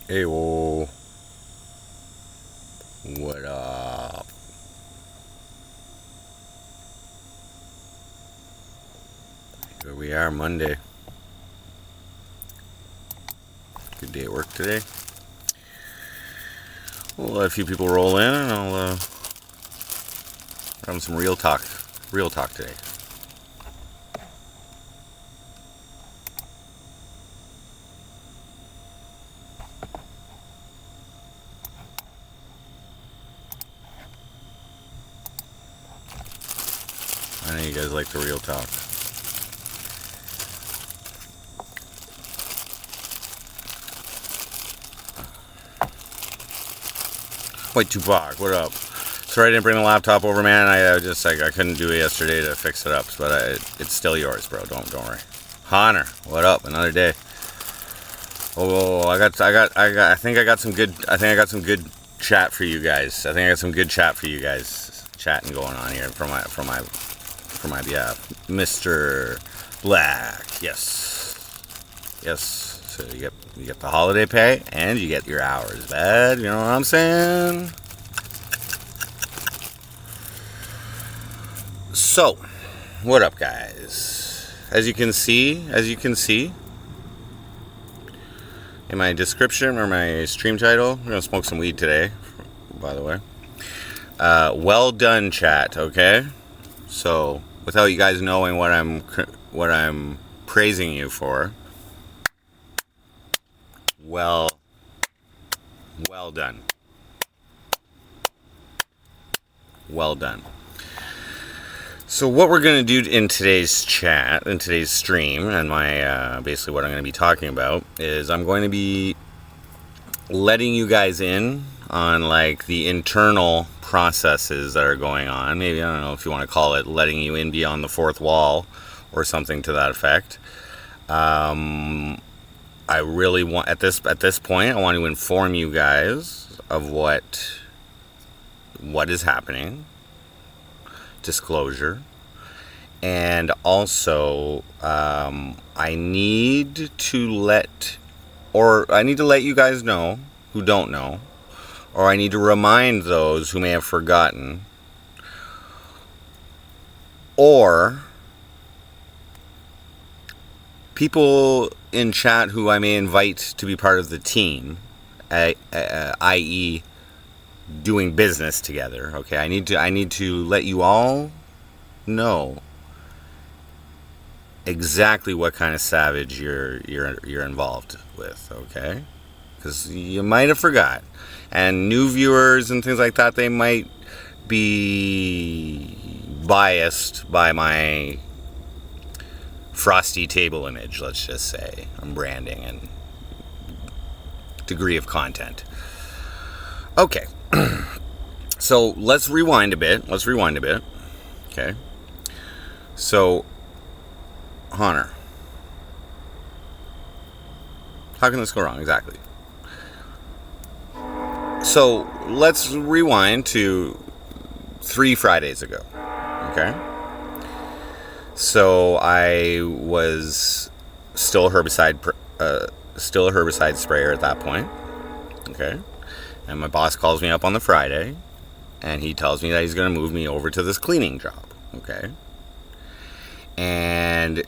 Hey, whoa. What up? Here we are, Monday. Good day at work today. We'll let a few people roll in and I'll have some real talk. Real talk today. I know you guys like the real talk. White Tupac, what up? Sorry I didn't bring the laptop over, man. I couldn't do it yesterday to fix it up, but it's still yours, bro. Don't worry. Honor, what up? Another day. I think I got some good chat for you guys. Chatting going on here for my behalf. Mr. Black. Yes. So you get the holiday pay and you get your hours, bad. You know what I'm saying? So, what up, guys? As you can see in my description or my stream title, we're gonna smoke some weed today, by the way. Well done, chat. Okay, so without you guys knowing what I'm praising you for, well done. Well done. So what we're going to do in today's chat, in today's stream, and my basically what I'm going to be talking about is I'm going to be letting you guys in on like the internal processes that are going on. Maybe, I don't know if you want to call it letting you in beyond the fourth wall or something to that effect. I really want at this point I want to inform you guys of what is happening. Disclosure. And also I need to let you guys know who don't know, or I need to remind those who may have forgotten, or people in chat who I may invite to be part of the team, i.e. doing business together. Okay, I need to let you all know exactly what kind of savage you're involved with. Okay, because you might have forgot, and new viewers and things like that, they might be biased by my frosty table image. Let's just say I'm branding and degree of content. Okay. So let's rewind a bit. Okay. So, Honor, how can this go wrong? Exactly. So let's rewind to 3 Fridays ago. Okay. So I was still a herbicide sprayer at that point. Okay. And my boss calls me up on the Friday, and he tells me that he's going to move me over to this cleaning job, okay? And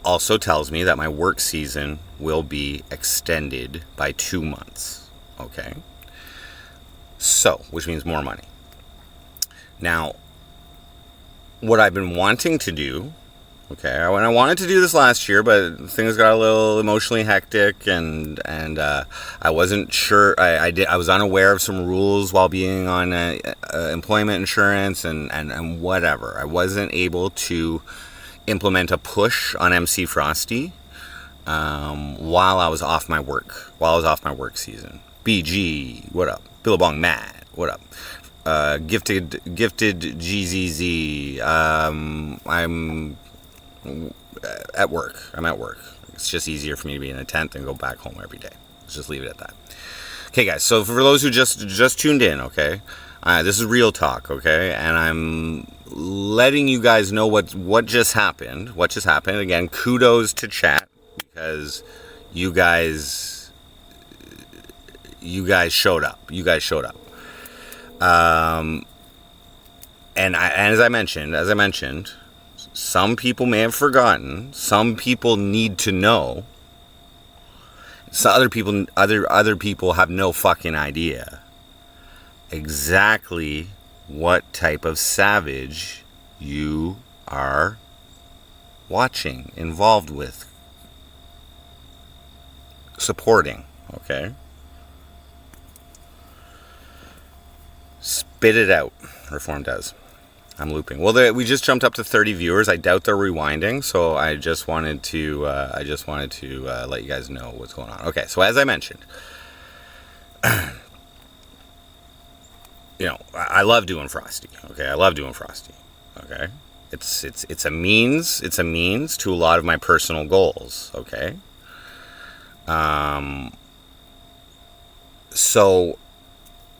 also tells me that my work season will be extended by 2 months, okay? So, which means more money. Now, what I've been wanting to do, okay, I wanted to do this last year, but things got a little emotionally hectic, and I wasn't sure. I was unaware of some rules while being on employment insurance and whatever. I wasn't able to implement a push on MC Frosty while I was off my work season. BG, what up? Billabong Matt, what up? Gifted GZZ. I'm at work. It's just easier for me to be in a tent than go back home every day. Let's just leave it at that. Okay, guys. So for those who just tuned in, okay, this is real talk, okay, and I'm letting you guys know what just happened. Again, kudos to chat, because you guys you guys showed up. And as I mentioned, some people may have forgotten. Some people need to know. So other people have no fucking idea exactly what type of savage you are watching, involved with, supporting, okay? Spit it out, Reform does. I'm looping. Well, we just jumped up to 30 viewers. I doubt they're rewinding, so I just wanted to let you guys know what's going on. Okay, so as I mentioned, I love doing Frosty. Okay, I love doing Frosty. Okay, it's a means to a lot of my personal goals. Okay, so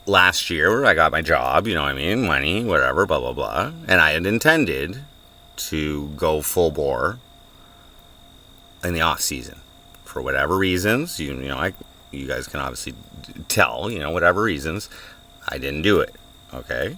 last year I got my job, money, whatever, blah blah blah, and I had intended to go full bore in the off season for whatever reasons. You guys can obviously tell, whatever reasons, I didn't do it. Okay.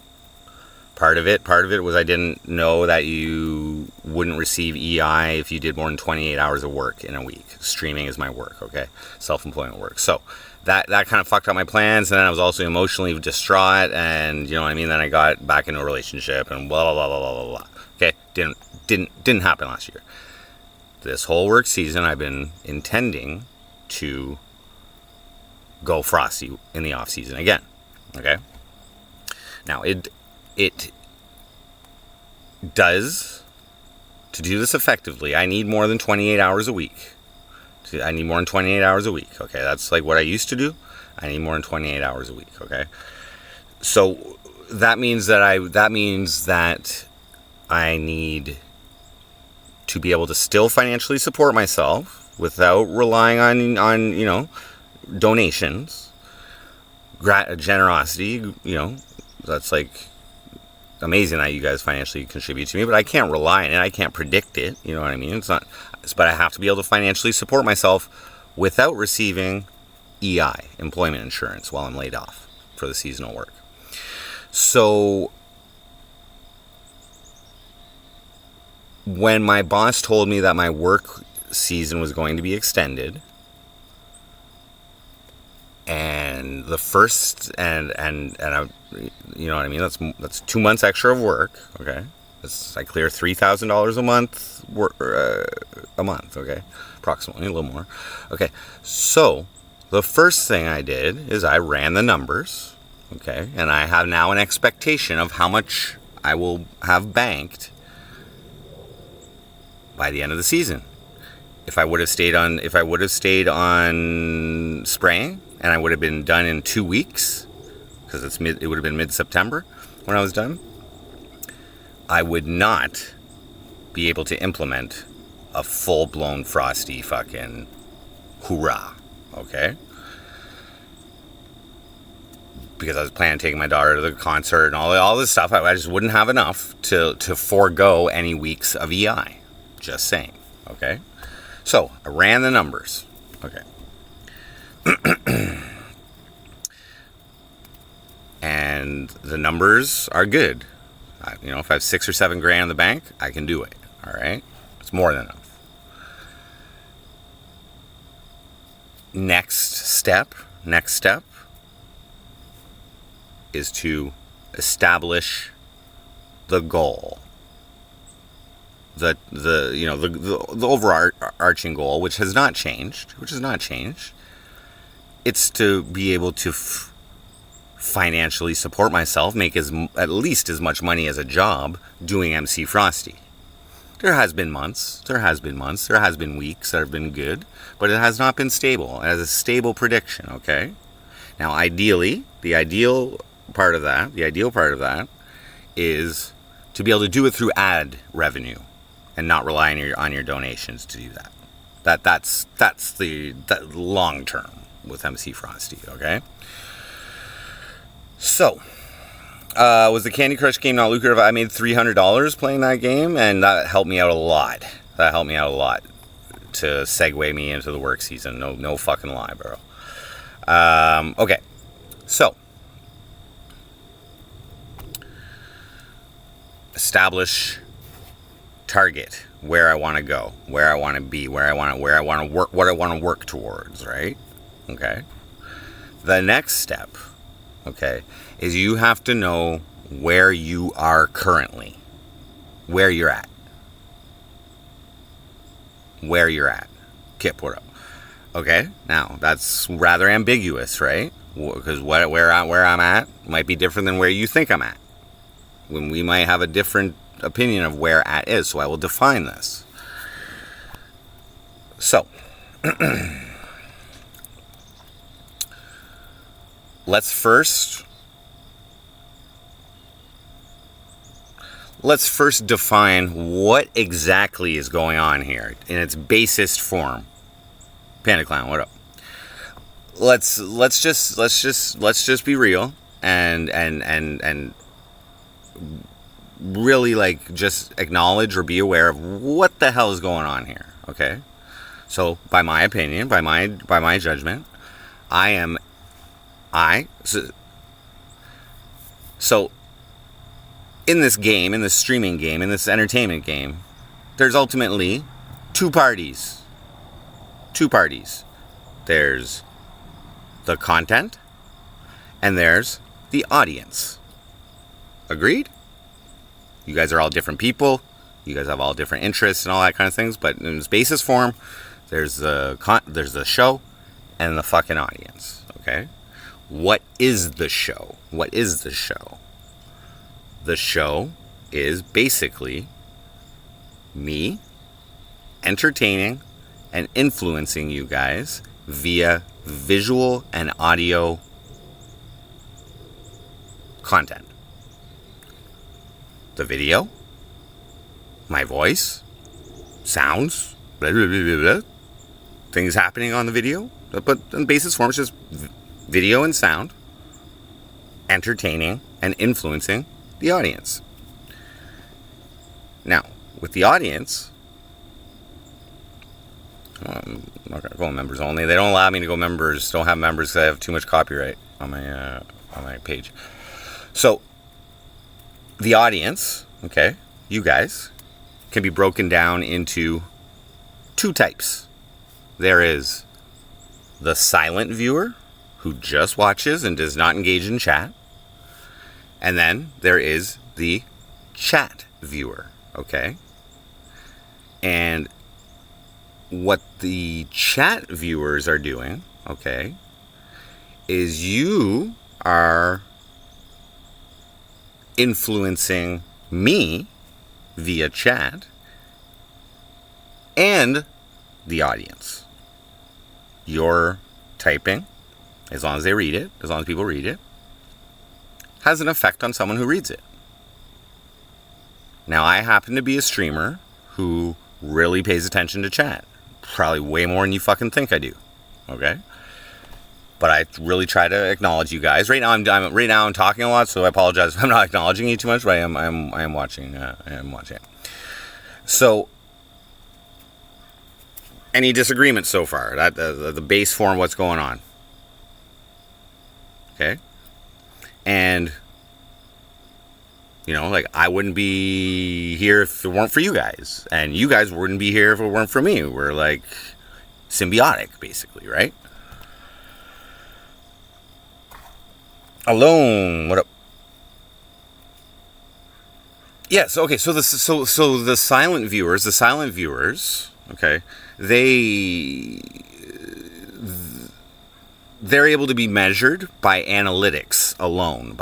Part of it was I didn't know that you wouldn't receive EI if you did more than 28 hours of work in a week. Streaming is my work, okay? Self-employment work. So that kind of fucked up my plans, and then I was also emotionally distraught, and then I got back into a relationship and blah blah blah blah blah blah. Okay? Didn't happen last year. This whole work season I've been intending to go Frosty in the off season again. Okay? Now it does, to do this effectively, I need more than 28 hours a week. Okay? That's like what I used to do. I need more than 28 hours a week, okay? So that means that I need to be able to still financially support myself without relying on donations, generosity, that's like amazing that you guys financially contribute to me, but I can't rely on it. I can't predict it. You know what I mean? It's not, but I have to be able to financially support myself without receiving EI, employment insurance, while I'm laid off for the seasonal work. So when my boss told me that my work season was going to be extended, and the first and I, you know what I mean, that's 2 months extra of work, okay? I clear $3,000 a month okay, approximately, a little more. Okay, so the first thing I did is I ran the numbers, okay, and I have now an expectation of how much I will have banked by the end of the season. If I would have stayed on spraying, and I would have been done in 2 weeks, because it would have been mid-September when I was done, I would not be able to implement a full-blown Frosty fucking hoorah, okay? Because I was planning on taking my daughter to the concert and all this stuff. I just wouldn't have enough to forego any weeks of EI. Just saying, okay? So, I ran the numbers, okay? And the numbers are good. If I have $6 or $7 grand in the bank, I can do it. All right, it's more than enough. Next step is to establish the goal. The overarching goal, which has not changed. It's to be able to financially support myself, make at least as much money as a job doing MC Frosty. There has been months, there has been weeks that have been good, but it has not been stable. It has a stable prediction, okay? Now, ideally, the ideal part of that is to be able to do it through ad revenue and not rely on your donations to do that. That's the long term with MC Frosty, okay? So, was the Candy Crush game not lucrative? I made $300 playing that game, and that helped me out a lot. To segue me into the work season. No fucking lie, bro. Okay, so establish target, where I want to go, where I want to be, where I want to work, what I want to work towards, right? Okay. The next step, okay, is you have to know where you are currently, where you're at. Where you're at. Kip, what up? Okay, now that's rather ambiguous, right? Because where I'm at might be different than where you think I'm at. When we might have a different opinion of where at is, so I will define this. So, let's first define what exactly is going on here in its basest form. Panda Clown, what up? Let's just be real and really like just acknowledge or be aware of what the hell is going on here. Okay, so by my opinion, by my judgment, so in this game, in this streaming game, in this entertainment game, there's ultimately two parties. There's the content and there's the audience. Agreed? You guys are all different people. You guys have all different interests and all that kind of things. But in its basis form, there's the show and the fucking audience. Okay? What is the show? What is the show? The show is basically me entertaining and influencing you guys via visual and audio content. The video, my voice, sounds, blah, blah, blah, blah, blah, things happening on the video, but in basis form, it's just video and sound, entertaining and influencing the audience. Now, with the audience, I'm not going to go members only. They don't allow me to go members. Don't have members because I have too much copyright on my page. So, the audience, okay, you guys, can be broken down into two types. There is the silent viewer who just watches and does not engage in chat. And then there is the chat viewer, okay? And what the chat viewers are doing, okay, is you are influencing me via chat and the audience. Your typing, as long as they read it, as long as people read it, has an effect on someone who reads it. Now, I happen to be a streamer who really pays attention to chat. Probably way more than you fucking think I do. Okay? But I really try to acknowledge you guys. Right now I'm talking a lot, so I apologize if I'm not acknowledging you too much, but I am watching. I am watching. So, any disagreements so far? That the base form, what's going on? Okay? And, you know, like, I wouldn't be here if it weren't for you guys. And you guys wouldn't be here if it weren't for me. We're, like, symbiotic, basically, right? Alone, what up? Yes, okay, so the silent viewers, okay, they're able to be measured by analytics alone.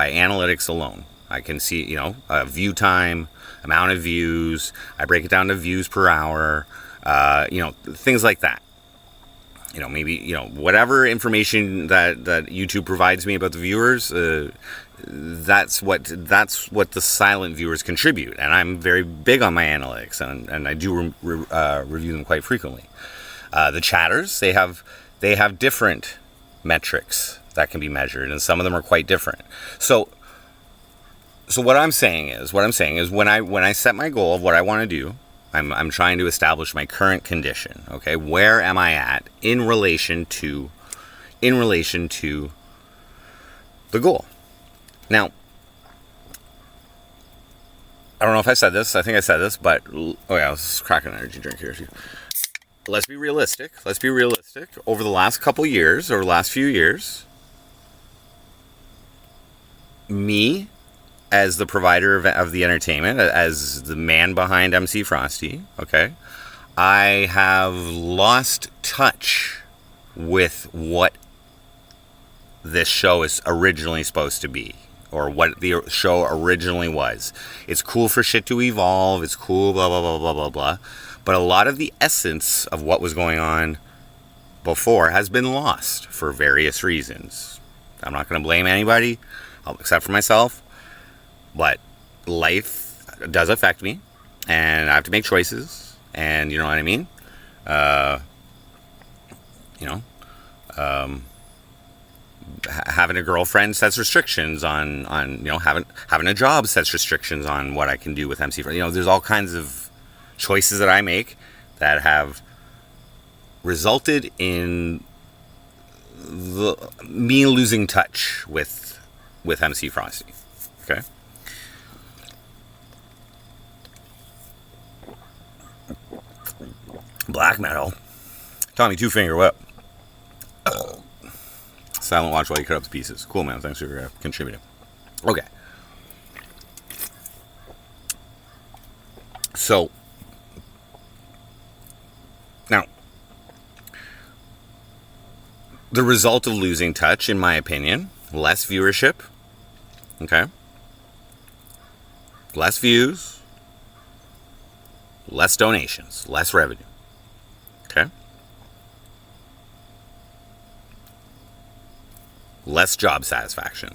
I can see, you know, view time, amount of views. I break it down to views per hour, you know, things like that. You know, maybe, you know, whatever information that YouTube provides me about the viewers, that's what the silent viewers contribute. And I'm very big on my analytics, and I do review them quite frequently. The chatters, they have different metrics that can be measured, and some of them are quite different. So what I'm saying is when I set my goal of what I want to do, I'm trying to establish my current condition. Okay, where am I at in relation to in relation to the goal. Now, I don't know if I said this. I think I said this, but oh yeah, let's crack an energy drink here too. Let's be realistic. Over the last couple years, over the last few years, me, as the provider of the entertainment, as the man behind MC Frosty, okay, I have lost touch with what this show is originally supposed to be, or what the show originally was. It's cool for shit to evolve. It's cool, blah, blah, blah, blah, blah, blah. But a lot of the essence of what was going on before has been lost for various reasons. I'm not going to blame anybody except for myself, but life does affect me, and I have to make choices, and you know what I mean? Having a girlfriend sets restrictions on having a job sets restrictions on what I can do with MC. There's all kinds of choices that I make that have resulted in me losing touch with MC Frosty. Okay. Black metal. Tommy Two Finger Whip. Silent watch while you cut up the pieces. Cool, man. Thanks for contributing. Okay. So, now, the result of losing touch, in my opinion, less viewership. Okay. Less views. Less donations. Less revenue. Okay. Less job satisfaction.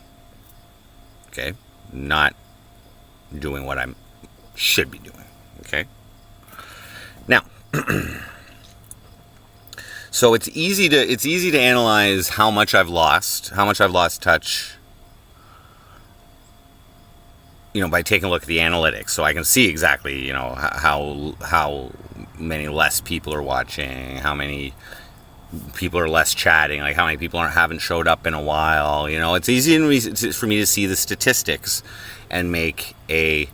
Okay. Not doing what I should be doing. Okay. Now, so it's easy to analyze how much I've lost touch, by taking a look at the analytics. So I can see exactly, how many less people are watching, how many people are less chatting, like how many people haven't showed up in a while. It's easy for me to see the statistics and make a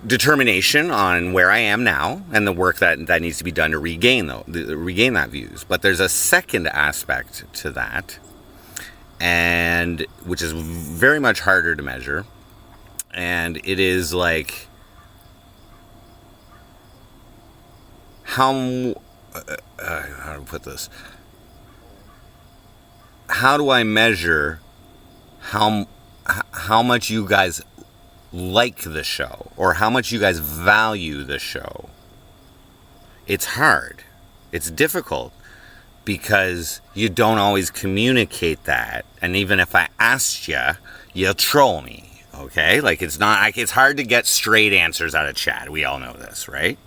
determination on where I am now and the work that needs to be done to regain that views. But there's a second aspect to that, and which is very much harder to measure, and it is like how to put this? How do I measure how much you guys like the show, or how much you guys value the show? It's hard. It's difficult because you don't always communicate that. And even if I asked you, you'll troll me. Okay? It's hard to get straight answers out of chat. We all know this, right?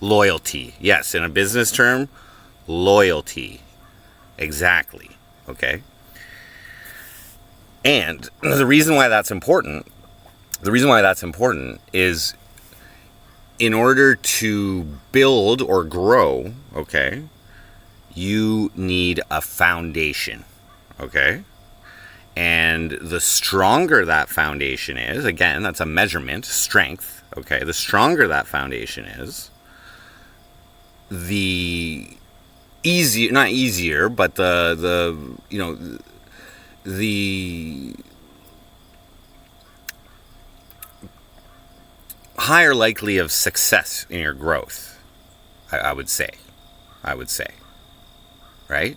Loyalty. Yes, in a business term, loyalty. Exactly. Okay? And the reason why that's important is in order to build or grow, okay, you need a foundation, okay? And the stronger that foundation is, again, that's a measurement, strength, okay? The stronger that foundation is, the easier, not easier, but the higher likely of success in your growth, I would say, right?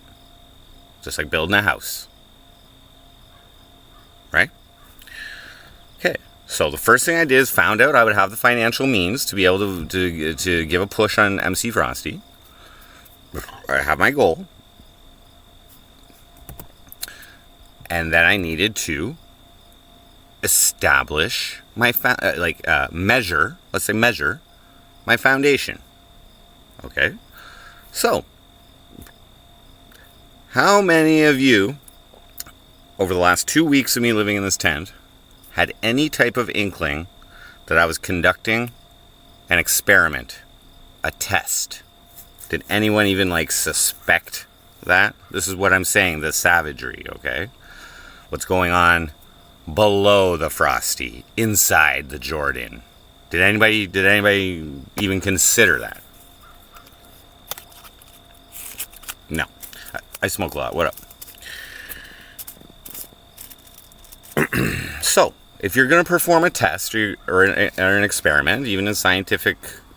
Just like building a house, right? Okay, so the first thing I did is found out I would have the financial means to be able to give a push on MC Frosty. I have my goal. And then I needed to establish my measure my foundation. Okay? So, how many of you, over the last 2 weeks of me living in this tent, had any type of inkling that I was conducting an experiment, a test? Did anyone even like suspect that? This is what I'm saying, the savagery, okay? What's going on below the Frosty, inside the Jordan? Did anybody even consider that? No. I smoke a lot. What up? So, if you're going to perform a test or an experiment, even in scientific,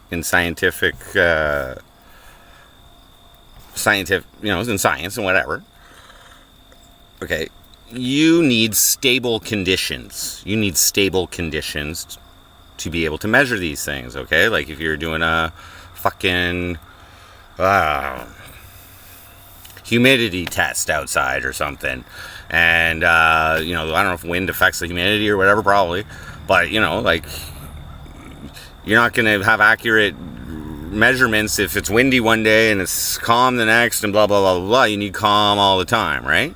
in science and whatever, okay, you need stable conditions. You need stable conditions to be able to measure these things, okay? Like if you're doing a fucking humidity test outside or something, and I don't know if wind affects the humidity or whatever, probably, but like you're not going to have accurate measurements if it's windy one day and it's calm the next and blah blah blah blah blah. You need calm all the time, right?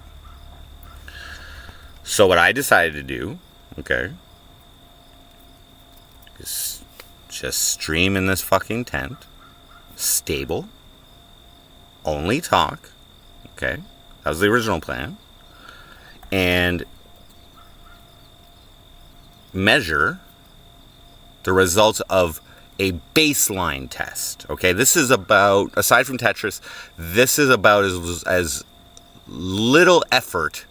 So what I decided to do, okay, is just stream in this fucking tent, stable, only talk, okay, that was the original plan, and measure the results of a baseline test, okay? This is about, aside from Tetris, this is about as little effort.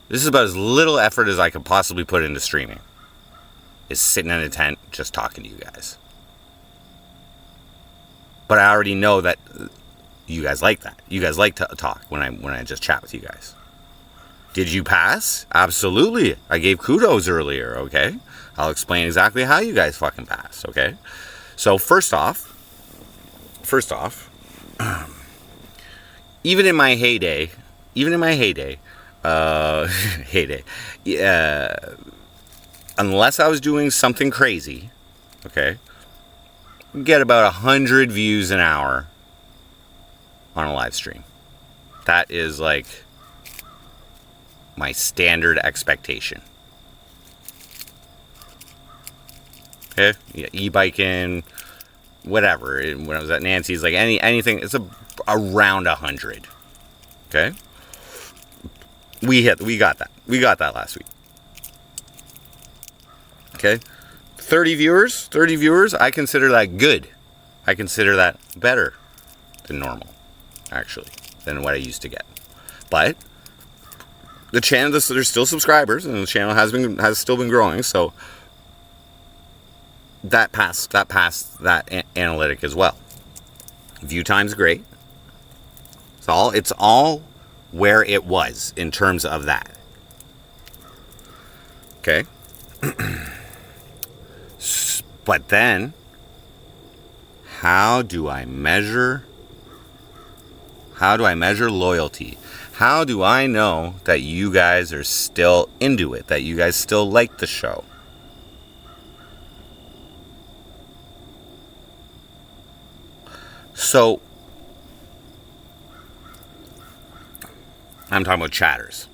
This is about as little effort as I could possibly put into streaming. Is sitting in a tent just talking to you guys. But I already know that you guys like that. You guys like to talk when I just chat with you guys. Did you pass? Absolutely. I gave kudos earlier, okay? I'll explain exactly how you guys fucking pass, okay? So first off, even in my heyday, unless I was doing something crazy, okay, get about 100 views an hour on a live stream. That is like my standard expectation. Okay, yeah, e-biking, whatever. When I was at Nancy's, like anything, it's around 100. Okay, we got that last week. Okay, 30 viewers. I consider that good. I consider that better than normal, actually, than what I used to get. But the channel, there's still subscribers, and the channel has still been growing. So that passed that analytic as well. View time's great. It's all where it was in terms of that. Okay. But then, how do I measure loyalty? How do I know that you guys are still into it, that you guys still like the show? So, I'm talking about chatters.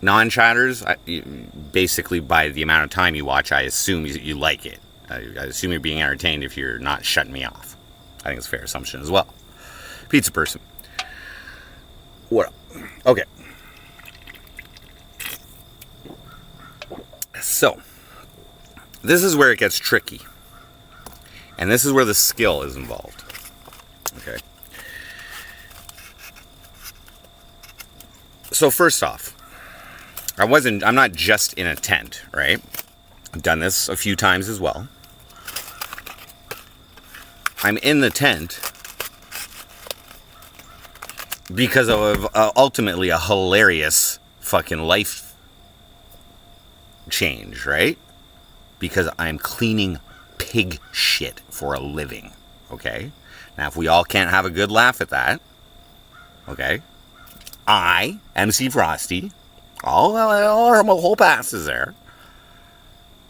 Non-chatters, basically by the amount of time you watch, I assume you like it. I assume you're being entertained if you're not shutting me off. I think it's a fair assumption as well. Pizza person. What? Okay. So, this is where it gets tricky. And this is where the skill is involved. Okay. So first off, I'm not just in a tent, right? I've done this a few times as well. I'm in the tent because of ultimately a hilarious fucking life change, right? Because I'm cleaning pig shit for a living, okay? Now, if we all can't have a good laugh at that, okay? I, MC Frosty, all our whole past is there,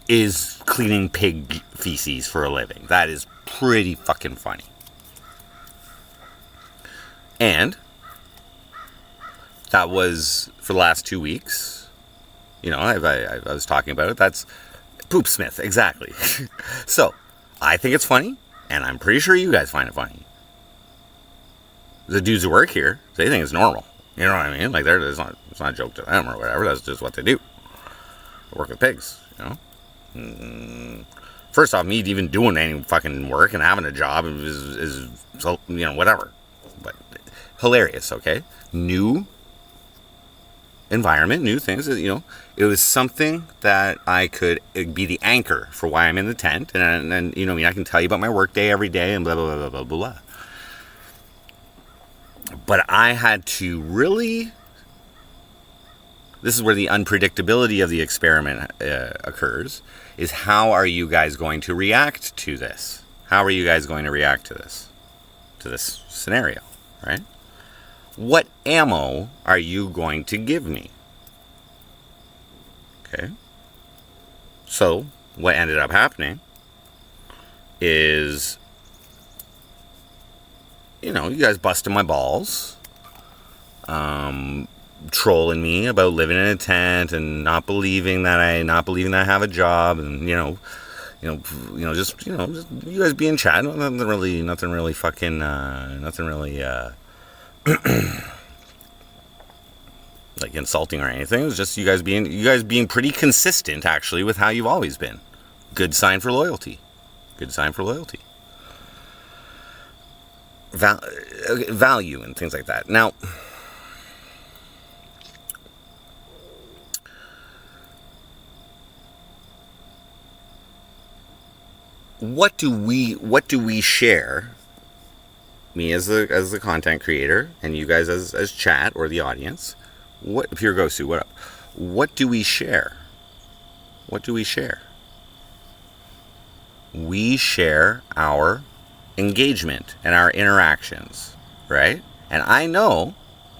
is cleaning pig feces for a living. That is pretty fucking funny. And that was for the last 2 weeks. I was talking about it. That's Poopsmith, exactly. So, I think it's funny, and I'm pretty sure you guys find it funny. The dudes who work here, they think it's normal. You know what I mean? Like, it's not a joke to them or whatever. That's just what they do. They work with pigs, you know? First off, me even doing any fucking work and having a job is you know, whatever. But hilarious, okay? New environment, new things, you know. It was something that I could be the anchor for why I'm in the tent. And you know, I mean, I can tell you about my work day every day and blah, blah, blah, blah, blah, blah. But I had to really... This is where the unpredictability of the experiment occurs, is how are you guys going to react to this? How are you guys going to react to this scenario, right? What ammo are you going to give me? Okay. So, what ended up happening is, you know, you guys busting my balls, trolling me about living in a tent and not believing that I have a job, and just you guys being chat, nothing really like insulting or anything. It was just you guys being pretty consistent actually with how you've always been. Good sign for loyalty. Value and things like that. Now, what do we share? Me as the content creator, and you guys as chat or the audience. What, Pure Gosu, what up? What do we share? We share our engagement and our interactions, right? And I know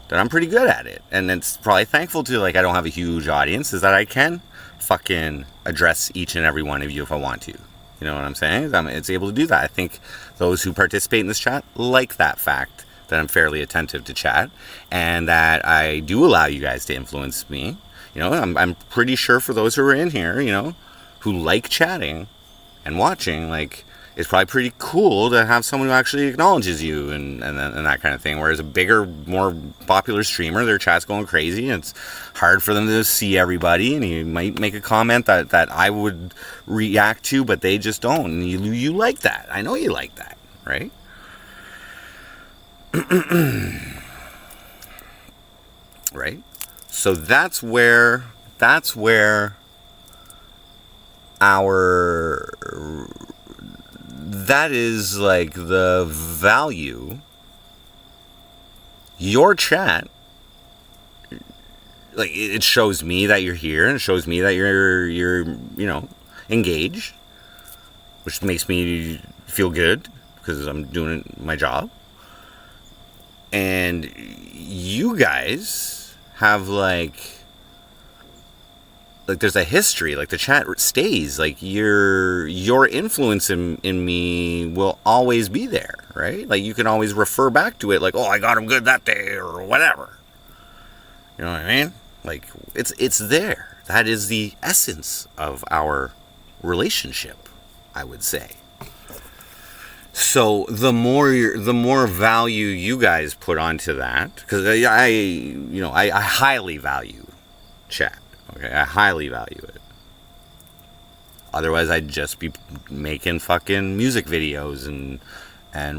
that I'm pretty good at it, and it's probably thankful to, like, I don't have a huge audience, is that I can fucking address each and every one of you if I want to. You know what I'm saying? It's able to do that. I think those who participate in this chat like that fact, that I'm fairly attentive to chat, and that I do allow you guys to influence me. You know, I'm pretty sure for those who are in here, you know, who like chatting and watching, like, it's probably pretty cool to have someone who actually acknowledges you and that kind of thing. Whereas a bigger, more popular streamer, their chat's going crazy, and it's hard for them to see everybody, and you might make a comment that I would react to, but they just don't. And you like that. I know you like that, right? Right? So that's where that is like the value. Your chat, like, it shows me that you're here, and it shows me that you're you know, engaged, which makes me feel good because I'm doing my job. And you guys have like there's a history, like the chat stays, like your influence in me will always be there, right? Like you can always refer back to it, like, oh, I got him good that day or whatever. You know what I mean? Like it's there. That is the essence of our relationship, I would say. So the more value you guys put onto that, because I highly value chat. Okay, I highly value it. Otherwise, I'd just be making fucking music videos and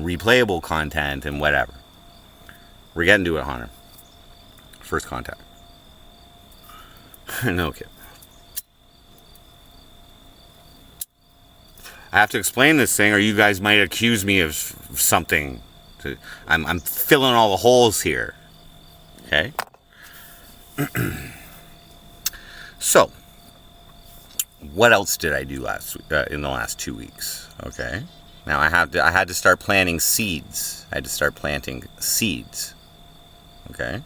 replayable content and whatever. We're getting to it, Hunter. First contact. No kid. I have to explain this thing, or you guys might accuse me of something. I'm filling all the holes here. Okay. So, what else did I do in the last 2 weeks? Okay. Now I had to start planting seeds. I had to start planting seeds. Okay.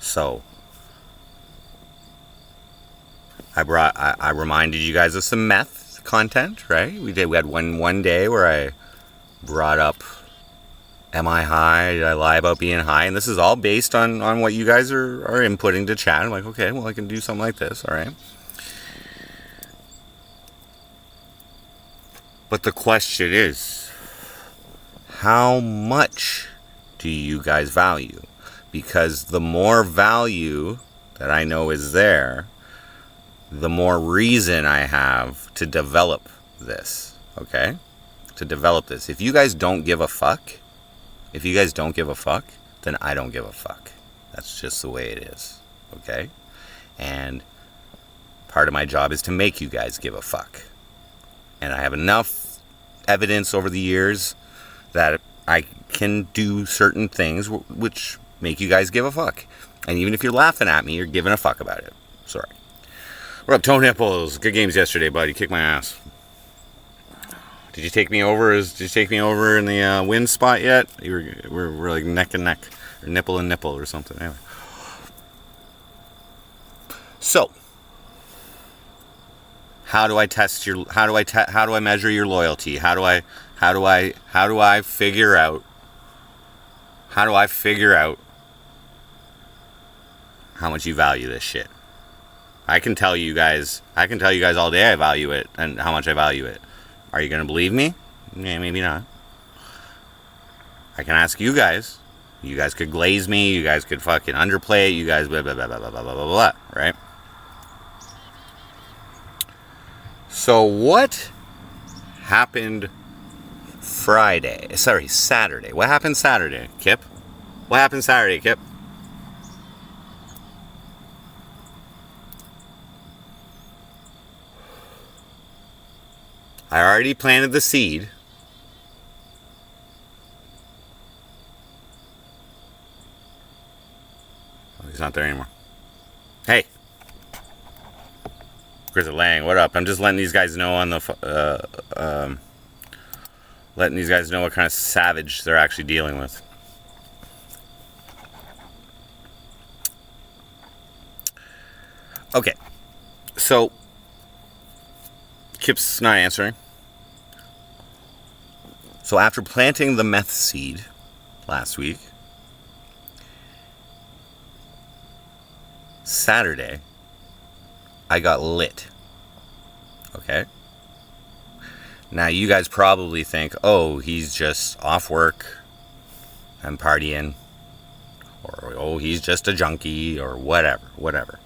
So, I reminded you guys of some meth content, right? We had one day where I brought up, am I high? Did I lie about being high? And this is all based on what you guys are inputting to chat. I'm like, okay, well, I can do something like this, all right? But the question is, how much do you guys value? Because the more value that I know is there, the more reason I have to develop this, okay? To develop this. If you guys don't give a fuck, then I don't give a fuck. That's just the way it is, okay? And part of my job is to make you guys give a fuck. And I have enough evidence over the years that I can do certain things which make you guys give a fuck. And even if you're laughing at me, you're giving a fuck about it. Sorry. What up, Toe Nipples? Good games yesterday, buddy. Kick my ass. Did you take me over? Did you take me over in the win spot yet? We're like neck and neck, or nipple and nipple, or something. Anyway. So, how do I test your? How do I measure your loyalty? How do I figure out? How do I figure out how much you value this shit? I can tell you guys all day I value it and how much I value it. Are you going to believe me? Yeah, maybe not. I can ask you guys. You guys could glaze me. You guys could fucking underplay it. You guys blah, blah, blah, blah, blah, blah, blah, blah, right? So what happened Saturday? What happened Saturday, Kip? What happened Saturday, Kip? I already planted the seed. Oh, he's not there anymore. Hey. Grizzly Lang, what up? I'm just letting these guys know on the... letting these guys know what kind of savage they're actually dealing with. Okay. So... Kip's not answering. So after planting the meth seed last week, Saturday, I got lit. Okay? Now you guys probably think, oh, he's just off work and partying, or oh, he's just a junkie, or whatever.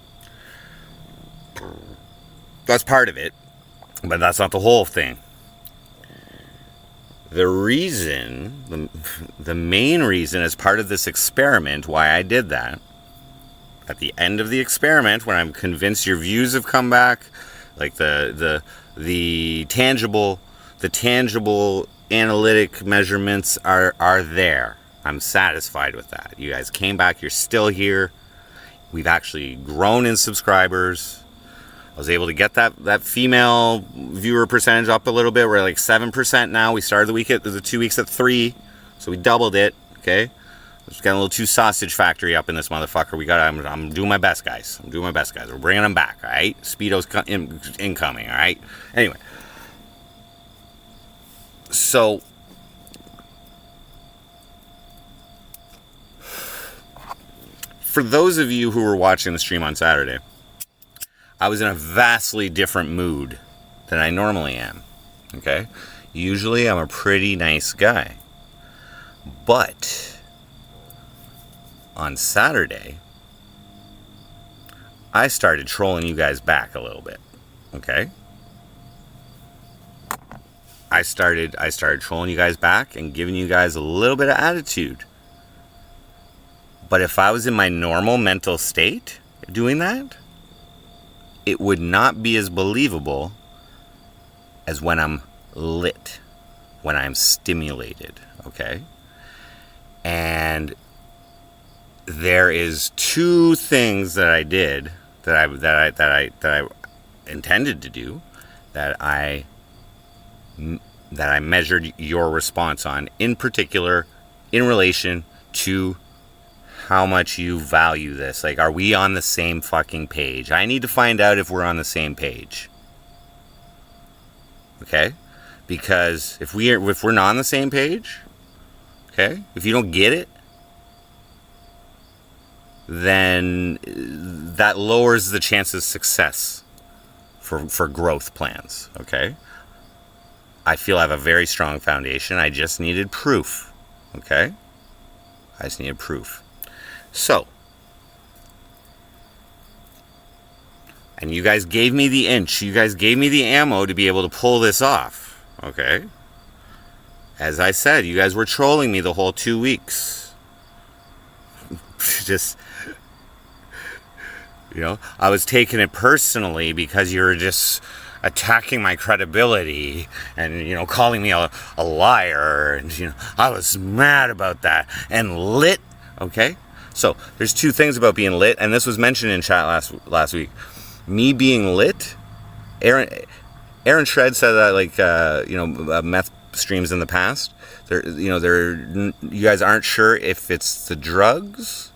That's part of it. But that's not the whole thing. The main reason as part of this experiment why I did that, at the end of the experiment, when I'm convinced your views have come back, like the tangible analytic measurements are there. I'm satisfied with that. You guys came back, you're still here. We've actually grown in subscribers. I was able to get that female viewer percentage up a little bit. We're like 7% now. We started the 2 weeks at 3, so we doubled it. Okay, just got a little too sausage factory up in this motherfucker. I'm doing my best, guys. We're bringing them back. All right, Speedo's incoming. All right. Anyway, so for those of you who were watching the stream on Saturday, I was in a vastly different mood than I normally am, okay? Usually I'm a pretty nice guy. But on Saturday, I started trolling you guys back a little bit, okay? I started trolling you guys back and giving you guys a little bit of attitude. But if I was in my normal mental state doing that, it would not be as believable as when I'm lit, when I'm stimulated, okay? And there is 2 things that I did that I intended to do that I measured your response on, in particular in relation to how much you value this. Like, are we on the same fucking page? I need to find out if we're on the same page. Okay? Because if we're not on the same page, okay, if you don't get it, then that lowers the chances of success for growth plans, okay? I feel I have a very strong foundation. I just needed proof. Okay? I just needed proof. So, and you guys gave me the inch. You guys gave me the ammo to be able to pull this off. Okay? As I said, you guys were trolling me the whole 2 weeks. Just, I was taking it personally because you were just attacking my credibility and, calling me a liar. And, I was mad about that. And lit, okay? So, there's two things about being lit, and this was mentioned in chat last week. Me being lit, Aaron Shred said that, meth streams in the past, you guys aren't sure if it's the drugs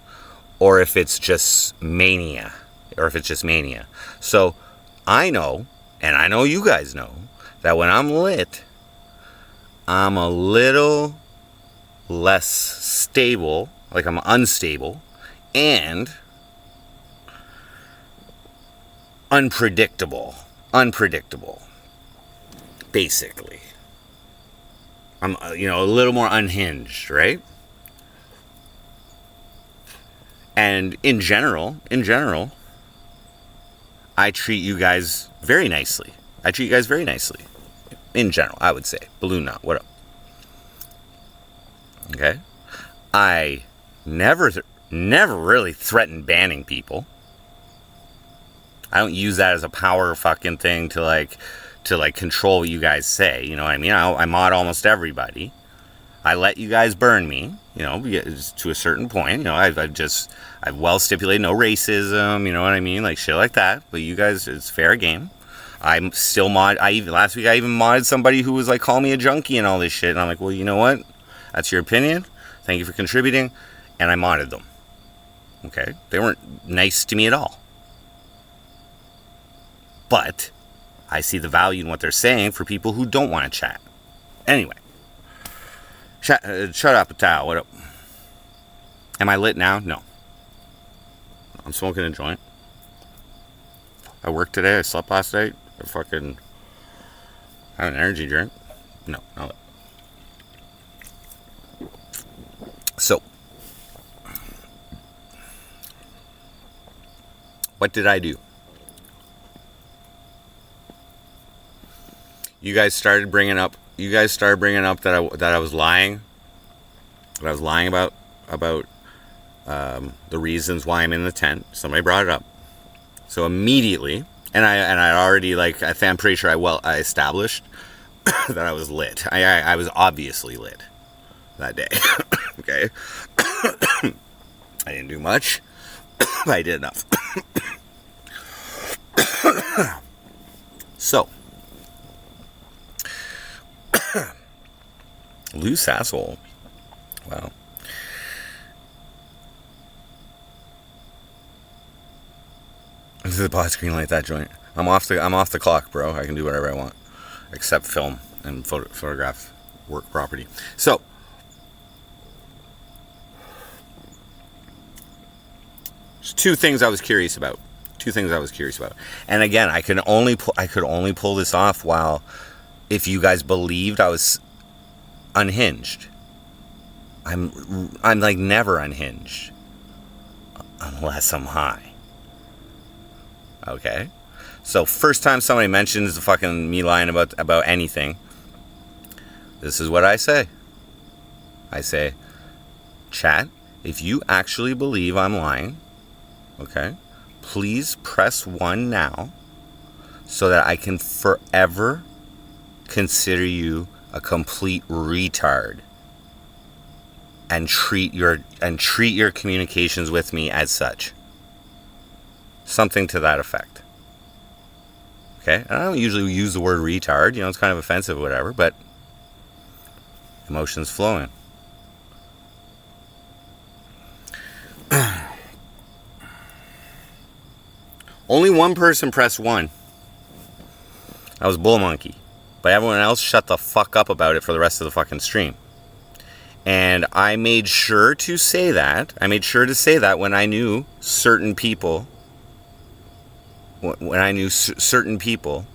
or if it's just mania. So, I know, and I know you guys know, that when I'm lit, I'm a little less stable, like I'm unstable, and unpredictable, basically. I'm, a little more unhinged, right? And in general, I treat you guys very nicely. In general, I would say. Balloon Knot, what up? Okay? I never really threaten banning people. I don't use that as a power fucking thing to control what you guys say. You know what I mean? I mod almost everybody. I let you guys burn me, to a certain point. I've well stipulated no racism, you know what I mean? Like shit like that. But you guys, it's fair game. I'm still last week I even modded somebody who was like calling me a junkie and all this shit. And I'm like, well, you know what? That's your opinion. Thank you for contributing. And I modded them. Okay? They weren't nice to me at all. But I see the value in what they're saying for people who don't want to chat. Anyway. Shut up, Patel. What up? Am I lit now? No. I'm smoking a joint. I worked today. I slept last night. I fucking had an energy drink. No, not lit. So, what did I do? You guys started bringing up that I was lying. That I was lying about the reasons why I'm in the tent. Somebody brought it up. So immediately, and I already I'm pretty sure I established that I was lit. I was obviously lit that day. Okay. I didn't do much, but I did enough. So, loose asshole. Wow. This is the bot screen like that joint. I'm off the clock, bro. I can do whatever I want, except film and photograph work property. So, there's two things I was curious about. And again, I could only pull this off if you guys believed I was unhinged. I'm like never unhinged unless I'm high. Okay? So first time somebody mentions the fucking me lying about anything, this is what I say. I say, chat, if you actually believe I'm lying, okay, please press 1 now so that I can forever consider you a complete retard and treat your communications with me as such. Something to that effect. Okay? And I don't usually use the word retard, it's kind of offensive or whatever, but emotions flowing. Only one person pressed 1. That was Bull Monkey. But everyone else shut the fuck up about it for the rest of the fucking stream. And I made sure to say that. When I knew certain people. When I knew certain people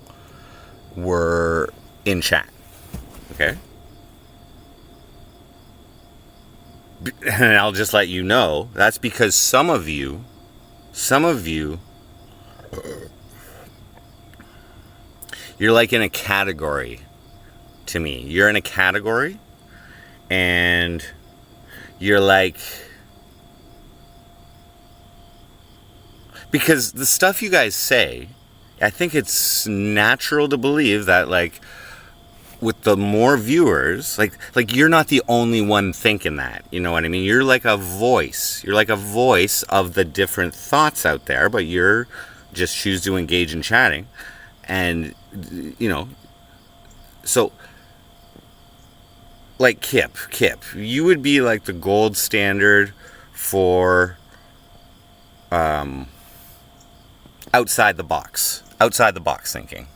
were in chat. Okay? And I'll just let you know, that's because some of you, you're like in a category to me. You're in a category, and you're like, because the stuff you guys say, I think it's natural to believe that, like, with the more viewers, like you're not the only one thinking that, you know what I mean? You're like a voice of the different thoughts out there, but you're just choose to engage in chatting. And, you know, so, like Kip, you would be like the gold standard for outside the box thinking.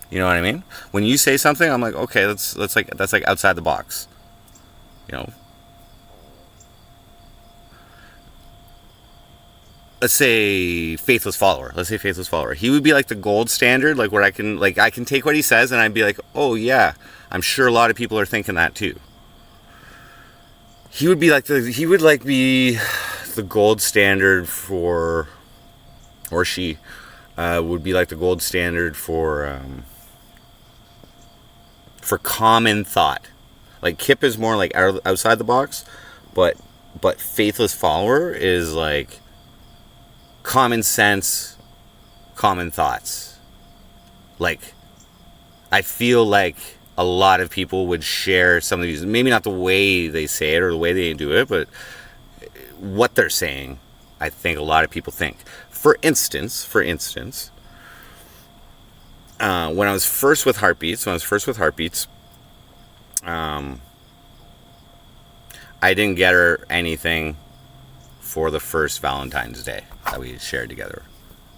You know what I mean? When you say something, I'm like, okay, that's like outside the box. You know. Let's say faithless follower. He would be like the gold standard, like where I can take what he says and I'd be like, oh yeah, I'm sure a lot of people are thinking that too. He would be the gold standard for, or she would be like the gold standard for common thought. Like Kip is more like outside the box, but faithless follower is like common sense, common thoughts. Like, I feel like a lot of people would share some of these, maybe not the way they say it or the way they do it, but what they're saying, I think a lot of people think. For instance, when I was first with Heartbeats, I didn't get her anything for the first Valentine's Day that we shared together.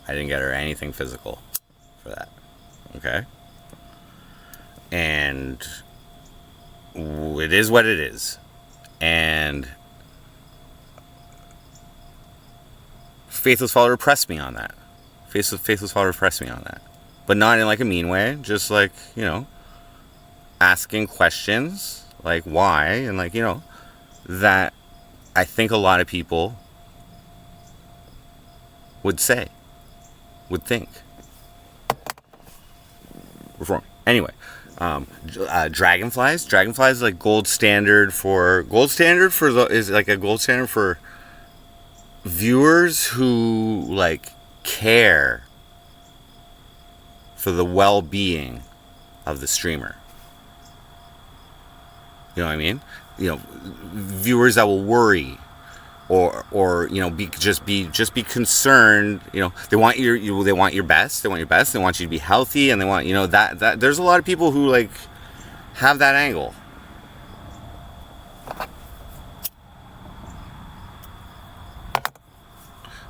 I didn't get her anything physical for that. Okay? And it is what it is. And faithless follower pressed me on that. But not in like a mean way, just like, you know, asking questions like why, and like, you know, that I think a lot of people would think. Reform. Anyway, dragonflies is like gold standard for viewers who like care for the well-being of the streamer. You know what I mean? You know, viewers that will worry or you know, be concerned. You know, they want your best. They want you to be healthy, and they want, you know, that there's a lot of people who like have that angle.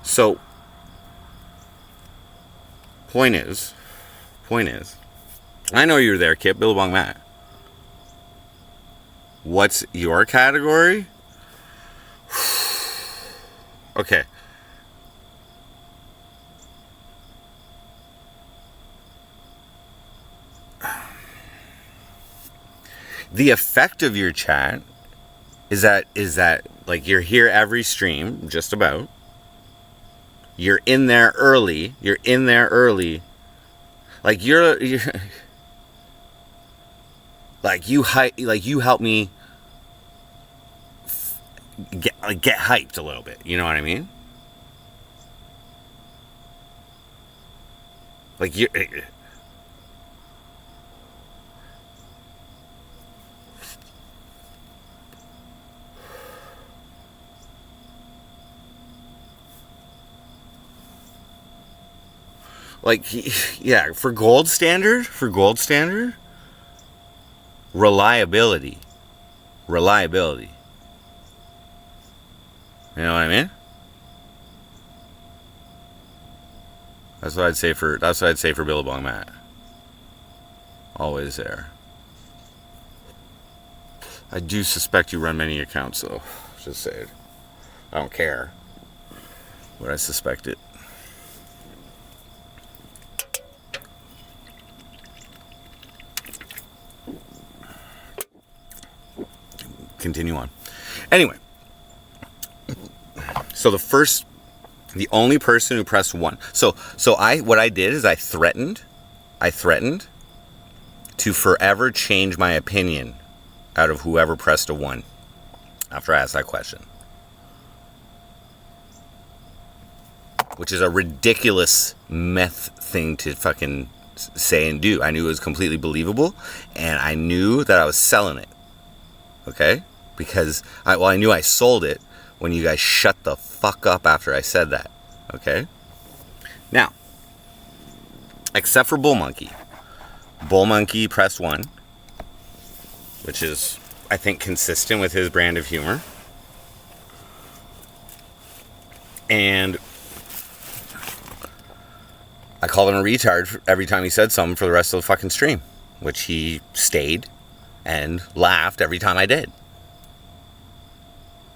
So, point is, I know you're there, Kip, Billabong Matt. What's your category? Okay. The effect of your chat is that like you're here every stream, just about. You're in there early. Like you're like you help me get hyped a little bit. You know what I mean? Like you. Like, yeah, for gold standard, reliability. You know what I mean? That's what I'd say for Billabong Matt. Always there. I do suspect you run many accounts, though. Just saying. I don't care, but I suspect it. continue on. Anyway, so the only person who pressed 1. So what I did is I threatened to forever change my opinion out of whoever pressed a 1 after I asked that question. Which is a ridiculous meth thing to fucking say and do. I knew it was completely believable, and I knew that I was selling it. Okay? Because I knew I sold it when you guys shut the fuck up after I said that. Okay? Now, except for Bull Monkey. Bull Monkey pressed 1, which is, I think, consistent with his brand of humor. And I called him a retard every time he said something for the rest of the fucking stream, which he stayed and laughed every time I did.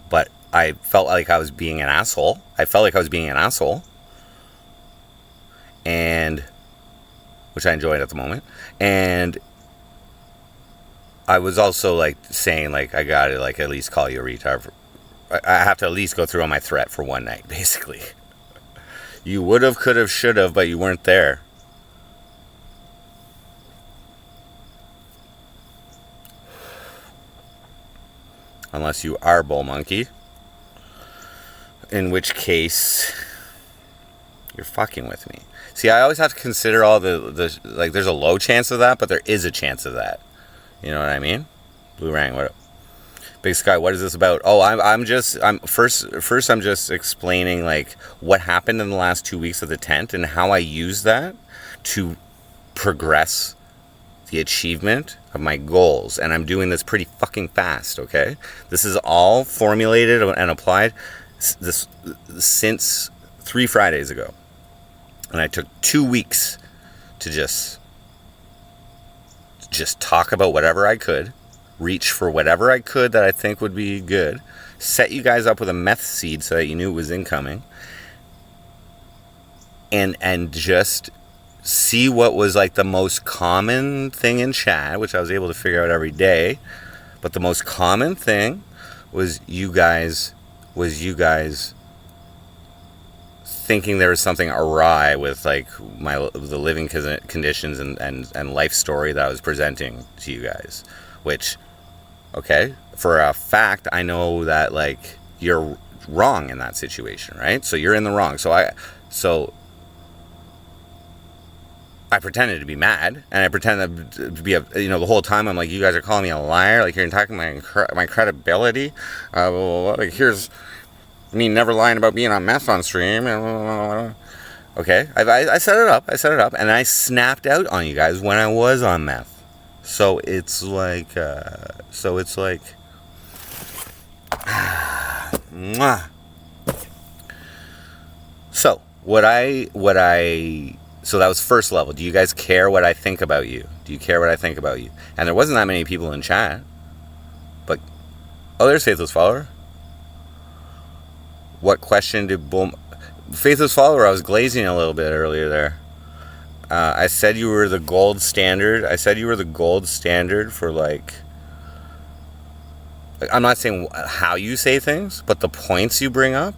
But I felt like I was being an asshole. And which I enjoyed at the moment. And I was also like saying like I gotta like at least call you a retard. I have to at least go through on my threat for one night, basically. You would have, could have, should have, but you weren't there. Unless you are Bull Monkey. In which case, you're fucking with me. See, I always have to consider all the like, there's a low chance of that, but there is a chance of that. You know what I mean? Blue Rang, what up? Big Sky, what is this about? Oh, I'm just explaining like what happened in the last 2 weeks of the tent and how I use that to progress the achievement of my goals. And I'm doing this pretty fucking fast, okay? This is all formulated and applied since 3 Fridays ago. And I took 2 weeks to just talk about whatever I could, reach for whatever I could that I think would be good, set you guys up with a meth seed so that you knew it was incoming, and just see what was like the most common thing in chat, which I was able to figure out every day. But the most common thing was you guys thinking there was something awry with like the living conditions and life story that I was presenting to you guys, which, okay, for a fact, I know that like you're wrong in that situation, right? So you're in the wrong. So I pretended to be mad, and I pretended to be the whole time I'm like, you guys are calling me a liar, like you're attacking my credibility. Like here's me never lying about being on meth on stream. Okay, I set it up, and I snapped out on you guys when I was on meth. So it's like, mwah. So so that was first level. Do you guys care what I think about you? Do you care what I think about you? And there wasn't that many people in chat, but there's Faithless Follower. What question did Faithless Follower? I was glazing a little bit earlier there. I said you were the gold standard. I said you were the gold standard for like I'm not saying how you say things, but the points you bring up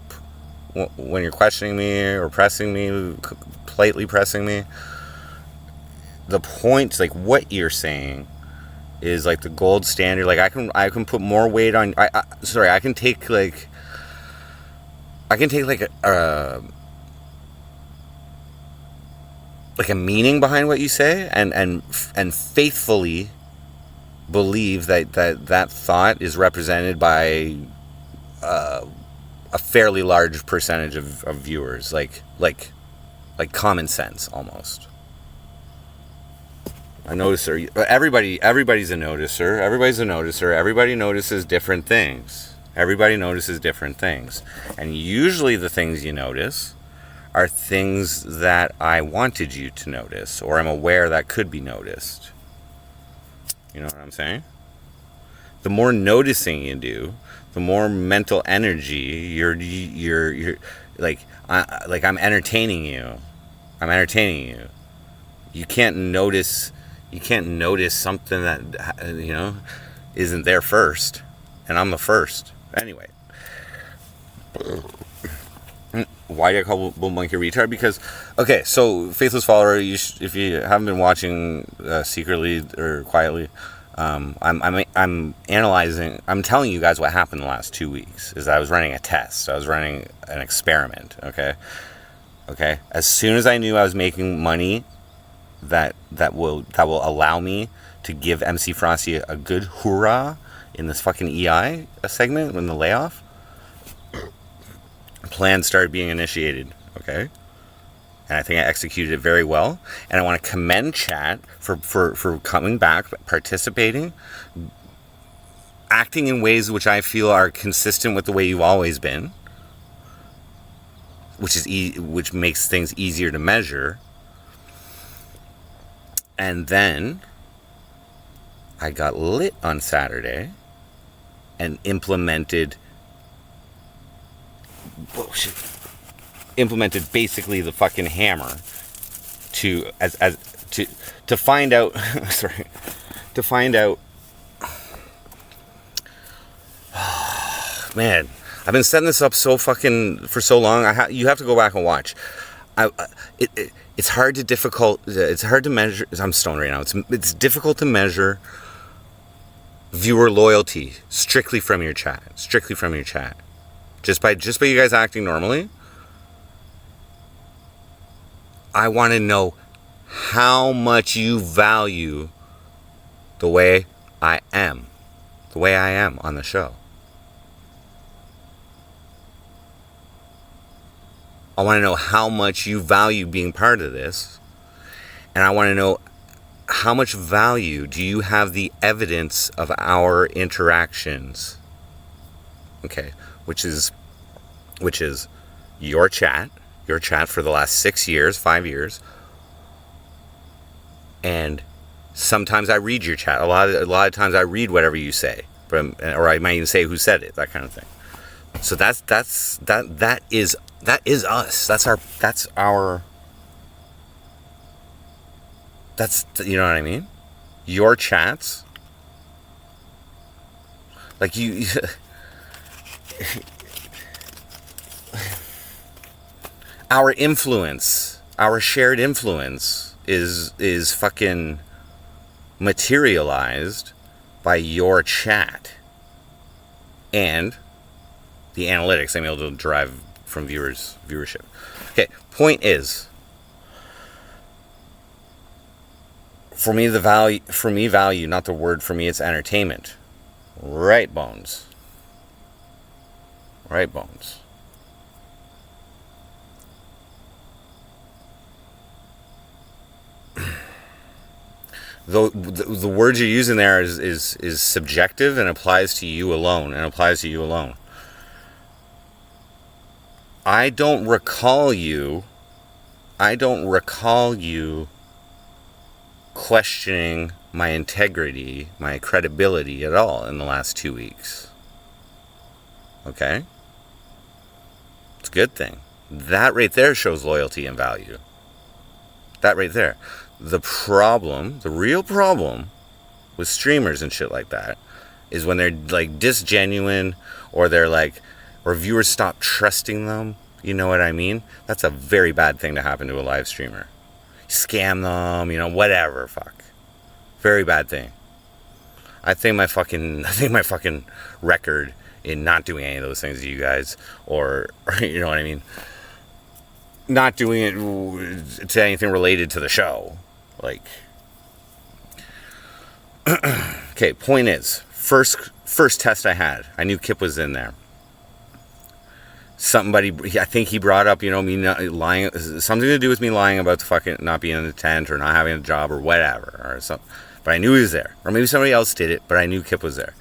when you're questioning me or pressing me, politely pressing me. The points, like what you're saying, is like the gold standard. Like I can put more weight on. I can take like a meaning behind what you say and faithfully believe that thought is represented by a fairly large percentage of viewers, like common sense almost. A noticer. Everybody's a noticer. Everybody's a noticer. Everybody notices different things. And usually the things you notice are things that I wanted you to notice, or I'm aware that could be noticed. You know what I'm saying? The more noticing you do, the more mental energy you're like I'm entertaining you. You can't notice something that isn't there first. and I'm the first. Anyway, why do I call Bull Monkey a retard? Because, okay, so Faithless Follower, if you haven't been watching secretly or quietly, I'm analyzing. I'm telling you guys what happened the last 2 weeks. Is I was running a test. I was running an experiment. Okay. As soon as I knew I was making money, that will allow me to give MC Frosty a good hoorah in this fucking EI segment when the layoff. Plan started being initiated. Okay. And I think I executed it very well. And I want to commend chat for coming back, participating, acting in ways which I feel are consistent with the way you've always been, which makes things easier to measure. And then I got lit on Saturday and implemented basically the fucking hammer to find out man, I've been setting this up so fucking for so long. You have to go back and watch. It's hard to measure. I'm stoned right now. It's difficult to measure viewer loyalty strictly from your chat. Just by you guys acting normally. I want to know how much you value the way I am on the show. I want to know how much you value being part of this. And I want to know how much value do you have the evidence of our interactions. Okay, which is your chat for the last 5 years. And sometimes I read your chat. A lot of times I read whatever you say, or I might even say who said it, that kind of thing. So that is us. That's you know what I mean? Your chats, like you our influence, our shared influence is fucking materialized by your chat and the analytics I'm able to derive from viewership. Okay, point is, for me value, not the word, for me it's entertainment. Right, Bones. The words you're using there is subjective and applies to you alone. I don't recall you questioning my integrity, my credibility at all in the last 2 weeks. Okay? It's a good thing. That right there shows loyalty and value. That right there. The real problem with streamers and shit like that is when they're like disgenuine, or they're like, or viewers stop trusting them. You know what I mean? That's a very bad thing to happen to a live streamer. Scam them, whatever, fuck. Very bad thing. I think my fucking record in not doing any of those things to you guys, or you know what I mean? Not doing it to anything related to the show. Like, okay, point is, first test I had, I knew Kip was in there. I think he brought up, me not lying, something to do with me lying about the fucking not being in the tent or not having a job or whatever, or something. But I knew he was there. Or maybe somebody else did it, but I knew Kip was there.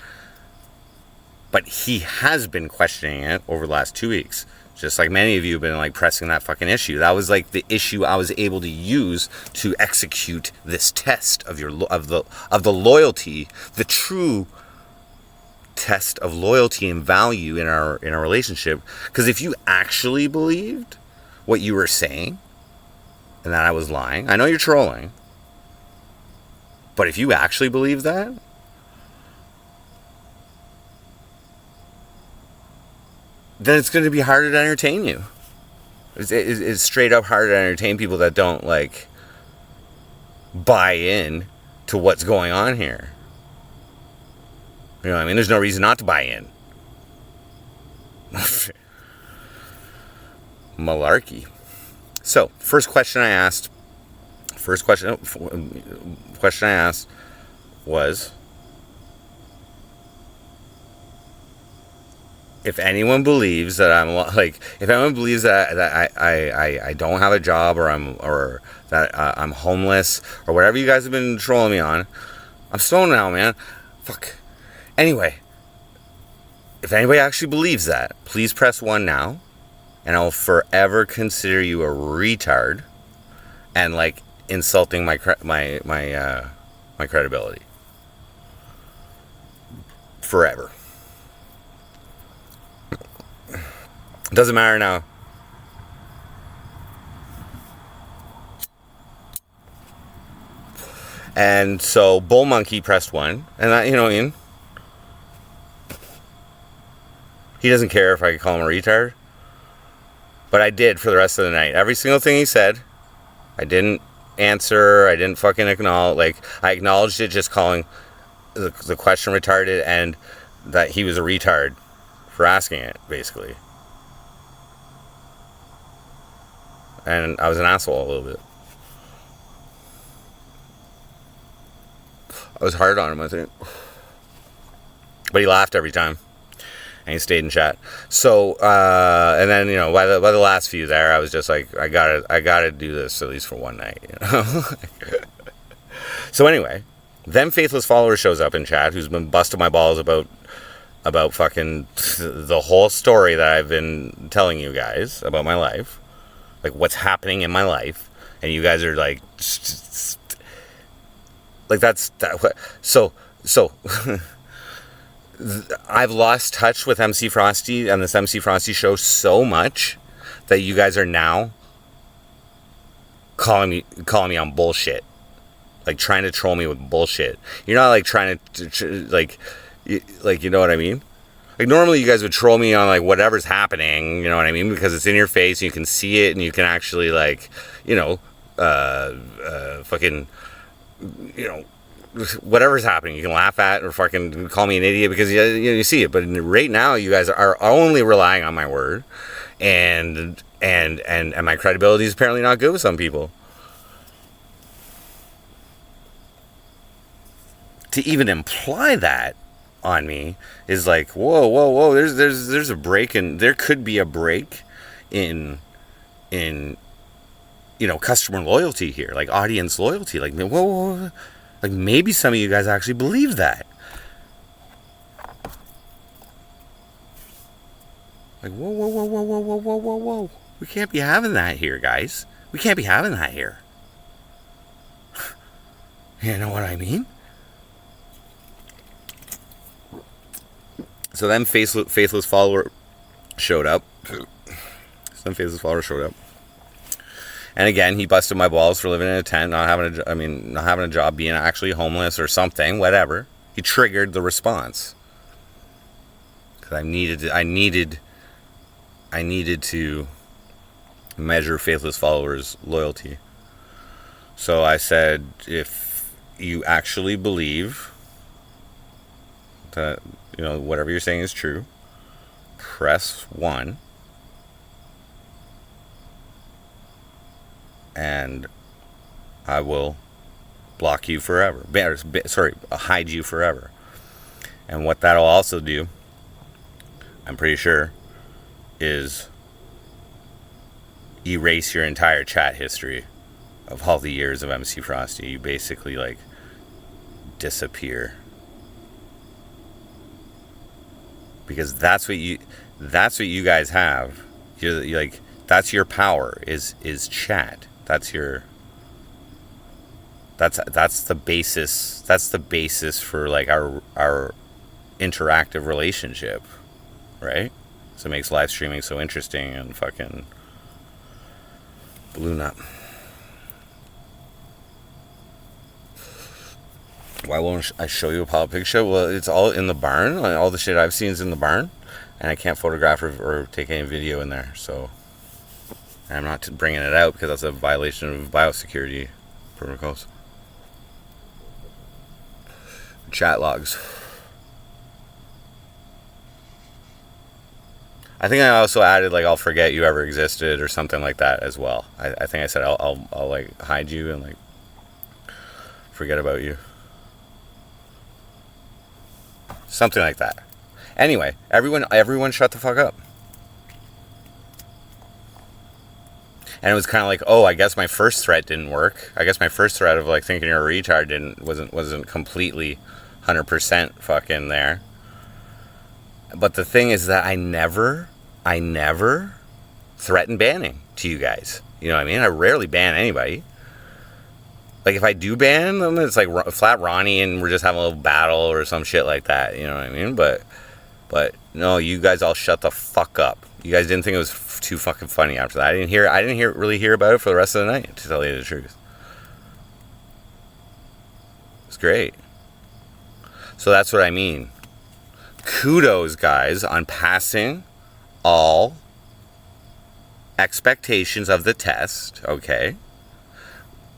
But he has been questioning it over the last 2 weeks. Just like many of you have been like pressing that fucking issue. That was like the issue I was able to use to execute this test of the loyalty, the true test of loyalty and value in our relationship. Because if you actually believed what you were saying and that I was lying, I know you're trolling, but if you actually believe that, then it's going to be harder to entertain you. It's straight up harder to entertain people that don't like buy in to what's going on here. You know what I mean? There's no reason not to buy in. Malarkey. So, first question I asked was, if anyone believes that if anyone believes that I don't have a job, or that I'm homeless, or whatever you guys have been trolling me on, I'm stoned now, man. Fuck. Anyway, if anybody actually believes that, please press 1 now, and I'll forever consider you a retard, and like insulting my credibility. Forever. Doesn't matter now. And so Bull Monkey pressed 1, and that, you know what I mean? He doesn't care if I call him a retard. But I did for the rest of the night. Every single thing he said, I didn't answer. I didn't fucking acknowledge. Like, I acknowledged it, just calling the question retarded, and that he was a retard for asking it, basically. And I was an asshole a little bit. I was hard on him, I think. But he laughed every time. And he stayed in chat. So, and then, you know, by the last few there, I was just like, I gotta do this at least for one night, you know? So anyway, then Faithless Follower shows up in chat, who's been busting my balls about fucking the whole story that I've been telling you guys about my life. Like, what's happening in my life. And you guys are like, so, I've lost touch with MC Frosty and this MC Frosty show so much that you guys are now calling me on bullshit, like trying to troll me with bullshit. You're not like trying to like you know what I mean? Like, normally you guys would troll me on like whatever's happening, you know what I mean? Because it's in your face and you can see it and you can actually like, you know, fucking, you know, whatever's happening, you can laugh at or fucking call me an idiot because you see it. But right now, you guys are only relying on my word, and my credibility is apparently not good with some people. To even imply that on me is like, whoa. There's a break, and there could be a break in you know, customer loyalty here, like audience loyalty. Like, whoa. Like, maybe some of you guys actually believe that. Like, whoa. We can't be having that here, guys. We can't be having that here. You know what I mean? So then Faithless Follower showed up. And again, he busted my balls for living in a tent, not having a job, being actually homeless or something, whatever. He triggered the response. Because I needed to measure Faithless Followers' loyalty. So I said, if you actually believe that, you know, whatever you're saying is true, press 1. And I will block you forever. Hide you forever. And what that'll also do, I'm pretty sure, is erase your entire chat history of all the years of MC Frosty. You basically, like, disappear. Because that's what you guys have. You're like, that's your power, is chat. That's the basis. That's the basis for like our interactive relationship, right? So it makes live streaming so interesting and fucking balloon up. Why won't I show you a Papa Pig show? Well, it's all in the barn. All the shit I've seen is in the barn, and I can't photograph or take any video in there. So I'm not bringing it out because that's a violation of biosecurity protocols. Chat logs. I think I also added like I'll forget you ever existed or something like that as well. I think I said I'll like hide you and like forget about you. Something like that. Anyway, everyone shut the fuck up. And it was kind of like, oh, I guess my first threat didn't work. I guess my first threat of like thinking you're a retard wasn't completely 100% fucking there. But the thing is that I never threaten banning to you guys. You know what I mean? I rarely ban anybody. Like if I do ban them, it's like flat Ronnie and we're just having a little battle or some shit like that. You know what I mean? But no, you guys all shut the fuck up. You guys didn't think it was too fucking funny after that. I didn't really hear about it for the rest of the night, to tell you the truth. It's great. So that's what I mean. Kudos, guys, on passing all expectations of the test, okay?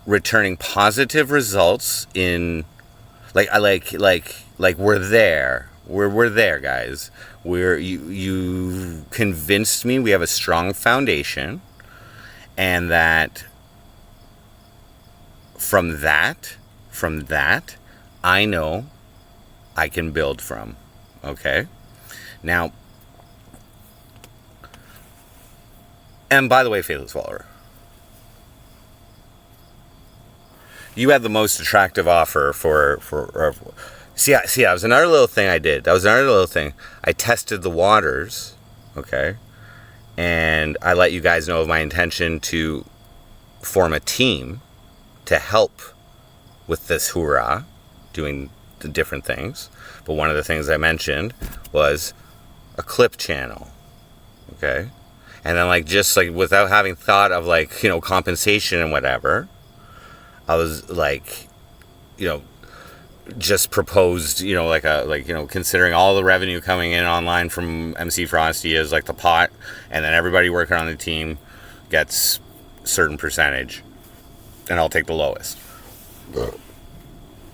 Returning positive results in like we're there. We're there, guys. You convinced me we have a strong foundation, and that from that I know I can build from. Okay? Now, and by the way, Faithless Follower, you had the most attractive offer for see, that was another little thing I did. I tested the waters, okay? And I let you guys know of my intention to form a team to help with this hoorah, doing the different things. But one of the things I mentioned was a clip channel, okay? And then like just like without having thought of like, you know, compensation and whatever, I was like, you know, just proposed, you know, considering all the revenue coming in online from MC Frosty as like the pot, and then everybody working on the team gets a certain percentage, and I'll take the lowest.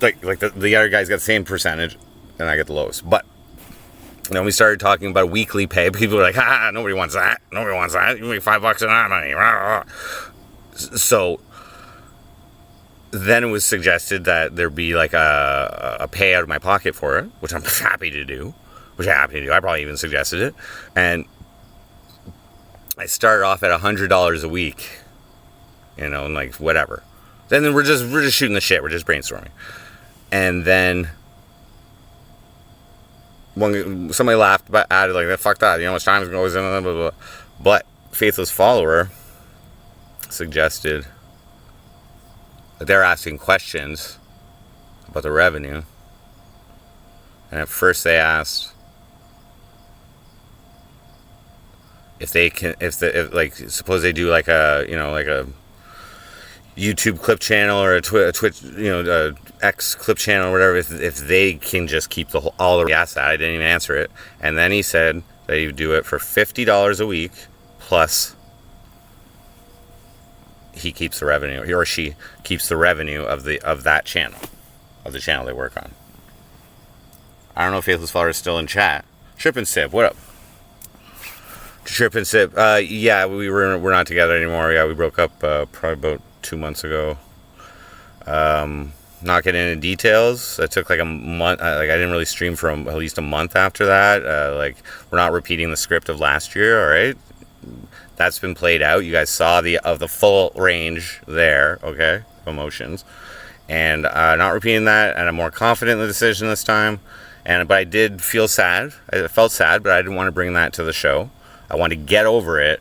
Like the other guys got the same percentage, and I get the lowest. But then we started talking about weekly pay. People were like, nobody wants that. You make $5 an hour money. So then it was suggested that there be like a pay out of my pocket for it, which I'm happy to do. I probably even suggested it. And I started off at $100 a week, you know, and like whatever. Then we're just shooting the shit. We're just brainstorming. And then somebody laughed at it like, fuck that, you know how much time goes in, blah, blah, blah. But Faithless Follower suggested that they're asking questions about the revenue. And at first they asked if suppose they do like a, you know, like a YouTube clip channel or a Twitch, you know, a X clip channel or whatever, if they can just keep all the asset. I didn't even answer it. And then he said that he would do it for $50 a week plus he keeps the revenue, he or she keeps the revenue of that channel, of the channel they work on. I don't know if Faithless Follower is still in chat. Trip and Sip, what up? Trip and Sip, yeah, we're not together anymore. Yeah, we broke up probably about 2 months ago. Not getting into details. It took like a month. I didn't really stream for at least a month after that. We're not repeating the script of last year. All right, that's been played out. You guys saw the full range there. Okay, emotions, and not repeating that. And I'm more confident in the decision this time. But I did feel sad. I felt sad, but I didn't want to bring that to the show. I wanted to get over it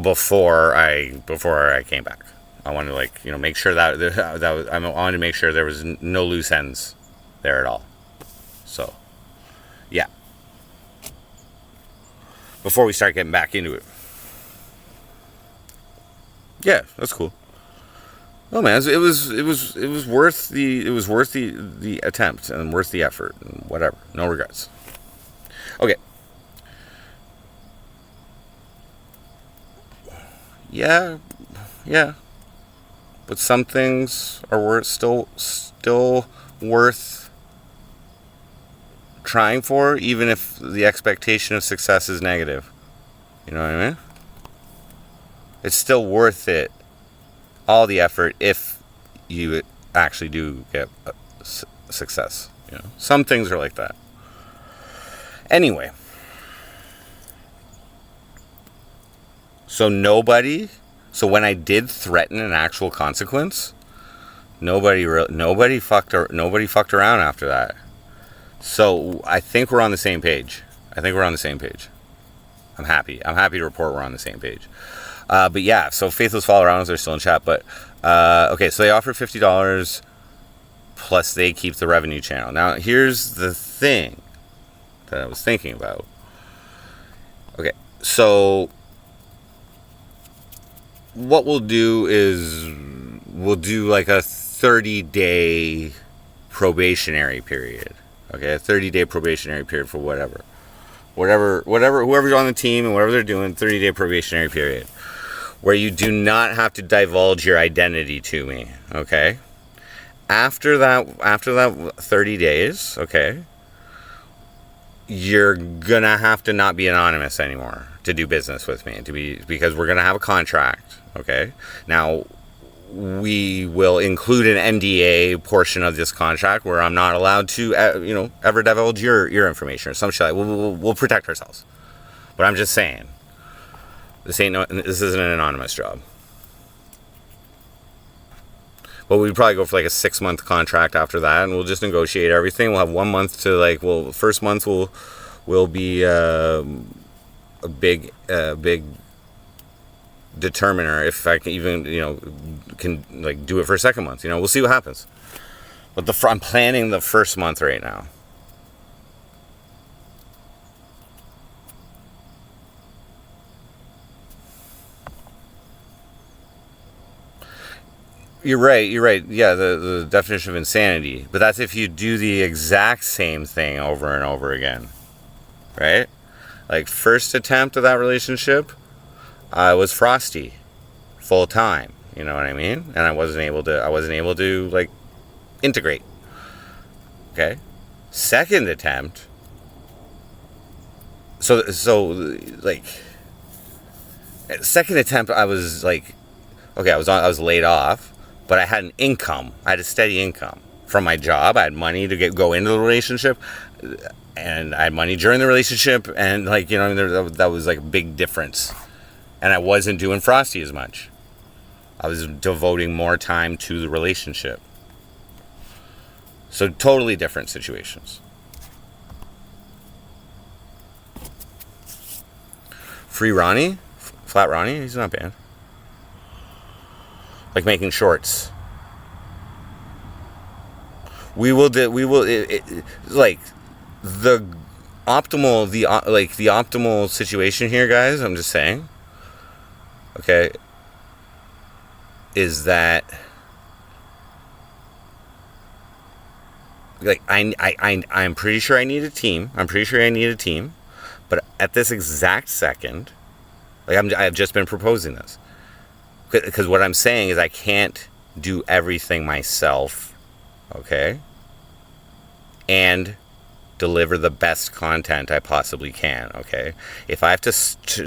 before I came back. I wanted to make sure that I wanted to make sure there was no loose ends there at all. So, yeah. Before we start getting back into it. Yeah, that's cool. Oh man, it was worth the attempt and worth the effort and whatever. No regrets. Okay. Yeah, yeah. But some things are still worth trying for, even if the expectation of success is negative. You know what I mean? It's still worth it, all the effort, if you actually do get success. You know, some things are like that. Anyway, so when I did threaten an actual consequence, nobody fucked around after that. So I think we're on the same page. I'm happy to report we're on the same page. But yeah, so Faithless Follow-Arounds are still in chat. But okay, so they offer $50 plus they keep the revenue channel. Now here's the thing that I was thinking about. Okay, so what we'll do is we'll do like a 30-day probationary period. Okay, a 30-day probationary period for whoever's on the team and whatever they're doing, 30-day probationary period, where you do not have to divulge your identity to me. Okay, after that 30 days, okay, you're gonna have to not be anonymous anymore to do business with me, because we're gonna have a contract. Okay, now we will include an NDA portion of this contract where I'm not allowed to, ever divulge your information or some shit. We'll protect ourselves. But I'm just saying, this isn't an anonymous job. But we'd probably go for like a 6-month contract after that, and we'll just negotiate everything. We'll have 1 month to first month will be a big determiner if I can even can do it for a second month. We'll see what happens. But I'm planning the first month right now. You're right. Yeah, the definition of insanity. But that's if you do the exact same thing over and over again. Right? Like, first attempt of that relationship, I was frosty full time. You know what I mean? And I wasn't able to integrate. Okay? Second attempt. Second attempt, I was okay, I was laid off, but I had an income. I had a steady income from my job. I had money to go into the relationship, and I had money during the relationship, and that was like a big difference. And I wasn't doing frosty as much. I was devoting more time to the relationship. So totally different situations. Free Ronnie? Flat Ronnie? He's not bad. Like making shorts. The optimal situation here, guys, I'm just saying, okay, is that I'm pretty sure I need a team. But at this exact second, I've just been proposing this, because what I'm saying is I can't do everything myself, okay, and deliver the best content I possibly can, okay? If I have to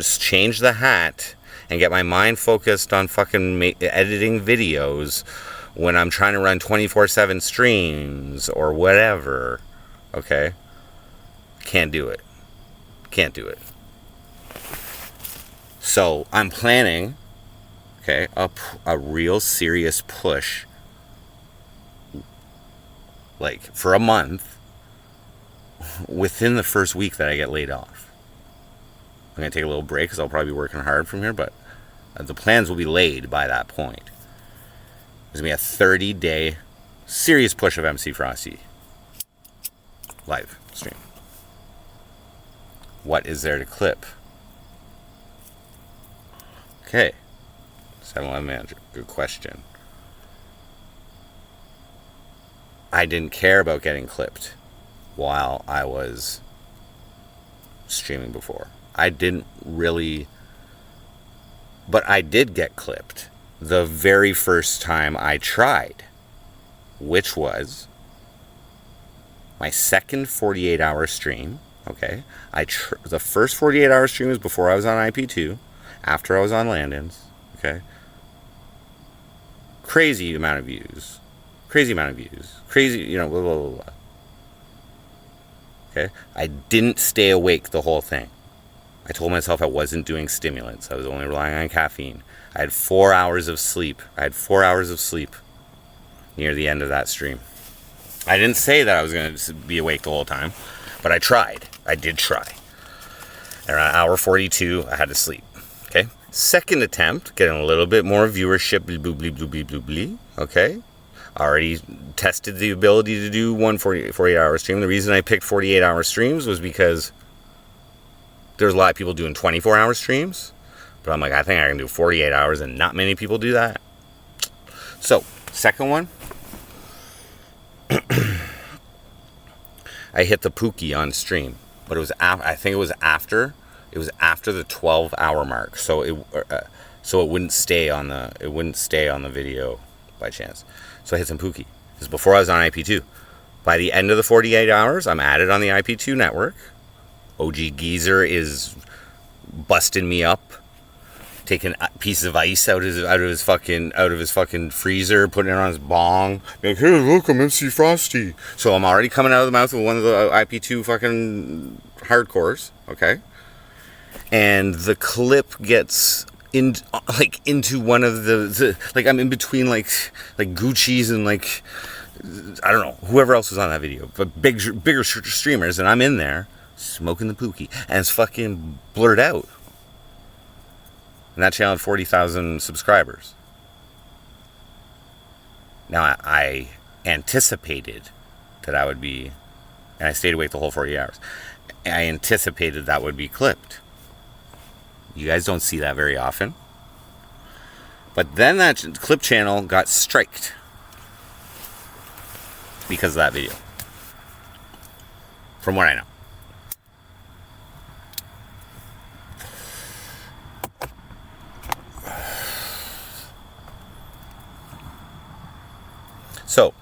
change the hat and get my mind focused on fucking editing videos when I'm trying to run 24/7 streams or whatever, okay? Can't do it. So I'm planning, okay, a real serious push, for a month, within the first week that I get laid off. I'm going to take a little break because I'll probably be working hard from here, but the plans will be laid by that point. There's going to be a 30-day serious push of MC Frosty live stream. What is there to clip? Okay. 7-Eleven manager. Good question. I didn't care about getting clipped while I was streaming before. I didn't really, but I did get clipped the very first time I tried, which was my second 48-hour stream. Okay, the first 48-hour stream was before I was on IP2, after I was on Landon's. Okay, crazy amount of views, crazy, blah, blah, blah, blah. Okay, I didn't stay awake the whole thing. I told myself I wasn't doing stimulants. I was only relying on caffeine. I had 4 hours of sleep. Near the end of that stream. I didn't say that I was going to be awake the whole time, but I tried. I did try. Around hour 42, I had to sleep. Okay? Second attempt, getting a little bit more viewership, okay? Already tested the ability to do 48-hour stream. The reason I picked 48-hour streams was because there's a lot of people doing 24-hour streams. But I'm like, I think I can do 48 hours, and not many people do that. So, second one, I hit the Pookie on stream. But it was I think it was after the 12-hour mark. So it wouldn't stay on the video by chance. So I hit some Pookie. This is before I was on IP2. By the end of the 48 hours, I'm added on the IP2 network. OG Geezer is busting me up, taking pieces of ice out of his fucking freezer, putting it on his bong. Like, hey, look, I'm MC Frosty. So I'm already coming out of the mouth of one of the IP2 fucking hardcores, okay? And the clip gets into one of the like, I'm in between like Gucci's and like, I don't know, whoever else was on that video, but bigger streamers, and I'm in there smoking the Pookie, and it's fucking blurred out. And that channel had 40,000 subscribers. Now, I anticipated that I would be, and I stayed awake the whole 40 hours. I anticipated that would be clipped. You guys don't see that very often. But then that clip channel got striked because of that video. From what I know. So,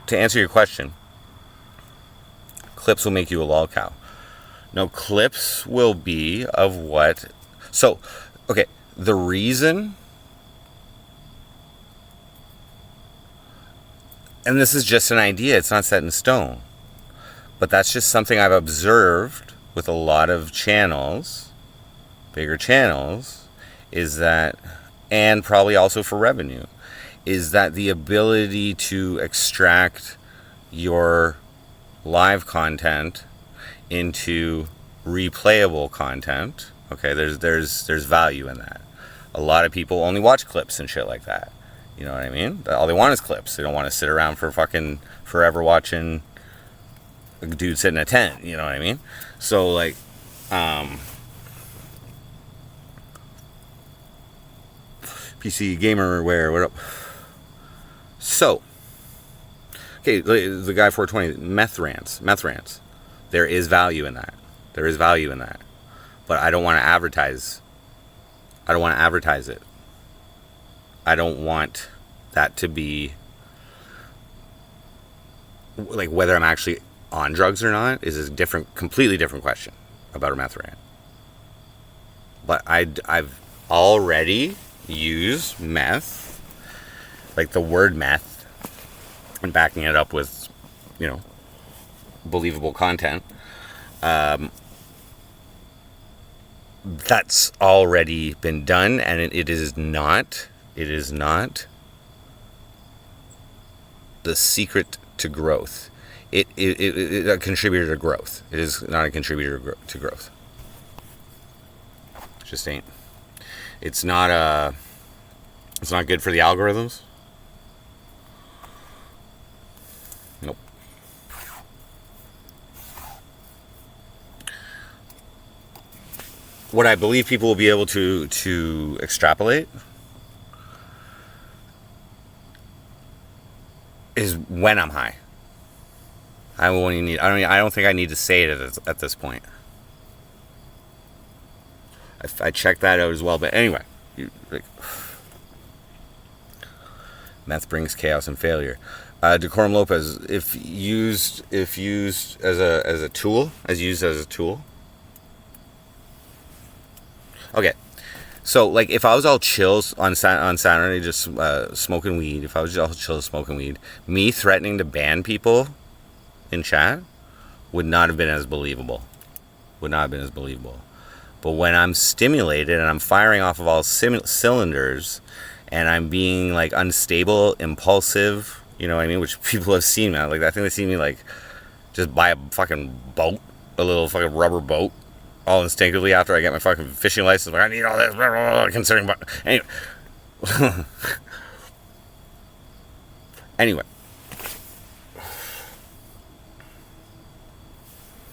to answer your question, clips will make you a lol cow. No, clips will be of what... So, okay, the reason... And this is just an idea, it's not set in stone. But that's just something I've observed with a lot of channels, bigger channels, is that, and probably also for revenue, is that the ability to extract your live content into replayable content. Okay, there's value in that. A lot of people only watch clips and shit like that. You know what I mean? All they want is clips. They don't want to sit around for fucking forever watching a dude sit in a tent. You know what I mean? So like, PC gamer wear, what up? So, okay, the guy 420, meth rants. There is value in that. But I don't want to advertise. I don't want that to be, like, whether I'm actually on drugs or not is a completely different question about a meth rant. But I've already used meth, like the word meth, and backing it up with, believable content. That's already been done, and it is not the secret to growth. It a contributor to growth. It is not a contributor to growth. It just ain't. It's not good for the algorithms. Nope. What I believe people will be able to extrapolate is when I'm high. I won't even need. I don't think I need to say it at this point. I checked that out as well. But anyway, meth brings chaos and failure. Decorum Lopez, if used as a tool, Okay, so like if I was all chill on Saturday, just smoking weed. If I was all chill smoking weed, me threatening to ban people in chat would not have been as believable. But when I'm stimulated and I'm firing off of all cylinders, and I'm being like unstable, impulsive, you know what I mean? Which people have seen, man. Like I think they see me like just buy a fucking boat, a little fucking rubber boat, all instinctively after I get my fucking fishing license. Like I need all this, blah, blah, blah, considering. But anyway.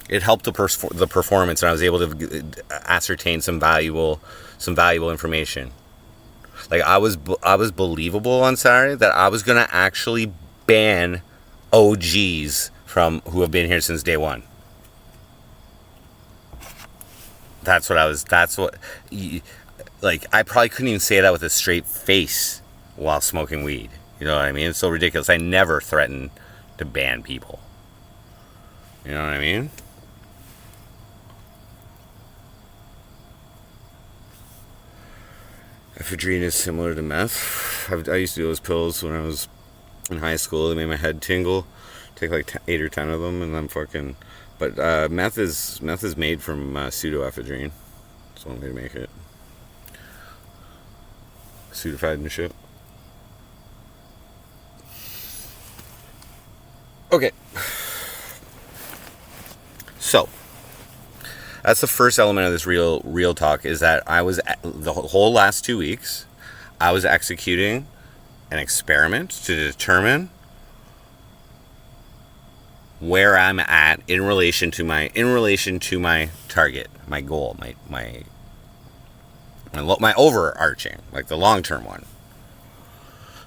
It helped the performance, and I was able to ascertain some valuable information. Like I was believable on Saturday that I was gonna actually ban OGs from who have been here since day one. That's what. Like I probably couldn't even say that with a straight face while smoking weed. You know what I mean? It's so ridiculous. I never threatened to ban people. You know what I mean? Ephedrine is similar to meth. I used to do those pills when I was in high school. They made my head tingle. Take like 8 or 10 of them, and I'm fucking. But meth is made from pseudoephedrine. That's one way to make it. Pseudified and shit. Okay. So. That's the first element of this real talk, is that I was, the whole last 2 weeks, I was executing an experiment to determine where I'm at in relation to my target, my goal, my overarching, like the long-term one.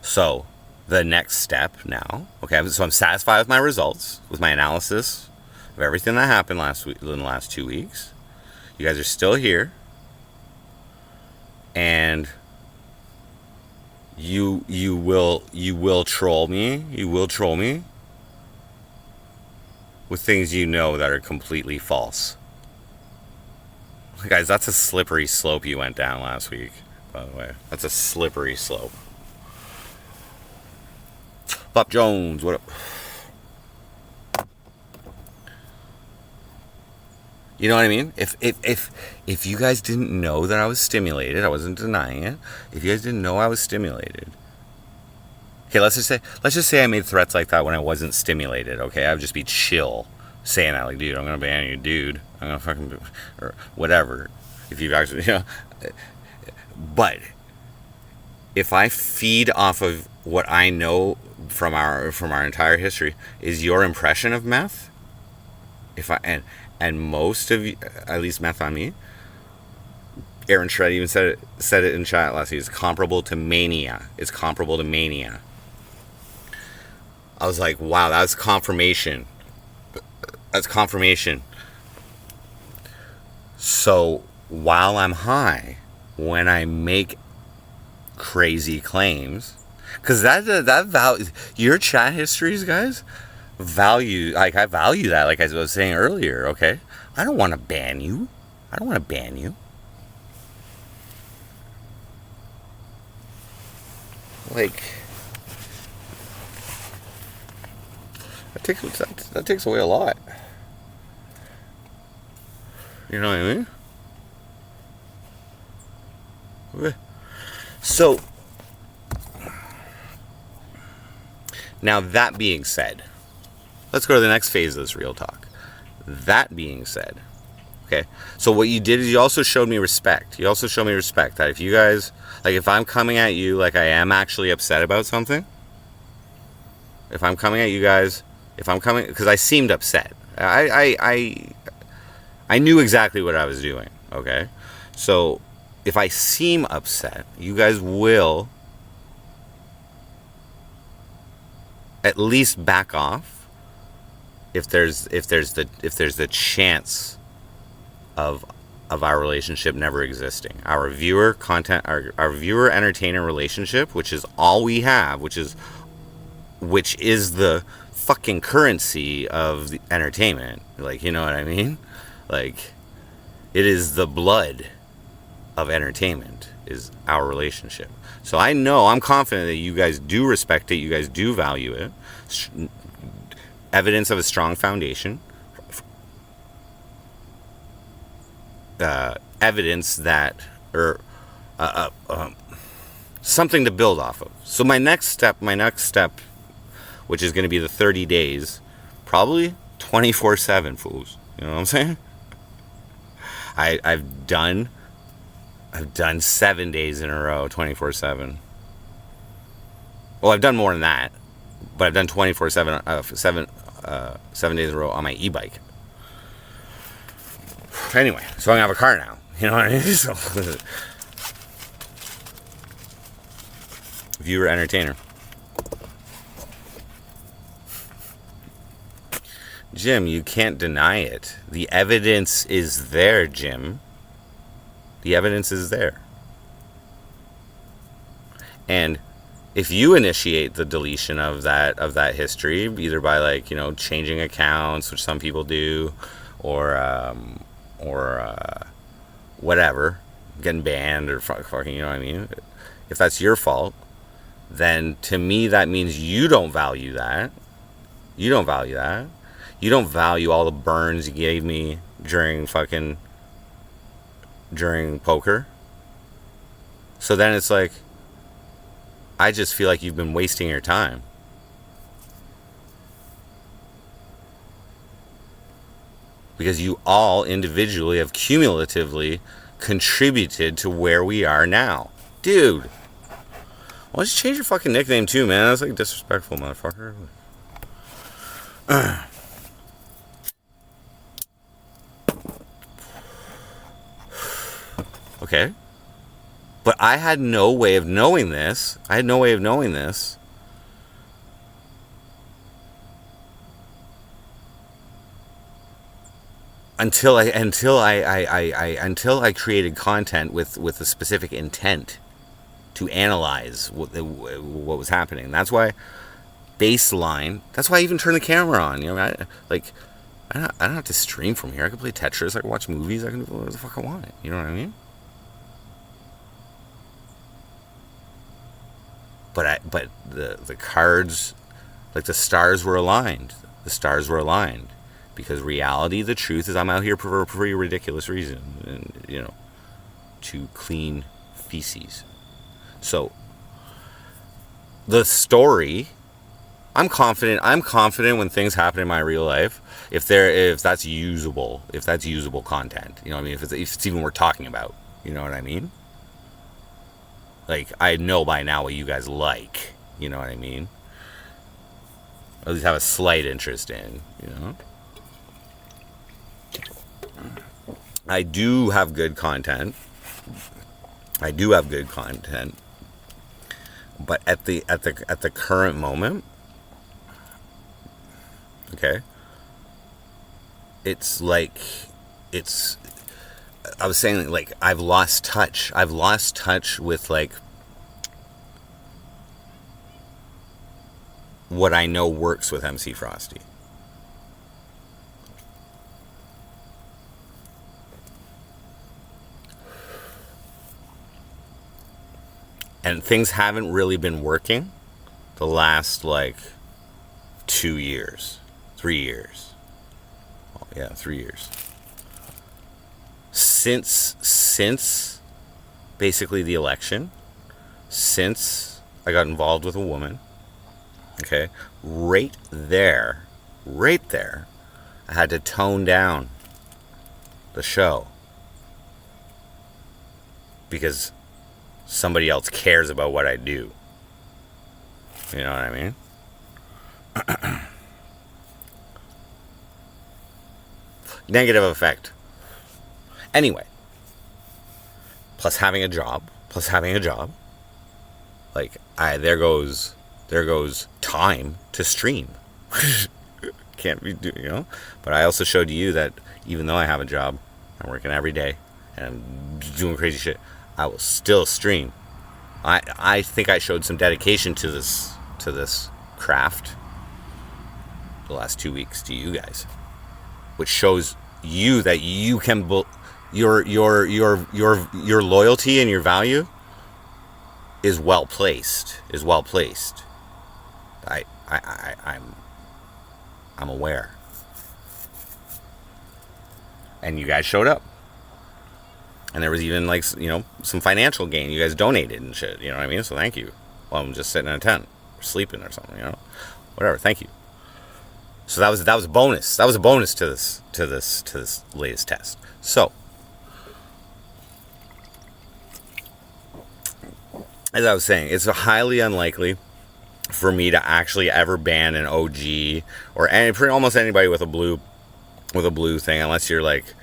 So the next step now, okay, so I'm satisfied with my results, with my analysis of everything that happened in the last 2 weeks. You guys are still here, and you will troll me. You will troll me with things you know that are completely false. Guys, that's a slippery slope you went down last week, by the way. That's a slippery slope. Bob Jones, what up? You know what I mean? If you guys didn't know that I was stimulated, I wasn't denying it. If you guys didn't know I was stimulated, okay, let's just say I made threats like that when I wasn't stimulated. Okay, I would just be chill saying that, like, dude, I'm gonna ban you, dude. I'm gonna fucking, or whatever. If you actually, you know, but if I feed off of what I know from our entire history is your impression of meth, and most of you, at least meth on me, Aaron Shred even said it in chat last week, it's comparable to mania. It's comparable to mania. I was like, wow, that's confirmation. That's confirmation. So while I'm high, when I make crazy claims, because that value, your chat histories, guys, value, like I value that, like I was saying earlier. Okay, I don't want to ban you. Like that takes away a lot. You know what I mean? Okay. So now, that being said, let's go to the next phase of this real talk. That being said, okay, so what you did is you also showed me respect. That if you guys, like, if I'm coming at you like I am actually upset about something, if I'm coming at you guys, because I seemed upset. I knew exactly what I was doing, okay? So if I seem upset, you guys will at least back off if there's the chance of our relationship never existing. Our viewer content, our viewer entertainer relationship, which is all we have, which is the fucking currency of the entertainment. Like, you know what I mean? Like, it is the blood of entertainment, is our relationship. So I'm confident that you guys do respect it, you guys do value it. Evidence of a strong foundation. Evidence that, or something to build off of. So my next step, which is going to be the 30 days, probably 24/7, fools. You know what I'm saying? I've done 7 days in a row, 24/7. Well, I've done more than that, but I've done 24/7, 7 days in a row on my e-bike. Anyway, so I'm gonna have a car now. You know what I mean? So, viewer entertainer. Jim, you can't deny it. The evidence is there, Jim. The evidence is there. And if you initiate the deletion of that history, either by, like, you know, changing accounts, which some people do, or whatever, getting banned or fucking, you know what I mean? If that's your fault, then to me that means you don't value that. You don't value that. You don't value all the burns you gave me during poker. So then it's like, I just feel like you've been wasting your time. Because you all individually have cumulatively contributed to where we are now. Dude, why don't you change your fucking nickname too, man? That's like disrespectful, motherfucker. Okay. But I had no way of knowing this. Until I created content with a specific intent to analyze what was happening. That's why baseline. That's why I even turned the camera on. You know, I don't have to stream from here. I can play Tetris. I can watch movies. I can do whatever the fuck I want. You know what I mean? But the cards, like, the stars were aligned. Because reality, the truth is, I'm out here for a pretty ridiculous reason, and, you know, to clean feces. So the story, I'm confident when things happen in my real life, if that's usable content, you know what I mean? If it's even worth talking about, you know what I mean? Like, I know by now what you guys like, you know what I mean? At least have a slight interest in, you know? I do have good content. But at the current moment, okay, it's like, I was saying, like, I've lost touch with, like, what I know works with MC Frosty. And things haven't really been working the last, like, 2 years. 3 years. Oh, yeah, 3 years. Since basically the election, since I got involved with a woman, okay, right there, I had to tone down the show because somebody else cares about what I do. You know what I mean? Negative effect. Anyway, plus having a job, like, there goes time to stream. can't be But I also showed you that even though I have a job, I'm working every day and I'm doing crazy shit, I will still stream. I think I showed some dedication to this craft the last 2 weeks to you guys, which shows you that you can your loyalty and your value is well placed. I'm aware, and you guys showed up. And there was even some financial gain. You guys donated and shit. You know what I mean? So thank you. Well, I'm just sitting in a tent, or sleeping or something. Whatever. Thank you. So that was a bonus. That was a bonus to this latest test. So as I was saying, it's highly unlikely for me to actually ever ban an OG or almost anybody with a blue thing, unless you're like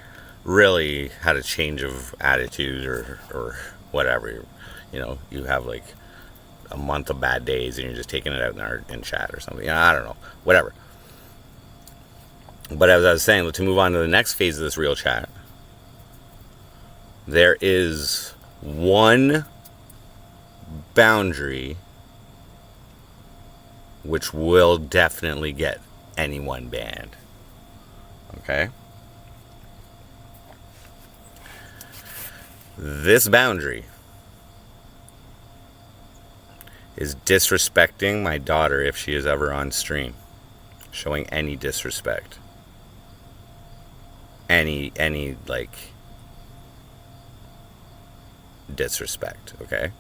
really had a change of attitude or whatever. You have like a month of bad days and you're just taking it out in chat or something. I don't know, whatever. But as I was saying, to move on to the next phase of this real chat, there is one boundary which will definitely get anyone banned. Okay? This boundary is disrespecting my daughter if she is ever on stream. Showing any disrespect. Any disrespect, okay?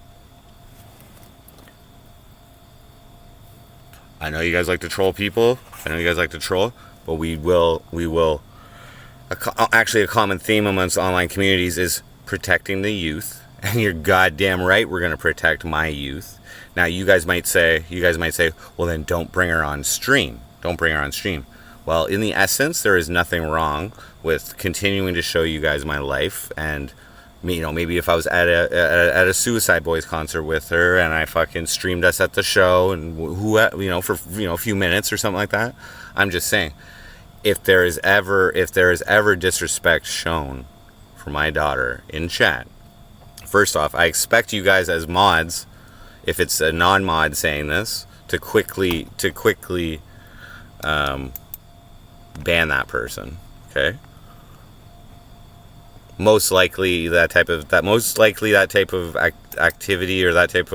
I know you guys like to troll people. But we will actually, a common theme amongst online communities is protecting the youth, and you're goddamn right we're going to protect my youth. Now you guys might say, well then don't bring her on stream. Well, in the essence, there is nothing wrong with continuing to show you guys my life, and maybe if I was at a Suicide Boys concert with her and I fucking streamed us at the show and for a few minutes or something like that. I'm just saying, if there is ever disrespect shown for my daughter in chat, first off, I expect you guys as mods, if it's a non-mod saying this, to quickly ban that person. Okay. Most likely that type of activity or that type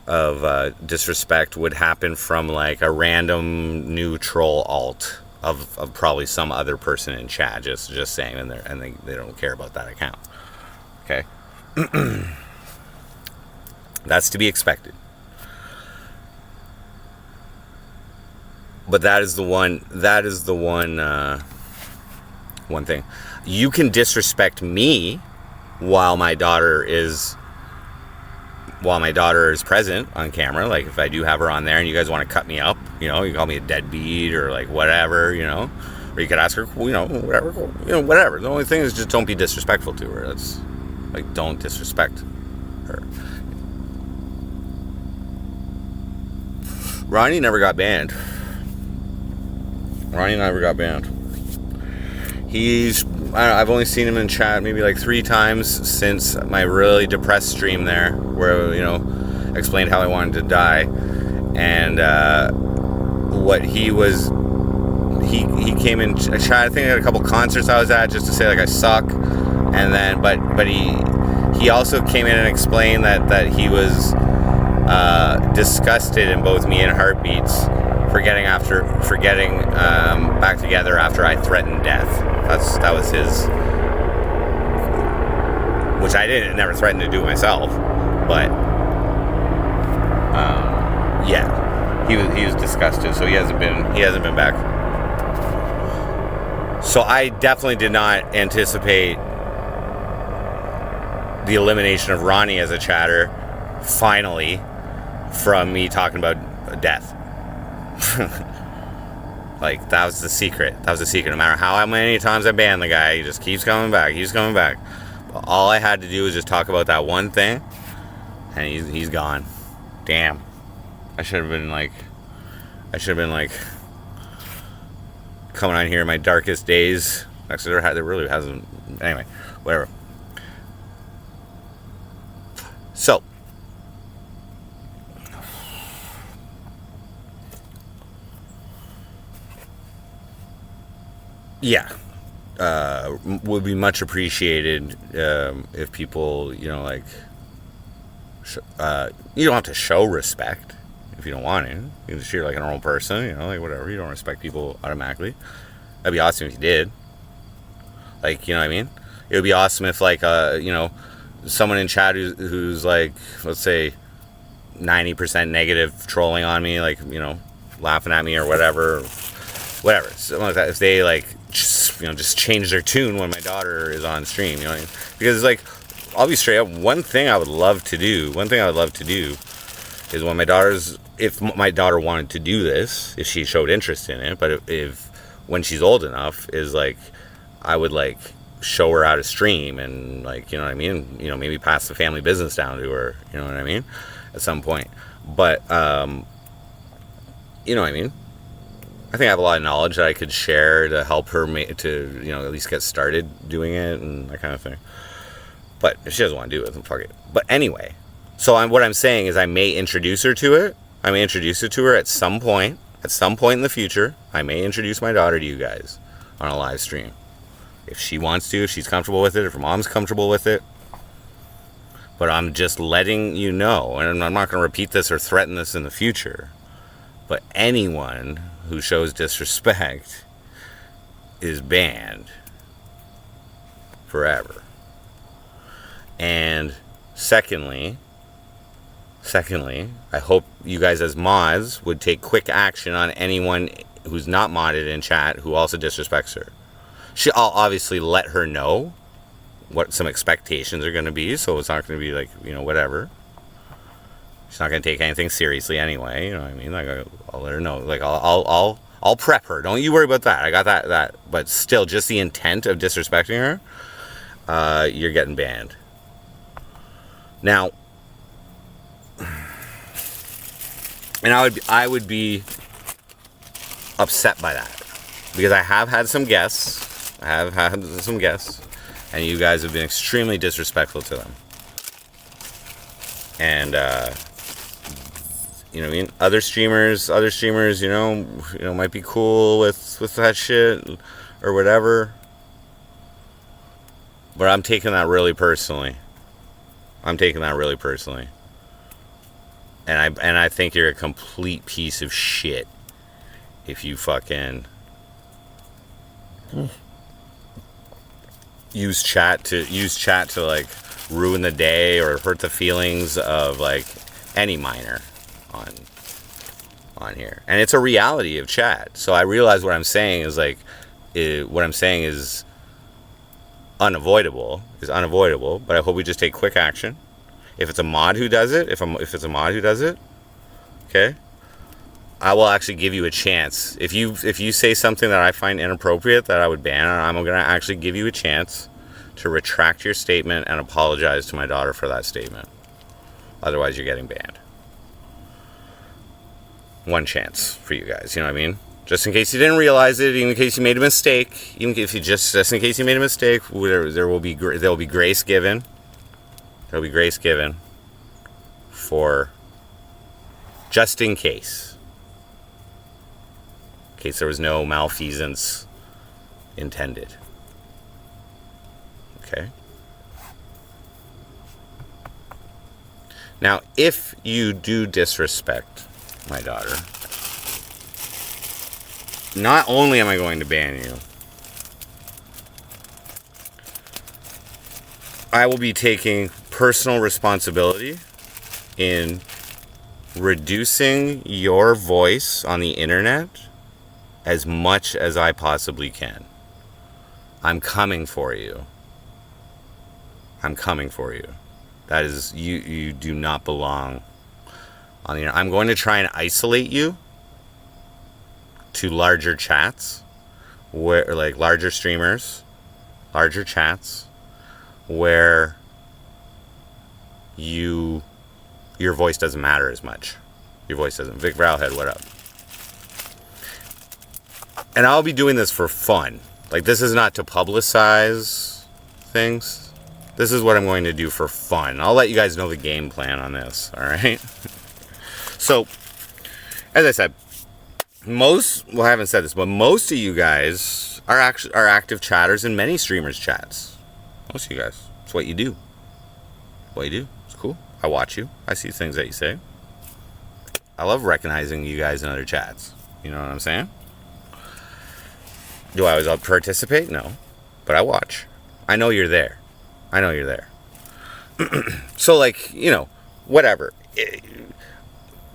of disrespect would happen from like a random new troll alt of probably some other person in chat just saying in there, and they don't care about that account. Okay. That's to be expected. But that is the one thing. You can disrespect me while my daughter is present on camera. Like if I do have her on there and you guys want to cut me up, you call me a deadbeat or like whatever, or you could ask her, whatever. The only thing is just don't be disrespectful to her. That's like, don't disrespect her. Ronnie never got banned. I've only seen him in chat maybe like 3 times since my really depressed stream there, where explained how I wanted to die, and what he came in chat. I think at a couple concerts I was at just to say like I suck, and then but he also came in and explained that he was disgusted in both me and Heartbeats for getting back together after I threatened death. That was his, which I never threatened to do myself, but yeah, he was disgusted, so he hasn't been back. So I definitely did not anticipate the elimination of Ronnie as a chatter finally from me talking about death. Like that was the secret. No matter how many times I banned the guy, he just keeps coming back. But all I had to do was just talk about that one thing, and he's gone. Damn. I should have been like coming on here in my darkest days. Actually, there really hasn't. Anyway, whatever. So, yeah, would be much appreciated if people, like, you don't have to show respect if you don't want to. You can just treat like a normal person, like whatever. You don't respect people automatically. That'd be awesome if you did. Like, you know what I mean? It would be awesome if, like, someone in chat who's like, let's say, 90% negative, trolling on me, like, laughing at me or whatever. Something like that. If they, like, just change their tune when my daughter is on stream, what I mean? Because, like, I'll be straight up. One thing I would love to do is when if my daughter wanted to do this, if she showed interest in it, but if when she's old enough, is like, I would, like, show her how to stream and, like, you know what I mean? Maybe pass the family business down to her, you know what I mean? At some point. But, you know what I mean? I think I have a lot of knowledge that I could share to help her to, at least get started doing it and that kind of thing. But if she doesn't want to do it, then fuck it. But anyway, so what I'm saying is I may introduce her to it. I may introduce it to her at some point. At some point in the future, I may introduce my daughter to you guys on a live stream. If she wants to, if she's comfortable with it, if her mom's comfortable with it. But I'm just letting you know, and I'm not going to repeat this or threaten this in the future, but anyone who shows disrespect is banned forever. And secondly, I hope you guys as mods would take quick action on anyone who's not modded in chat who also disrespects her. I'll obviously let her know what some expectations are going to be, so it's not going to be like, whatever. She's not going to take anything seriously anyway, you know what I mean? Like, I'll let her know. Like, I'll prep her. Don't you worry about that. I got that. But still, just the intent of disrespecting her, you're getting banned. Now, and I would be upset by that, because I have had some guests. And you guys have been extremely disrespectful to them. And, you know what I mean? Other streamers, might be cool with that shit or whatever. But I'm taking that really personally. And I think you're a complete piece of shit if you fucking use chat to like ruin the day or hurt the feelings of like any minor on here. And it's a reality of chat. So I realize what I'm saying is like is unavoidable, but I hope we just take quick action. If it's a mod who does it, okay, I will actually give you a chance. If you say something that I find inappropriate that I would ban, I'm going to actually give you a chance to retract your statement and apologize to my daughter for that statement. Otherwise, you're getting banned. One chance for you guys, you know what I mean? Just in case you didn't realize it, even in case you made a mistake, there will be grace given. There'll be grace given for just in case there was no malfeasance intended. Okay? Now, if you do disrespect my daughter, not only am I going to ban you, I will be taking personal responsibility in reducing your voice on the internet as much as I possibly can. I'm coming for you. That is, you do not belong on the internet. I'm going to try and isolate you to larger chats, where like larger streamers, larger chats, where your voice doesn't matter as much. Your voice doesn't. Vic Browhead, what up? and I'll be doing this for fun. Like, this is not to publicize things. This is what I'm going to do for fun. I'll let you guys know the game plan on this, all right? So, as I said, I haven't said this, but most of you guys are active chatters in many streamers' chats. Most of you guys. It's what you do. What you do. It's cool. I watch you. I see things that you say. I love recognizing you guys in other chats. You know what I'm saying? Do I always participate? No. But I watch. I know you're there. I know you're there. So, like, you know, whatever.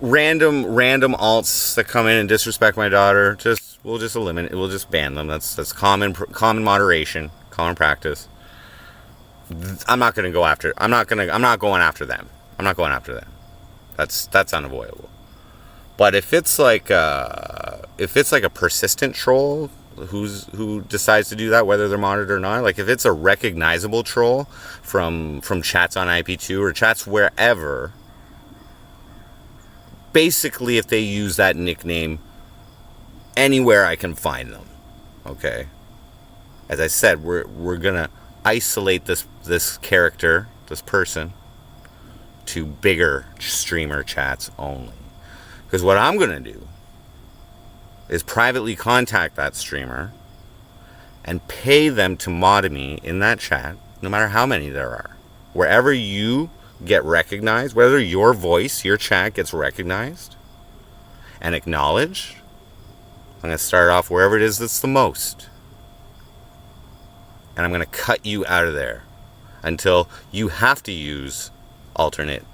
Random alts that come in and disrespect my daughter, we'll just eliminate. We'll just ban them. That's common moderation, common practice. I'm not going to go after. I'm not going after them. I'm not going after them. That's unavoidable. But if it's like a persistent troll who decides to do that, whether they're modded or not, like if it's a recognizable troll from chats on IP2 or chats wherever, basically if they use that nickname anywhere I can find them, okay? As I said, we're gonna isolate this character, this person, to bigger streamer chats only. Because what I'm gonna do is privately contact that streamer and pay them to mod me in that chat, no matter how many there are. Wherever you get recognized, whether your voice, your chat gets recognized and acknowledged, I'm going to start off wherever it is that's the most. And I'm going to cut you out of there until you have to use alternate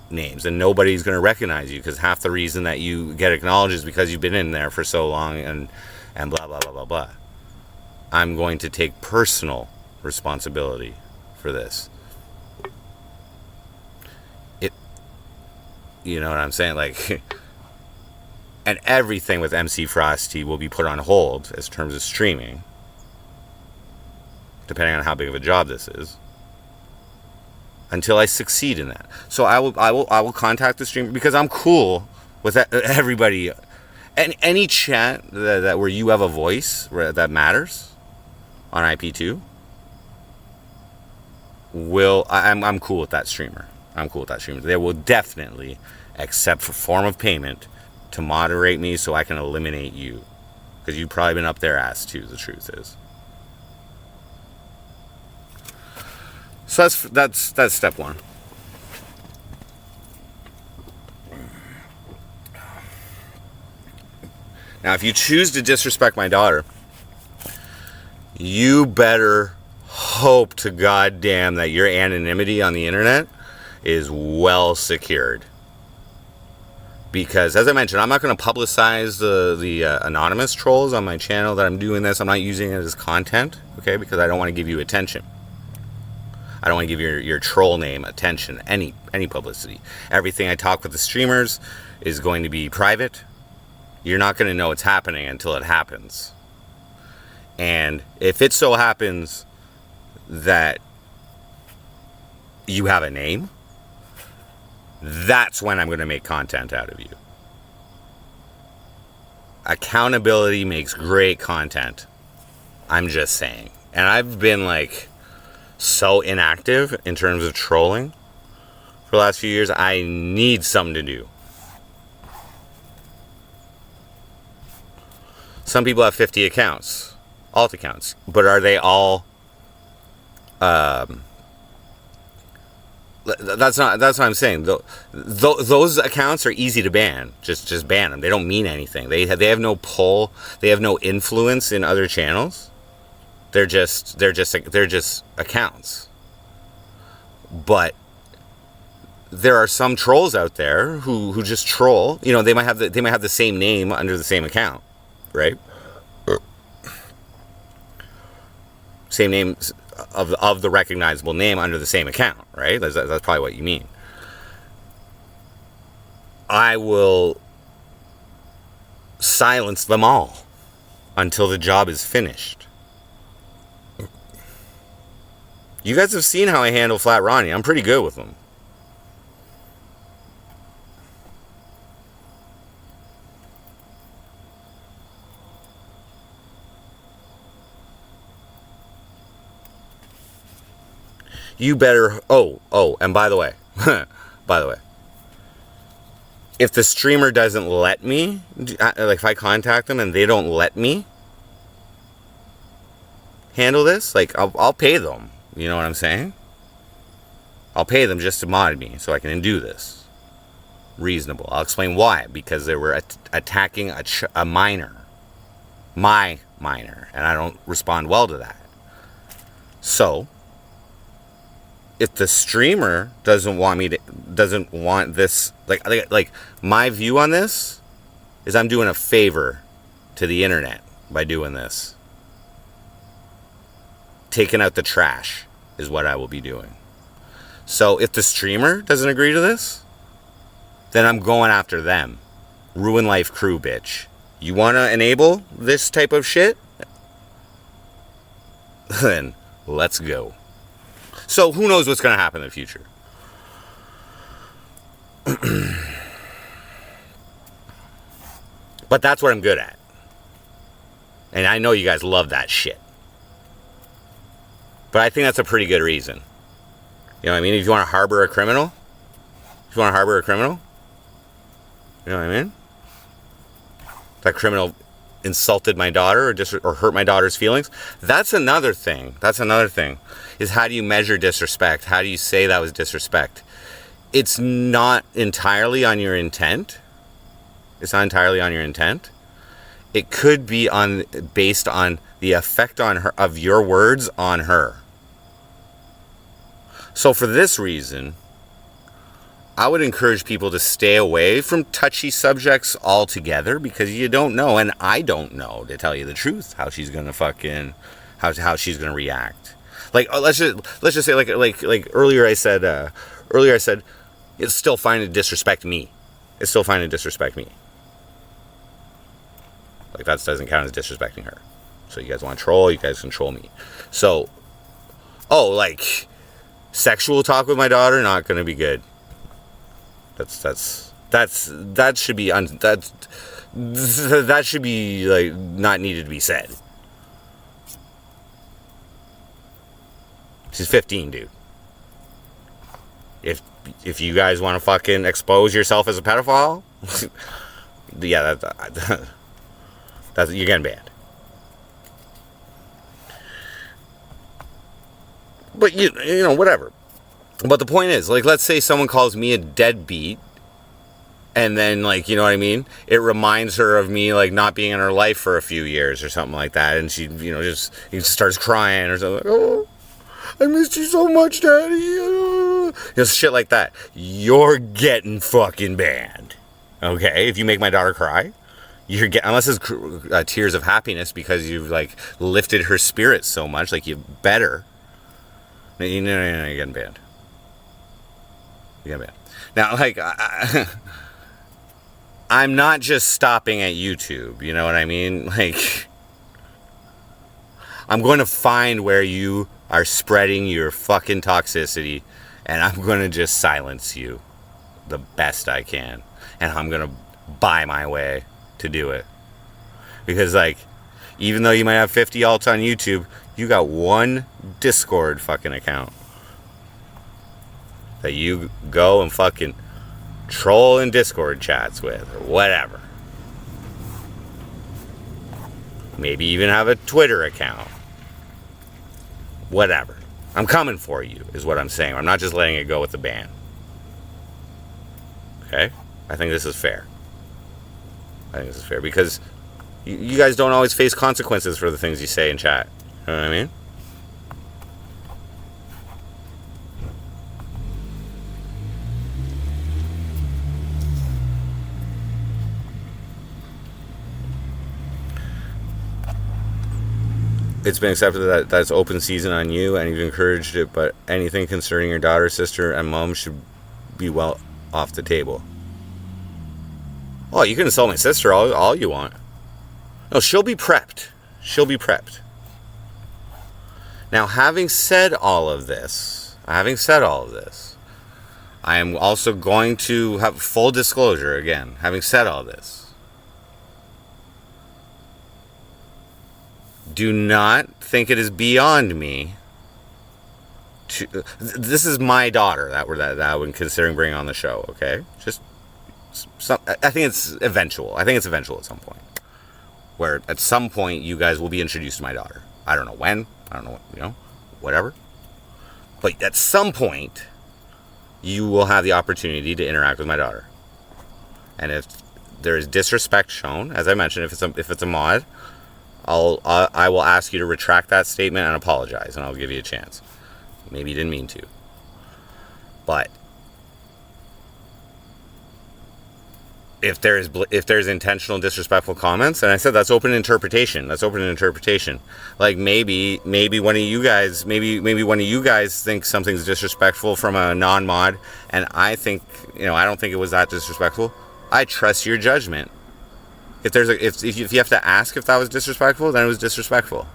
names and nobody's going to recognize you, because half the reason that you get acknowledged is because you've been in there for so long and blah, blah, blah, blah, blah. I'm going to take personal responsibility for this. You know what I'm saying? Like, and everything with MC Frosty will be put on hold as terms of streaming, depending on how big of a job this is, until I succeed in that. So I will contact the streamer, because I'm cool with everybody. And any chat that where you have a voice that matters on IP2 I'm cool with that streamer. I'm cool with that streamer. They will definitely accept a form of payment to moderate me so I can eliminate you, because you've probably been up their ass too, the truth is. So that's step one. Now, if you choose to disrespect my daughter, you better hope to goddamn that your anonymity on the internet is well secured. Because, as I mentioned, I'm not going to publicize the anonymous trolls on my channel that I'm doing this. I'm not using it as content, okay? Because I don't want to give you attention. I don't want to give your troll name attention, any publicity. Everything I talk with the streamers is going to be private. You're not going to know it's happening until it happens. And if it so happens that you have a name, that's when I'm going to make content out of you. Accountability makes great content. I'm just saying. And I've been like so inactive in terms of trolling for the last few years. I need something to do. Some people have 50 accounts, alt accounts, but are they all that's what I'm saying. Those accounts are easy to ban. Just ban them. They don't mean anything. They have no pull. They have no influence in other channels. They're just accounts. But there are some trolls out there who just troll. You know, they might have the same name under the same account, right? Same name of the recognizable name under the same account, right? That's probably what you mean. I will silence them all until the job is finished. You guys have seen how I handle Flat Ronnie. I'm pretty good with them. you better. And by the way, by the way, if the streamer doesn't let me, like if I contact them and they don't let me handle this, like I'll pay them. You know what I'm saying? I'll pay them just to mod me so I can do this. Reasonable. I'll explain why. Because they were attacking a minor. My minor. And I don't respond well to that. So, if the streamer doesn't want this, like my view on this is I'm doing a favor to the internet by doing this. Taking out the trash is what I will be doing. So if the streamer doesn't agree to this, then I'm going after them. Ruin Life Crew, bitch. You want to enable this type of shit? Then let's go. So who knows what's going to happen in the future? But that's what I'm good at. And I know you guys love that shit. But I think that's a pretty good reason. You know what I mean? If you want to harbor a criminal, you know what I mean? That criminal insulted my daughter or hurt my daughter's feelings. That's another thing. Is how do you measure disrespect? How do you say that was disrespect? It's not entirely on your intent. It could be based on the effect on her of your words on her. So for this reason, I would encourage people to stay away from touchy subjects altogether, because you don't know, and I don't know, to tell you the truth, how she's gonna how she's gonna react. Like let's just say like earlier I said it's still fine to disrespect me. Like that doesn't count as disrespecting her. So you guys want to troll, you guys control me. So like sexual talk with my daughter, not going to be good. That should be that should be like not needed to be said. She's 15, dude. If you guys want to fucking expose yourself as a pedophile, yeah, that's you're getting banned. But you know, whatever. But the point is, like, let's say someone calls me a deadbeat, and then, like, you know what I mean? It reminds her of me, like, not being in her life for a few years or something like that, and she, you know, just starts crying or something. Like, oh, I missed you so much, Daddy. You know, shit like that. You're getting fucking banned. Okay? If you make my daughter cry, unless it's tears of happiness because you've, like, lifted her spirits so much, like, you better. No, you're getting banned. Now, like, I'm not just stopping at YouTube, you know what I mean? Like, I'm going to find where you are spreading your fucking toxicity, and I'm going to just silence you the best I can. And I'm going to buy my way to do it. Because, like, even though you might have 50 alts on YouTube, you got one Discord fucking account that you go and fucking troll in Discord chats with, or whatever. Maybe even have a Twitter account. Whatever. I'm coming for you, is what I'm saying. I'm not just letting it go with the ban. Okay? I think this is fair. Because you guys don't always face consequences for the things you say in chat. You know what I mean? It's been accepted that it's open season on you, and you've encouraged it, but anything concerning your daughter, sister, and mom should be well off the table. Oh, you can insult my sister all you want. No, she'll be prepped. Now, having said all of this, I am also going to have full disclosure again. Having said all this, do not think it is beyond me This is my daughter that I'm considering bringing on the show. Okay, just I think it's eventual. I think it's eventual at some point, where at some point you guys will be introduced to my daughter. I don't know when. I don't know what, whatever. But at some point, you will have the opportunity to interact with my daughter. And if there is disrespect shown, as I mentioned, if it's a mod, I will ask you to retract that statement and apologize, and I'll give you a chance. Maybe you didn't mean to, but if there's intentional disrespectful comments, and I said that's open interpretation. Like maybe one of you guys think something's disrespectful from a non-mod, and I think I don't think it was that disrespectful. I trust your judgment. If you have to ask if that was disrespectful, then it was disrespectful.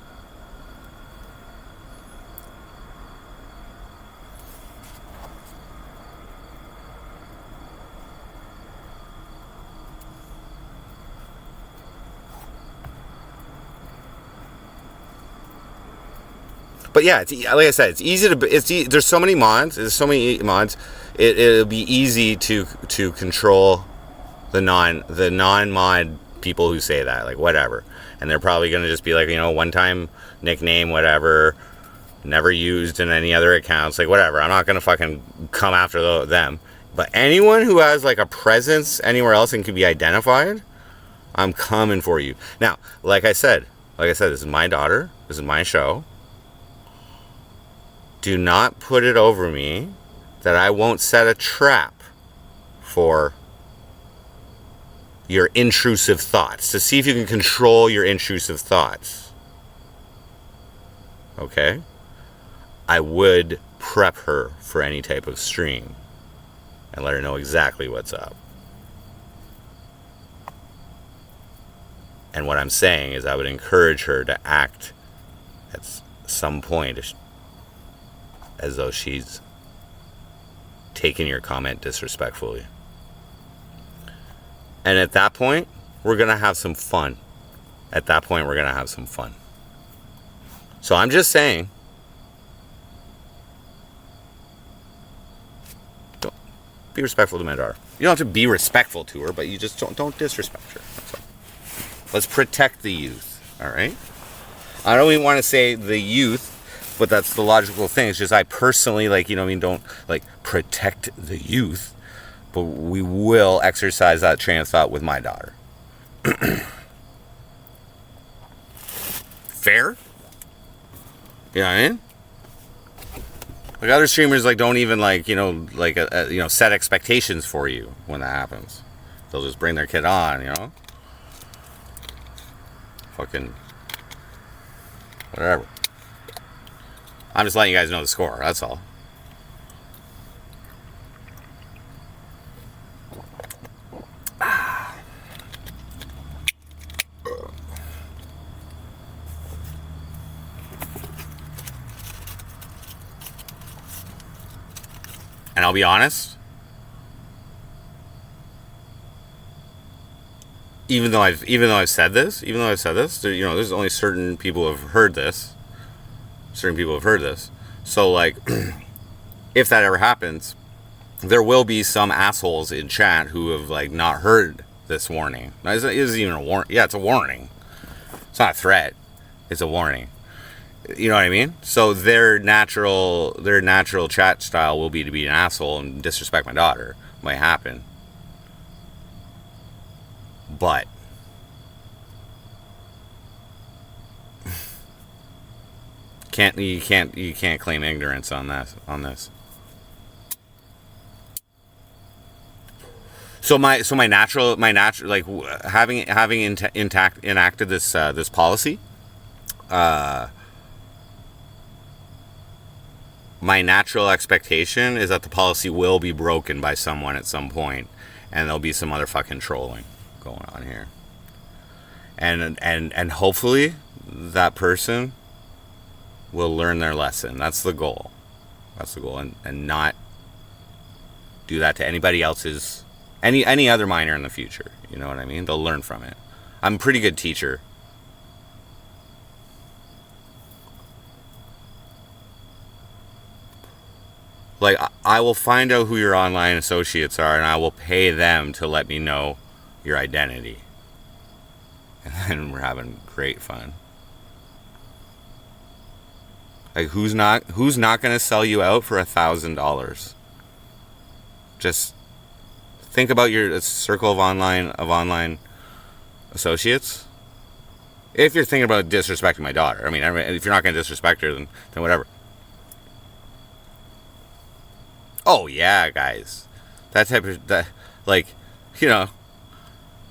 But yeah, like I said, it's easy to. There's so many mods. It'll be easy to control the non-mod people who say that, like whatever, and they're probably gonna just be like, one time nickname, whatever, never used in any other accounts, like whatever. I'm not gonna fucking come after them. But anyone who has like a presence anywhere else and can be identified, I'm coming for you. Now, like I said, this is my daughter. This is my show. Do not put it over me that I won't set a trap for your intrusive thoughts, to see if you can control your intrusive thoughts. Okay? I would prep her for any type of stream and let her know exactly what's up. And what I'm saying is I would encourage her to act at some point as though she's taking your comment disrespectfully. And at that point, we're going to have some fun. So I'm just saying, don't be respectful to my daughter. You don't have to be respectful to her, but you just don't disrespect her. That's all. Let's protect the youth, all right? I don't even want to say the youth, but that's the logical thing. It's just I personally, don't, protect the youth, but we will exercise that train of thought with my daughter. Fair? You know what I mean? Like other streamers, don't even, set expectations for you when that happens. They'll just bring their kid on, Fucking whatever. I'm just letting you guys know the score, that's all. And I'll be honest, even though I've said this, there's only certain people who have heard this. So, if that ever happens, there will be some assholes in chat who have, not heard this warning. Now, it isn't even a warning. Yeah, it's a warning. It's not a threat. It's a warning. You know what I mean? So their natural chat style will be to be an asshole and disrespect my daughter. Might happen. But you can't claim ignorance on this. So my natural having enacted this policy, my natural expectation is that the policy will be broken by someone at some point, and there'll be some other fucking trolling going on here, and hopefully that person will learn their lesson. That's the goal, and not do that to anybody else's, any other minor in the future. You know what I mean? They'll learn from it. I'm a pretty good teacher. Like, I will find out who your online associates are, and I will pay them to let me know your identity. And then we're having great fun. Like, who's not going to sell you out for $1,000? Just think about your circle of online associates. If you're thinking about disrespecting my daughter, I mean, if you're not going to disrespect her, then whatever. Oh yeah, guys, that type of like, you know,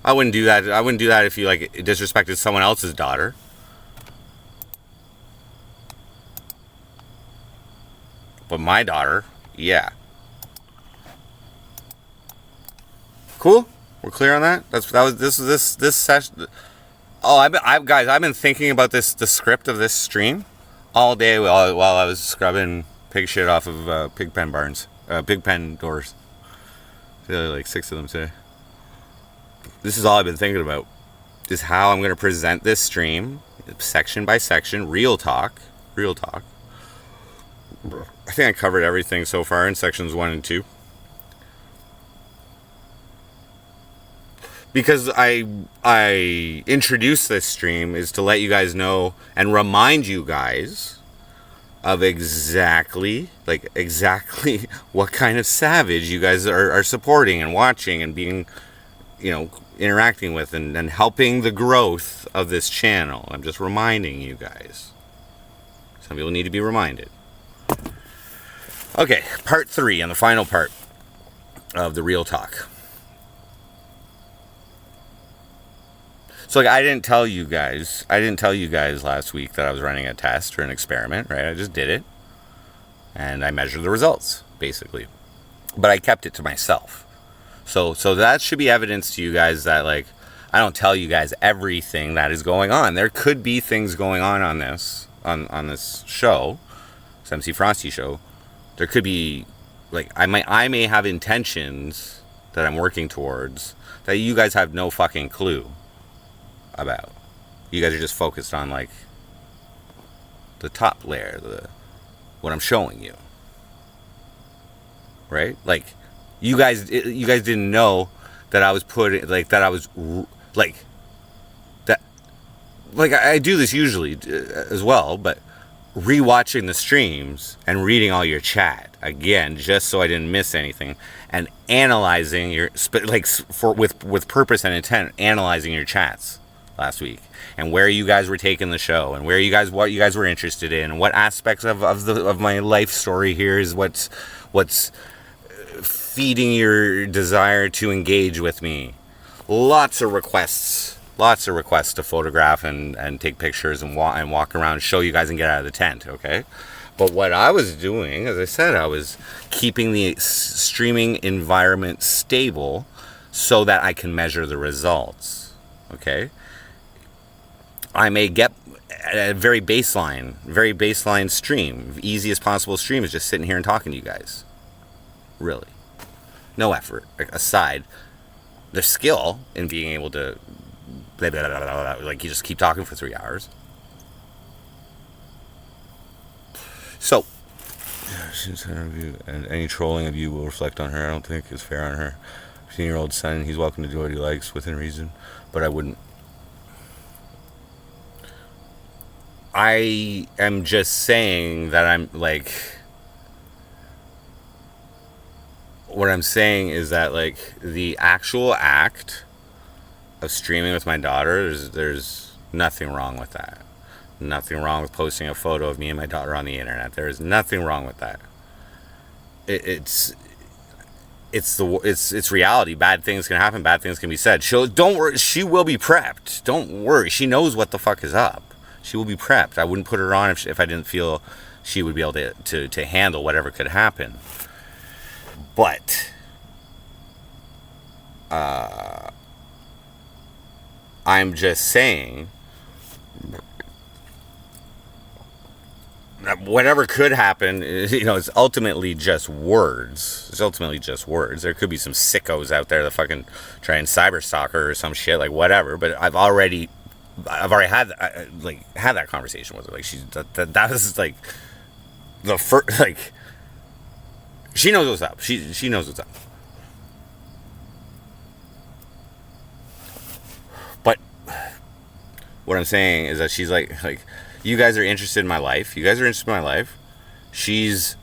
I wouldn't do that. I wouldn't do that if you like disrespected someone else's daughter. But my daughter, yeah. Cool. We're clear on that. This session. Oh, I've been thinking about the script of this stream all day while I was scrubbing pig shit off of pig pen doors. There are like 6 of them today. This is all I've been thinking about. Is how I'm going to present this stream, section by section, real talk. I think I covered everything so far in sections 1 and 2. Because I introduced this stream is to let you guys know and remind you guys of exactly what kind of savage you guys are supporting and watching and being, interacting with and helping the growth of this channel. I'm just reminding you guys. Some people need to be reminded. Okay, part 3 and the final part of the real talk. So I didn't tell you guys last week that I was running a test or an experiment, right? I just did it. And I measured the results, basically. But I kept it to myself. So that should be evidence to you guys that, like, I don't tell you guys everything that is going on. There could be things going on this show, this MC Frosty show. There could be, like, I may have intentions that I'm working towards that you guys have no fucking clue about. You guys are just focused on, like, the top layer, what I'm showing you, right? Like, you guys didn't know that I was putting, like, that I was, like, that, like, I do this usually as well, but rewatching the streams and reading all your chat again, just so I didn't miss anything, and analyzing your, like, with purpose and intent, analyzing your chats last week and where you guys were taking the show and what you guys were interested in, what aspects of my life story here is what's feeding your desire to engage with me. Lots of requests to photograph and take pictures and walk around and show you guys and get out of the tent, okay? But what I was doing, as I said, I was keeping the streaming environment stable so that I can measure the results, okay? I may get a very baseline stream. The easiest possible stream is just sitting here and talking to you guys. Really. No effort. Aside the skill in being able to blah, blah, blah, blah, blah, like, you just keep talking for 3 hours. So, and any trolling of you will reflect on her. I don't think it's fair on her. 15-year-old son, he's welcome to do what he likes within reason, but I wouldn't. I am just saying that I'm, like, what I'm saying is that, like, the actual act of streaming with my daughter, there's nothing wrong with that. Nothing wrong with posting a photo of me and my daughter on the internet. There is nothing wrong with that. It's reality. Bad things can happen. Bad things can be said. Don't worry. She will be prepped. Don't worry. She knows what the fuck is up. She will be prepped. I wouldn't put her on if I didn't feel she would be able to handle whatever could happen. But I'm just saying that whatever could happen, it's ultimately just words. There could be some sickos out there that fucking try and cyber stalk her or some shit, like, whatever. But I've already had that conversation with her. Like, that was like the first, like, She knows what's up. She knows what's up. But what I'm saying is that she's like, you guys are interested in my life. You guys are interested in my life. She's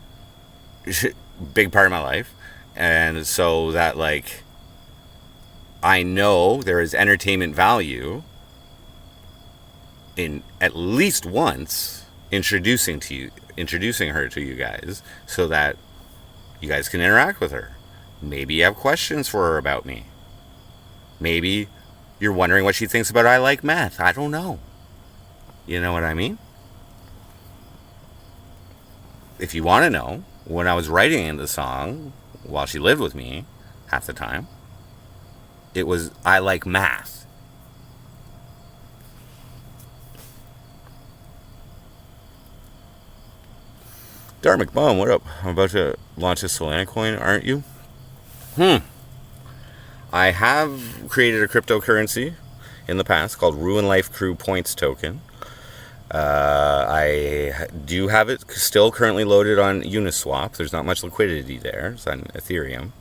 big part of my life. And so that, like, I know there is entertainment value in at least once introducing her to you guys, so that you guys can interact with her. Maybe you have questions for her about me. Maybe you're wondering what she thinks about I Like Meth. I don't know. You know what I mean? If you want to know, when I was writing the song while she lived with me half the time, it was I Like Math. Darmic Bomb, what up? I'm about to launch a Solana coin, aren't you? I have created a cryptocurrency in the past called Ruin Life Crew Points Token. I do have it still currently loaded on Uniswap. There's not much liquidity there. It's on Ethereum.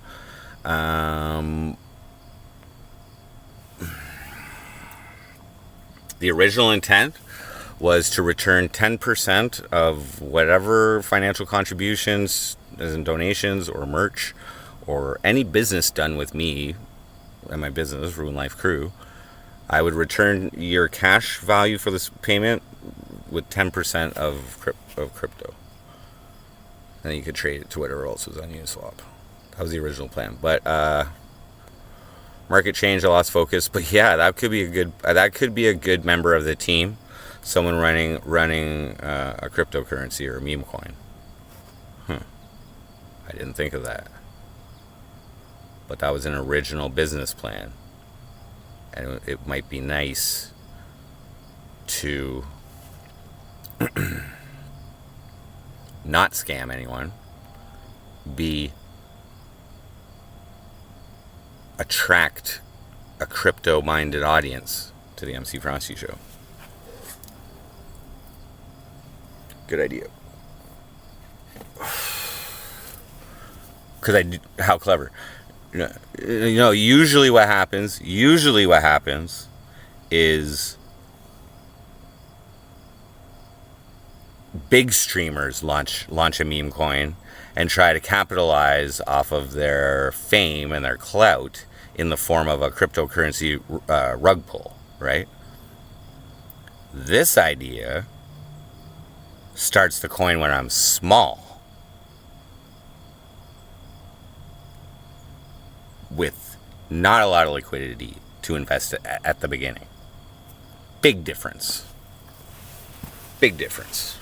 The original intent was to return 10% of whatever financial contributions, as in donations or merch, or any business done with me and my business, Ruin Life Crew. I would return your cash value for this payment with 10% of crypto. And then you could trade it to whatever else was on Uniswap. That was the original plan. But market change, I lost focus. But yeah, that could be a good member of the team. Someone running a cryptocurrency or a meme coin. I didn't think of that. But that was an original business plan. And it might be nice to not scam anyone, attract a crypto-minded audience to the MC Frosty Show. Good idea. How clever. Usually what happens is big streamers launch a meme coin and try to capitalize off of their fame and their clout in the form of a cryptocurrency rug pull, right? This idea starts the coin when I'm small, with not a lot of liquidity to invest at the beginning. Big difference. Big difference.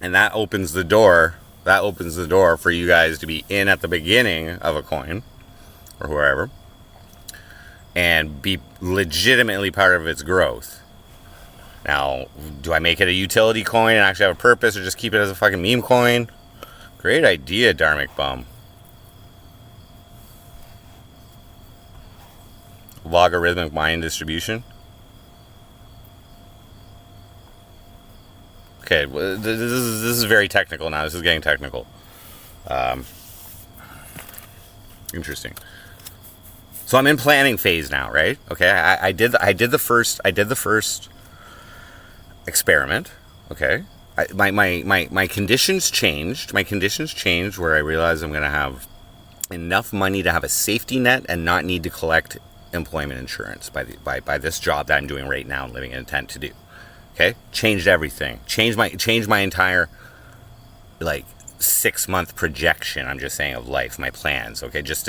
And that opens the door for you guys to be in at the beginning of a coin or wherever and be legitimately part of its growth. Now, do I make it a utility coin and actually have a purpose, or just keep it as a fucking meme coin? Great idea, Darmic Bum. Logarithmic Mayan distribution. Okay, this is very technical now. This is getting technical. Interesting. So I'm in planning phase now, right? Okay, I did the first experiment. Okay, my conditions changed. My conditions changed where I realized I'm going to have enough money to have a safety net and not need to collect employment insurance by this job that I'm doing right now and living in a tent to do. Okay, changed everything. Changed my entire 6-month projection. I'm just saying, of life, my plans. Okay, just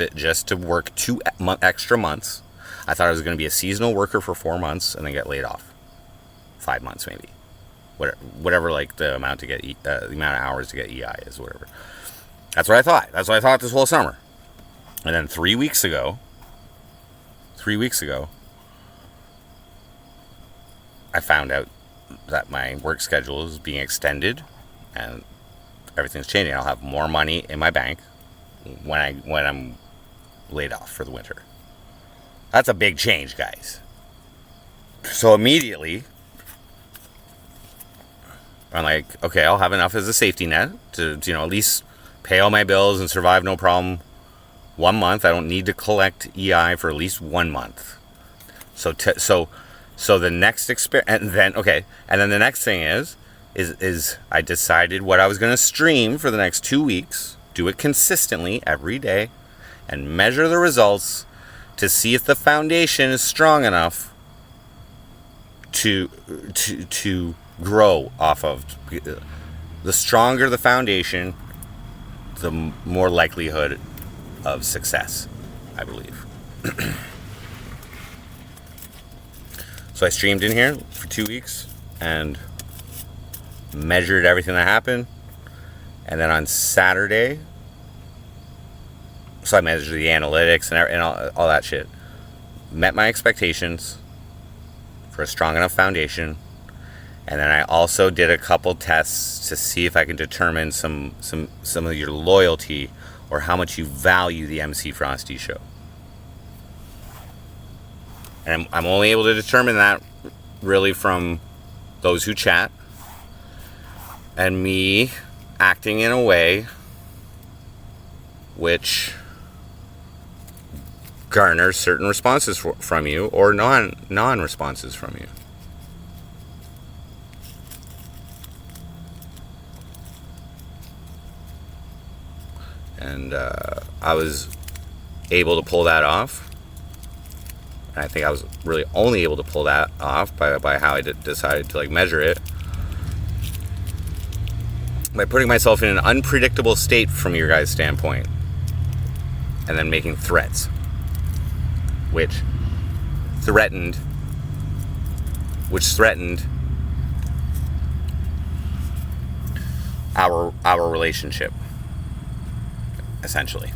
to work 2 extra months. I thought I was going to be a seasonal worker for 4 months and then get laid off. 5 months maybe. Whatever the amount to get the amount of hours to get EI is, whatever. That's what I thought. That's what I thought this whole summer. And then 3 weeks ago, I found out that my work schedule is being extended and everything's changing. I'll have more money in my bank when I'm laid off for the winter. That's a big change, guys. So immediately, I'm like, okay, I'll have enough as a safety net to, at least pay all my bills and survive no problem 1 month. I don't need to collect EI for at least 1 month. So the next and then the next thing is I decided what I was going to stream for the next 2 weeks, do it consistently every day, and measure the results to see if the foundation is strong enough to grow off of. The stronger the foundation, the more likelihood of success, I believe. So I streamed in here for 2 weeks and measured everything that happened. And then on Saturday, so I measured the analytics and all that shit. Met my expectations for a strong enough foundation. And then I also did a couple tests to see if I can determine some of your loyalty or how much you value the MC Frosty show. And I'm only able to determine that really from those who chat and me acting in a way which garners certain responses from you or non-responses from you. And I was able to pull that off. And I think I was really only able to pull that off by how I decided to measure it. By putting myself in an unpredictable state from your guys' standpoint. And then making threats. Which threatened our relationship. Essentially.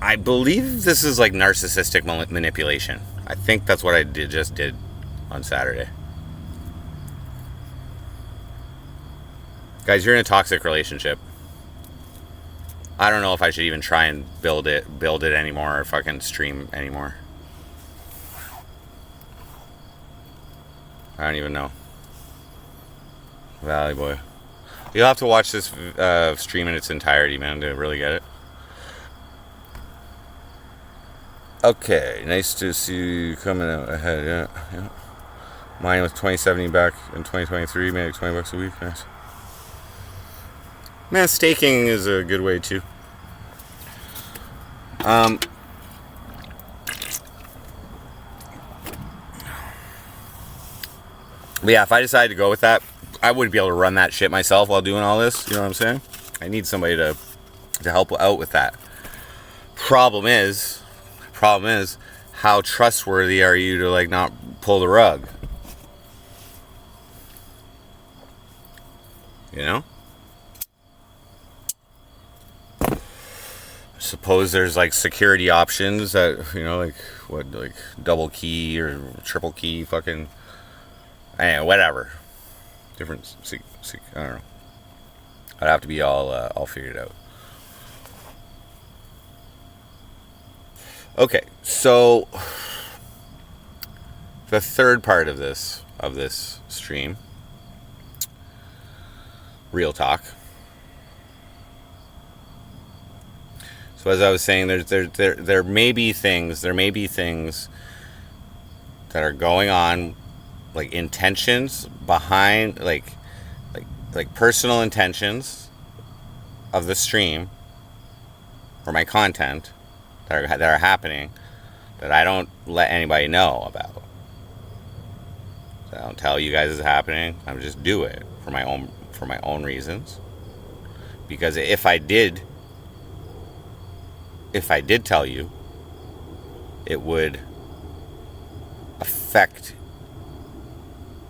I believe this is narcissistic manipulation. I think that's what I just did on Saturday. Guys, you're in a toxic relationship. I don't know if I should even try and build it anymore or fucking stream anymore. I don't even know. Valley Boy. You'll have to watch this stream in its entirety, man, to really get it. Okay, nice to see you coming out ahead. Yeah. Mine was 2070 back in 2023, made like $20 a week. Nice. Man, staking is a good way too. But yeah, if I decided to go with that, I wouldn't be able to run that shit myself while doing all this. You know what I'm saying? I need somebody to help out with that. Problem is, how trustworthy are you to not pull the rug? You know? Suppose there's security options that, double key or triple key, fucking, whatever. Different, I don't know. I'd have to be all figured out. Okay, so the third part of this stream, real talk. So as I was saying, there may be things that are going on, intentions behind, like personal intentions of the stream or my content that are happening that I don't let anybody know about. So I don't tell you guys it's happening. I just do it for my own reasons. Because if I did tell you, it would affect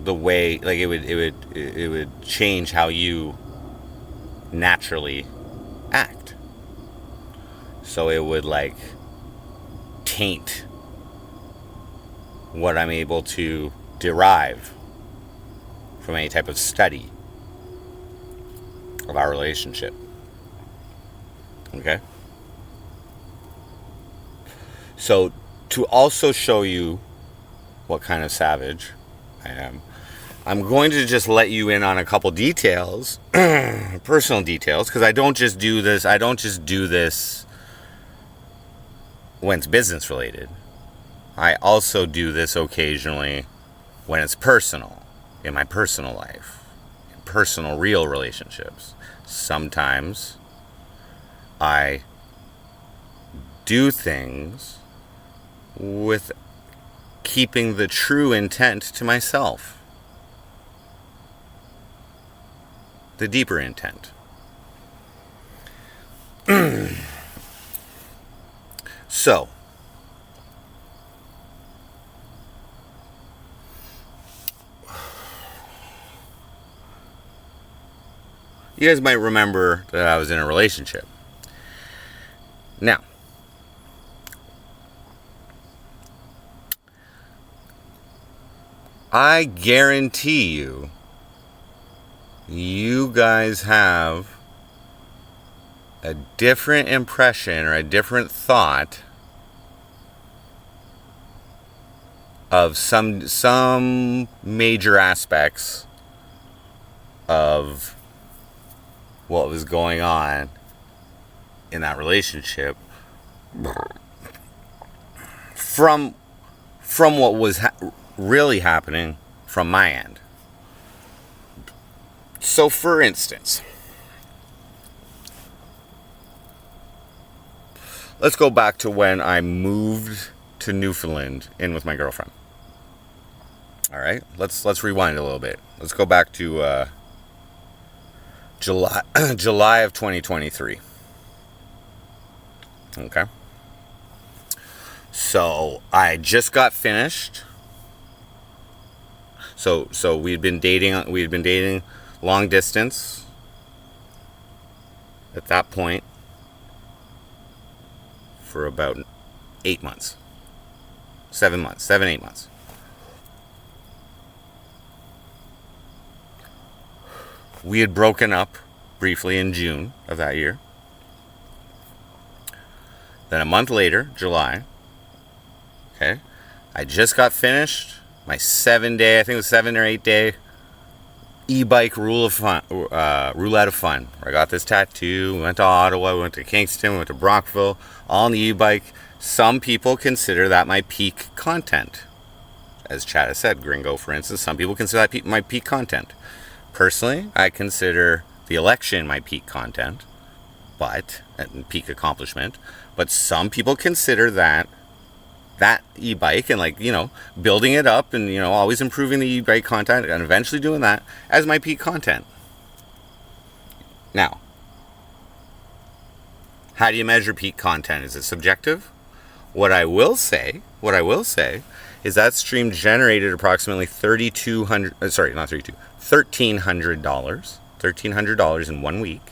the way, it would change how you naturally act. So it would taint what I'm able to derive from any type of study of our relationship. Okay? So to also show you what kind of savage I am. I'm going to just let you in on a couple details, personal details, because I don't just do this when it's business related. I also do this occasionally when it's personal, in my personal life, in personal, real relationships. Sometimes I do things with keeping the true intent to myself. The deeper intent. So, you guys might remember that I was in a relationship. Now, I guarantee you guys have a different impression or a different thought of some major aspects of what was going on in that relationship from what was really happening from my end. So, for instance, let's go back to when I moved to Newfoundland in with my girlfriend. All right, let's rewind a little bit. Let's go back to July of 2023. Okay. So I just got finished. So we had been dating long distance at that point for about 8 months. 7 months, 8 months. We had broken up briefly in June of that year. Then a month later, July, okay, I just got finished my 7-day, I think it was 7 or 8 day e-bike roulette of fun. Where I got this tattoo. We went to Ottawa, we went to Kingston, we went to Brockville, all on the e-bike. Some people consider that my peak content. As Chad has said, Gringo, for instance, some people consider that my peak content. Personally, I consider the election my peak content, and peak accomplishment. But some people consider that e-bike and building it up and always improving the e-bike content and eventually doing that as my peak content. Now, how do you measure peak content? Is it subjective? What I will say is that stream generated approximately $1,300 in 1 week,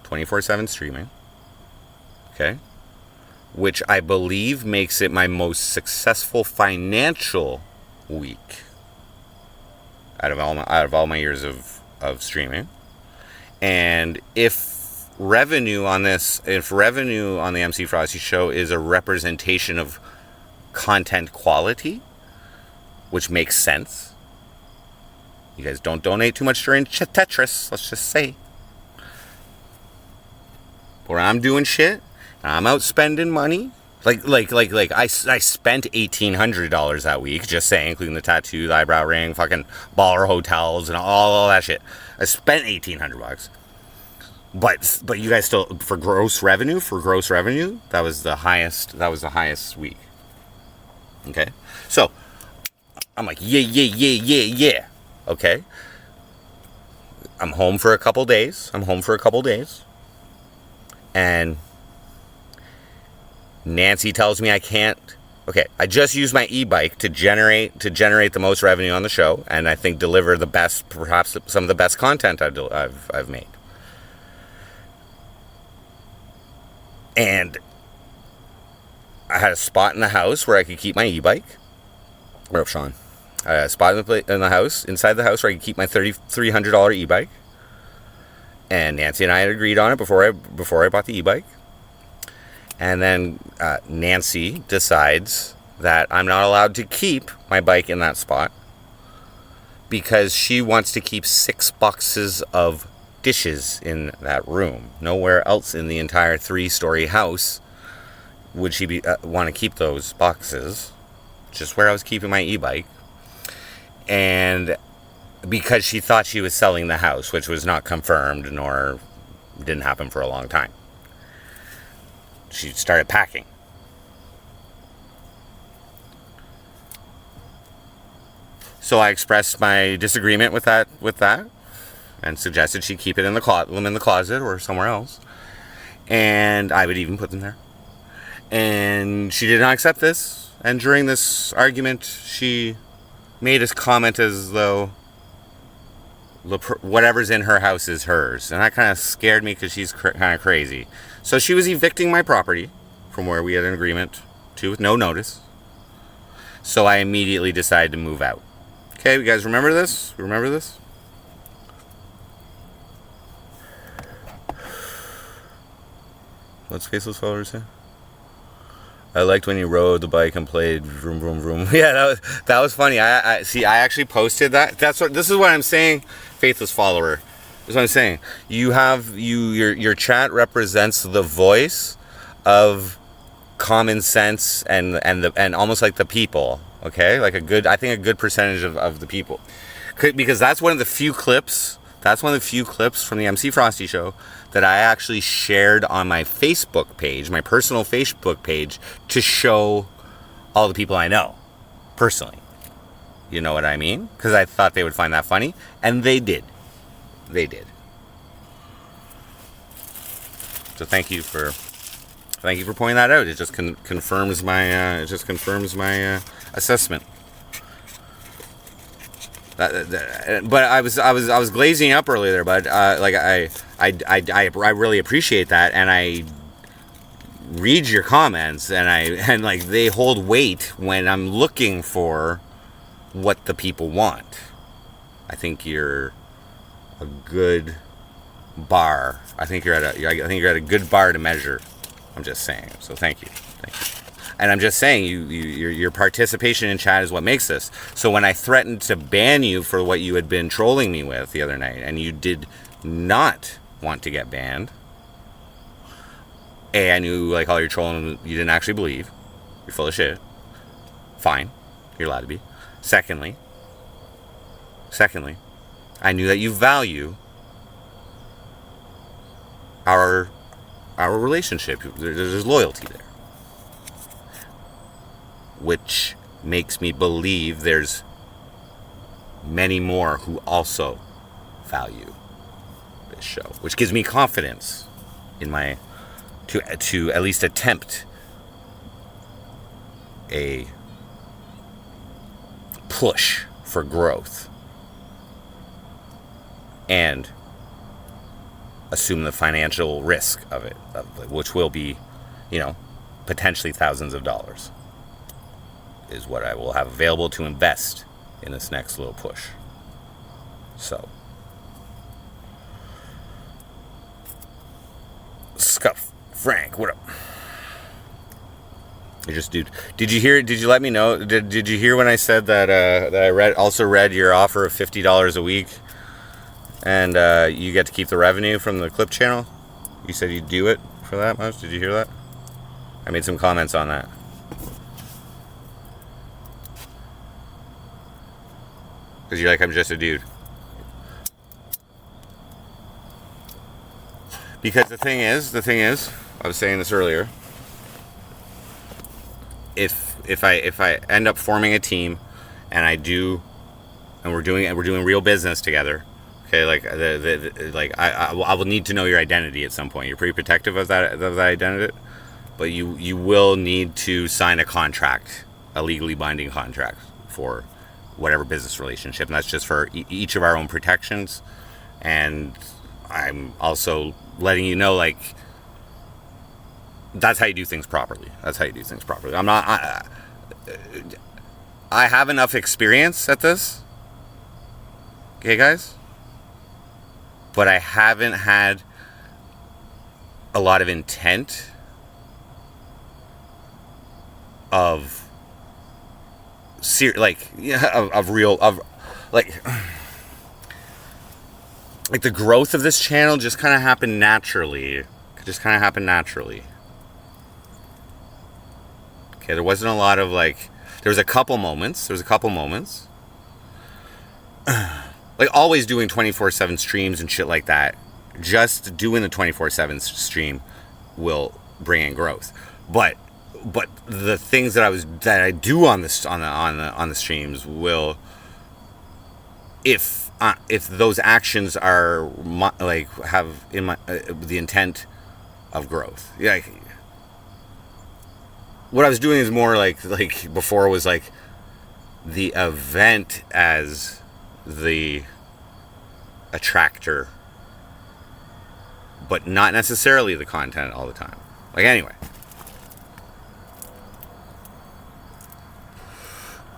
24/7 streaming. Okay. Which I believe makes it my most successful financial week out of all my years of streaming. And if revenue on the MC Frosty show is a representation of content quality, which makes sense. You guys don't donate too much during Tetris, let's just say. Where I'm doing shit, I'm out spending money. I spent $1,800 that week, just saying, including the tattoo, the eyebrow ring, fucking baller hotels, and all that shit. I spent $1,800. But you guys still, for gross revenue, that was the highest week. Okay? So, I'm like, yeah. Okay? I'm home for a couple days. And Nancy tells me I can't. Okay, I just used my e-bike to generate the most revenue on the show, and I think deliver the best, perhaps some of the best content I've made. And I had a spot in the house where I could keep my e-bike. Where up, Sean? I had a spot in the house, inside the house, where I could keep my $3,300 e-bike. And Nancy and I had agreed on it before I bought the e-bike. And then Nancy decides that I'm not allowed to keep my bike in that spot because she wants to keep 6 boxes of dishes in that room. Nowhere else in the entire 3-story house would she want to keep those boxes. Just where I was keeping my e-bike. And because she thought she was selling the house, which was not confirmed nor didn't happen for a long time. She started packing. So I expressed my disagreement with that and suggested she keep it in the closet or somewhere else. And I would even put them there. And she did not accept this. And during this argument, she made a comment as though whatever's in her house is hers. And that kind of scared me because she's kind of crazy. So she was evicting my property from where we had an agreement to with no notice. So I immediately decided to move out. Okay, you guys remember this? Remember this? What's Faceless Follower say? I liked when you rode the bike and played vroom vroom vroom. Yeah, that was funny. I see. I actually posted that. This is what I'm saying. Faithless Follower. This is what I'm saying. Your chat represents the voice of common sense and almost like the people. Okay, like I think a good percentage of the people, because that's one of the few clips. That's one of the few clips from the MC Frosty show that I actually shared on my Facebook page, my personal Facebook page, to show all the people I know personally. You know what I mean? Because I thought they would find that funny, and they did. They did. So thank you for pointing that out. It just confirms my assessment. But I was glazing up earlier there, but I really appreciate that, and I read your comments, and like they hold weight when I'm looking for what the people want. I think you're a good bar. I think you're at a good bar to measure. I'm just saying. So thank you. And I'm just saying, your participation in chat is what makes this. So when I threatened to ban you for what you had been trolling me with the other night, and you did not want to get banned, A, I knew like all your trolling you didn't actually believe. You're full of shit. Fine. You're allowed to be. Secondly, I knew that you value our relationship. There's loyalty there. Which makes me believe there's many more who also value this show, which gives me confidence in my to at least attempt a push for growth and assume the financial risk of it, which will be, potentially thousands of dollars, is what I will have available to invest in this next little push. So, Scuff Frank, what up? Did you hear? Did you let me know? Did you hear when I said that that I read your offer of $50 a week, and you get to keep the revenue from the clip channel? You said you'd do it for that much. Did you hear that? I made some comments on that. Because you're like, I'm just a dude. Because the thing is, I was saying this earlier. If I end up forming a team, and we're doing real business together, okay, I will need to know your identity at some point. You're pretty protective of that identity, but you will need to sign a contract, a legally binding contract for whatever business relationship, and that's just for each of our own protections. And I'm also letting you know, like, that's how you do things properly. I'm not. I have enough experience at this, okay, guys, but I haven't had a lot of intent of of real, of like the growth of this channel just kind of happened naturally. Okay, there wasn't a lot of like, there was a couple moments. Like always doing 24/7 streams and shit like that. Just doing the 24/7 stream will bring in growth. But the things that I do on the streams will, if those actions are have in my the intent of growth. Yeah, like, what I was doing is more like before was like the event as the attractor, but not necessarily the content all the time. Like, anyway.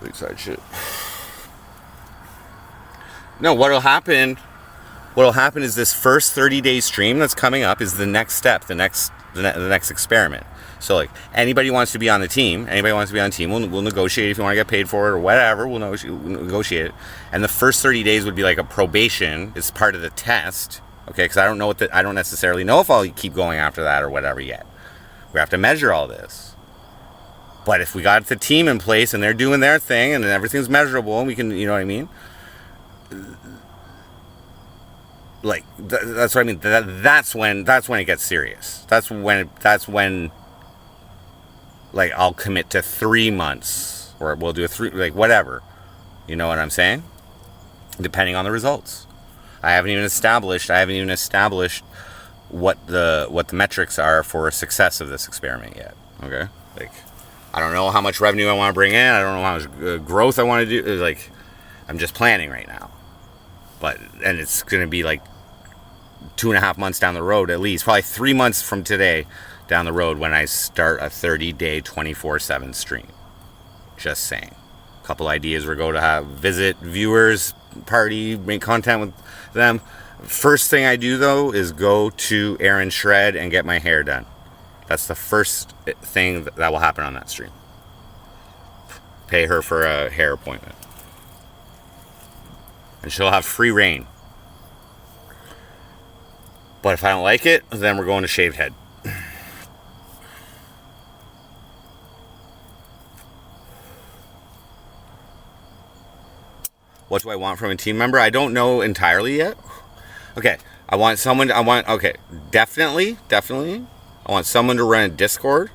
Big side shit. No, what'll happen is this first 30-day stream that's coming up is the next step, the next experiment. So, like, anybody who wants to be on the team, we'll negotiate if you want to get paid for it or whatever. We'll negotiate it. And the first 30 days would be like a probation. It's part of the test, okay? Because I don't necessarily know if I'll keep going after that or whatever yet. We have to measure all this. But if we got the team in place and they're doing their thing and everything's measurable and we can, you know what I mean? Like, that's what I mean. That's when it gets serious. That's when like I'll commit to 3 months, or we'll do whatever. You know what I'm saying? Depending on the results. I haven't even established what the metrics are for success of this experiment yet. Okay? Like, I don't know how much revenue I want to bring in. I don't know how much growth I want to do. Like, I'm just planning right now. And it's going to be like 2.5 months down the road, at least probably 3 months from today down the road when I start a 30-day 24/7 stream. Just saying. A couple ideas we're going to have visit viewers, party, make content with them. First thing I do though is go to Erin Shred and get my hair done. That's the first thing that will happen on that stream. Pay her for a hair appointment. And she'll have free reign. But if I don't like it, then we're going to shaved head. What do I want from a team member? I don't know entirely yet. Okay, definitely. I want someone to run a Discord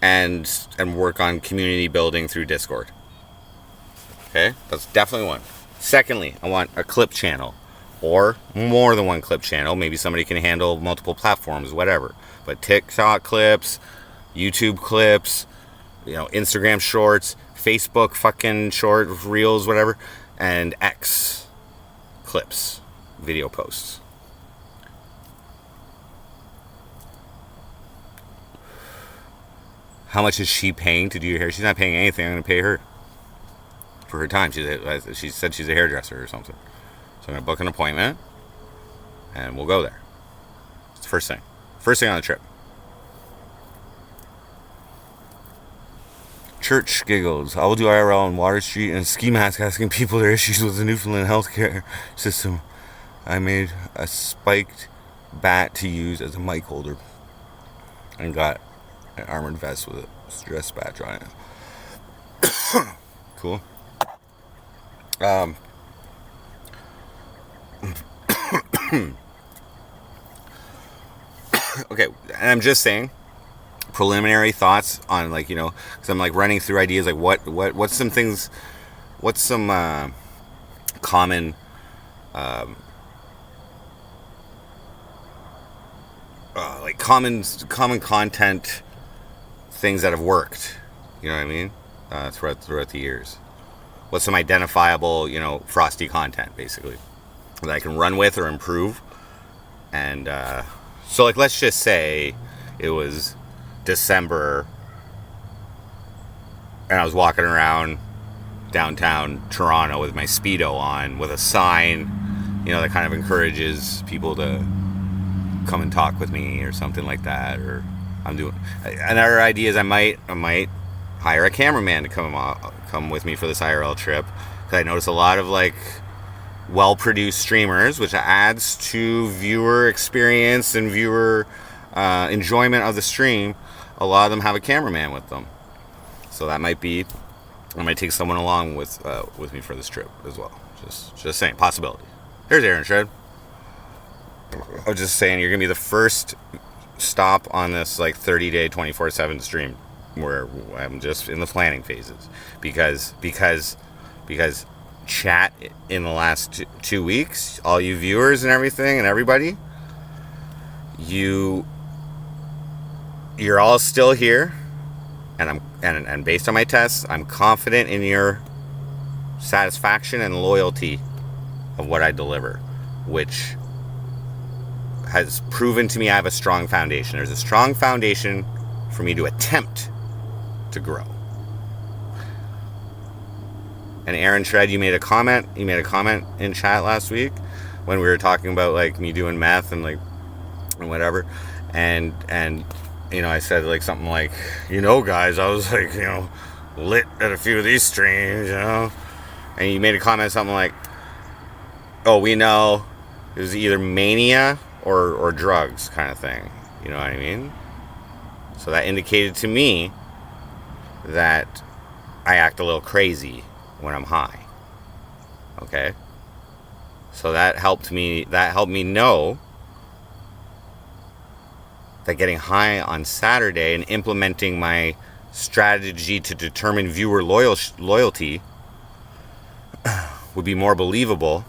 and work on community building through Discord. Okay, that's definitely one. Secondly, I want a clip channel or more than one clip channel. Maybe somebody can handle multiple platforms, whatever. But TikTok clips, YouTube clips, Instagram shorts, Facebook fucking short reels, whatever, and X clips, video posts. How much is she paying to do your hair? She's not paying anything. I'm going to pay her for her time. She said she's a hairdresser or something. So I'm going to book an appointment and we'll go there. It's the first thing. First thing on the trip. Church giggles. I will do IRL on Water Street and ski mask asking people their issues with the Newfoundland healthcare system. I made a spiked bat to use as a mic holder and got an armored vest with a stress badge on it. Cool. Okay, and I'm just saying preliminary thoughts on because I'm running through ideas what's some things, what's some common common content things that have worked, you know what I mean, throughout the years. What's some identifiable frosty content basically that I can run with or improve. And so let's just say it was December and I was walking around downtown Toronto with my Speedo on with a sign that kind of encourages people to come and talk with me or something like that. Or I'm doing, and other ideas I might hire a cameraman to come with me for this IRL trip. Because I noticed a lot of like well-produced streamers, which adds to viewer experience and viewer enjoyment of the stream. A lot of them have a cameraman with them, so that might be. I might take someone along with me for this trip as well. Just saying, possibility. Here's Aaron Shred. I was just saying, you're gonna be the first stop on this like 30-day 24/7 stream where I'm just in the planning phases because chat in the last 2 weeks, all you viewers and everything and everybody, you're all still here, and based on my tests, I'm confident in your satisfaction and loyalty of what I deliver, which has proven to me I have a strong foundation. There's a strong foundation for me to attempt to grow. And Aaron Shred, you made a comment in chat last week when we were talking about like me doing meth and like and whatever, and you know, I said like something like, guys, I was like, lit at a few of these streams, and you made a comment something like, oh, we know it was either mania or drugs kind of thing, you know what I mean? So that indicated to me that I act a little crazy when I'm high. Okay? So that helped me know that getting high on Saturday and implementing my strategy to determine viewer loyalty would be more believable.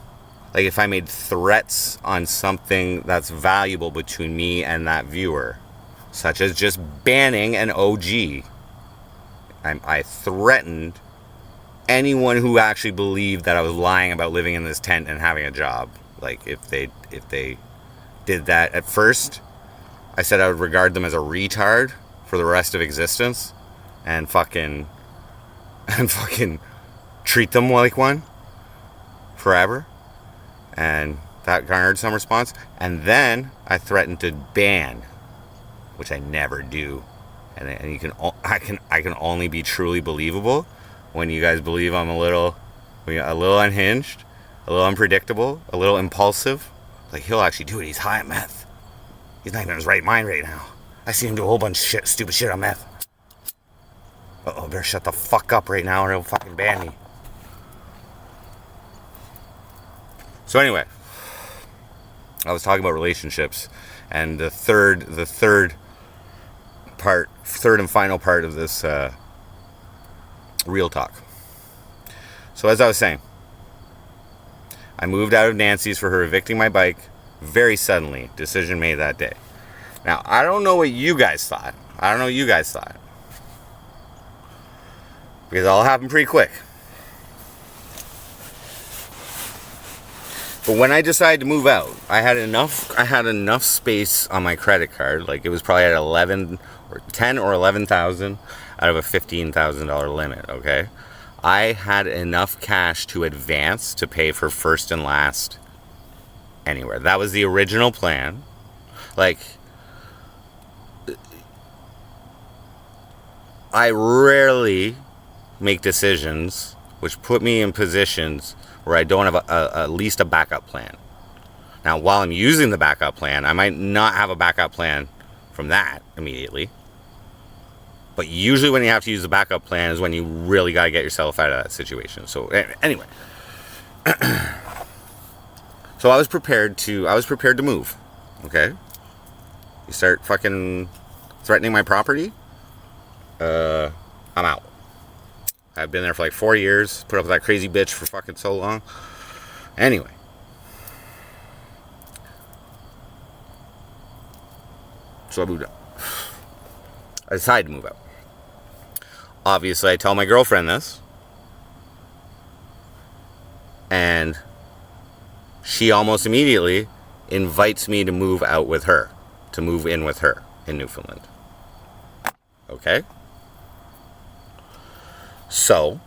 Like if I made threats on something that's valuable between me and that viewer, such as just banning an OG. I threatened anyone who actually believed that I was lying about living in this tent and having a job. Like if they did that at first, I said I would regard them as a retard for the rest of existence and fucking treat them like one forever. And that garnered some response. And then I threatened to ban, which I never do. And I can only be truly believable when you guys believe I'm a little unhinged, a little unpredictable, a little impulsive. Like he'll actually do it. He's high on meth. He's not even in his right mind right now. I see him do a whole bunch of stupid shit on meth. Uh-oh, better shut the fuck up right now or he'll fucking ban me. So anyway, I was talking about relationships, and the third and final part of this real talk. So as I was saying, I moved out of Nancy's for her evicting my bike very suddenly. Decision made that day. Now, I don't know what you guys thought. Because it all happened pretty quick. But when I decided to move out, I had enough space on my credit card. Like it was probably at 10 or 11,000 out of a $15,000 limit, okay? I had enough cash to advance to pay for first and last anywhere. That was the original plan. Like, I rarely make decisions which put me in positions where I don't have at least a backup plan. Now, while I'm using the backup plan, I might not have a backup plan from that immediately. But usually when you have to use the backup plan is when you really got to get yourself out of that situation. So anyway. So I was prepared to move. Okay? You start fucking threatening my property, I'm out. I've been there for like 4 years, put up with that crazy bitch for fucking so long. Anyway. So I moved out. I decided to move out. Obviously, I tell my girlfriend this. And she almost immediately invites me to move out with her. To move in with her in Newfoundland. Okay? So,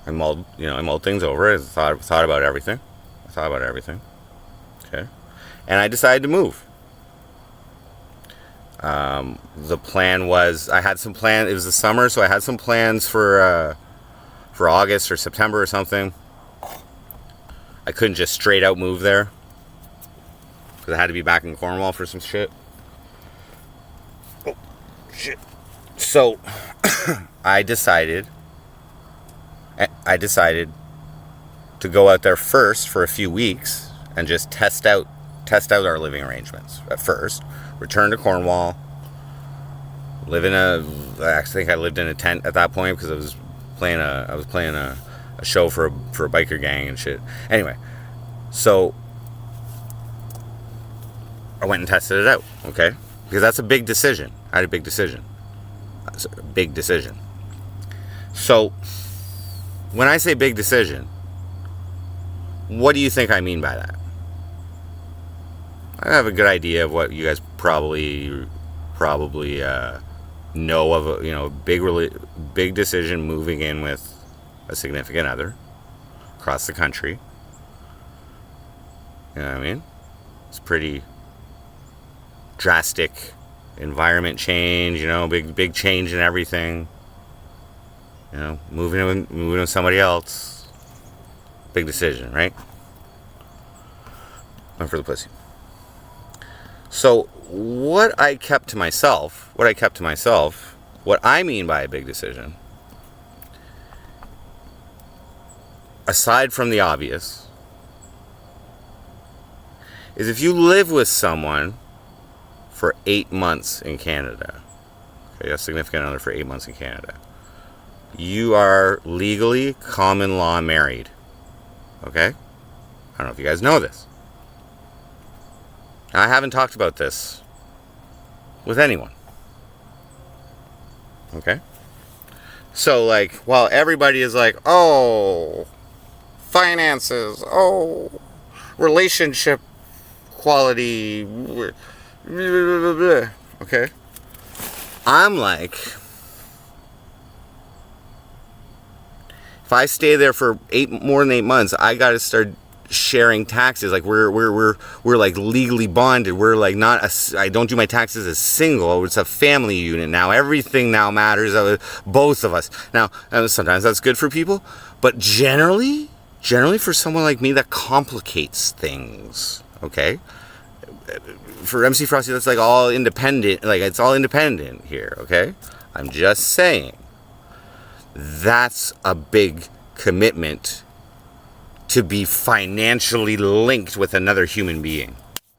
I mulled things over. I thought about everything. Okay? And I decided to move. The plan was, I had some plans. It was the summer, so I had some plans for August or September or something. I couldn't just straight out move there because I had to be back in Cornwall for some shit. Oh, shit. So I decided to go out there first for a few weeks and just test out our living arrangements at first. Return to Cornwall. I think I lived in a tent at that point because I was playing a show for a biker gang and shit. Anyway, so I went and tested it out, okay? Because that's a big decision. I had a big decision. That's a big decision. So when I say big decision, what do you think I mean by that? I have a good idea of what you guys probably know of big decision, moving in with a significant other across the country. You know what I mean? It's pretty drastic environment change, big change in everything. Moving with somebody else. Big decision, right? Went for the pussy. So what I mean by a big decision, aside from the obvious, is if you live with someone for 8 months in Canada, okay, a significant other for 8 months in Canada, you are legally common law married. Okay? I don't know if you guys know this. I haven't talked about this with anyone. Okay? So, while everybody is like, oh, finances, oh, relationship quality, okay? I'm like, if I stay there for more than 8 months, I got to start sharing taxes. Like we're like legally bonded. We're like I don't do my taxes as single. It's a family unit now. Everything now matters. Both of us. Now, sometimes that's good for people, but generally for someone like me, that complicates things. Okay. For MC Frosty, that's like all independent. Like it's all independent here. Okay. I'm just saying. That's a big commitment to be financially linked with another human being.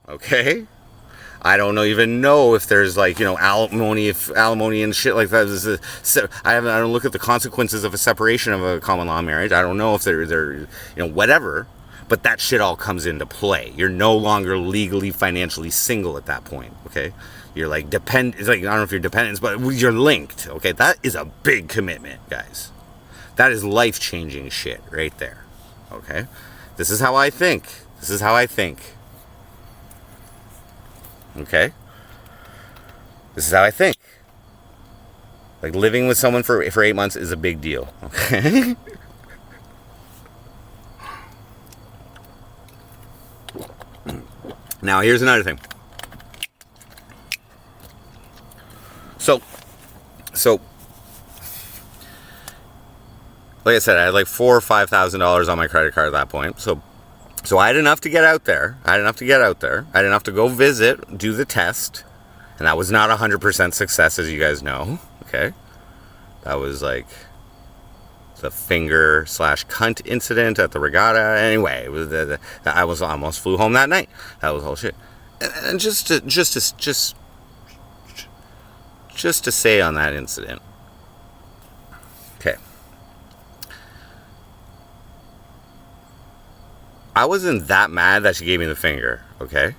Okay? I don't even know if there's alimony and shit like that. I don't look at the consequences of a separation of a common law marriage. I don't know if they're whatever. But that shit all comes into play. You're no longer legally, financially single at that point. Okay? You're dependent. It's I don't know if you're dependent, but you're linked. Okay? That is a big commitment, guys. That is life-changing shit right there. Okay? This is how I think. Okay? This is how I think. Living with someone for 8 months is a big deal. Okay? Now, here's another thing. So, like I said, I had $4,000 or $5,000 on my credit card at that point. So I had enough to get out there. I had enough to go visit, do the test. And that was not 100% success, as you guys know. Okay? That was the finger/cunt incident at the regatta. Anyway, it was I almost flew home that night. That was all shit. And just to say on that incident. Okay. I wasn't that mad that she gave me the finger, okay?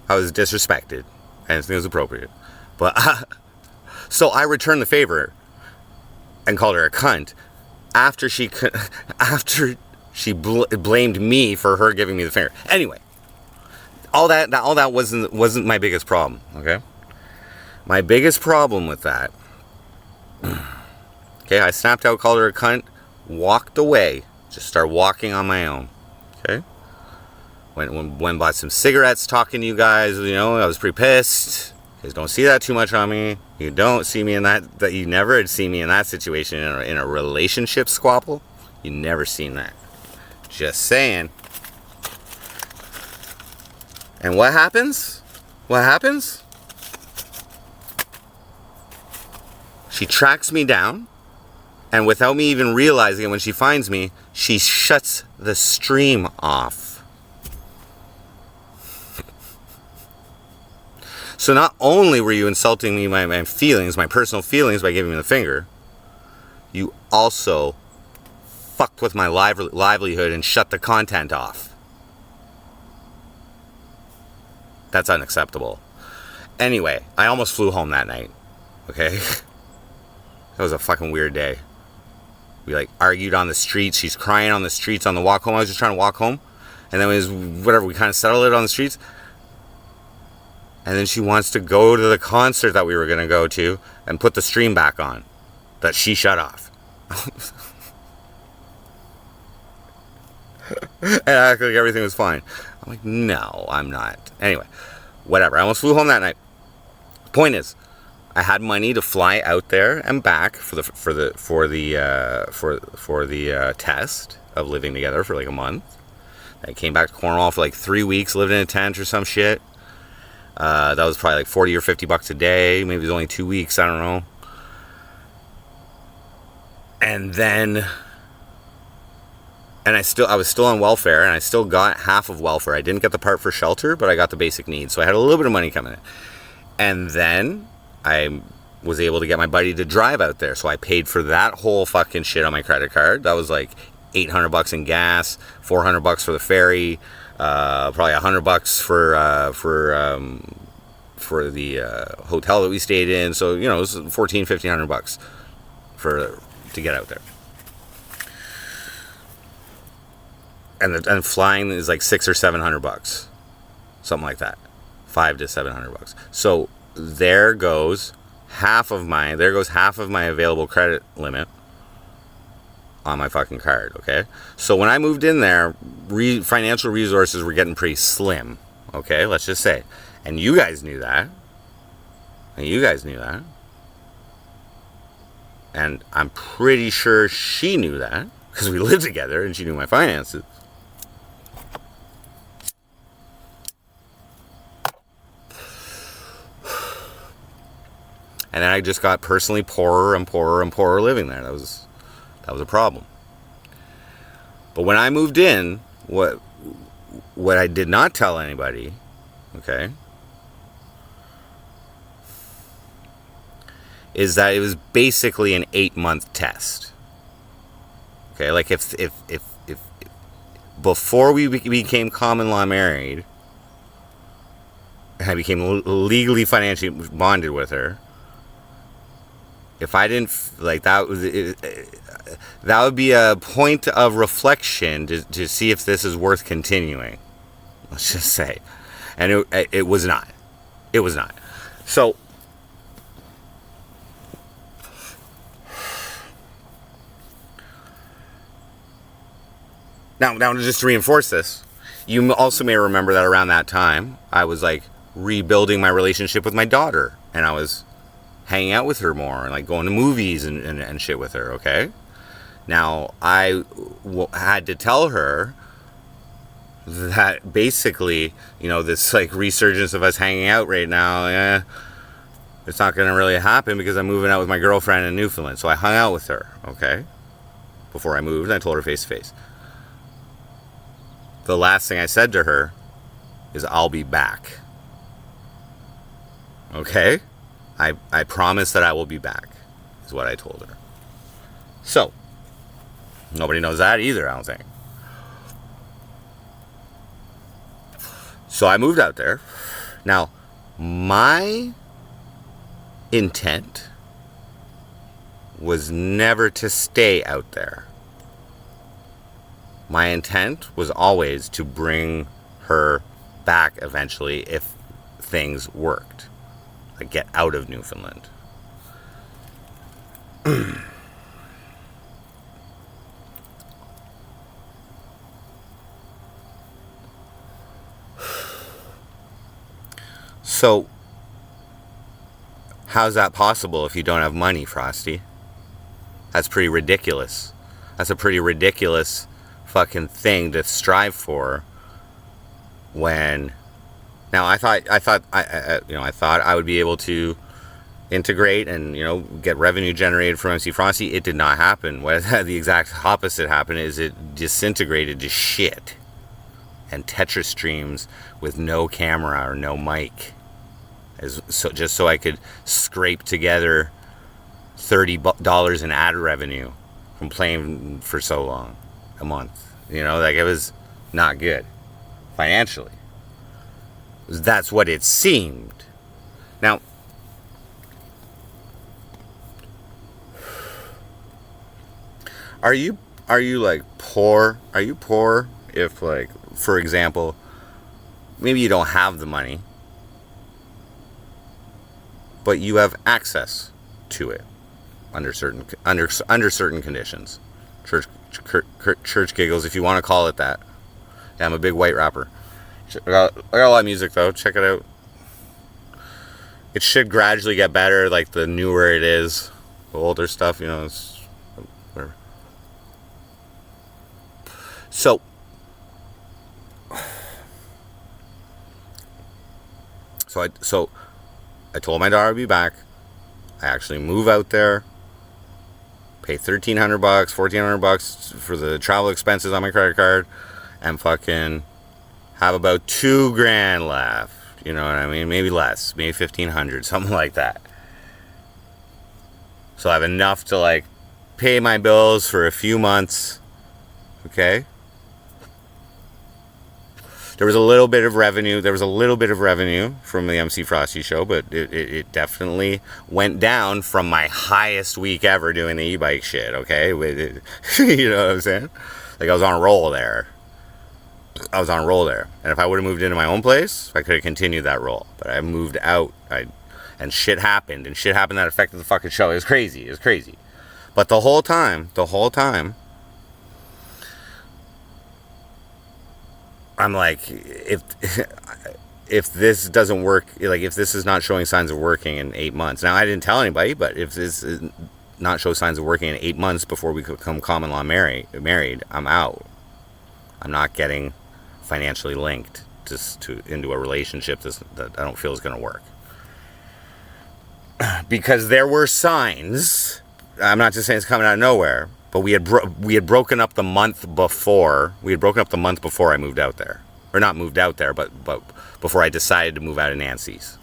I was disrespected, and I think it was appropriate. But, so I returned the favor and called her a cunt after she blamed me for her giving me the finger. Anyway, all that wasn't my biggest problem, okay? My biggest problem with that, okay, I snapped out, called her a cunt, walked away. Just start walking on my own. Okay? Went bought some cigarettes talking to you guys. You know, I was pretty pissed. You guys don't see that too much on me. You don't see me in that you never had seen me in that situation in a relationship squabble. You never seen that. Just saying. And what happens? What happens? She tracks me down, and without me even realizing it, when she finds me, she shuts the stream off. So not only were you insulting me, my feelings, my personal feelings, by giving me the finger, you also fucked with my livelihood and shut the content off. That's unacceptable. Anyway, I almost flew home that night. Okay? That was a fucking weird day. We like argued on the streets. She's crying on the streets on the walk home. I was just trying to walk home. And then we kind of settled it on the streets. And then she wants to go to the concert that we were going to go to and put the stream back on that she shut off. And act like everything was fine. I'm like, no, I'm not. Anyway, whatever. I almost flew home that night. Point is, I had money to fly out there and back for the test of living together for like a month. I came back to Cornwall for like 3 weeks, lived in a tent or some shit. That was probably like $40 or $50 a day. Maybe it was only 2 weeks. I don't know. And then, I was still on welfare, and I still got half of welfare. I didn't get the part for shelter, but I got the basic needs. So I had a little bit of money coming in. And then I was able to get my buddy to drive out there. So I paid for that whole fucking shit on my credit card. That was like $800 in gas, $400 for the ferry, probably $100 for the hotel that we stayed in. So, you know, it was $1,400-$1,500 to get out there. And flying is like $600 or $700, something like that, $500 to $700. So there goes half of my available credit limit on my fucking card. Okay, so when I moved in there, financial resources were getting pretty slim. Okay, let's just say, and you guys knew that, and I'm pretty sure she knew that because we lived together and she knew my finances. And then I just got personally poorer and poorer and poorer living there. That was a problem. But when I moved in, what I did not tell anybody, okay, is that it was basically an 8-month test. Okay, like if before we became common law married, and I became legally financially bonded with her, if I didn't like that, that would be a point of reflection to see if this is worth continuing. Let's just say, and it was not. It was not. So now just to reinforce this, you also may remember that around that time I was like rebuilding my relationship with my daughter, and I was hanging out with her more and like going to movies and shit with her. Okay, now I had to tell her that basically, you know, this like resurgence of us hanging out right now, it's not going to really happen because I'm moving out with my girlfriend in Newfoundland. So I hung out with her, okay, before I moved, and I told her face to face. The last thing I said to her is, I'll be back. Okay? I promise that I will be back, is what I told her. So, nobody knows that either, I don't think. So I moved out there. Now, my intent was never to stay out there. My intent was always to bring her back eventually if things worked. Like get out of Newfoundland. So, how's that possible if you don't have money, Frosty? That's pretty ridiculous. That's a pretty ridiculous fucking thing to strive for. When now I thought I would be able to integrate and get revenue generated from MC Frosty. It did not happen. What the exact opposite happened is it disintegrated to shit and Tetris streams with no camera or no mic, just so I could scrape together $30 in ad revenue from playing for so long, a month. It was not good financially. That's what it seemed. Now, are you like poor? Are you poor if, like, for example, maybe you don't have the money, but you have access to it under certain conditions? Church giggles, if you want to call it that. Yeah, I'm a big white rapper. I got a lot of music though. Check it out. It should gradually get better, like the newer it is. The older stuff, it's whatever. So I told my daughter I'd be back. I actually move out there, pay $1,300, $1,400 for the travel expenses on my credit card, and fucking have about $2,000 left. You know what I mean? Maybe less, maybe $1,500, something like that. So I have enough to, like, pay my bills for a few months. Okay? There was a little bit of revenue. From the MC Frosty show, but it definitely went down from my highest week ever doing the e-bike shit, okay? You know what I'm saying? Like, I was on a roll there. And if I would have moved into my own place, I could have continued that roll. But I moved out, and shit happened. And shit happened that affected the fucking show. It was crazy. But the whole time, I'm like, if this doesn't work, like, if this is not showing signs of working in 8 months. Now, I didn't tell anybody, but if this is not show signs of working in 8 months before we become common law married, I'm out. I'm not getting financially linked into a relationship that I don't feel is going to work. Because there were signs. I'm not just saying it's coming out of nowhere. But we had broken up the month before. I moved out there, or not moved out there, but before I decided to move out of Nancy's.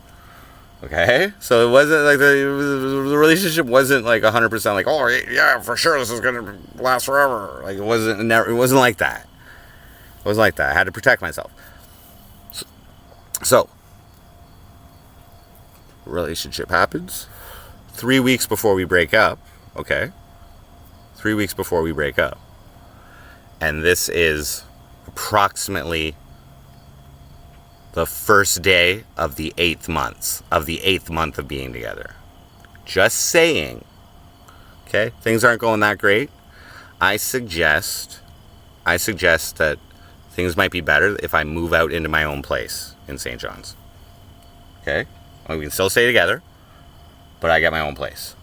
Okay, so it wasn't like the relationship wasn't like 100% like, oh yeah, for sure this is gonna last forever. Like, it wasn't like that. It wasn't like that. I had to protect myself. So relationship happens 3 weeks before we break up. Okay. 3 weeks before we break up. And this is approximately the first day of the 8th month of being together. Just saying. Okay? Things aren't going that great. I suggest that things might be better if I move out into my own place in St. John's. Okay? Well, we can still stay together, but I get my own place.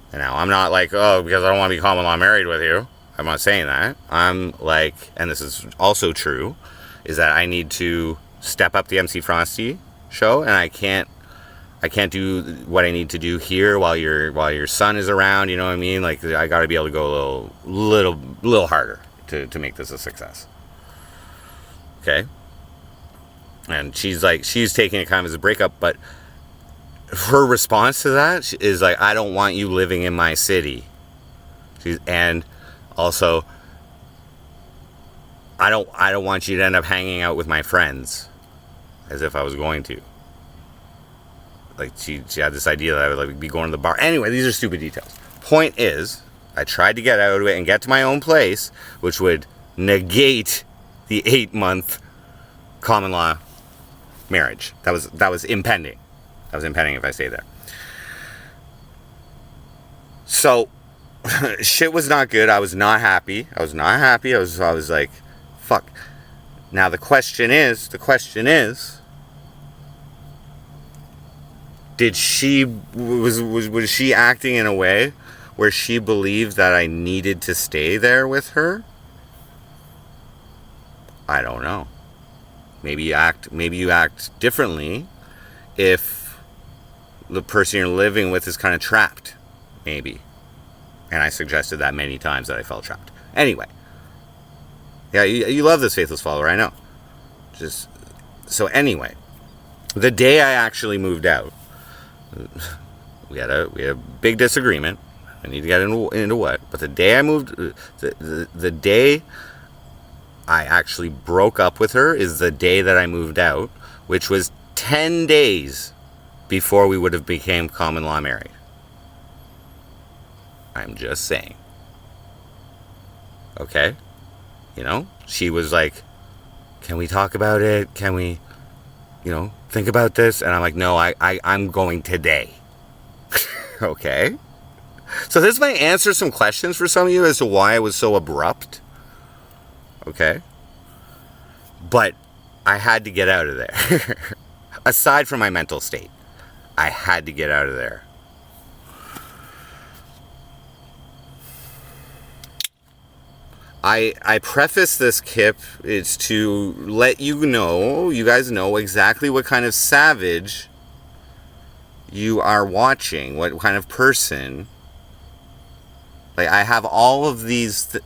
And now, I'm not like, oh, because I don't want to be common law married with you. I'm not saying that. I'm like, and this is also true, is that I need to step up the MC Frosty show, and I can't do what I need to do here while your son is around. You know what I mean? Like, I got to be able to go a little harder to make this a success. Okay. And she's taking it kind of as a breakup, but her response to that is like, I don't want you living in my city. And also, I don't want you to end up hanging out with my friends, as if I was going to. Like, she had this idea that I would, like, be going to the bar. Anyway, these are stupid details. Point is, I tried to get out of it and get to my own place, which would negate the 8-month common law marriage. That was impending. That was impending if I stayed there. So, shit was not good. I was not happy. I was like, fuck. Now the question is, Did she was she acting in a way where she believed that I needed to stay there with her? I don't know. Maybe you act differently if the person you're living with is kind of trapped. Maybe. And I suggested that many times that I felt trapped. Anyway. Yeah, you love this faithless follower, I know. Just so anyway, the day I actually moved out, we had a big disagreement. I need to get into what, but the day I moved, the day I actually broke up with her is the day that I moved out, which was 10 days before we would have became common law married. I'm just saying. Okay? You know, she was like, can we talk about it? Can we, think about this? And I'm like, no, I'm going today. Okay? So this might answer some questions for some of you as to why I was so abrupt. Okay? But I had to get out of there. Aside from my mental state, I had to get out of there. I preface this, Kip, is to let you guys know exactly what kind of savage you are watching, what kind of person. Like, I have all of these,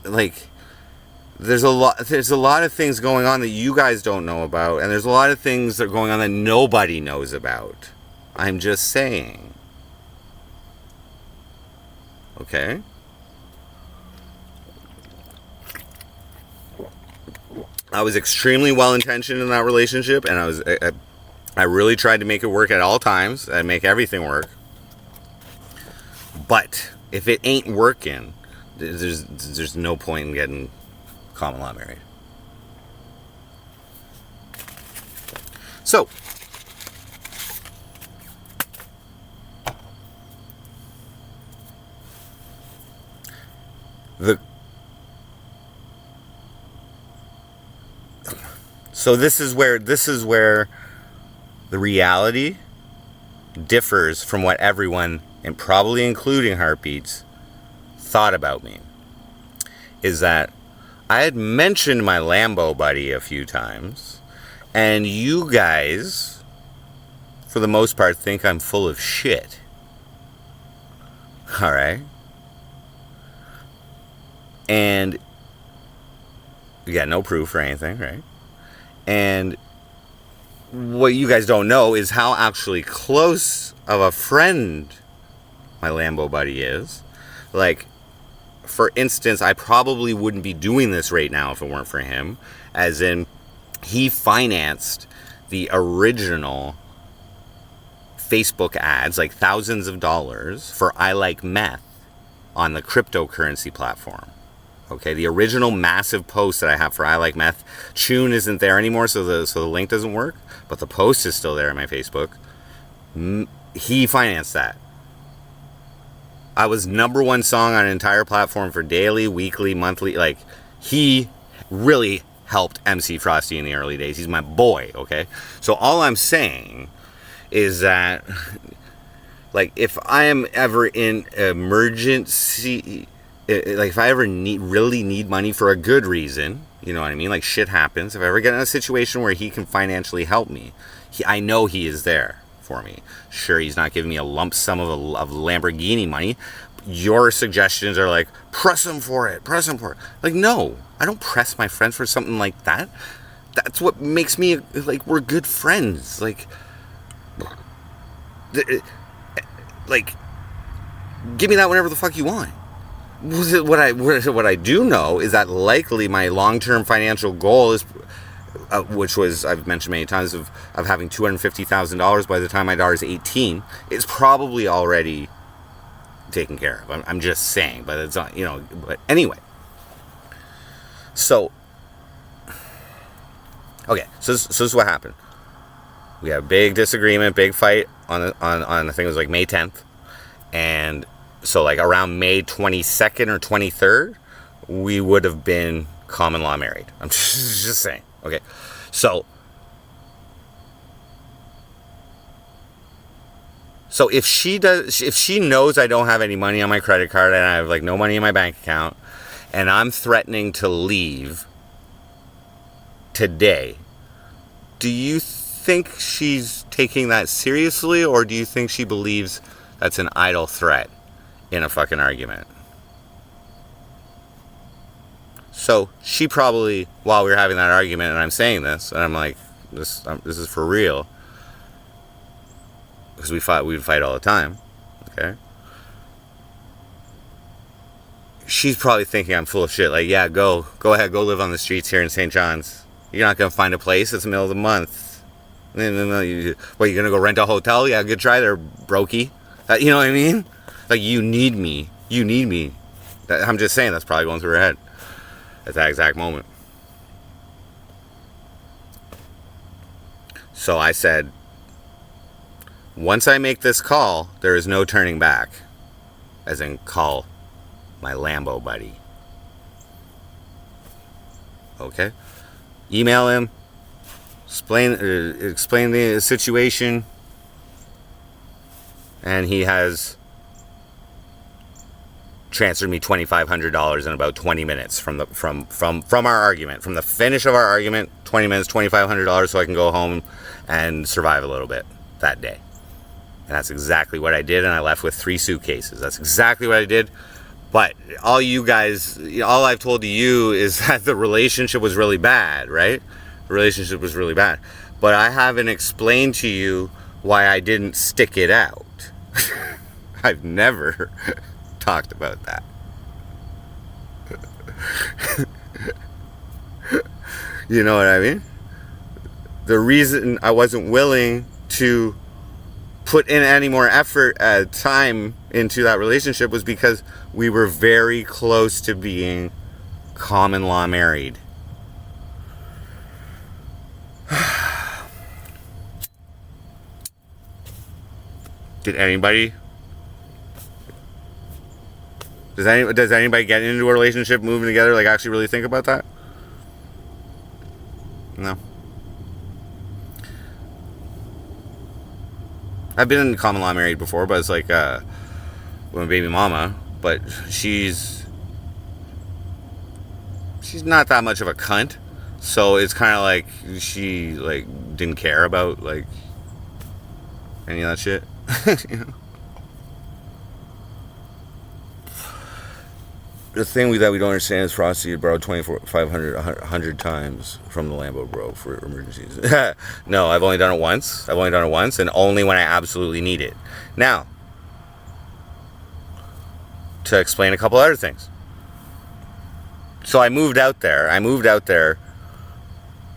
there's a lot of things going on that you guys don't know about, and there's a lot of things that are going on that nobody knows about. I'm just saying. Okay? I was extremely well-intentioned in that relationship, and I really tried to make it work at all times and make everything work. But if it ain't working, there's no point in getting common law married. So, this is where the reality differs from what everyone, and probably including Heartbeats, thought about me. Is that I had mentioned my Lambo buddy a few times, and you guys, for the most part, think I'm full of shit. Alright? And we got no proof or anything, right? And what you guys don't know is how actually close of a friend my Lambo buddy is. Like, for instance, I probably wouldn't be doing this right now if it weren't for him. As in, he financed the original Facebook ads, like thousands of dollars, for I Like Meth on the cryptocurrency platform. Okay, the original massive post that I have for I Like Meth, Tune isn't there anymore, so the link doesn't work, but the post is still there on my Facebook. He financed that. I was #1 song on an entire platform for daily, weekly, monthly. Like, he really helped MC Frosty in the early days. He's my boy, okay? So all I'm saying is that, like, if I am ever in emergency, like, if I ever really need money for a good reason, you know what I mean? Like, shit happens. If I ever get in a situation where he can financially help me, I know he is there for me. Sure, he's not giving me a lump sum of Lamborghini money. Your suggestions are like, press him for it. Like, no, I don't press my friends for something like that. That's what makes me, like, we're good friends. Like, give me that whenever the fuck you want. What I do know is that likely my long-term financial goal is, which was, I've mentioned many times, of having $250,000 by the time my daughter's 18, is probably already taken care of. I'm just saying, but it's not, but anyway. So, okay, so this is what happened. We had a big disagreement, big fight on I think it was like May 10th, and so, like, around May 22nd or 23rd, we would have been common law married. I'm just saying. Okay. So So if she knows I don't have any money on my credit card and I have like no money in my bank account, and I'm threatening to leave today, do you think she's taking that seriously, or do you think she believes that's an idle threat in a fucking argument? So she probably, while we were having that argument and I'm saying this, and I'm like, this is for real, because we'd fight all the time, okay? She's probably thinking I'm full of shit. Like, yeah, go ahead, go live on the streets here in St. John's. You're not gonna find a place. It's the middle of the month. What, you're gonna go rent a hotel? Yeah, good try there, brokey. You know what I mean? Like, you need me. I'm just saying that's probably going through her head at that exact moment. So I said, once I make this call, there is no turning back. As in, call my Lambo buddy. Okay? Email him. Explain the situation. And he has transferred me $2,500 in about 20 minutes from our argument. From the finish of our argument, 20 minutes, $2,500, so I can go home and survive a little bit that day. And that's exactly what I did, and I left with 3 suitcases. That's exactly what I did. But all you guys, all I've told to you is that the relationship was really bad, right? The relationship was really bad. But I haven't explained to you why I didn't stick it out. I've never talked about that. You know what I mean? The reason I wasn't willing to put in any more effort at time into that relationship was because we were very close to being common law married. Does anybody get into a relationship, moving together, like actually really think about that? No. I've been in common law married before, but it's like with my baby mama, but she's not that much of a cunt, so it's kind of like she like didn't care about like any of that shit. You know? The thing that we don't understand is Frosty had borrowed $2,500 times from the Lambo bro for emergencies. No, I've only done it once. And only when I absolutely need it. Now, to explain a couple other things. So I moved out there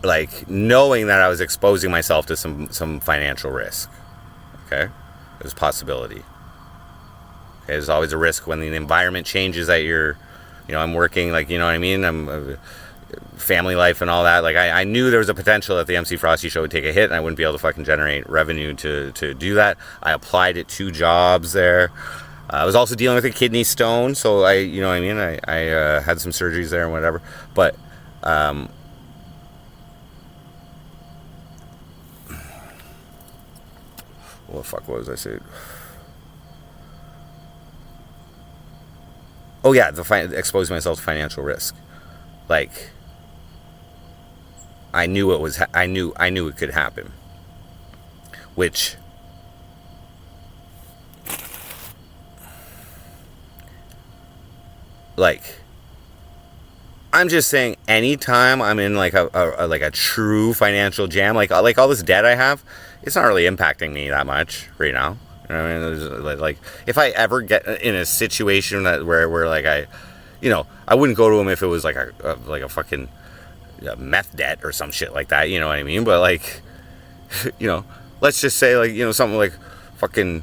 like knowing that I was exposing myself to some financial risk. Okay? There's a possibility. Okay, there's always a risk when the environment changes that I'm working, like, you know what I mean? I'm family life and all that. Like, I knew there was a potential that the MC Frosty show would take a hit and I wouldn't be able to fucking generate revenue to do that. I applied at 2 jobs there. I was also dealing with a kidney stone, so I had some surgeries there and whatever. But, what was I saying? Oh yeah, exposing myself to financial risk. Like, I knew it could happen. Which, like, I'm just saying, anytime I'm in like a true financial jam, like all this debt I have, it's not really impacting me that much right now. You know what I mean? Like, if I ever get in a situation where like I wouldn't go to him if it was like a fucking meth debt or some shit like that. You know what I mean? But like, let's just say like, something like fucking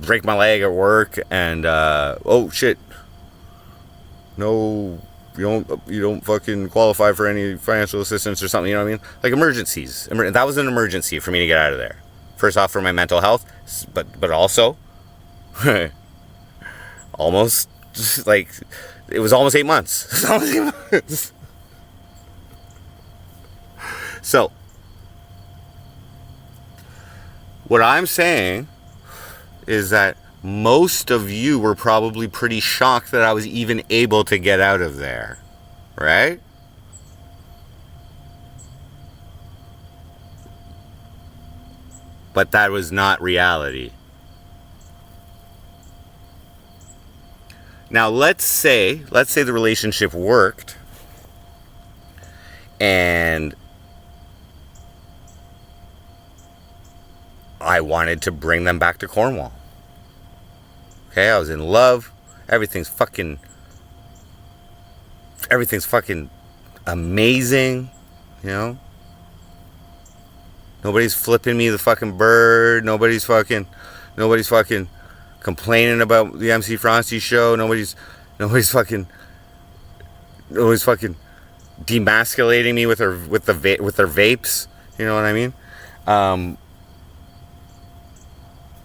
break my leg at work and oh shit, no, you don't fucking qualify for any financial assistance or something. You know what I mean? Like emergencies. That was an emergency for me to get out of there. First off, for my mental health, but also, almost, like, it was almost 8 months. So, what I'm saying is that most of you were probably pretty shocked that I was even able to get out of there, right? But that was not reality. Now let's say the relationship worked and I wanted to bring them back to Cornwall. Okay, I was in love. Everything's fucking amazing, you know? Nobody's flipping me the fucking bird. Nobody's fucking complaining about the MC Frosty show. Nobody's fucking demasculating me with their vapes. You know what I mean?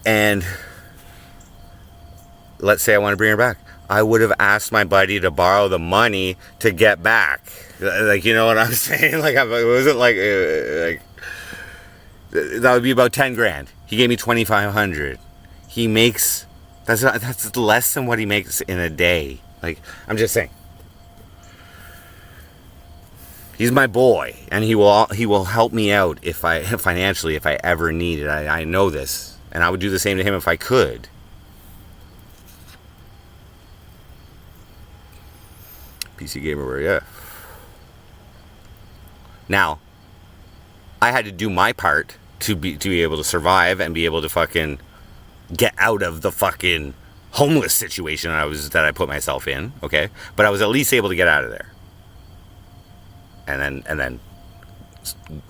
And let's say I want to bring her back. I would have asked my buddy to borrow the money to get back. Like, you know what I'm saying? Like, it wasn't like that would be about 10 grand. He gave me 2,500. He makes that's less than what he makes in a day. Like, I'm just saying. He's my boy, and he will help me out if I financially if I ever need it. I know this, and I would do the same to him if I could. PC Gamer, yeah. Now, I had to do my part to be able to survive and be able to fucking get out of the fucking homeless situation that I put myself in, okay? But I was at least able to get out of there. And then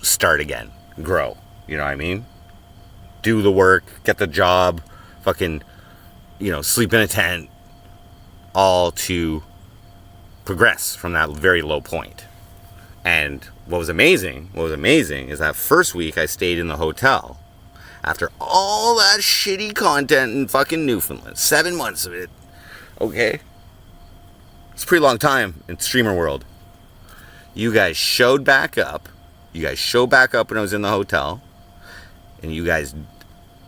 start again. Grow. You know what I mean? Do the work, get the job, fucking, sleep in a tent, all to progress from that very low point. And what was amazing is that first week I stayed in the hotel after all that shitty content in fucking Newfoundland. 7 months of it. Okay? It's a pretty long time in streamer world. You guys showed back up. You guys showed back up when I was in the hotel. And you guys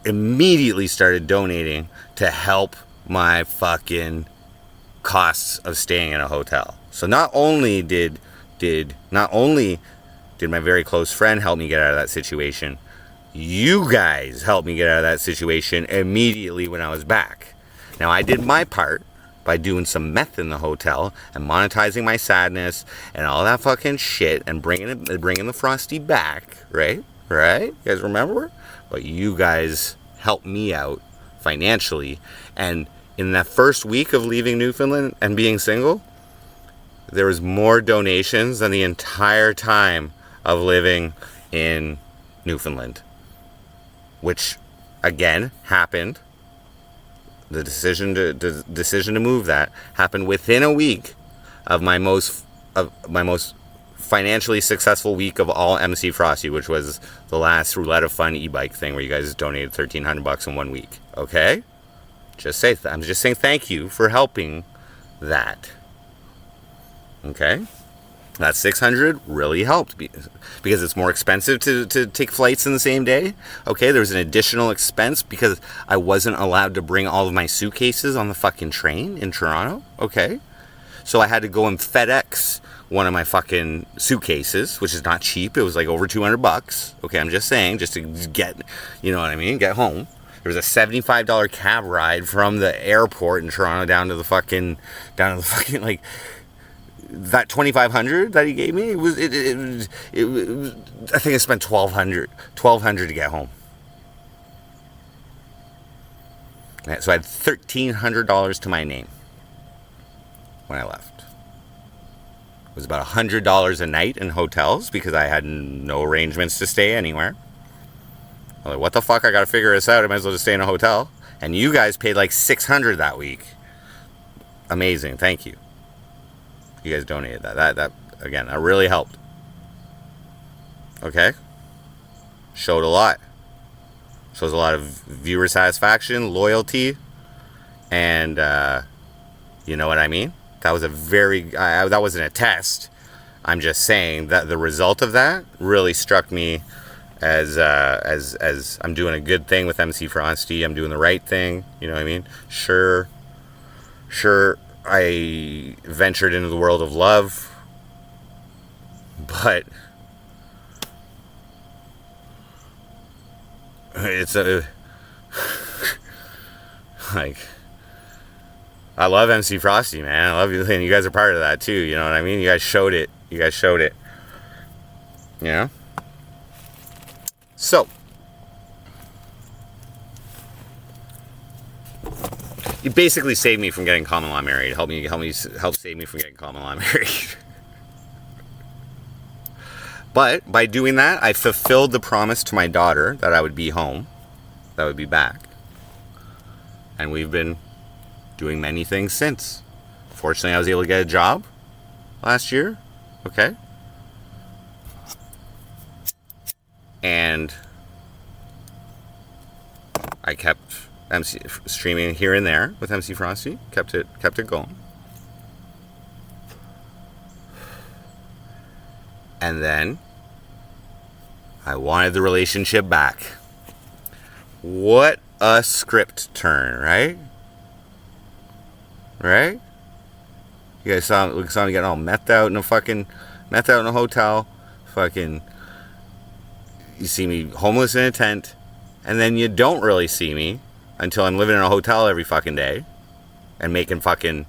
immediately started donating to help my fucking costs of staying in a hotel. So not only did my very close friend help me get out of that situation, you guys helped me get out of that situation immediately when I was back. Now, I did my part by doing some meth in the hotel and monetizing my sadness and all that fucking shit and bringing the Frosty back, right? You guys remember? But you guys helped me out financially, and in that first week of leaving Newfoundland and being single, there was more donations than the entire time of living in Newfoundland, which again happened. The decision to move that happened within a week of my most financially successful week of all MC Frosty, which was the last Roulette of Fun e-bike thing where you guys donated $1,300 in 1 week. Okay, I'm just saying thank you for helping that. Okay, that $600 really helped because it's more expensive to take flights in the same day. Okay, there was an additional expense because I wasn't allowed to bring all of my suitcases on the fucking train in Toronto. Okay, so I had to go and FedEx one of my fucking suitcases, which is not cheap. It was like over $200. Okay, I'm just saying, just to get, you know what I mean, get home. There was a $75 cab ride from the airport in Toronto down to the fucking like. That $2,500 that he gave me, it was I think I spent $1,200 to get home. So I had $1,300 to my name when I left. It was about $100 a night in hotels because I had no arrangements to stay anywhere. I was like, what the fuck? I gotta figure this out. I might as well just stay in a hotel. And you guys paid like $600 that week. Amazing. Thank you. You guys donated that. That again, that really helped. Okay? Showed a lot. Shows a lot of viewer satisfaction, loyalty, and you know what I mean? That was that wasn't a test. I'm just saying that the result of that really struck me as I'm doing a good thing with MC Frosty. I'm doing the right thing. You know what I mean? Sure, I ventured into the world of love, but it's a like, I love MC Frosty, man. I love you, and you guys are part of that too. You know what I mean? You guys showed it. You know. So, you basically saved me from getting common law married. Help save me from getting common law married. But by doing that, I fulfilled the promise to my daughter that I would be home, that I would be back. And we've been doing many things since. Fortunately, I was able to get a job last year. Okay. And I kept MC streaming here and there with MC Frosty. Kept it going. And then I wanted the relationship back. What a script turn, right? Right? You guys saw me getting all methed out in a hotel. Fucking, you see me homeless in a tent, and then you don't really see me until I'm living in a hotel every fucking day and making fucking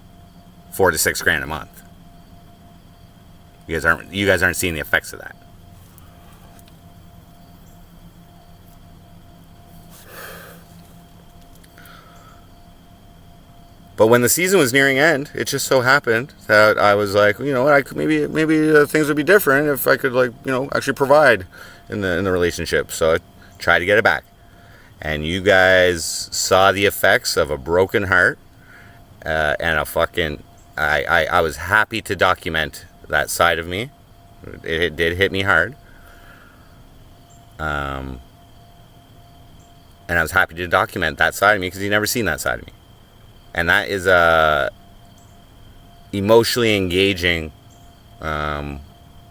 $4,000 to $6,000 a month. You guys aren't seeing the effects of that. But when the season was nearing end, it just so happened that I was like, you know what, maybe things would be different if I could, like, you know, actually provide in the relationship. So I tried to get it back, and you guys saw the effects of a broken heart and a fucking. I was happy to document that side of me. It did hit me hard. And I was happy to document that side of me because you've never seen that side of me. And that is a emotionally engaging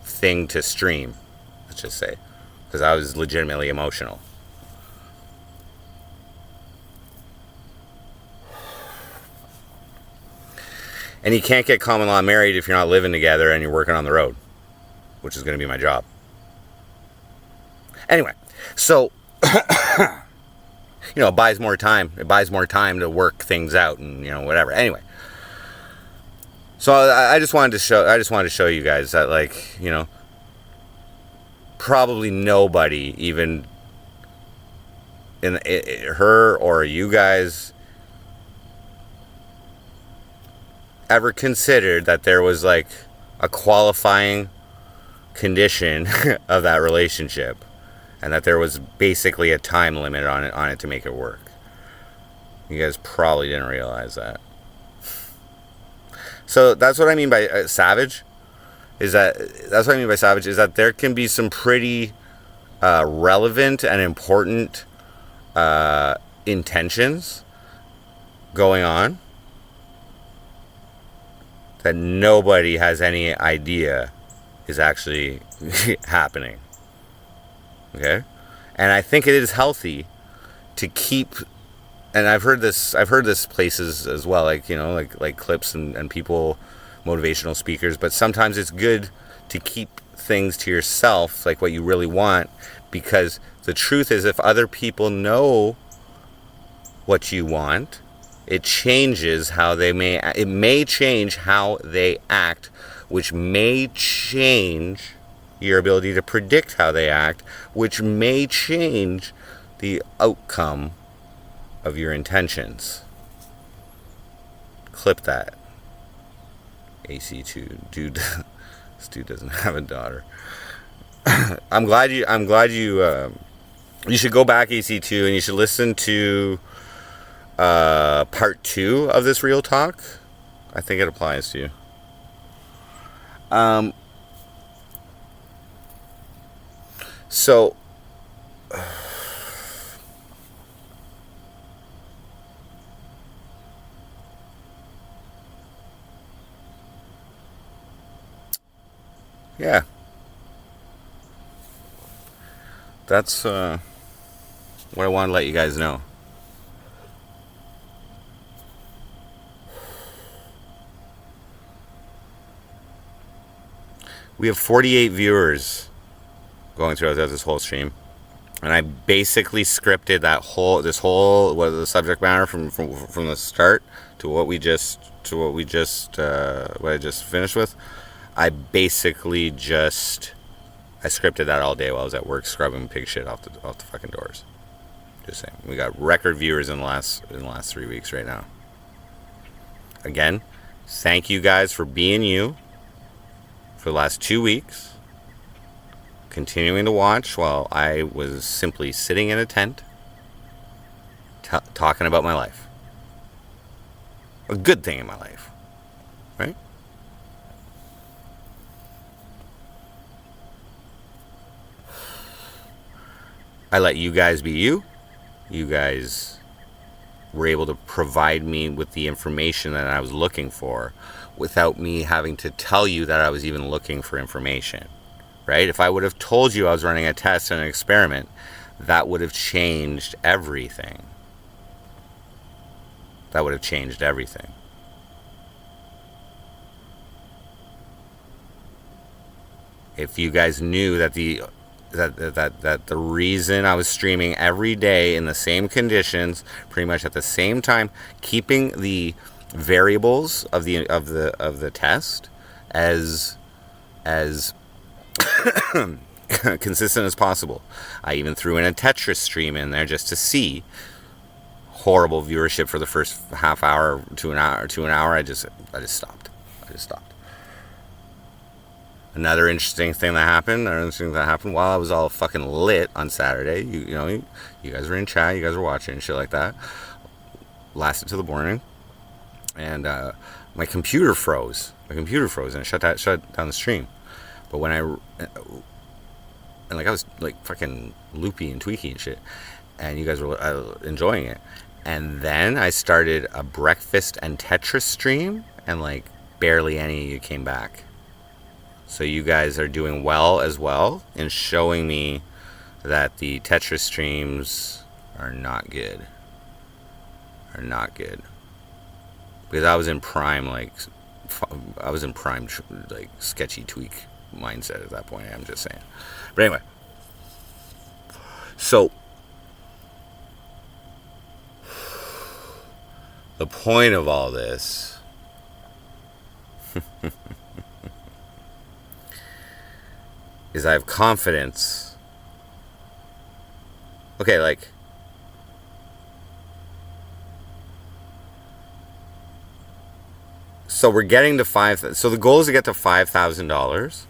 thing to stream, let's just say, because I was legitimately emotional. And you can't get common law married if you're not living together and you're working on the road, which is going to be my job. Anyway, so, you know, it buys more time. It buys more time to work things out and, you know, whatever. Anyway, so I just wanted to show you guys that, like, you know, probably nobody, even in her or you guys, ever considered that there was, like, a qualifying condition of that relationship, and that there was basically a time limit on it to make it work. You guys probably didn't realize that. So that's what I mean by savage. That's what I mean by savage is that there can be some pretty relevant and important intentions going on that nobody has any idea is actually happening. Okay? And I think it is healthy to keep, and I've heard this places as well, like, you know, like clips and people, motivational speakers, but sometimes it's good to keep things to yourself, like what you really want, because the truth is, if other people know what you want, it may change how they act, which may change your ability to predict how they act, which may change the outcome of your intentions. Clip that. AC2, dude. This dude doesn't have a daughter. I'm glad you you should go back, AC2, and you should listen to part 2 of this real talk. I think it applies to you. So yeah. that's what I want to let you guys know. We have 48 viewers going throughout this whole stream, and I basically scripted this whole what the subject matter from the start to what I just finished with. I scripted that all day while I was at work scrubbing pig shit off the fucking doors. Just saying, we got record viewers in the last 3 weeks right now. Again, thank you guys for being you for the last 2 weeks, continuing to watch while I was simply sitting in a tent talking about my life. A good thing in my life, right? I let you guys be you. You guys were able to provide me with the information that I was looking for without me having to tell you that I was even looking for information, right? If I would have told you I was running a test and an experiment, that would have changed everything. That would have changed everything. If you guys knew that the reason I was streaming every day in the same conditions, pretty much at the same time, keeping the variables of the test as consistent as possible. I even threw in a Tetris stream in there just to see. Horrible viewership for the first half hour to an hour. I just stopped. Another interesting thing that happened while I was all fucking lit on Saturday. You guys were in chat, you guys were watching and shit like that. Lasted till the morning, and my computer froze. And it shut down the stream. But when I was like fucking loopy and tweaky and shit, and you guys were enjoying it. And then I started a breakfast and Tetris stream, and like barely any of you came back. So you guys are doing well as well in showing me that the Tetris streams are not good. Because I was in prime, like sketchy tweak mindset at that point. I'm just saying. But anyway, so the point of all this is I have confidence. Okay, like, so we're getting to so the goal is to get to $5,000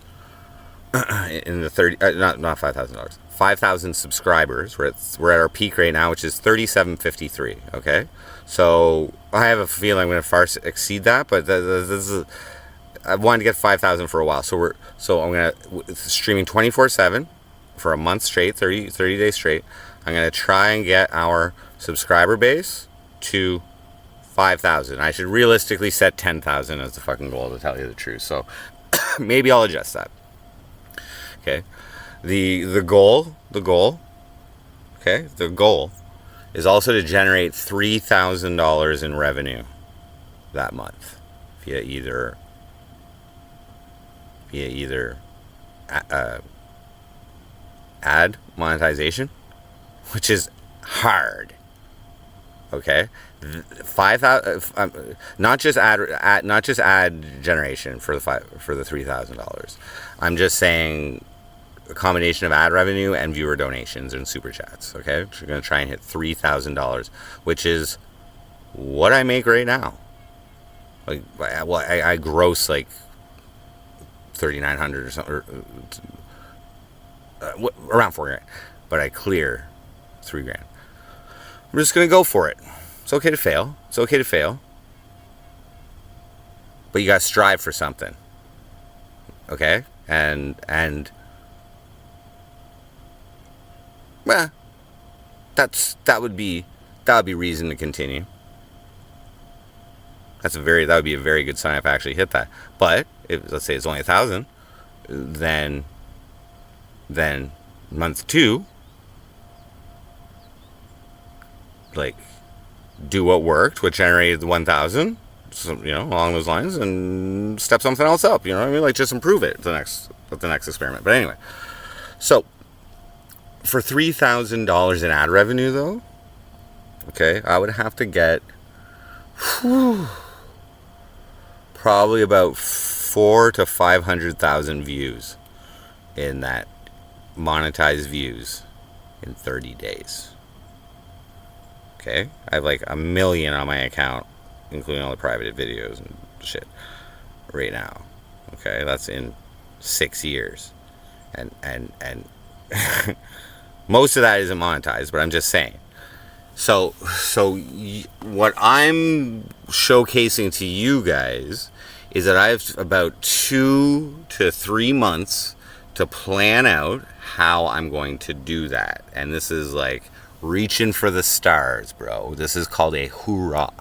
in the 30, not $5,000, 5,000 subscribers. We're at our peak right now, which is 3,753. Okay, so I have a feeling I'm going to far exceed that, but this is. I wanted to get 5,000 for a while, so I'm gonna streaming 24/7 for a month straight, 30 days straight. I'm gonna try and get our subscriber base to 5,000. I should realistically set 10,000 as the fucking goal, to tell you the truth. So maybe I'll adjust that. Okay, the goal. Okay, the goal is also to generate $3,000 in revenue that month via either ad monetization, which is hard. Okay, 5,000, not just ad generation for the $3,000. I'm just saying a combination of ad revenue and viewer donations and super chats. Okay, we're gonna try and hit $3,000, which is what I make right now. Like, well, I gross like 3,900 or something, around $4,000, but I clear $3,000. I'm just gonna go for it. It's okay to fail. But you gotta strive for something. Okay, and well, that would be reason to continue. That would be a very good sign if I actually hit that. But if, let's say it's only 1,000, then month 2 like do what worked, what generated the 1,000, so, along those lines, and step something else up. You know what I mean? Like, just improve it at the next experiment. But anyway, so for $3,000 in ad revenue, though, okay, I would have to get probably about 400,000 to 500,000 views in that monetized views in 30 days. Okay, I have like 1 million on my account, including all the private videos and shit right now. Okay, that's in 6 years, and most of that isn't monetized, but I'm just saying. So what I'm showcasing to you guys is that I have about 2 to 3 months to plan out how I'm going to do that. And this is like reaching for the stars, bro. This is called a hoorah.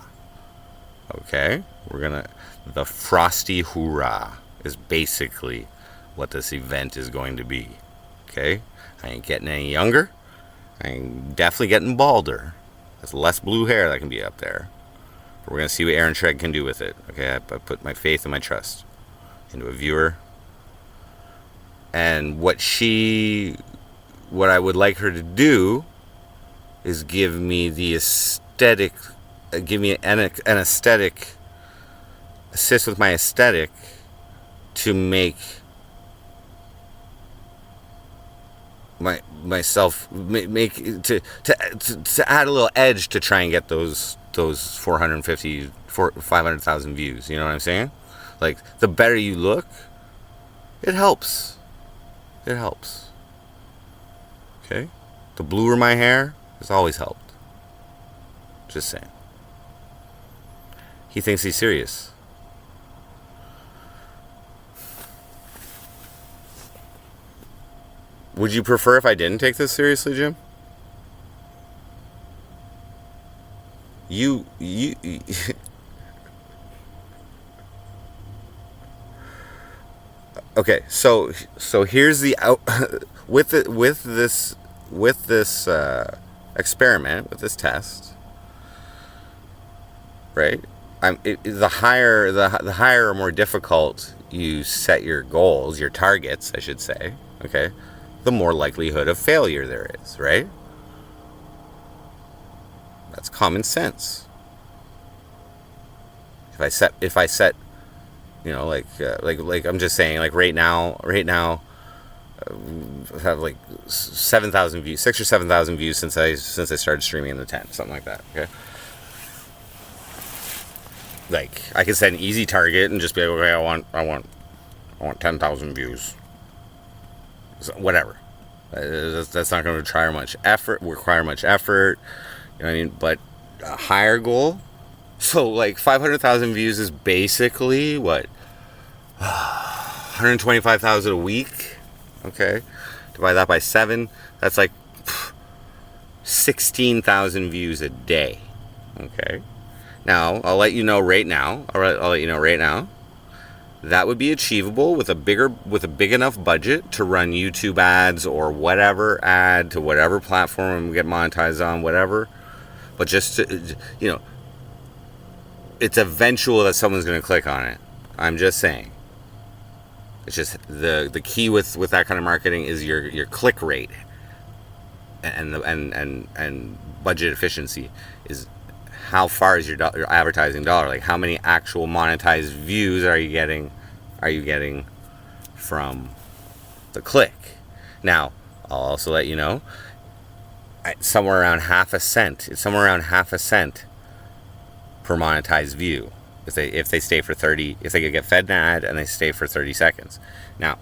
Okay? The Frosty Hoorah is basically what this event is going to be. Okay? I ain't getting any younger. I ain't definitely getting balder. There's less blue hair that can be up there. But we're going to see what Erin Treg can do with it. Okay? I put my faith and my trust into a viewer. And what I would like her to do is give me the aesthetic, give me an aesthetic, assist with my aesthetic to make myself make to add a little edge to try and get those 500,000 views. You know what I'm saying? Like, the better you look, it helps. It helps. Okay? The bluer my hair has always helped. Just saying. He thinks he's serious. Would you prefer if I didn't take this seriously, Jim? You Okay, so here's the out with this experiment, with this test, right? The higher or more difficult you set your goals, your targets, I should say, okay, the more likelihood of failure there is, right? That's common sense. If I set like I'm just saying, like right now have like 7,000 views, 6 or 7,000 views since I started streaming in the tent, something like that. Okay, like I could set an easy target and just be like, okay, I want 10,000 views, so whatever. That's not going to require much effort. You know what I mean? But a higher goal. So like 500,000 views is basically what, 125,000 a week. Okay, divide that by 7. That's like 16,000 views a day. Okay. Now I'll let you know right now. That would be achievable with a big enough budget to run YouTube ads or whatever ad to whatever platform and get monetized on, whatever. But just to, it's eventual that someone's going to click on it. I'm just saying. It's just the key with that kind of marketing is your click rate and budget efficiency. Is how far is your advertising dollar? Like, how many actual monetized views are you getting from the click? Now, I'll also let you know, somewhere around half a cent. It's somewhere around half a cent per monetized view if they stay for 30, if they could get fed an ad and they stay for 30 seconds. Now,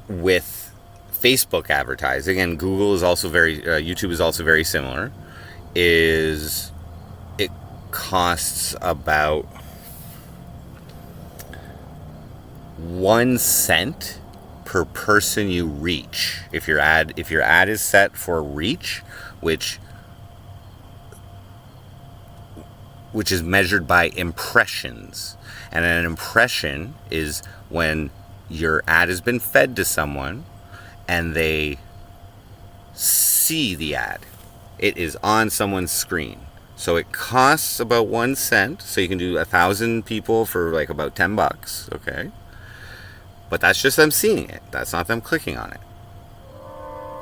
with Facebook advertising, and Google is also YouTube is also very similar, is it costs about 1 cent per person you reach. If your ad is set for reach, which is measured by impressions. And an impression is when your ad has been fed to someone and they see the ad. It is on someone's screen. So it costs about 1 cent. So you can do 1,000 people for like about $10. Okay. But that's just them seeing it. That's not them clicking on it.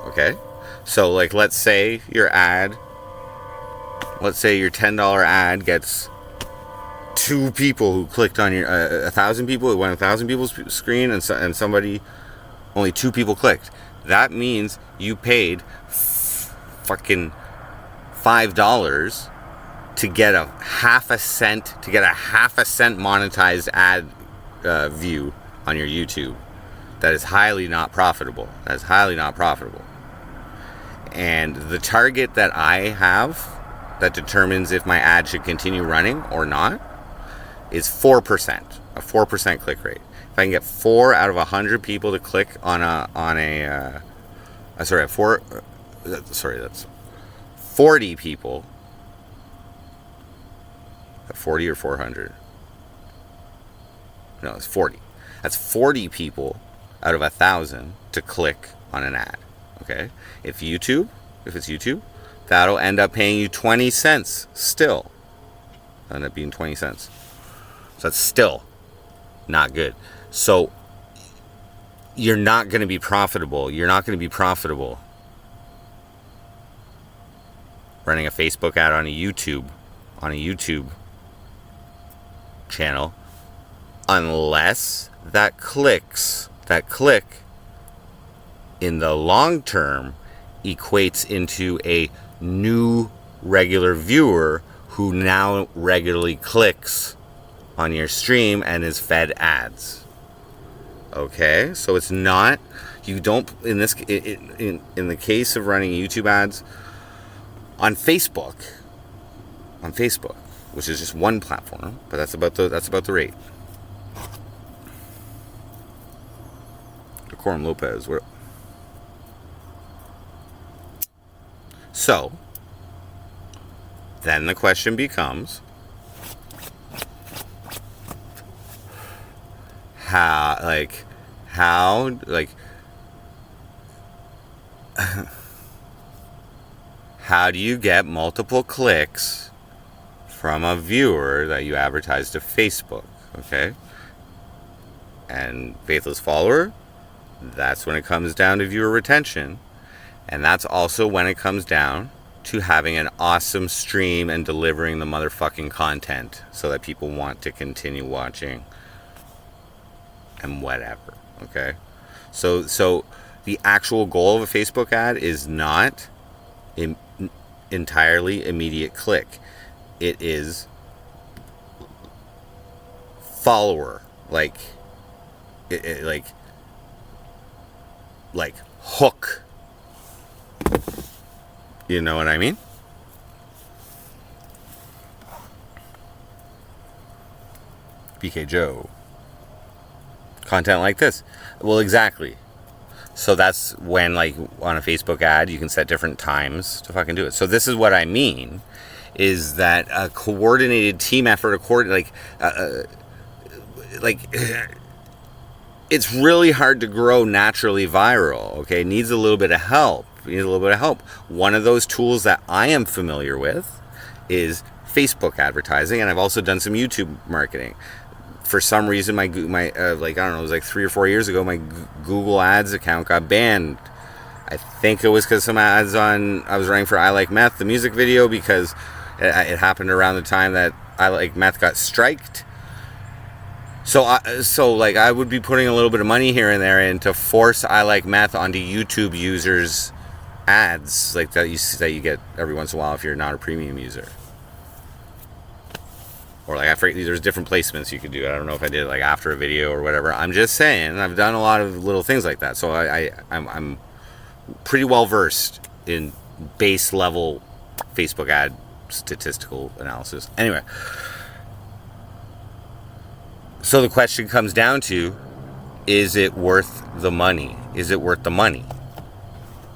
Okay. So like, let's say your $10 ad gets 2 people who clicked on your 1,000 people. It went 1,000 people's screen, and somebody, only 2 people clicked. That means you paid fucking $5 to get a half a cent monetized ad view on your YouTube. That is highly not profitable. And the target that I have that determines if my ad should continue running or not is 4%, a 4% click rate. If I can get 4 out of 100 people to click that's 40 people. 40 or 400? No, it's 40. That's 40 people out of 1,000 to click on an ad. Okay? If it's YouTube, that'll end up paying you 20 cents still. That'll end up being 20 cents. So that's still not good. So you're not going to be profitable. Running a Facebook ad on a YouTube channel, unless that click in the long term equates into a new regular viewer who now regularly clicks on your stream and is fed ads. Okay, so it's not, you don't, in the case of running YouTube ads on Facebook, which is just one platform, but that's about the rate. Decorum Lopez. So then the question becomes, how do you get multiple clicks from a viewer that you advertise to Facebook? Okay, and faithless follower, that's when it comes down to viewer retention, and that's also when it comes down to having an awesome stream and delivering the motherfucking content so that people want to continue watching and whatever. Okay, so the actual goal of a Facebook ad is not entirely immediate click. It is follower, like hook. You know what I mean? BK Joe. Content like this. Well, exactly. So that's when, like, on a Facebook ad, you can set different times to fucking do it. So this is what I mean, is that a coordinated team effort, it's really hard to grow naturally viral, okay? It needs a little bit of help. One of those tools that I am familiar with is Facebook advertising, and I've also done some YouTube marketing. For some reason, my I don't know, it was like 3 or 4 years ago, my Google Ads account got banned. I think it was because some ads I was running for I Like Meth, the music video, because it happened around the time that I Like Meth got striked. So I would be putting a little bit of money here and there in to force I Like Meth onto YouTube users' ads, like that you get every once in a while if you're not a premium user. Or like, there's different placements you could do. I don't know if I did it like after a video or whatever. I'm just saying, I've done a lot of little things like that. So I'm pretty well versed in base level Facebook ad statistical analysis. Anyway, so the question comes down to, is it worth the money? Is it worth the money?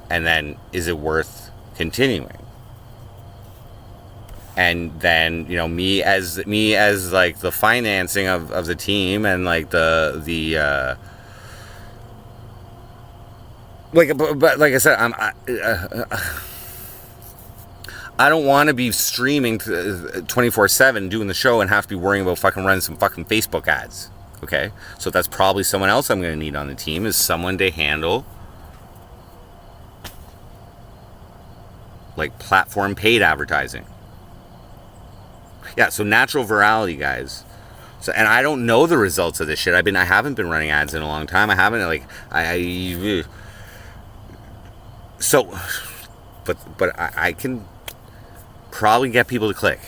And then, is it worth continuing? And then, you know, me as like the financing of the team and like the but like I said, I don't want to be streaming 24/7 doing the show and have to be worrying about fucking running some fucking Facebook ads. Okay, so that's probably someone else I'm going to need on the team, is someone to handle like platform paid advertising. Yeah, so natural virality, guys. So, and I don't know the results of this shit. I haven't been running ads in a long time. I haven't so, but I can probably get people to click.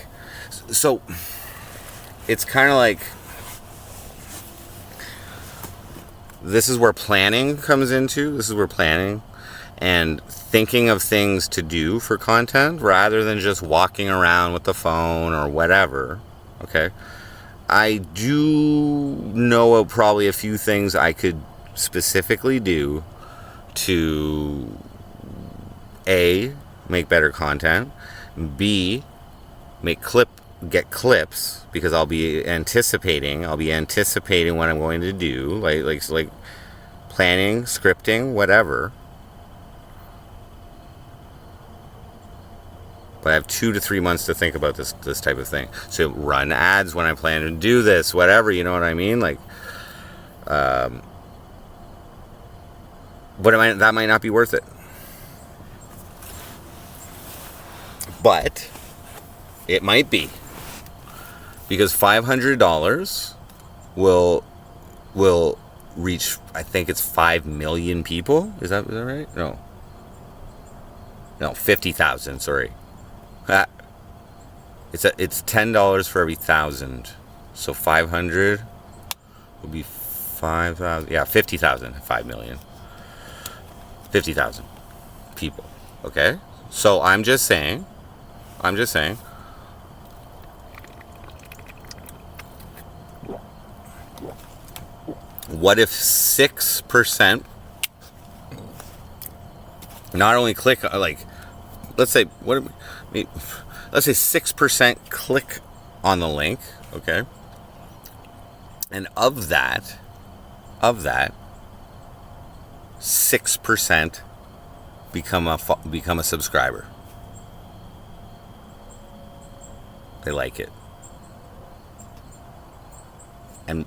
So it's kind of like, this is where planning comes into. This is where planning and thinking of things to do for content rather than just walking around with the phone or whatever. Okay. I do know of probably a few things I could specifically do to A, make better content, B, get clips, because I'll be anticipating what I'm going to do, like planning, scripting, whatever. But I have 2 to 3 months to think about this type of thing. So run ads when I plan to do this, whatever, you know what I mean? Like, but that might not be worth it. But it might be, because $500 will reach, I think it's 5 million people. Is that right? No, 50,000. Sorry. It's $10 for every 1,000. So 500 will be 5,000. Yeah, 50,000. 5 million. 50,000 people. Okay. So I'm just saying. What if 6% not only click, like, let's say 6% click on the link, okay? And of that 6% become a subscriber. They like it. And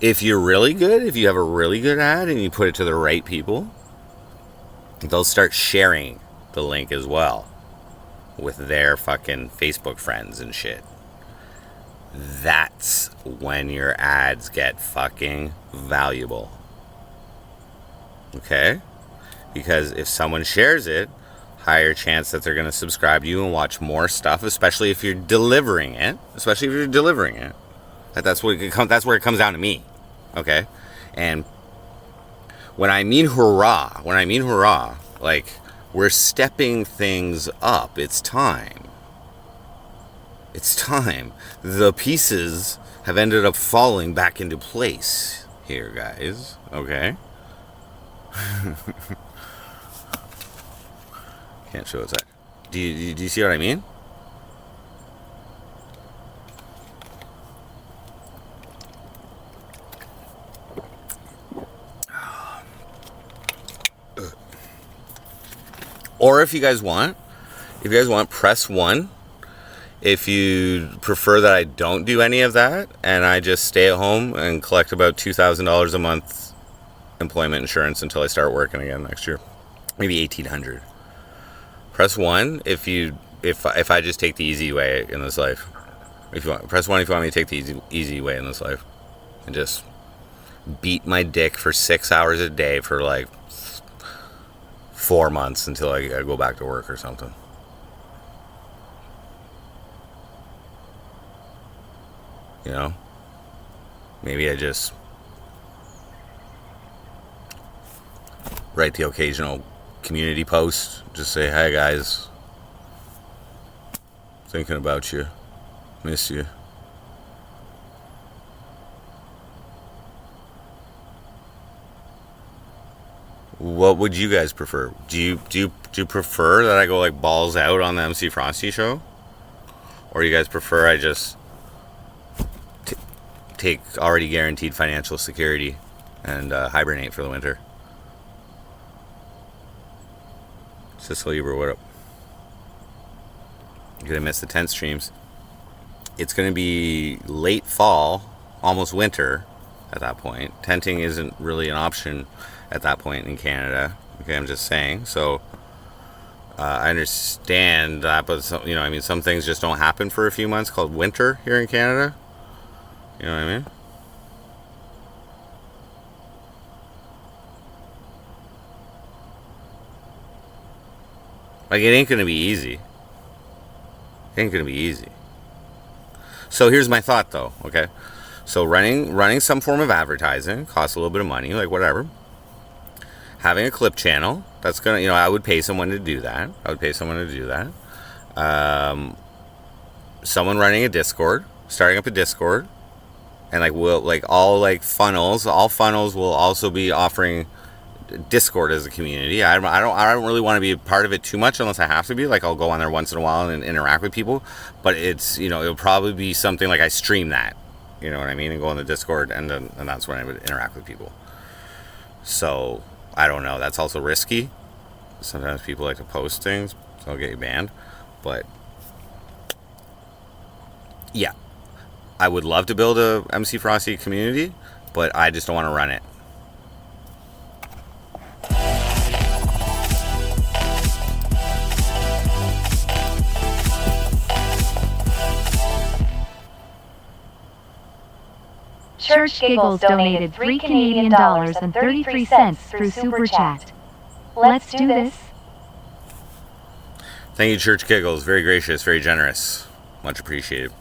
if you're really good, if you have a really good ad and you put it to the right people, they'll start sharing the link as well with their fucking Facebook friends and shit. That's when your ads get fucking valuable. Okay? Because if someone shares it, higher chance that they're going to subscribe to you and watch more stuff, especially if you're delivering it. That's where it comes down to me. Okay? And when I mean hurrah, like, we're stepping things up. It's time. The pieces have ended up falling back into place here, guys. Okay? Can't show it's that. Do you see what I mean? Or if you guys want, press 1. If you prefer that I don't do any of that and I just stay at home and collect about $2,000 a month employment insurance until I start working again next year, maybe $1,800. Press 1 if I just take the easy way in this life. If you want, press 1 if you want me to take the easy way in this life, and just beat my dick for 6 hours a day for like 4 months until I go back to work or something. You know? Maybe I just write the occasional community post. Just say, "Hi guys. Thinking about you. Miss you." What would you guys prefer? Do you prefer that I go like balls out on the MC Frosty show? Or you guys prefer I just take already guaranteed financial security and hibernate for the winter? Cisco Libra, what up? You're gonna miss the tent streams. It's gonna be late fall, almost winter at that point. Tenting isn't really an option at that point in Canada. Okay, I'm just saying. So I understand that, but some, I mean, some things just don't happen for a few months called winter here in Canada. You know what I mean? Like, it ain't gonna be easy. It ain't gonna be easy. So here's my thought, though. Okay, so running some form of advertising costs a little bit of money, like whatever. Having a clip channel, that's gonna, I would pay someone to do that. Someone running a Discord, starting up a Discord, and all funnels will also be offering Discord as a community. I don't really want to be a part of it too much unless I have to be. Like, I'll go on there once in a while and interact with people, but it's, it'll probably be something like I stream that, you know what I mean, and go on the Discord, and that's when I would interact with people. So I don't know. That's also risky. Sometimes people like to post things, so I'll get you banned. But yeah, I would love to build a MC Frosty community, but I just don't want to run it. Church Giggles donated $3 Canadian and 33 cents through Super Chat. Let's do this. Thank you, Church Giggles. Very gracious, very generous. Much appreciated.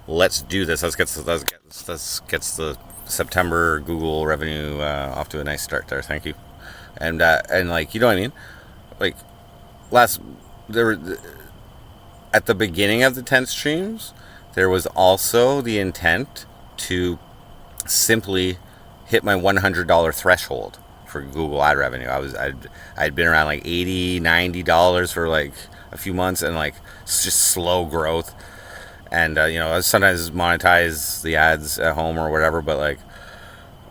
Let's do this. Let's get the September Google revenue off to a nice start there. Thank you. And like, you know what I mean? Like, at the beginning of the 10 streams, there was also the intent to simply hit my $100 threshold for Google ad revenue. I'd been around like $80, $90 for like a few months, and like it's just slow growth. And I sometimes monetize the ads at home or whatever, but like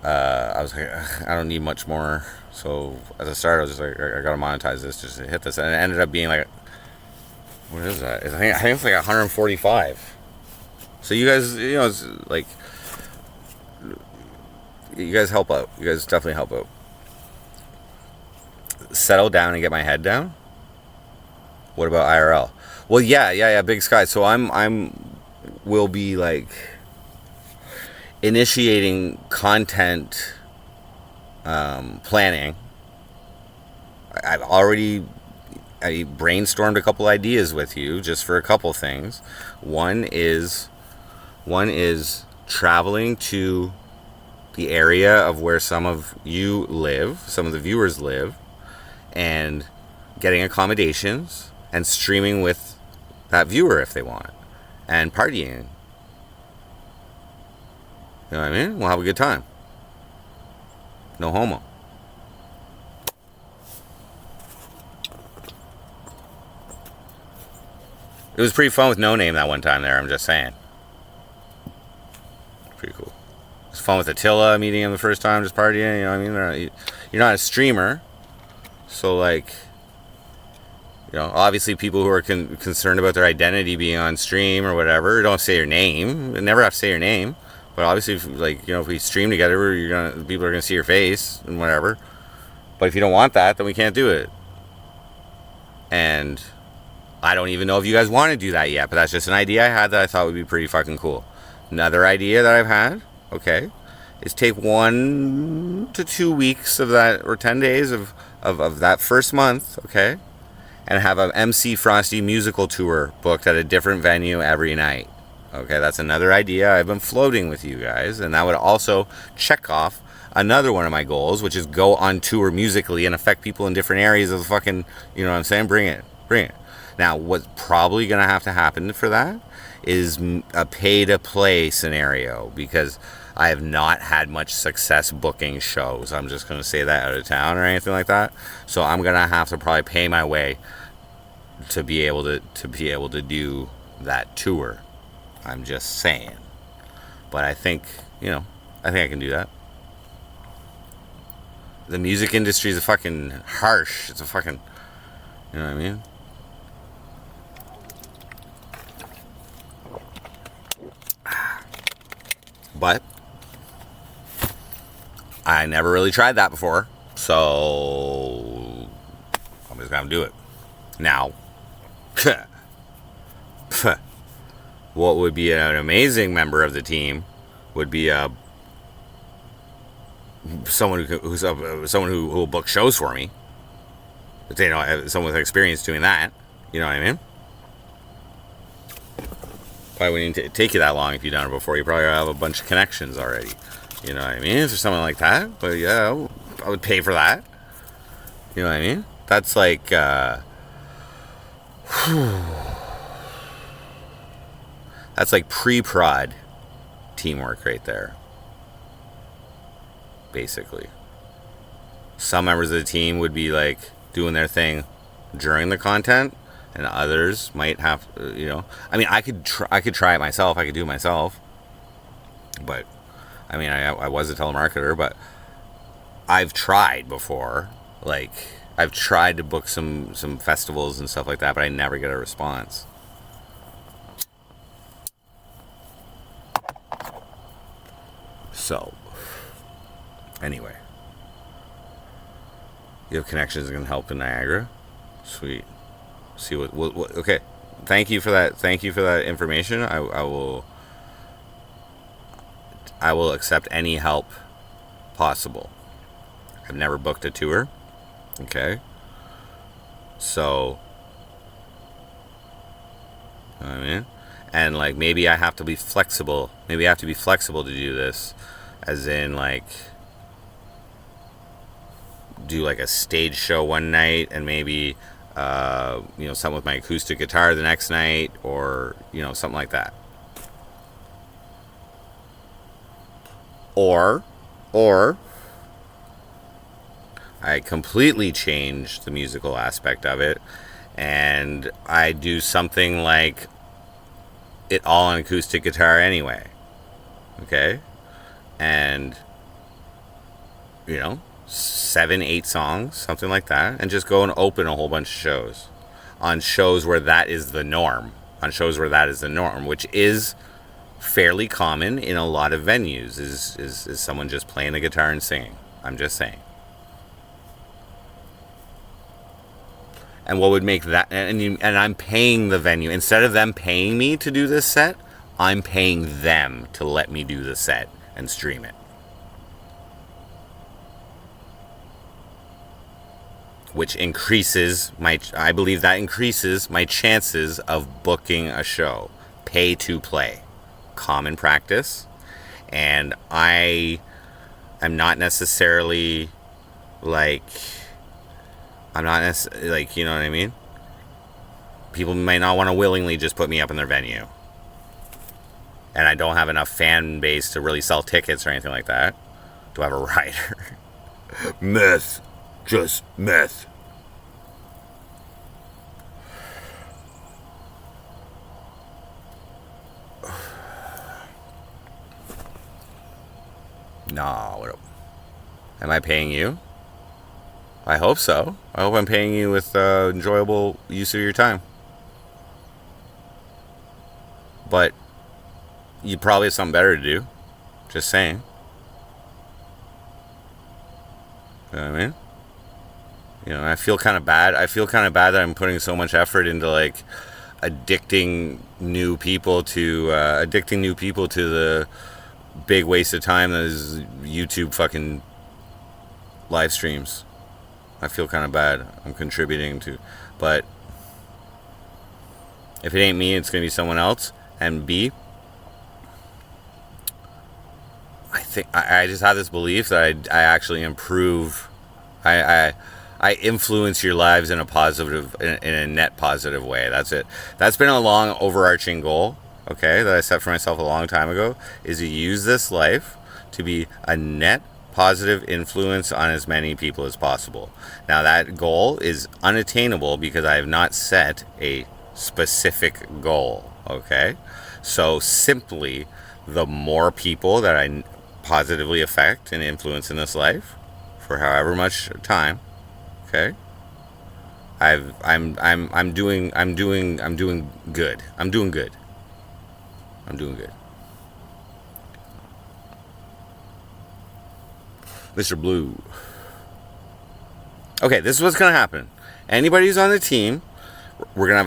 I was like, I don't need much more. So as a starter, I was just like, I gotta monetize this just to hit this, and it ended up being like, what is that? I think it's like 145. So you guys, it's like, you guys help out. You guys definitely help out. Settle down and get my head down. What about IRL? Well, yeah, Big Sky. So will be like initiating content planning. I brainstormed a couple ideas with you just for a couple things. One is traveling to the area of where some of you live, some of the viewers live, and getting accommodations and streaming with that viewer if they want, and partying. You know what I mean? We'll have a good time. No homo. It was pretty fun with No Name that one time there, I'm just saying. Pretty cool. It was fun with Attila, meeting him the first time, just partying, you know what I mean? You're not a streamer, so like, obviously people who are concerned about their identity being on stream or whatever, don't say your name. You never have to say your name. But obviously, if we stream together, people are gonna see your face and whatever. But if you don't want that, then we can't do it. And I don't even know if you guys want to do that yet, but that's just an idea I had that I thought would be pretty fucking cool. Another idea that I've had, okay, is take 1 to 2 weeks of that, or 10 days of that first month, okay, and have an MC Frosty musical tour booked at a different venue every night. Okay, that's another idea I've been floating with you guys, and that would also check off another one of my goals, which is go on tour musically and affect people in different areas of the fucking, you know what I'm saying? Bring it. Now, what's probably going to have to happen for that is a pay-to-play scenario, because I have not had much success booking shows. I'm just going to say that, out of town or anything like that. So I'm going to have to probably pay my way to be able to do that tour. I'm just saying. But I think I can do that. The music industry is fucking harsh. It's a fucking, You know what I mean? But I never really tried that before, so I'm just gonna do it. Now, what would be an amazing member of the team would be someone who will book shows for me. You know, someone with experience doing that. You know what I mean? Probably wouldn't take you that long if you've done it before. You probably have a bunch of connections already. You know what I mean? Is there something like that? But yeah, I would pay for that. You know what I mean? That's like, that's like pre-prod teamwork right there. Basically. Some members of the team would be like doing their thing during the content, and others might have, you know. I mean, I could try it myself. I could do it myself. But, I mean, I was a telemarketer, but I've tried before. Like, I've tried to book some festivals and stuff like that, but I never get a response. So, anyway. You have connections that can help in Niagara? Sweet. See what okay. Thank you for that. Thank you for that information. I will accept any help possible. I've never booked a tour. Okay. So, you know what I mean? And like maybe I have to be flexible. Maybe I have to be flexible to do this, as in like do like a stage show one night and maybe you know, something with my acoustic guitar the next night, or you know, something like that. Or I completely change the musical aspect of it and I do something like it all on acoustic guitar anyway. Okay? And you know, 7-8 songs, something like that, and just go and open a whole bunch of shows on shows where that is the norm, which is fairly common in a lot of venues, is someone just playing a guitar and singing. I'm just saying. And what would make that, and I'm paying the venue, instead of them paying me to do this set, I'm paying them to let me do the set and stream it. Which increases I believe that increases my chances of booking a show. Pay to play. Common practice. And I am not necessarily like, you know what I mean? People may not want to willingly just put me up in their venue. And I don't have enough fan base to really sell tickets or anything like that. Do I have a rider? Myth. Just myth. No. Am I paying you? I hope so. I hope I'm paying you with enjoyable use of your time. But you probably have something better to do. Just saying. You know what I mean? You know, I feel kind of bad. I feel kind of bad that I'm putting so much effort into like addicting new people to the big waste of time that is YouTube fucking live streams. I feel kind of bad. I'm contributing to, but if it ain't me, it's gonna be someone else. And B, I think I just have this belief that I actually improve. I influence your lives in a net positive way. That's it. That's been a long overarching goal, okay, that I set for myself a long time ago, is to use this life to be a net positive influence on as many people as possible. Now that goal is unattainable because I have not set a specific goal, okay? So simply, the more people that I positively affect and influence in this life for however much time, okay, I'm doing good. I'm doing good. Mr. Blue. Okay, this is what's gonna happen. Anybody who's on the team, we're gonna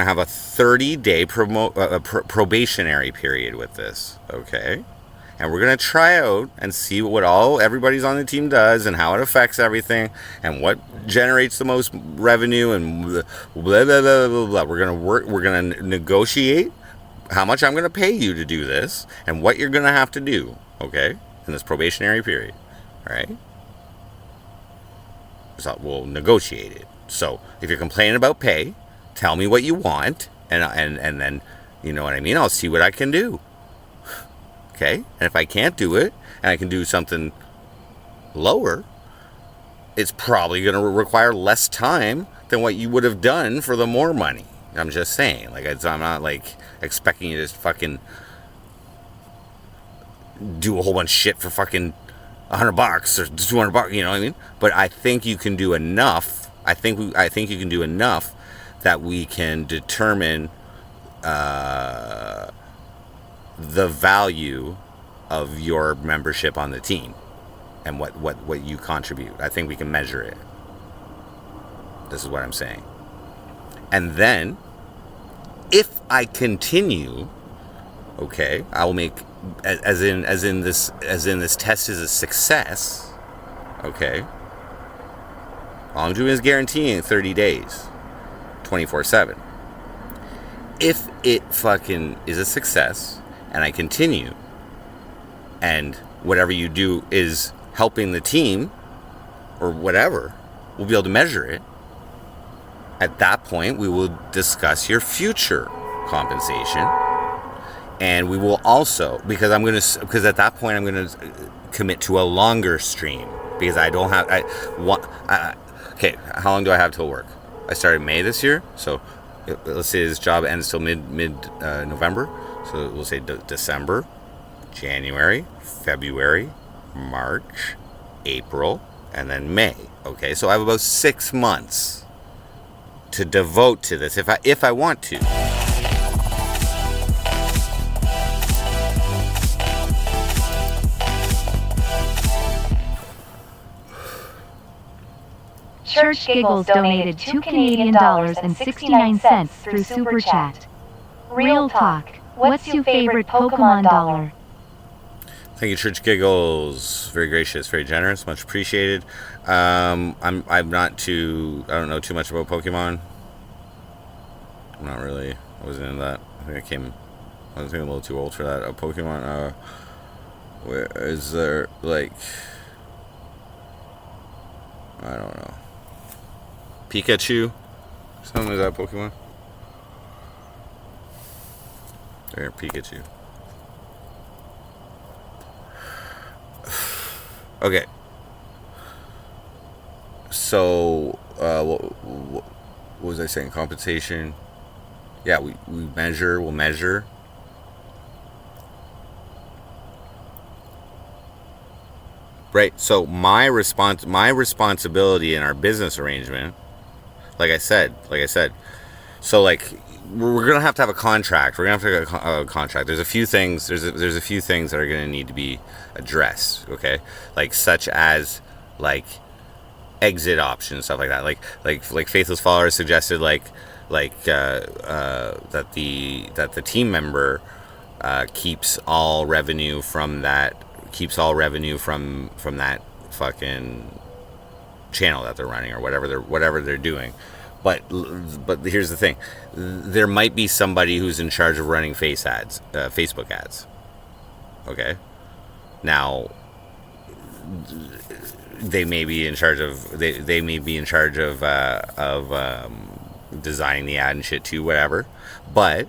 have a 30-day probationary period with this. Okay, and we're gonna try out and see what everybody's on the team does and how it affects everything and what generates the most revenue and blah blah blah blah blah. We're gonna negotiate how much I'm gonna pay you to do this and what you're gonna have to do. Okay, in this probationary period. All right. So we'll negotiate it. So if you're complaining about pay, tell me what you want, and then, you know what I mean, I'll see what I can do. Okay? And if I can't do it, and I can do something lower, it's probably going to require less time than what you would have done for the more money. I'm just saying. Like, I'm not, like, expecting you to just fucking do a whole bunch of shit for fucking $100 or $200, you know what I mean? But I think you can do enough. I think you can do enough that we can determine the value of your membership on the team and what you contribute. I think we can measure it. This is what I'm saying. And then, if I continue, okay, I will make as in this test is a success. Okay, all I'm doing is guaranteeing 30 days, 24/7. If it fucking is a success and I continue, and whatever you do is helping the team or whatever, we'll be able to measure it. At that point, we will discuss your future compensation. And we will also, because at that point I'm gonna commit to a longer stream because I don't have okay, how long do I have till work? I started May this year, so let's say this job ends till mid November. So we'll say December, January, February, March, April, and then May. Okay, so I have about 6 months to devote to this if I want to. Church Giggles donated $2 and 69 cents through Super Chat. Real talk. What's your favorite Pokemon dollar? Thank you, Church Giggles. Very gracious, very generous, much appreciated. I don't know too much about Pokemon. I'm not really. I wasn't into that. I think a little too old for that. Pokemon. Where is there I don't know. Pikachu? Something like that Pokemon? There, Pikachu. Okay. So, what was I saying? Compensation. Yeah, we'll measure. Right. So my responsibility in our business arrangement, like I said. So we're gonna have to have a contract. We're gonna have to have a contract. There's a few things. There's a few things that are gonna need to be addressed. Okay, such as exit options, stuff like that. Like Faithless Followers suggested, that the team member keeps all revenue from that fucking channel that they're running or whatever they're doing. But here's the thing: there might be somebody who's in charge of running Facebook ads. Okay, now they may be in charge of designing the ad and shit too, whatever. But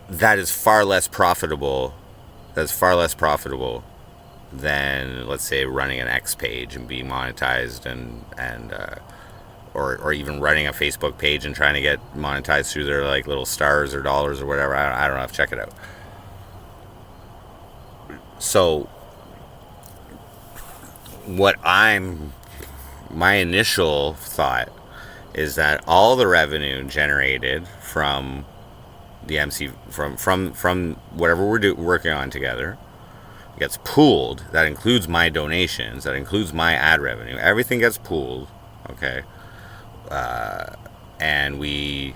that is far less profitable. Than, let's say, running an X page and being monetized or even running a Facebook page and trying to get monetized through their little stars or dollars or whatever. I don't know. Check it out. So what I'm my initial thought is that all the revenue generated from the MC from whatever we're working on together gets pooled. That includes my donations. That includes my ad revenue. Everything gets pooled. Okay. And we,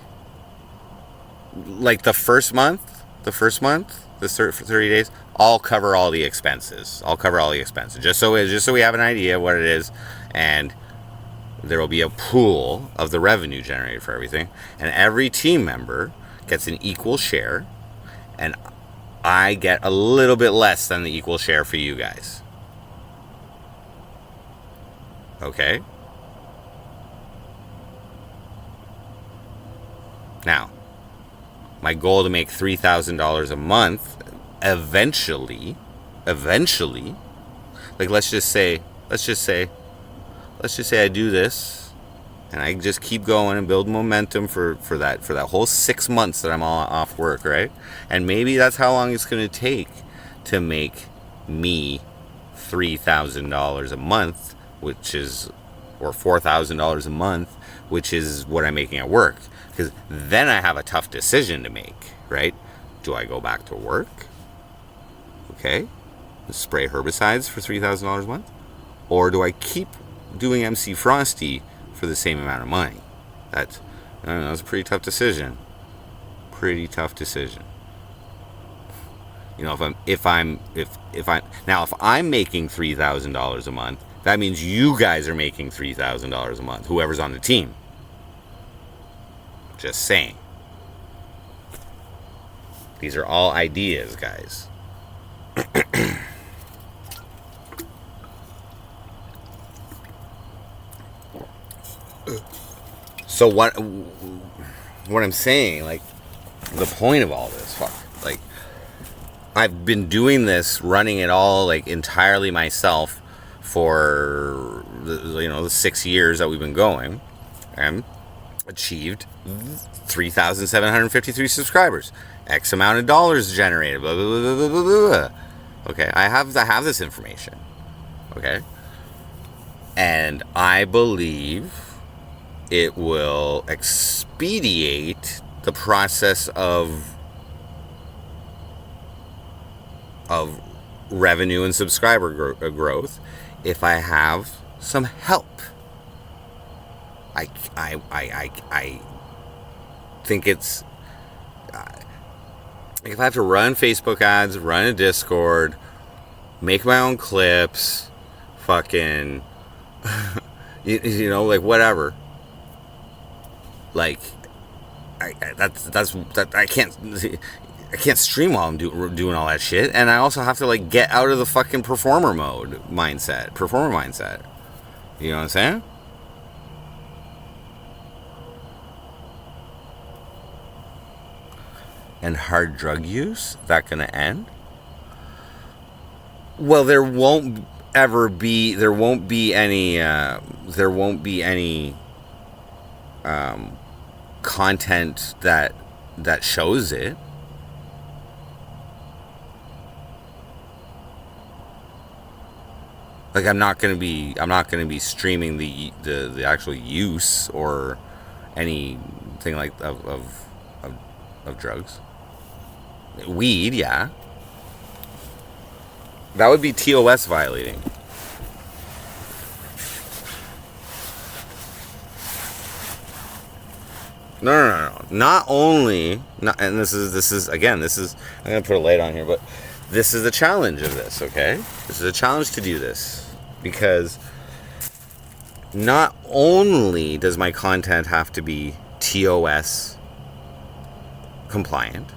like the first month, the 30 days, I'll cover all the expenses. Just so we have an idea of what it is, and there will be a pool of the revenue generated for everything, and every team member gets an equal share, and I get a little bit less than the equal share for you guys. Okay? Now, my goal to make $3,000 a month eventually, like let's just say I do this and I just keep going and build momentum for that whole 6 months that I'm all off work, right? And maybe that's how long it's going to take to make me $3,000 a month, which is, or $4,000 a month, which is what I'm making at work. Because then I have a tough decision to make, right? Do I go back to work? Okay. Spray herbicides for $3,000 a month? Or do I keep doing MC Frosty for the same amount of money? I don't know, it's a pretty tough decision. You know, if I'm making $3,000 a month, that means you guys are making $3,000 a month, whoever's on the team. Just saying. These are all ideas, guys. So what I'm saying, like, the point of all this, like, I've been doing this, running it all, like, entirely myself for the 6 years that we've been going, and achieved 3,753 subscribers, X amount of dollars generated, blah, blah, blah, blah, blah, blah. Okay, I have this information. Okay, and I believe it will expedite the process of revenue and subscriber growth if I have some help. I think it's if I have to run Facebook ads, run a Discord, make my own clips, fucking like whatever. Like I can't stream while I'm doing all that shit, and I also have to like get out of the fucking performer mindset. You know what I'm saying? And hard drug use, that gonna end? Well, there won't be any content that shows it. Like I'm not gonna be streaming the actual use or anything like of drugs. Weed, yeah. That would be TOS violating. No. Not only, and this is I'm gonna put a light on here, but this is the challenge of this, okay? This is a challenge to do this, because not only does my content have to be TOS compliant,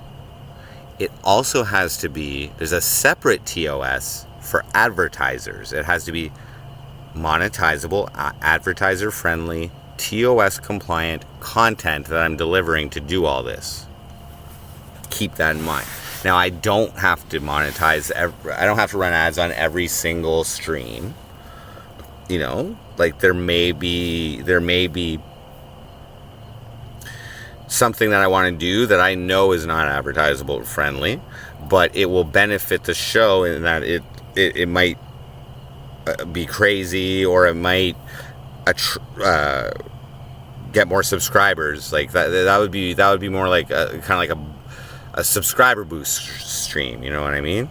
it also has to be, there's a separate TOS for advertisers. It has to be monetizable, advertiser friendly, TOS compliant content that I'm delivering to do all this. Keep that in mind. Now, I don't have to monetize, I don't have to run ads on every single stream. Like there may be something that I want to do that I know is not advertisable friendly, but it will benefit the show in that it might be crazy, or it might get more subscribers. Like that would be more like kind of like a subscriber boost stream. You know what I mean?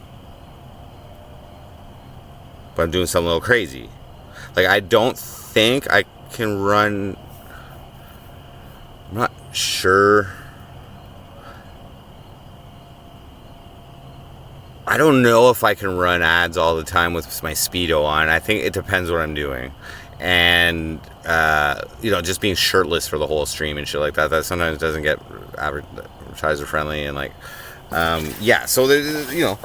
But I'm doing something a little crazy. Like, I don't think I can run. I'm not sure. I don't know if I can run ads all the time with my Speedo on. I think it depends what I'm doing. And, just being shirtless for the whole stream and shit like that, that sometimes doesn't get advertiser friendly. And, like, so there's,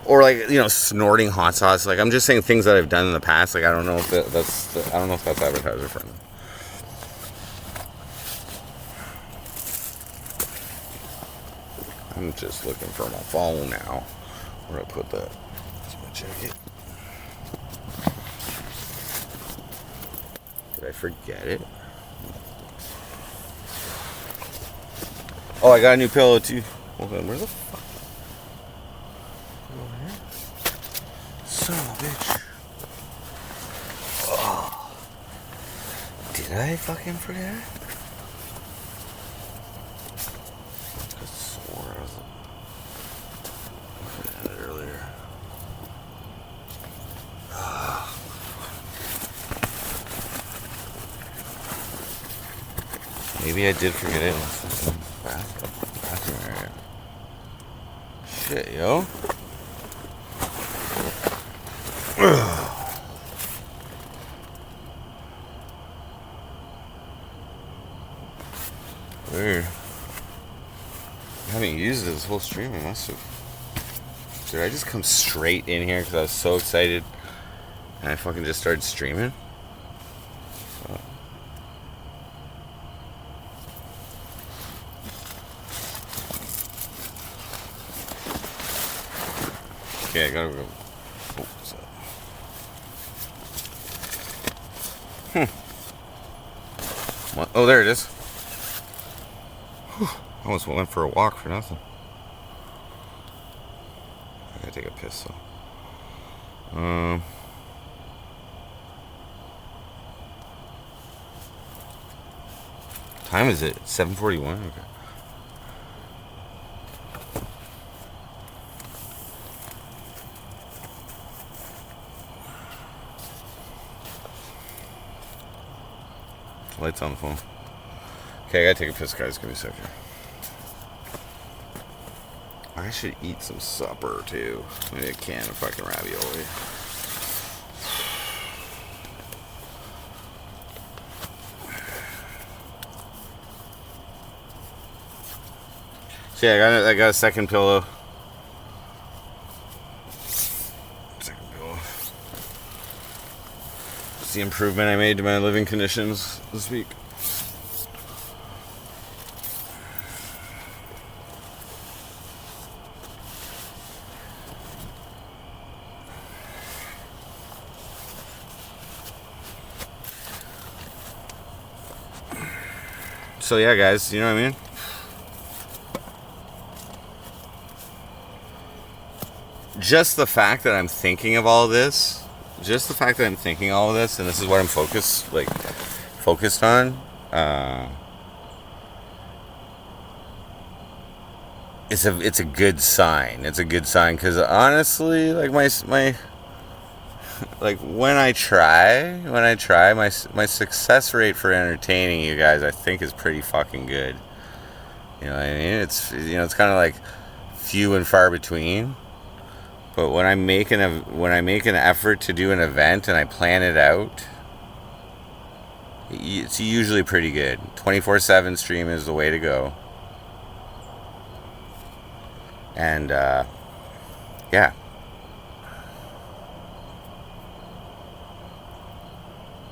or like, snorting hot sauce. Like, I'm just saying things that I've done in the past. Like, I don't know if that's advertiser friendly. I'm just looking for my phone now. Where do I put that? That's my jacket. Did I forget it? Oh, I got a new pillow too. Hold on, where the fuck? Over here? Son of a bitch. Oh. Did I fucking forget it? I swore I was looking at it earlier. Maybe I did forget it in the fucking bathroom area. Shit, yo. Weird. I haven't used it this whole stream. I must have. Did I just come straight in here because I was so excited and I fucking just started streaming? Oh. Okay, I gotta go. Oh, what's that? What? Oh, there it is. Whew. I almost went for a walk for nothing. I gotta take a piss though. Time is it? 7:41. Okay. Lights on the phone. Okay, I gotta take a piss, guys. Give me a second. I should eat some supper too. Maybe a can of fucking ravioli. So yeah, I got a second pillow. Second pillow. It's the improvement I made to my living conditions this week. So yeah, guys, you know what I mean? Just the fact that I'm thinking of all this, and this is what I'm focused on, it's a good sign. It's a good sign because honestly, like my like when I try, my success rate for entertaining you guys, I think, is pretty fucking good. You know what I mean? It's kind of like few and far between. But when I make an effort to do an event and I plan it out, it's usually pretty good. 24/7 stream is the way to go. And yeah.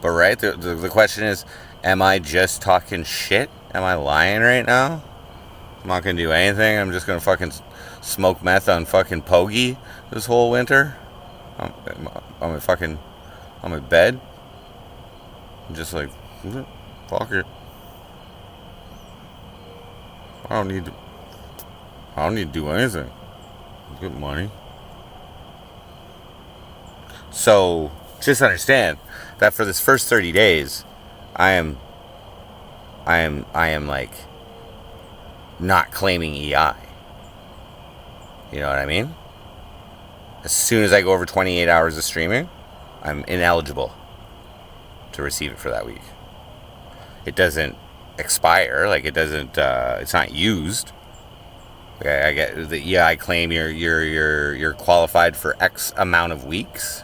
But right, the question is, am I just talking shit? Am I lying right now? I'm not gonna do anything. I'm just gonna fucking smoke meth on fucking Pogie this whole winter. On my bed. I'm just like, fuck it. I don't need to do anything. Get money. So Just understand that for this first 30 days, I am like not claiming EI. You know what I mean? As soon as I go over 28 hours of streaming, I'm ineligible to receive it for that week. It doesn't expire, like it doesn't. It's not used. I get the EI claim. You're qualified for X amount of weeks.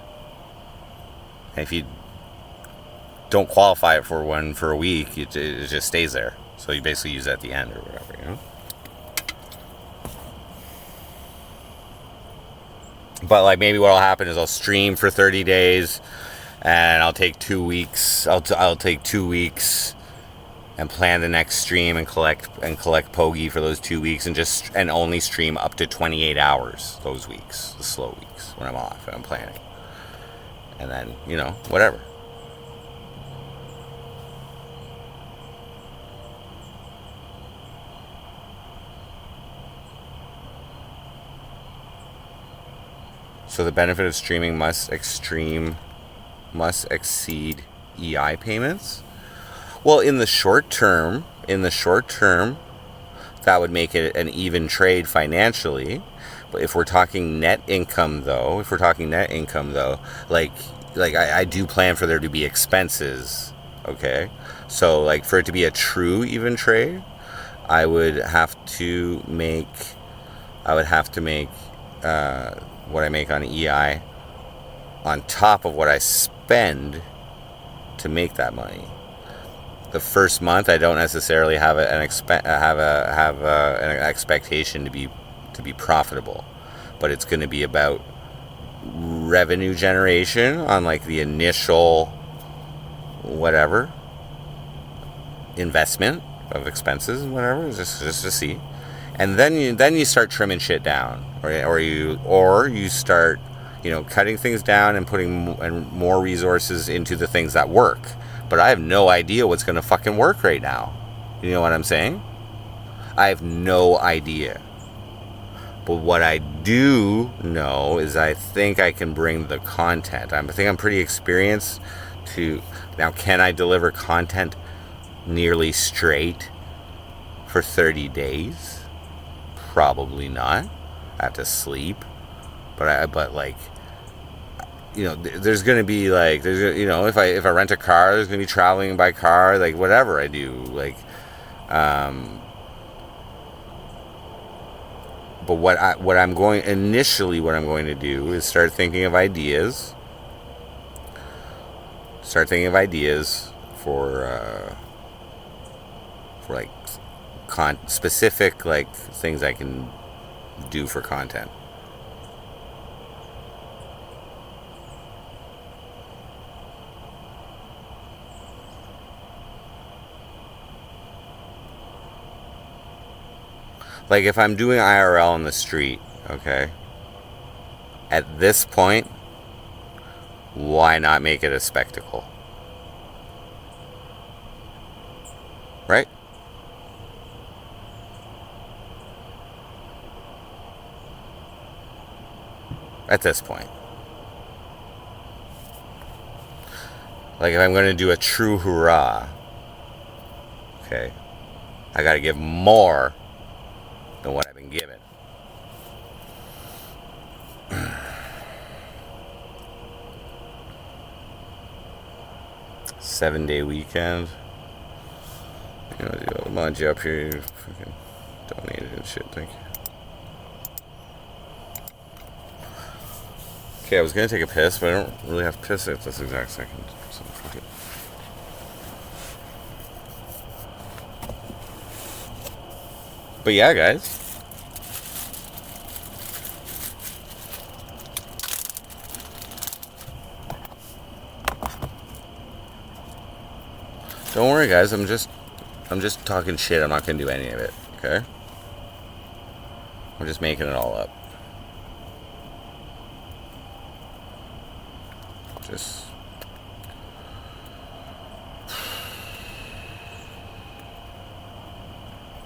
And if you don't qualify it for one for a week, it just stays there. So you basically use it at the end or whatever, you know? But like maybe what'll happen is I'll stream for 30 days and I'll take 2 weeks. I'll take 2 weeks and plan the next stream and collect Pogi for those 2 weeks and only stream up to 28 hours those weeks, the slow weeks when I'm off and I'm planning. And then, you know, whatever. So the benefit of streaming must exceed EI payments. Well, in the short term, that would make it an even trade financially. But if we're talking net income, though, like I do plan for there to be expenses. Okay, so like for it to be a true even trade, I would have to make what I make on EI on top of what I spend to make that money. The first month, I don't necessarily have an expectation to be profitable, but it's going to be about revenue generation on like the initial whatever investment of expenses and whatever, just to see. And then you start trimming shit down, or you start, you know, cutting things down and putting more resources into the things that work. But I have no idea what's going to fucking work right now. You know what I'm saying? I have no idea. But what I do know is I think I can bring the content. I think I'm pretty experienced to... Now, can I deliver content nearly straight for 30 days? Probably not. I have to sleep. But like, you know, there's going to be like, you know, if I rent a car, there's going to be traveling by car, like whatever I do, like, but what I'm going to do is start thinking of ideas for like specific like things I can do for content. Like if I'm doing IRL on the street, okay, at this point, why not make it a spectacle? Right? At this point. Like if I'm going to do a true hurrah, okay, I got to give more than what I've been given. Seven-day weekend. You know, I'll mod you up here. You fucking donated and shit. Thank you. Okay, I was gonna take a piss, but I don't really have to piss at this exact second. So fuck it. But yeah, guys. Don't worry, guys. I'm just talking shit. I'm not gonna do any of it. Okay. I'm just making it all up. Just.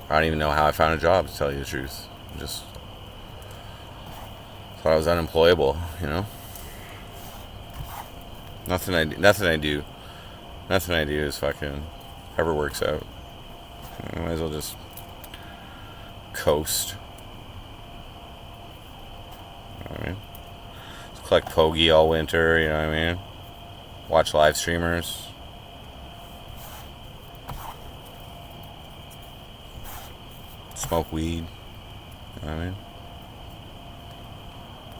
I don't even know how I found a job, to tell you the truth. I just thought I was unemployable, you know? Nothing I do is fucking however works out. I might as well just coast. You know what I mean? Just collect Pogie all winter, you know what I mean? Watch live streamers. Smoke weed. You know what I mean?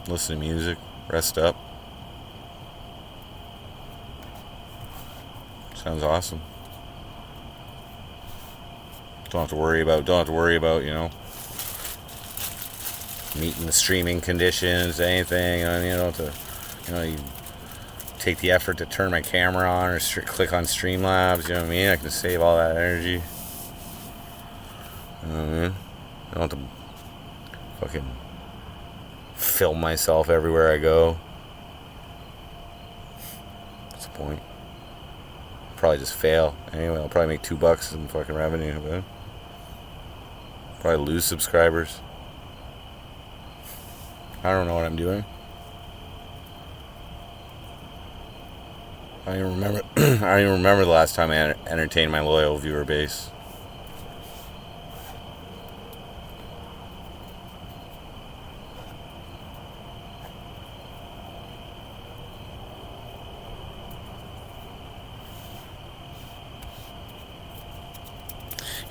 Listen to music. Rest up. Sounds awesome. Don't have to worry about, you know, meeting the streaming conditions, anything. You don't have to, you take the effort to turn my camera on or click on Streamlabs. You know what I mean? I can save all that energy. You know what I mean? I don't have to fucking film myself everywhere I go. What's the point? Probably just fail. Anyway, I'll probably make $2 in fucking revenue, but probably lose subscribers. I don't know what I'm doing. I don't even remember. I don't even remember the last time I entertained my loyal viewer base.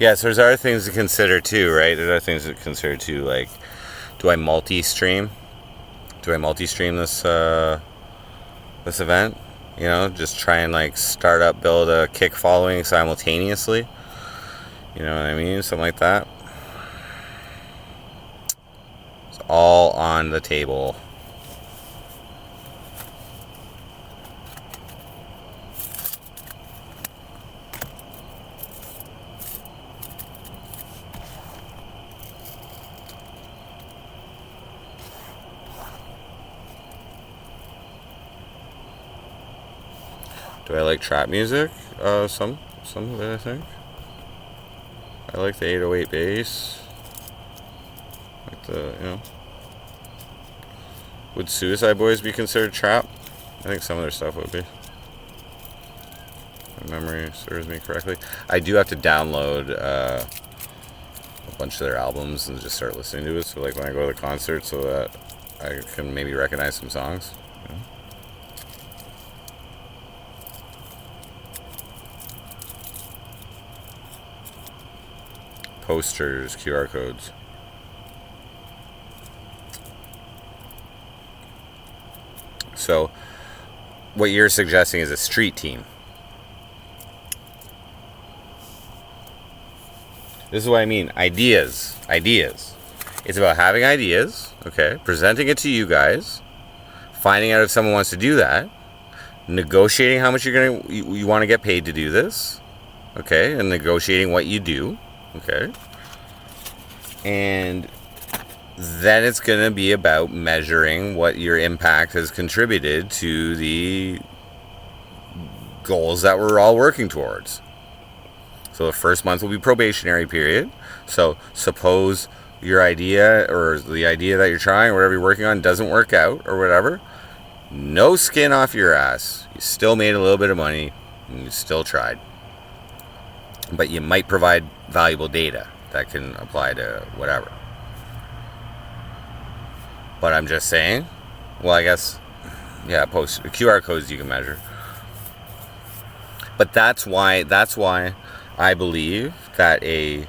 Yeah, so there's other things to consider too, right? There's other things to consider too, like, do I multi-stream? Do I multi-stream this this event? You know, just try and like start up, build a kick following simultaneously. You know what I mean? Something like that. It's all on the table. Do I like trap music? Some of it, I think. I like the 808 bass. Like the, Would Suicide Boys be considered trap? I think some of their stuff would be. If my memory serves me correctly. I do have to download a bunch of their albums and just start listening to it. So like when I go to the concert, so that I can maybe recognize some songs. Posters, QR codes. So, what you're suggesting is a street team. This is what I mean. Ideas. It's about having ideas, okay? Presenting it to you guys. Finding out if someone wants to do that. Negotiating how much you want to get paid to do this. Okay? And negotiating what you do. Okay. And then it's going to be about measuring what your impact has contributed to the goals that we're all working towards. So the first month will be probationary period. So suppose your idea or the idea that you're trying or whatever you're working on doesn't work out or whatever. No skin off your ass. You still made a little bit of money and you still tried. But you might provide valuable data that can apply to whatever. But I'm just saying, well, I guess, yeah, post QR codes you can measure. But that's why I believe that a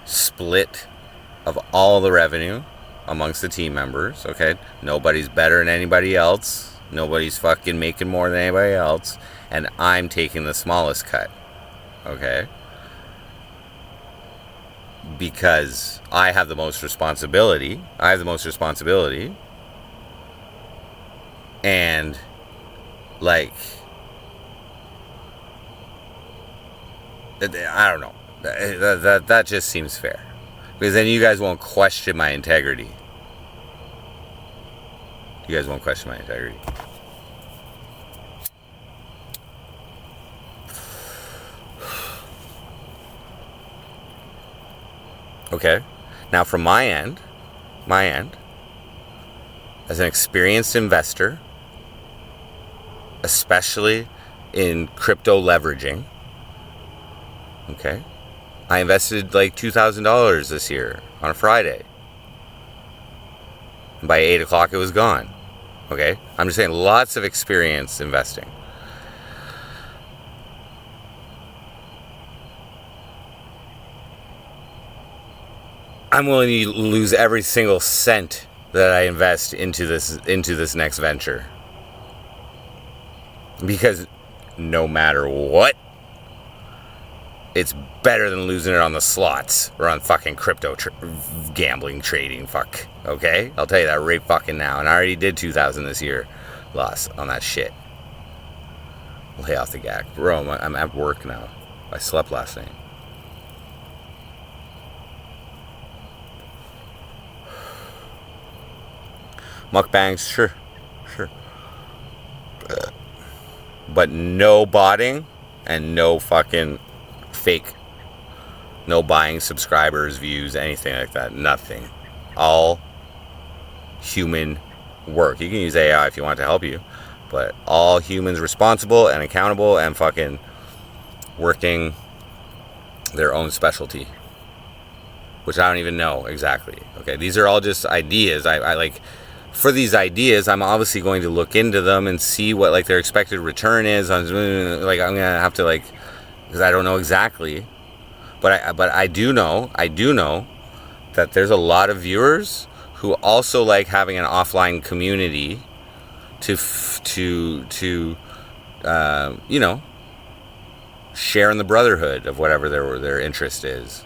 split of all the revenue amongst the team members, okay? Nobody's better than anybody else. Nobody's fucking making more than anybody else. And I'm taking the smallest cut, okay? Because I have the most responsibility. And, like, I don't know. That just seems fair. Because then you guys won't question my integrity. Okay. Now from my end, as an experienced investor, especially in crypto leveraging. Okay. I invested like $2,000 this year on a Friday. And by 8 o'clock, it was gone. Okay. I'm just saying, lots of experience investing. I'm willing to lose every single cent that I invest into this next venture. Because no matter what, it's better than losing it on the slots or on fucking crypto gambling trading. Fuck. Okay? I'll tell you that right fucking now. And I already did 2,000 this year loss on that shit. Lay off the gag. Bro, I'm at work now. I slept last night. Mukbangs, sure. But no botting and no fucking fake. No buying subscribers, views, anything like that. Nothing. All human work. You can use AI if you want to help you, but all humans responsible and accountable and fucking working their own specialty, which I don't even know exactly. Okay, these are all just ideas. I like, for these ideas, I'm obviously going to look into them and see what like their expected return is on, like, I'm gonna have to, like, because I don't know exactly, but I do know that there's a lot of viewers who also like having an offline community to you know, share in the brotherhood of whatever their interest is,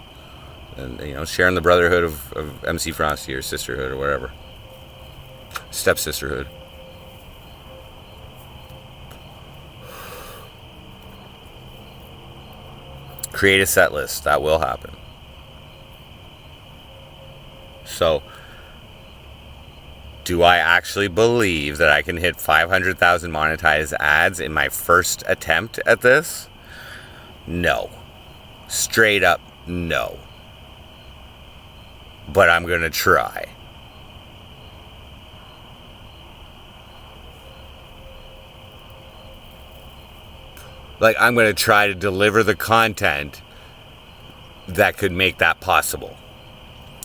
and, you know, share in the brotherhood of MC Frosty or sisterhood or whatever. Stepsisterhood. Create a set list. That will happen. So, do I actually believe that I can hit 500,000 monetized ads in my first attempt at this? No. Straight up, no. But I'm gonna try. Like, I'm going to try to deliver the content that could make that possible.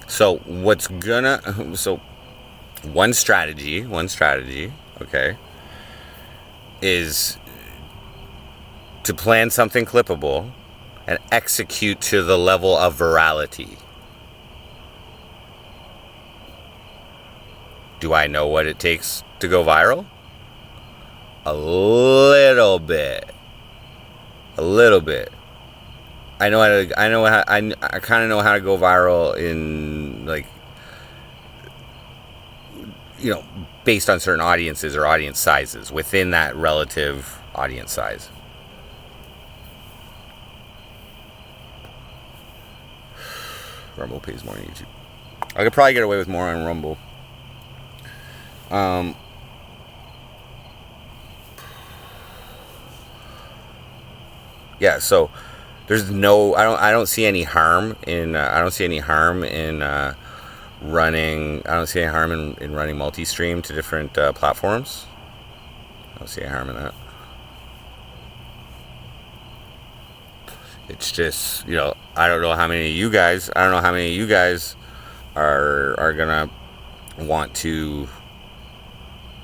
So one strategy, okay, is to plan something clippable and execute to the level of virality. Do I know what it takes to go viral? A little bit. I kind of know how to go viral in, like, you know, based on certain audiences or audience sizes within that relative audience size. Rumble pays more than YouTube. I could probably get away with more on Rumble. Yeah, so there's no, I don't see any harm in running multi-stream to different platforms. I don't see any harm in that. It's just, you know, I don't know how many of you guys are gonna want to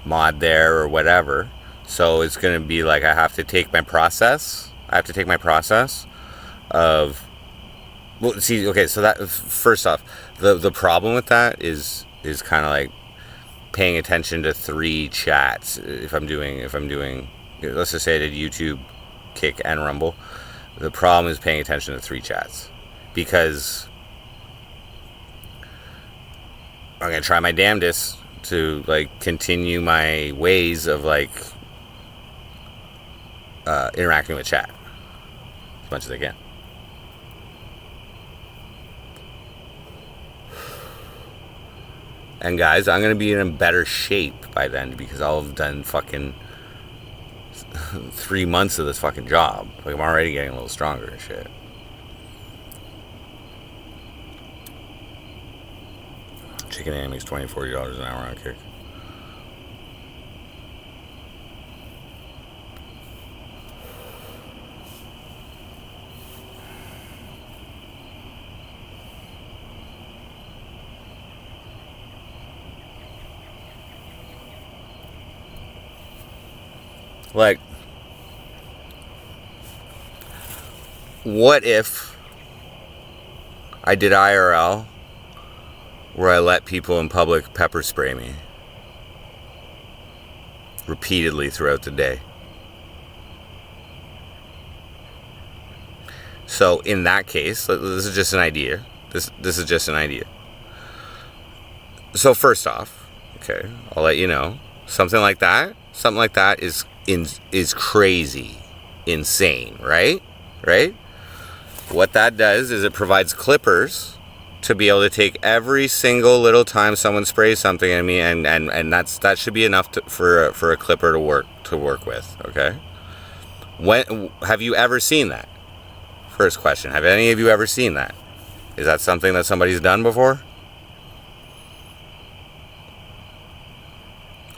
mod there or whatever. So it's gonna be like, I have to take my process of, well, see, okay, so that, first off, the problem with that is kind of like paying attention to 3 chats. If I'm doing, let's just say I did YouTube, Kick, and Rumble. The problem is paying attention to 3 chats, because I'm gonna try my damnedest to, like, continue my ways of, like, interacting with chat as much as I can. And guys, I'm gonna be in a better shape by then, because I'll have done fucking 3 months of this fucking job. Like, I'm already getting a little stronger and shit. Chicken Annie makes $20-$40 an hour on Kick. Like, what if I did IRL where I let people in public pepper spray me repeatedly throughout the day? So in that case, this is just an idea. This is just an idea. So first off, okay, I'll let you know, something like that is crazy, insane, right? Right? What that does is it provides clippers to be able to take every single little time someone sprays something at me, and that should be enough for a clipper to work with. Okay. When have you ever seen that? First question: have any of you ever seen that? Is that something that somebody's done before?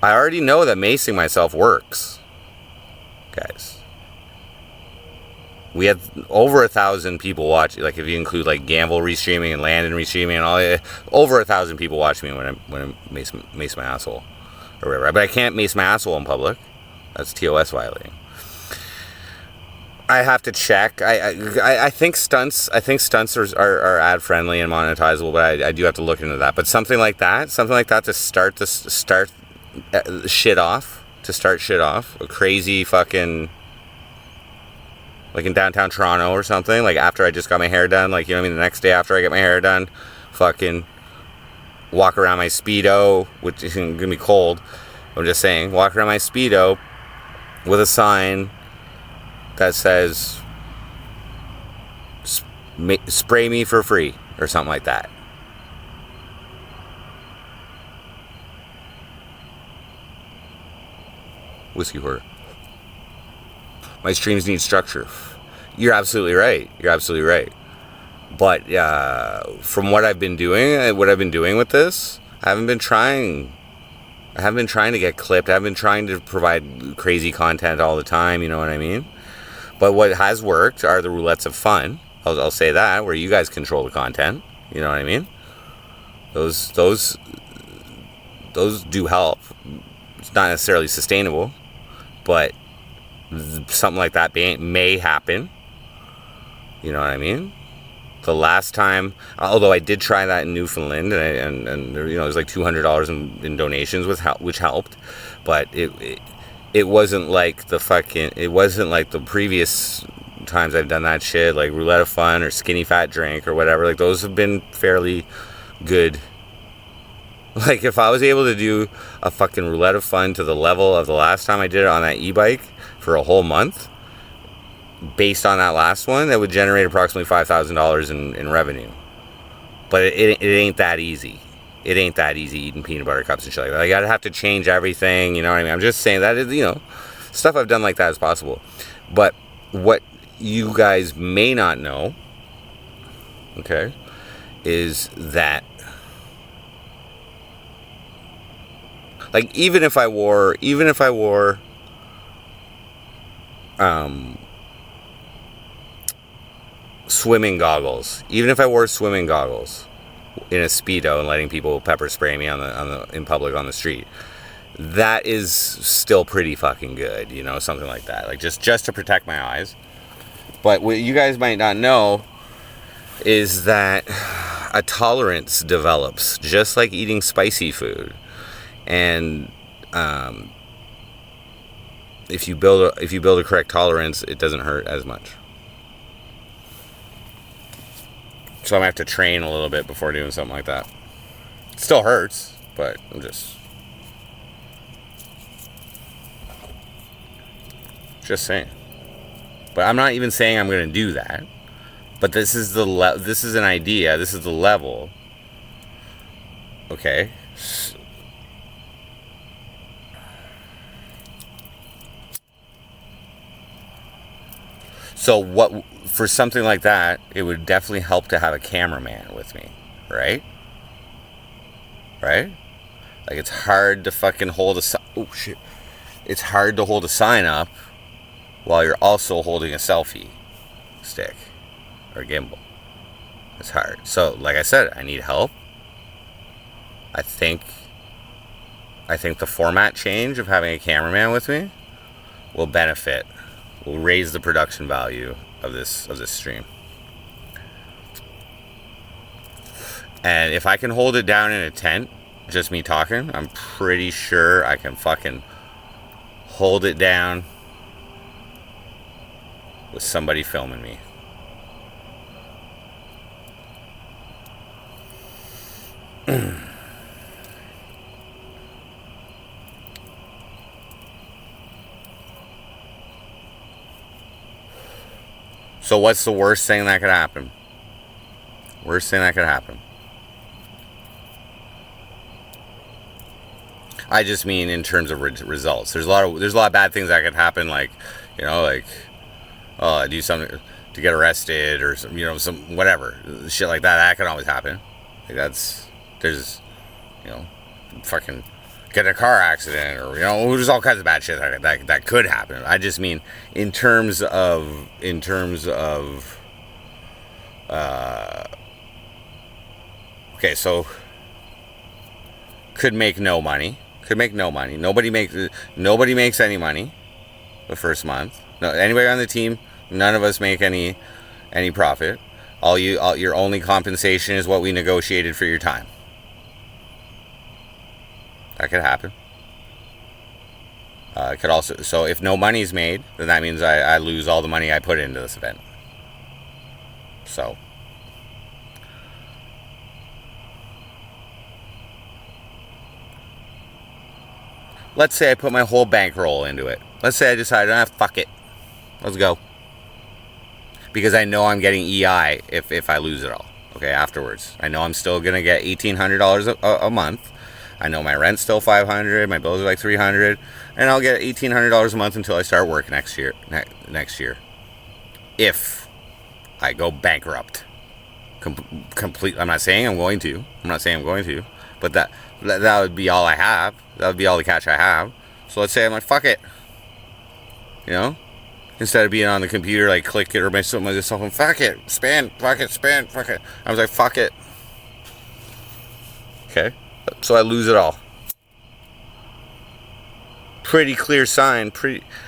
I already know that macing myself works, guys. We had over 1,000 people watch. Like, if you include like Gamble restreaming and Landon restreaming and all, over 1,000 people watch me when I mace my asshole or whatever. But I can't mace my asshole in public. That's TOS violating. I have to check. I think stunts. Are ad friendly and monetizable, but I do have to look into that. But something like that to start shit off, a crazy fucking, like in downtown Toronto or something, like after I just got my hair done, like, you know what I mean, the next day after I get my hair done, fucking walk around my Speedo, which is gonna be cold, I'm just saying, walk around my Speedo with a sign that says spray me for free or something like that. Whiskey Horror. My streams need structure. You're absolutely right. But from what I've been doing with this, I haven't been trying to get clipped. I've been trying to provide crazy content all the time. You know what I mean? But what has worked are the roulettes of fun. I'll say that, where you guys control the content. You know what I mean? Those do help. It's not necessarily sustainable, but something like that may happen. You know what I mean? The last time, although I did try that in Newfoundland, and you know, it was like $200 in donations, which helped, but it wasn't like the previous times I've done that shit, like Roulette of Fun or Skinny Fat Drink or whatever. Like, those have been fairly good. Like, if I was able to do a fucking Roulette of Fun to the level of the last time I did it on that e-bike for a whole month, based on that last one, that would generate approximately $5,000 in revenue. But it ain't that easy. It ain't that easy eating peanut butter cups and shit like that. I gotta have to change everything, you know what I mean? I'm just saying that is, you know, stuff I've done like that is possible. But what you guys may not know, okay, is that, like, even if I wore swimming goggles, in a Speedo and letting people pepper spray me in public on the street, that is still pretty fucking good, you know, something like that, like just to protect my eyes. But what you guys might not know is that a tolerance develops, just like eating spicy food. And if you build a correct tolerance, it doesn't hurt as much. So I'm gonna have to train a little bit before doing something like that. It still hurts, but I'm just saying. But I'm not even saying I'm gonna do that. But this is an idea. This is the level. Okay. So what, for something like that, it would definitely help to have a cameraman with me, right? Right? Like, it's hard to fucking hold it's hard to hold a sign up while you're also holding a selfie stick or gimbal. It's hard. So, like I said, I need help. I think the format change of having a cameraman with me will benefit, will raise the production value of this stream. And if I can hold it down in a tent, just me talking, I'm pretty sure I can fucking hold it down with somebody filming me. So what's the worst thing that could happen? Worst thing that could happen. I just mean in terms of results. There's a lot of bad things that could happen, like, you know, like, oh, I do something to get arrested or some, you know, some whatever shit like that. That can always happen. Like there's, you know, fucking get in a car accident, or, you know, there's all kinds of bad shit that could happen. I just mean in terms of okay, so could make no money. Nobody makes any money the first month. No, anybody on the team, none of us make any profit. Your only compensation is what we negotiated for your time. That could happen. It could also, so if no money's made, then that means I lose all the money I put into this event. So let's say I put my whole bankroll into it. Let's say I decided, fuck it, let's go. Because I know I'm getting EI if I lose it all. Okay, afterwards. I know I'm still going to get $1,800 a month. I know my rent's still $500, my bills are like $300, and I'll get $1,800 a month until I start work next year. If I go bankrupt. Complete. I'm not saying I'm going to. But that would be all I have. That would be all the cash I have. So let's say I'm like, fuck it. You know? Instead of being on the computer, like, click it or something like this, fuck it, spin, fuck it. I was like, fuck it. Okay? So I lose it all. Pretty clear sign.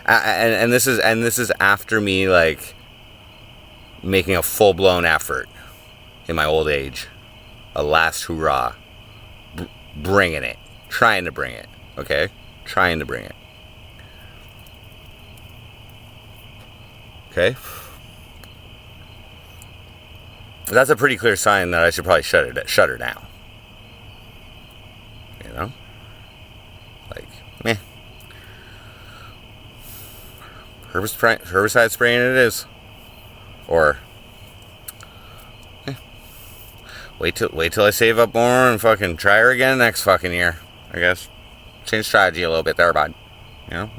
And this is after me, like, making a full-blown effort in my old age. A last hurrah. Bringing it. Trying to bring it. Okay? Trying to bring it. Okay? That's a pretty clear sign that I should probably shut her down. You know? Like, meh. Herbicide spraying it is. Or wait till I save up more and fucking try her again next fucking year, I guess. Change strategy a little bit there, bud. You know?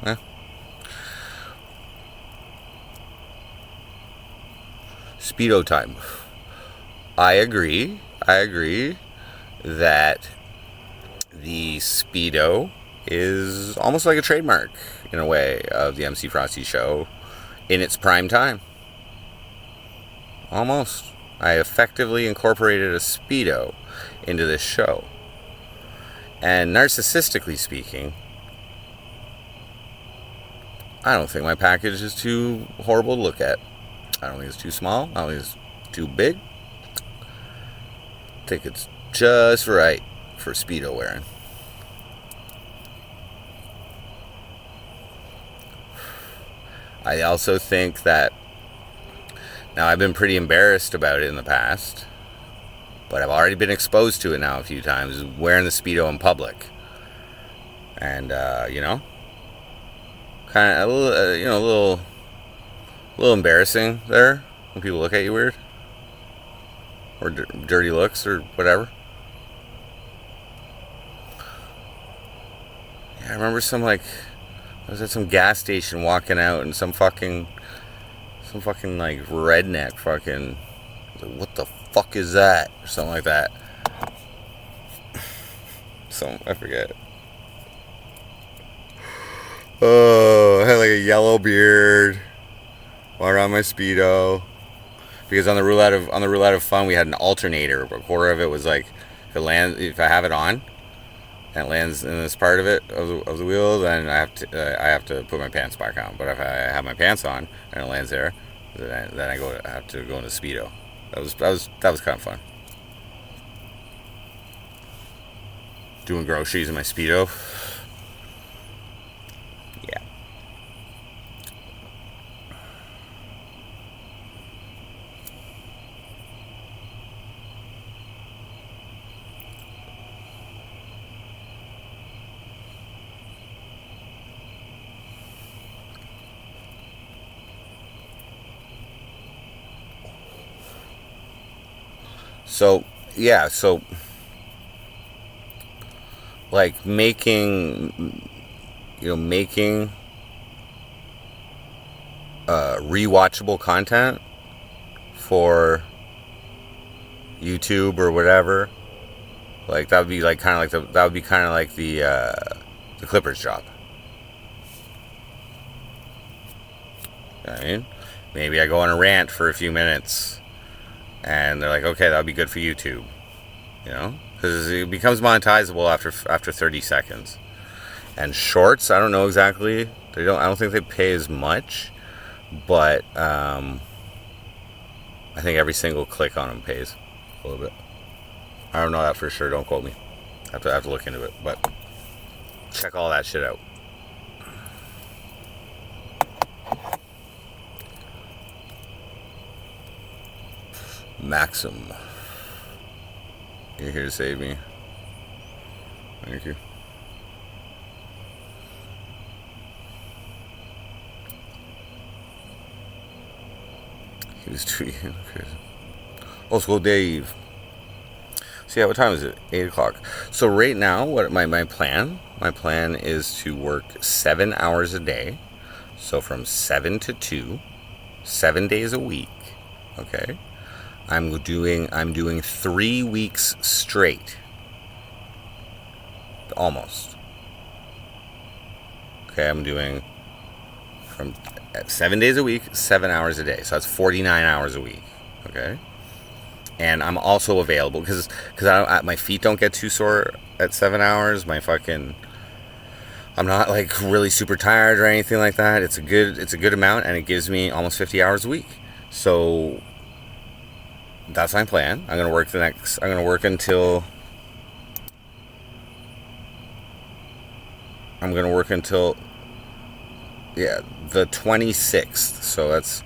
Speedo time. I agree that the Speedo is almost like a trademark, in a way, of the MC Frosty show in its prime time. Almost. I effectively incorporated a Speedo into this show. And narcissistically speaking, I don't think my package is too horrible to look at. I don't think it's too small. I don't think it's too big. I think it's just right for Speedo wearing. I also think that, now I've been pretty embarrassed about it in the past, but I've already been exposed to it now a few times, wearing the Speedo in public. And, you know, kind of, a little embarrassing there when people look at you weird. Or dirty looks or whatever. Yeah, I remember I was at some gas station walking out and some fucking like redneck fucking, like, what the fuck is that? Or something like that. I forget. Oh, I had like a yellow beard. Walked around my Speedo. Because on the roulette of fun, we had an alternator. A quarter of it was like, if I have it on, and it lands in this part of it of the wheel, then I have to put my pants back on. But if I have my pants on and it lands there, then I have to go into Speedo. That was kind of fun. Doing groceries in my Speedo. Yeah. So, yeah, so like making rewatchable content for YouTube or whatever, like that would be like kind of like the Clippers job. You know what I mean, maybe I go on a rant for a few minutes, and they're like, okay, that would be good for YouTube, you know, because it becomes monetizable after 30 seconds. And shorts, I don't know exactly. I don't think they pay as much, but I think every single click on them pays a little bit. I don't know that for sure. Don't quote me. I have to look into it, but check all that shit out. Maxim, you're here to save me. Thank you. He was tweeting. Old school Dave. So yeah, what time is it? 8 o'clock. So right now, what my plan is to work 7 hours a day. So from 7 to 2, 7 days a week. Okay. I'm doing 3 weeks straight. Almost. Okay, I'm doing from 7 days a week, 7 hours a day. So that's 49 hours a week. Okay. And I'm also available because my feet don't get too sore at 7 hours. I'm not like really super tired or anything like that. It's a good amount, and it gives me almost 50 hours a week. So that's my plan. I'm gonna work until the 26th. So that's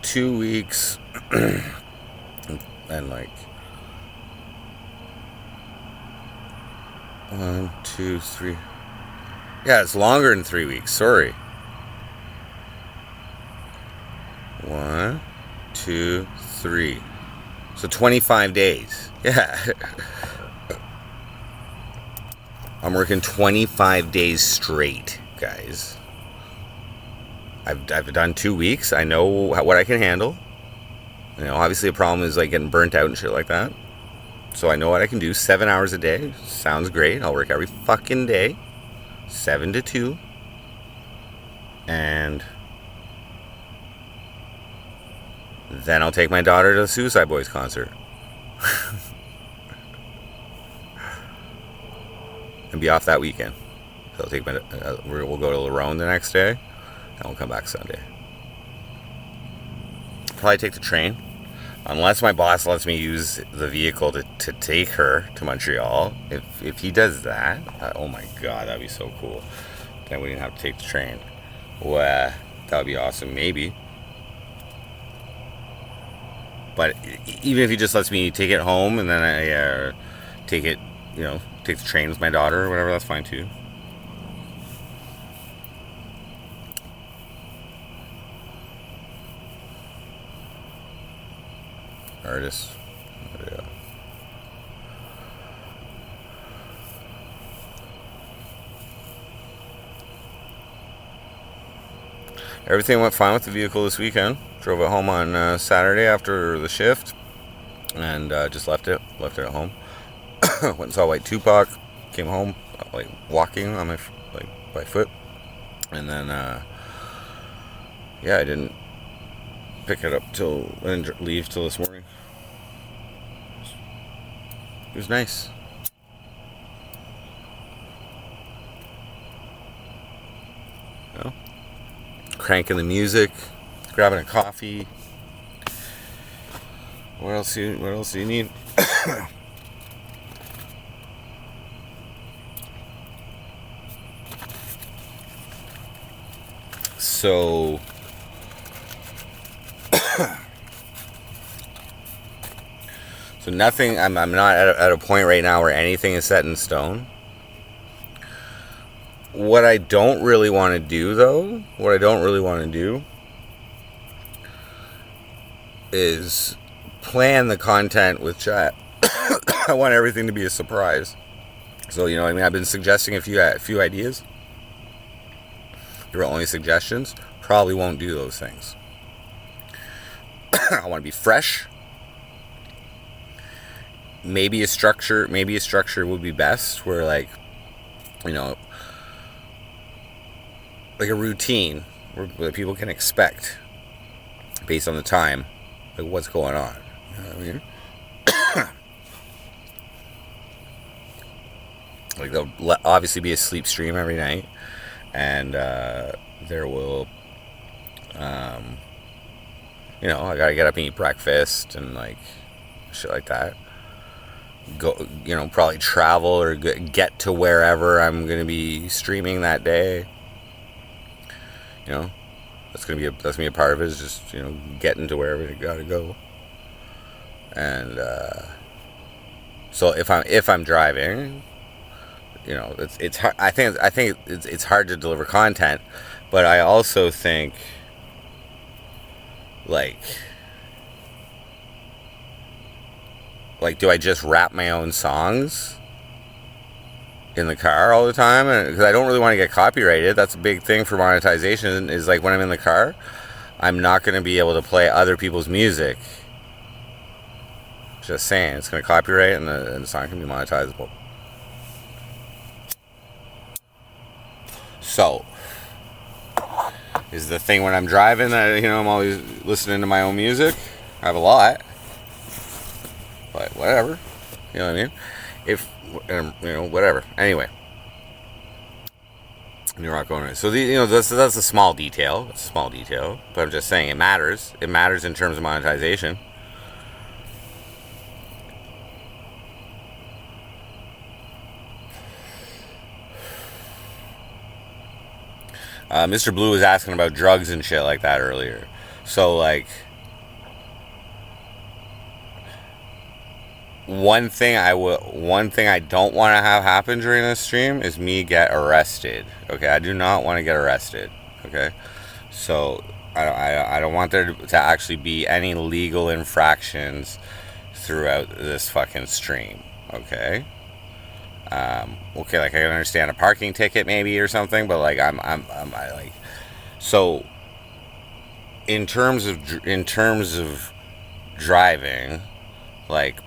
2 weeks. And like 1, 2, 3. Yeah, it's longer than 3 weeks. Sorry. 1, 2, 3. So 25 days. Yeah. I'm working 25 days straight, guys. I've done 2 weeks. I know what I can handle. You know, obviously a problem is like getting burnt out and shit like that. So I know what I can do. 7 hours a day. Sounds great. I'll work every fucking day. 7 to 2. And then I'll take my daughter to the Suicide Boys concert. And be off that weekend. So we'll go to Lerone the next day. And we'll come back Sunday. Probably take the train. Unless my boss lets me use the vehicle to take her to Montreal. If he does that, oh my god, that'd be so cool. Then we didn't have to take the train. Well, that would be awesome, maybe. But even if he just lets me take it home and then I take the train with my daughter or whatever, that's fine too. Artist. Yeah. Everything went fine with the vehicle this weekend. Drove it home on Saturday after the shift, and just left it at home. Went and saw White Tupac. Came home like walking on my by foot, and then I didn't pick it up I didn't leave till this morning. It was nice. cranking the music, grabbing a coffee. What else do you need? So nothing. I'm not at a point right now where anything is set in stone. What I don't really want to do, though, is plan the content with chat. I want everything to be a surprise. So, you know what I mean? I've been suggesting a few ideas. They were only suggestions. Probably won't do those things. I want to be fresh. Maybe a structure would be best, where, like, you know, like a routine where people can expect based on the time, like, what's going on. You know what I mean? Like, there'll obviously be a sleep stream every night, and there will, you know, I gotta get up and eat breakfast and, like, shit like that. Go, you know, probably travel or get to wherever I'm gonna be streaming that day. You know, that's gonna be a part of it, is just, you know, getting to wherever you gotta go. And so if I'm driving, you know, it's hard. I think it's hard to deliver content, but I also think, like, do I just rap my own songs in the car all the time? Because I don't really want to get copyrighted. That's a big thing for monetization, is, like, when I'm in the car, I'm not going to be able to play other people's music. Just saying, it's going to copyright, and the song can be monetizable. So, is the thing when I'm driving that, you know, I'm always listening to my own music? I have a lot. But whatever. You know what I mean? If, you know, whatever. Anyway. You're not going to. So, you know, that's a small detail. It's a small detail. But I'm just saying it matters. It matters in terms of monetization. Mr. Blue was asking about drugs and shit like that earlier. So, like, one thing I don't want to have happen during this stream is me get arrested. Okay, I do not want to get arrested. Okay, so I don't want there to actually be any legal infractions throughout this fucking stream. Okay. Okay, like, I can understand a parking ticket maybe or something, but, like, I like, so in terms of driving, like,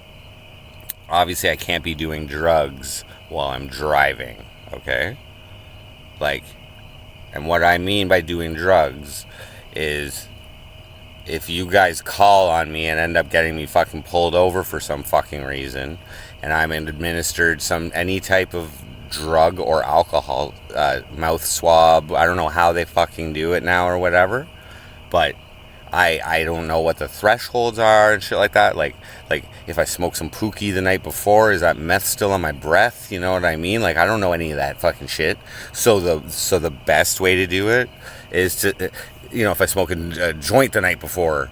obviously I can't be doing drugs while I'm driving. Okay, like, and what I mean by doing drugs is, if you guys call on me and end up getting me fucking pulled over for some fucking reason, and I'm administered any type of drug or alcohol, mouth swab, I don't know how they fucking do it now or whatever, but I don't know what the thresholds are and shit like that. Like if I smoke some Pookie the night before, is that meth still on my breath? You know what I mean? Like, I don't know any of that fucking shit. So the best way to do it is to, you know, if I smoke a joint the night before,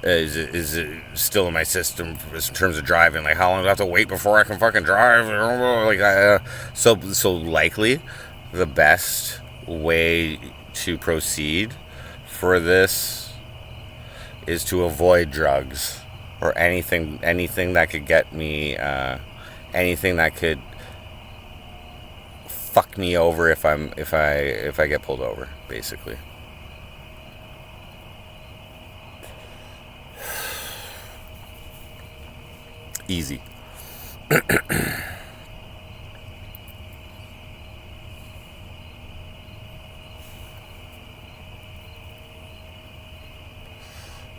is it still in my system in terms of driving? Like, how long do I have to wait before I can fucking drive? Like, so likely the best way to proceed for this is to avoid drugs or anything that could get me, anything that could fuck me over if I get pulled over, basically. Easy.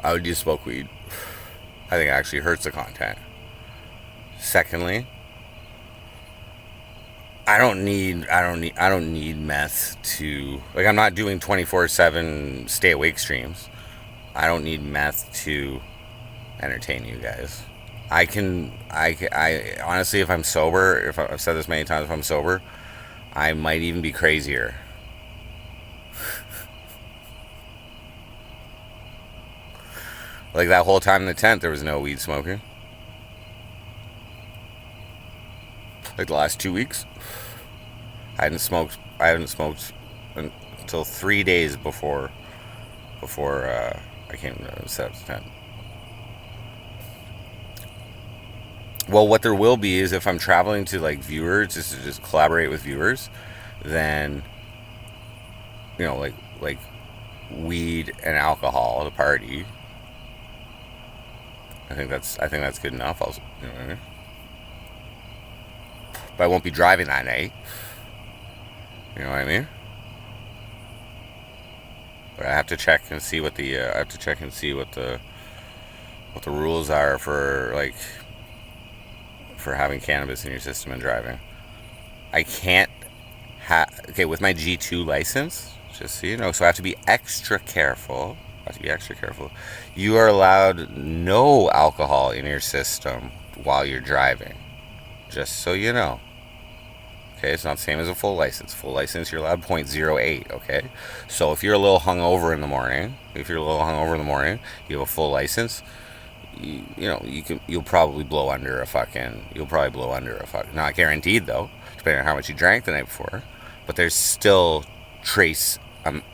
I would do smoke weed. I think it actually hurts the content. Secondly, I don't need meth to, like, I'm not doing 24/7 stay awake streams. I don't need meth to entertain you guys. I honestly, if I'm sober, I've said this many times, if I'm sober, I might even be crazier. Like that whole time in the tent, there was no weed smoking. Like the last 2 weeks, I haven't smoked until 3 days before I came to set up the tent. Well, what there will be is if I'm traveling to like viewers, just collaborate with viewers, then like weed and alcohol at a party. I think that's good enough. You know what I mean? But I won't be driving that night. You know what I mean? But I have to check and see what the rules are for having cannabis in your system and driving. I can't okay, with my G2 license, just so you know, so I have to be extra careful. You are allowed no alcohol in your system while you're driving. Just so you know. Okay, it's not the same as a full license. Full license, you're allowed 0.08, okay? So if you're a little hungover in the morning, you have a full license, you'll probably blow under a fucking, not guaranteed though, depending on how much you drank the night before, but there's still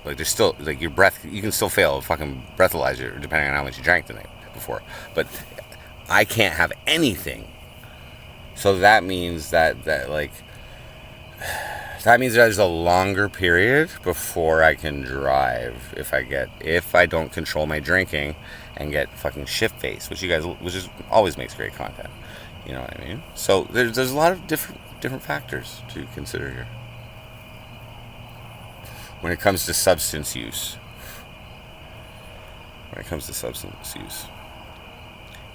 there's still, like, your breath, you can still fail a fucking breathalyzer depending on how much you drank the night before. But I can't have anything. So that means that there's a longer period before I can drive if I don't control my drinking and get fucking shit faced, which always makes great content. You know what I mean? So there's a lot of different factors to consider here when it comes to substance use.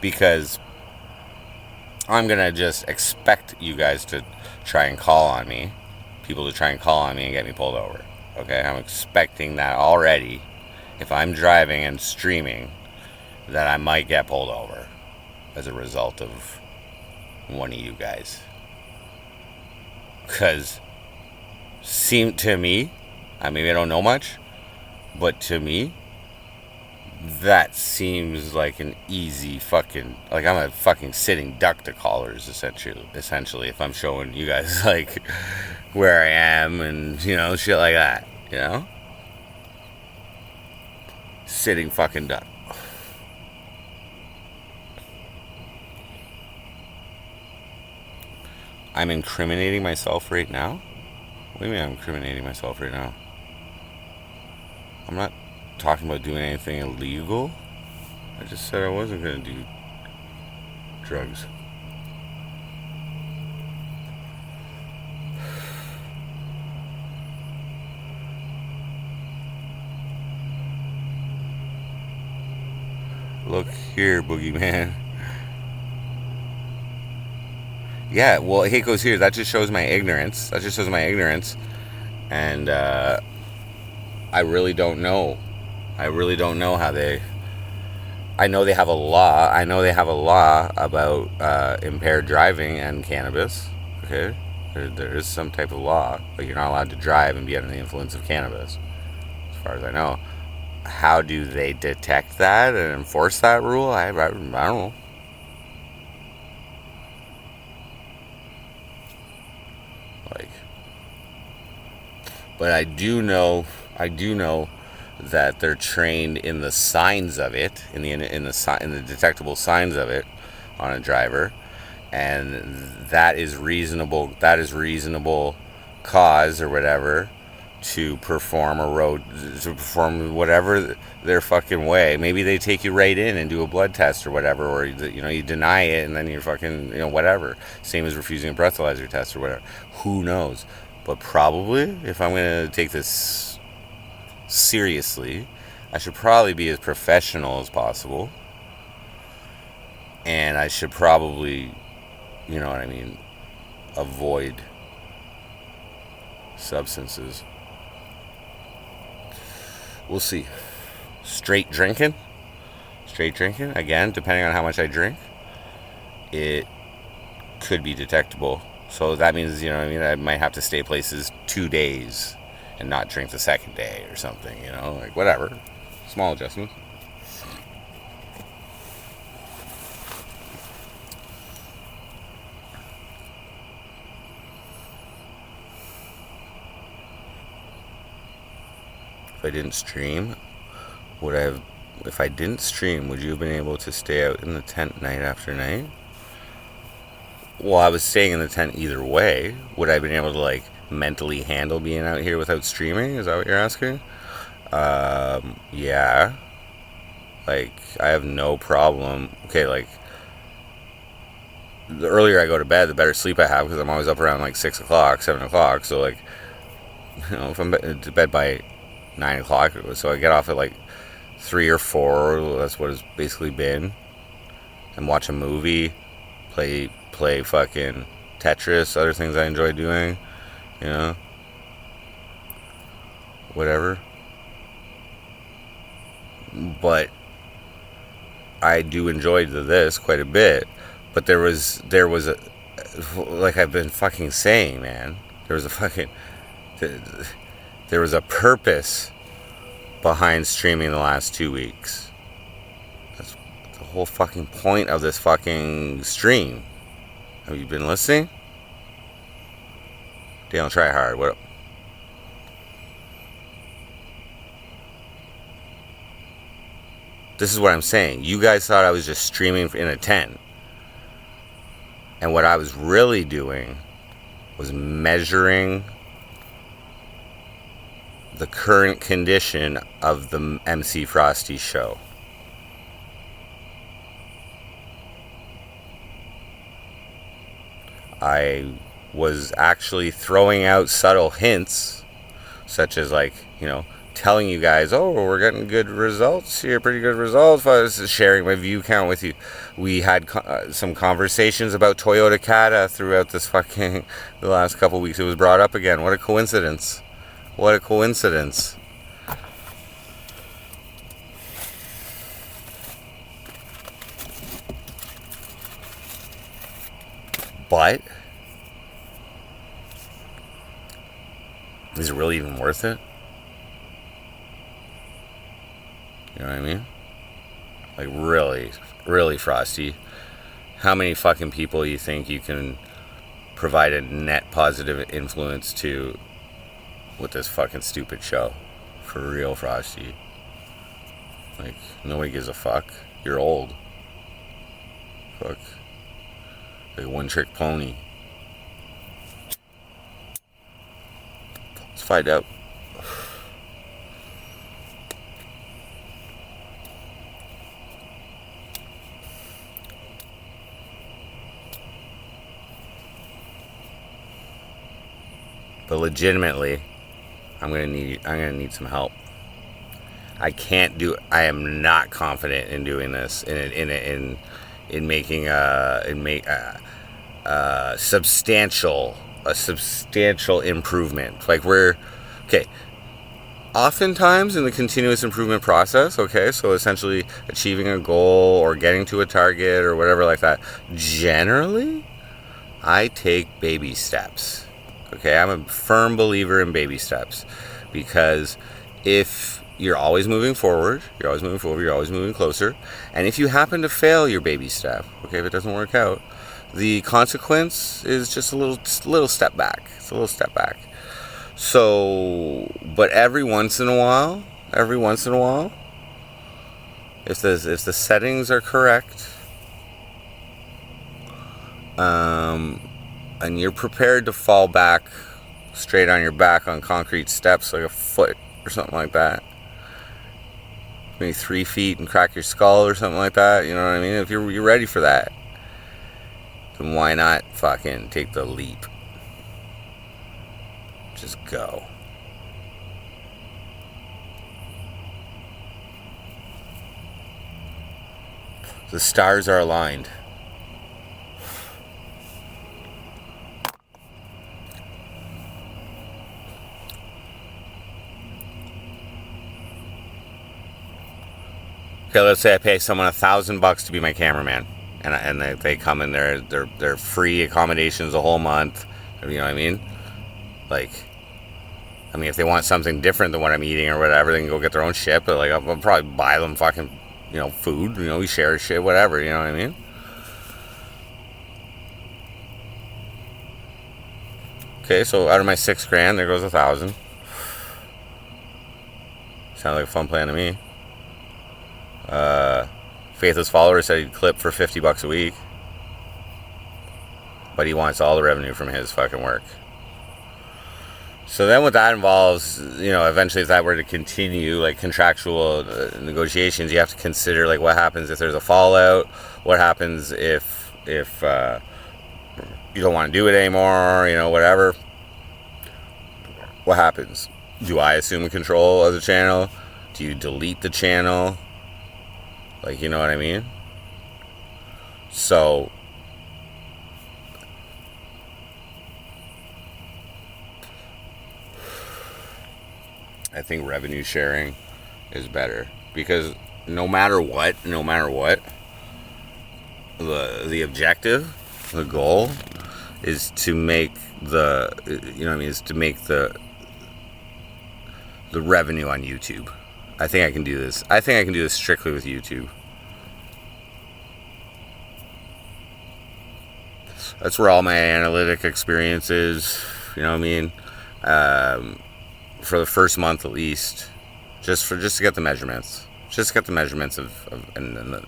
Because I'm gonna just expect you guys to try and call on me, people to try and call on me and get me pulled over. Okay, I'm expecting that already. If I'm driving and streaming, that I might get pulled over as a result of one of you guys. Because to me, maybe I don't know much, but to me, that seems like an easy fucking, like, I'm a fucking sitting duck to callers, essentially, if I'm showing you guys, like, where I am and, shit like that, Sitting fucking duck. I'm incriminating myself right now? What do you mean I'm incriminating myself right now? I'm not talking about doing anything illegal. I just said I wasn't going to do drugs. Look here, boogeyman. Yeah, well, it goes here. That just shows my ignorance. And I really don't know. How they... I know they have a law about impaired driving and cannabis. Okay? There is some type of law. But you're not allowed to drive and be under the influence of cannabis, as far as I know. How do they detect that and enforce that rule? I don't know. But I do know that they're trained in the signs of it, in the detectable signs of it on a driver, and that is reasonable cause or whatever to perform whatever their fucking way. Maybe they take you right in and do a blood test or whatever, or you deny it and then you're fucking whatever. Same as refusing a breathalyzer test or whatever. Who knows? But probably, if I'm going to take this seriously, I should probably be as professional as possible. And I should probably, avoid substances. We'll see. Straight drinking. Again, depending on how much I drink, it could be detectable. So that means, you know what I mean, I might have to stay places 2 days and not drink the second day or something, you know, like whatever. Small adjustment. If I didn't stream, if I didn't stream, would you have been able to stay out in the tent night after night? Well, I was staying in the tent either way. Would I have been able to, like, mentally handle being out here without streaming? Is that what you're asking? Yeah. Like, I have no problem. Okay, like, the earlier I go to bed, the better sleep I have, because I'm always up around, like, 6 o'clock, 7 o'clock. So, like, you know, if I'm to bed by 9 o'clock, so I get off at, like, 3 or 4, that's what it's basically been, and watch a movie, play fucking Tetris, other things I enjoy doing, you know, whatever. But I do enjoy this quite a bit. But there was a, like I've been fucking saying, man, there was a purpose behind streaming the last 2 weeks. That's the whole fucking point of this fucking stream. Have you been listening? Dale, try hard. What up? This is what I'm saying. You guys thought I was just streaming in a tent. And what I was really doing was measuring the current condition of the MC Frosty show. I was actually throwing out subtle hints, such as, like, you know, telling you guys, oh, we're getting good results here, pretty good results. I was sharing my view count with you. We had some conversations about Toyota Cata throughout this the last couple weeks. It was brought up again. What a coincidence. What a coincidence. But is it really even worth it? You know what I mean? Like, really, Frosty, how many fucking people you think you can provide a net positive influence to with this fucking stupid show? For real, Frosty. Like, nobody gives a fuck. You're old. Fuck. Like a one-trick pony. Let's find out. But legitimately, I'm gonna need some help. I am not confident in doing this in making a substantial improvement. Like, okay. Oftentimes in the continuous improvement process, okay, so essentially achieving a goal or getting to a target or whatever like that, generally, I take baby steps. Okay, I'm a firm believer in baby steps, because if you're always moving forward, you're always moving closer, and if you happen to fail your baby step, okay, if it doesn't work out, the consequence is just a little step back. It's a little step back. So, but every once in a while, if the settings are correct, and you're prepared to fall back straight on your back on concrete steps, like a foot or something like that, maybe 3 feet, and crack your skull or something like that, you know what I mean? If you're ready for that, then why not fucking take the leap? Just go. The stars are aligned. Okay, let's say I pay someone $1,000 to be my cameraman, and they come in there. They're free accommodations the whole month. You know what I mean? Like, I mean, if they want something different than what I'm eating or whatever, they can go get their own shit. But like, I'll probably buy them fucking, food. We share shit, whatever. You know what I mean? Okay, so out of my $6,000, there goes $1,000. Sounds like a fun plan to me. Faithless Follower said he'd clip for $50 a week, but he wants all the revenue from his fucking work. So then what that involves, eventually if that were to continue, like contractual negotiations, you have to consider like what happens if there's a fallout, what happens if you don't want to do it anymore, whatever. What happens? Do I assume control of the channel? Do you delete the channel? Like, you know what I mean? So I think revenue sharing is better, because no matter what, the objective, the goal is to make the revenue on YouTube. I think I can do this. I think I can do this strictly with YouTube. That's where all my analytic experience is. You know what I mean? For the first month at least, just to get the measurements, and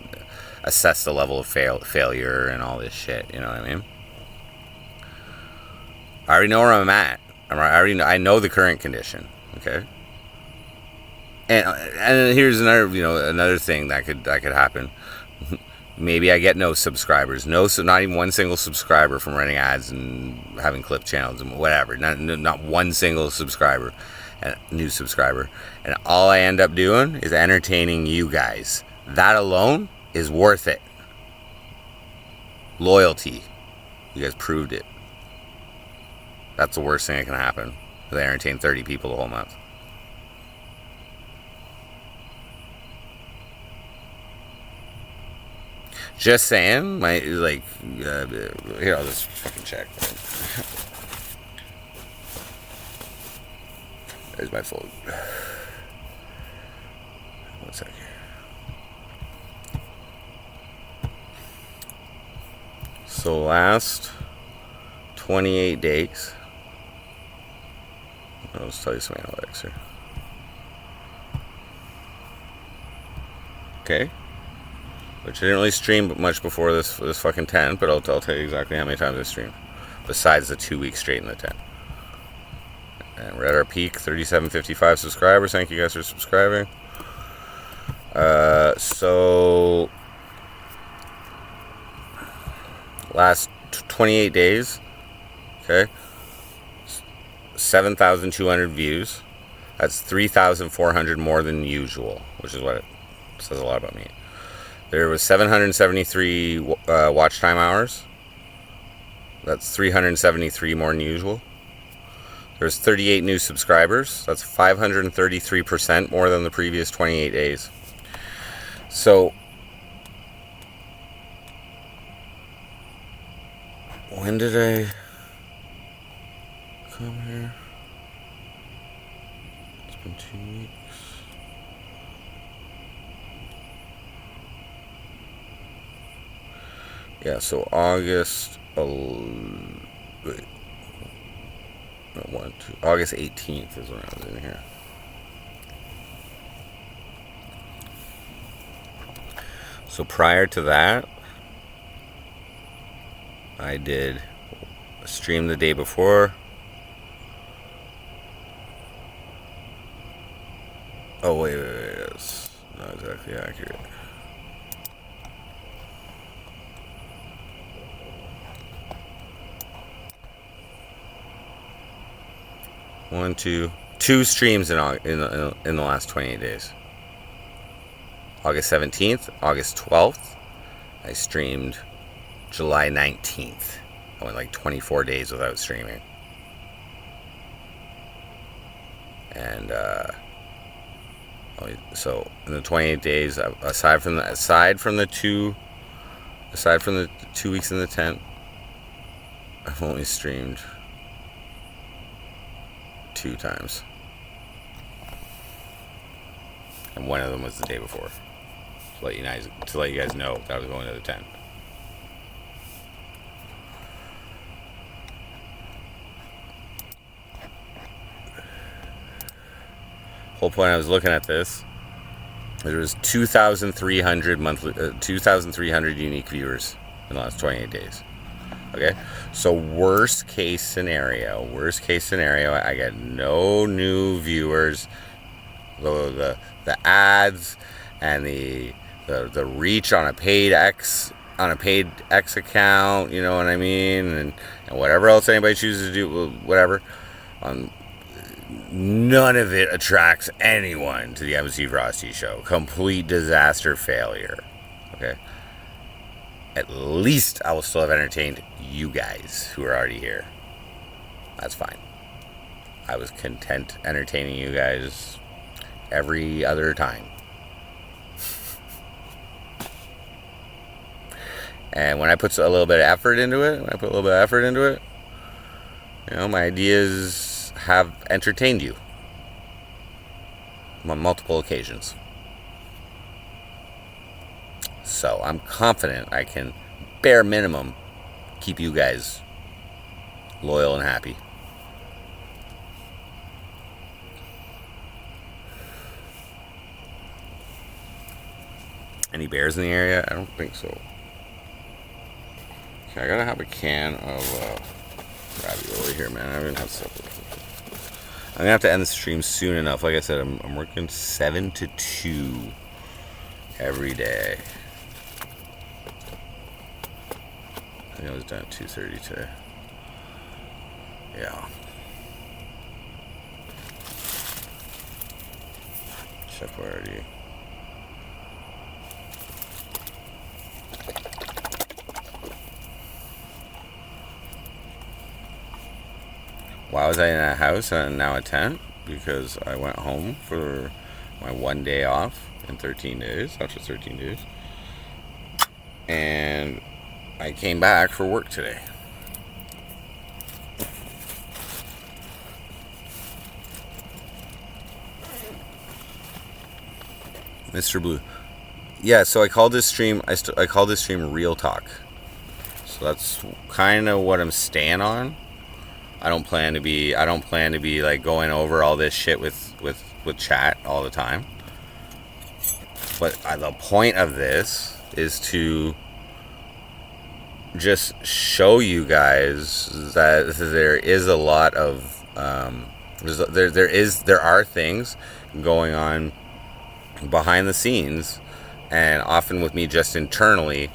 assess the level of failure and all this shit. You know what I mean? I already know where I'm at. I know the current condition. Okay. And here's another thing that could happen. Maybe I get no subscribers, not even one single subscriber from running ads and having clip channels and whatever. Not one single subscriber, new subscriber, and all I end up doing is entertaining you guys. That alone is worth it. Loyalty, you guys proved it. That's the worst thing that can happen. They entertain 30 people the whole month. Just saying, here, I'll just fucking check. There's my phone. 1 second. So last 28 days. I'll just tell you some analytics here. Okay. Which I didn't really stream much before this fucking 10, but I'll tell you exactly how many times I streamed, besides the 2 weeks straight in the 10. And we're at our peak, 3755 subscribers. Thank you guys for subscribing. So last 28 days, okay, 7,200 views. That's 3,400 more than usual, which is what it says a lot about me. There was 773 watch time hours. That's 373 more than usual. There's 38 new subscribers. That's 533% more than the previous 28 days. So, when did I come here? It's been 2 weeks. Yeah, so August 18th is when I was in here. So prior to that, I did a stream the day before. Oh, wait, that's not exactly accurate. Two streams in the last 28 days. August 17th, August 12th. I streamed July 19th. I went like 24 days without streaming. And So in the 28 days, aside from the 2 weeks in the tent, I've only streamed 2 times, and one of them was the day before. To let you guys know that I was going to the tent. Whole point I was looking at this, there was 2,300 unique viewers in the last 28 days. Okay, so worst case scenario, I get no new viewers. The ads and the reach on a paid X account, you know what I mean, and whatever else anybody chooses to do, whatever. None of it attracts anyone to the MC Frosty show. Complete disaster failure. Okay. At least I will still have entertained you guys who are already here. That's fine. I was content entertaining you guys every other time. And when I put a little bit of effort into it, you know, my ideas have entertained you on multiple occasions. So I'm confident I can, bare minimum, keep you guys loyal and happy. Any bears in the area? I don't think so. Okay, I gotta have a can of ravioli here, man. I'm gonna have supper. I'm gonna have to end the stream soon enough. Like I said, I'm working 7 to 2 every day. I think I was done at 2:30 today. Yeah. Chef Boyardee. Why was I in a house and now a tent? Because I went home for my 1 day off in 13 days, after 13 days. And I came back for work today. Mr. Blue. Yeah, so I called this stream Real Talk. So that's kind of what I'm staying on. I don't plan to be like going over all this shit with chat all the time. But the point of this is to just show you guys that there is a lot of there are things going on behind the scenes, and often with me just internally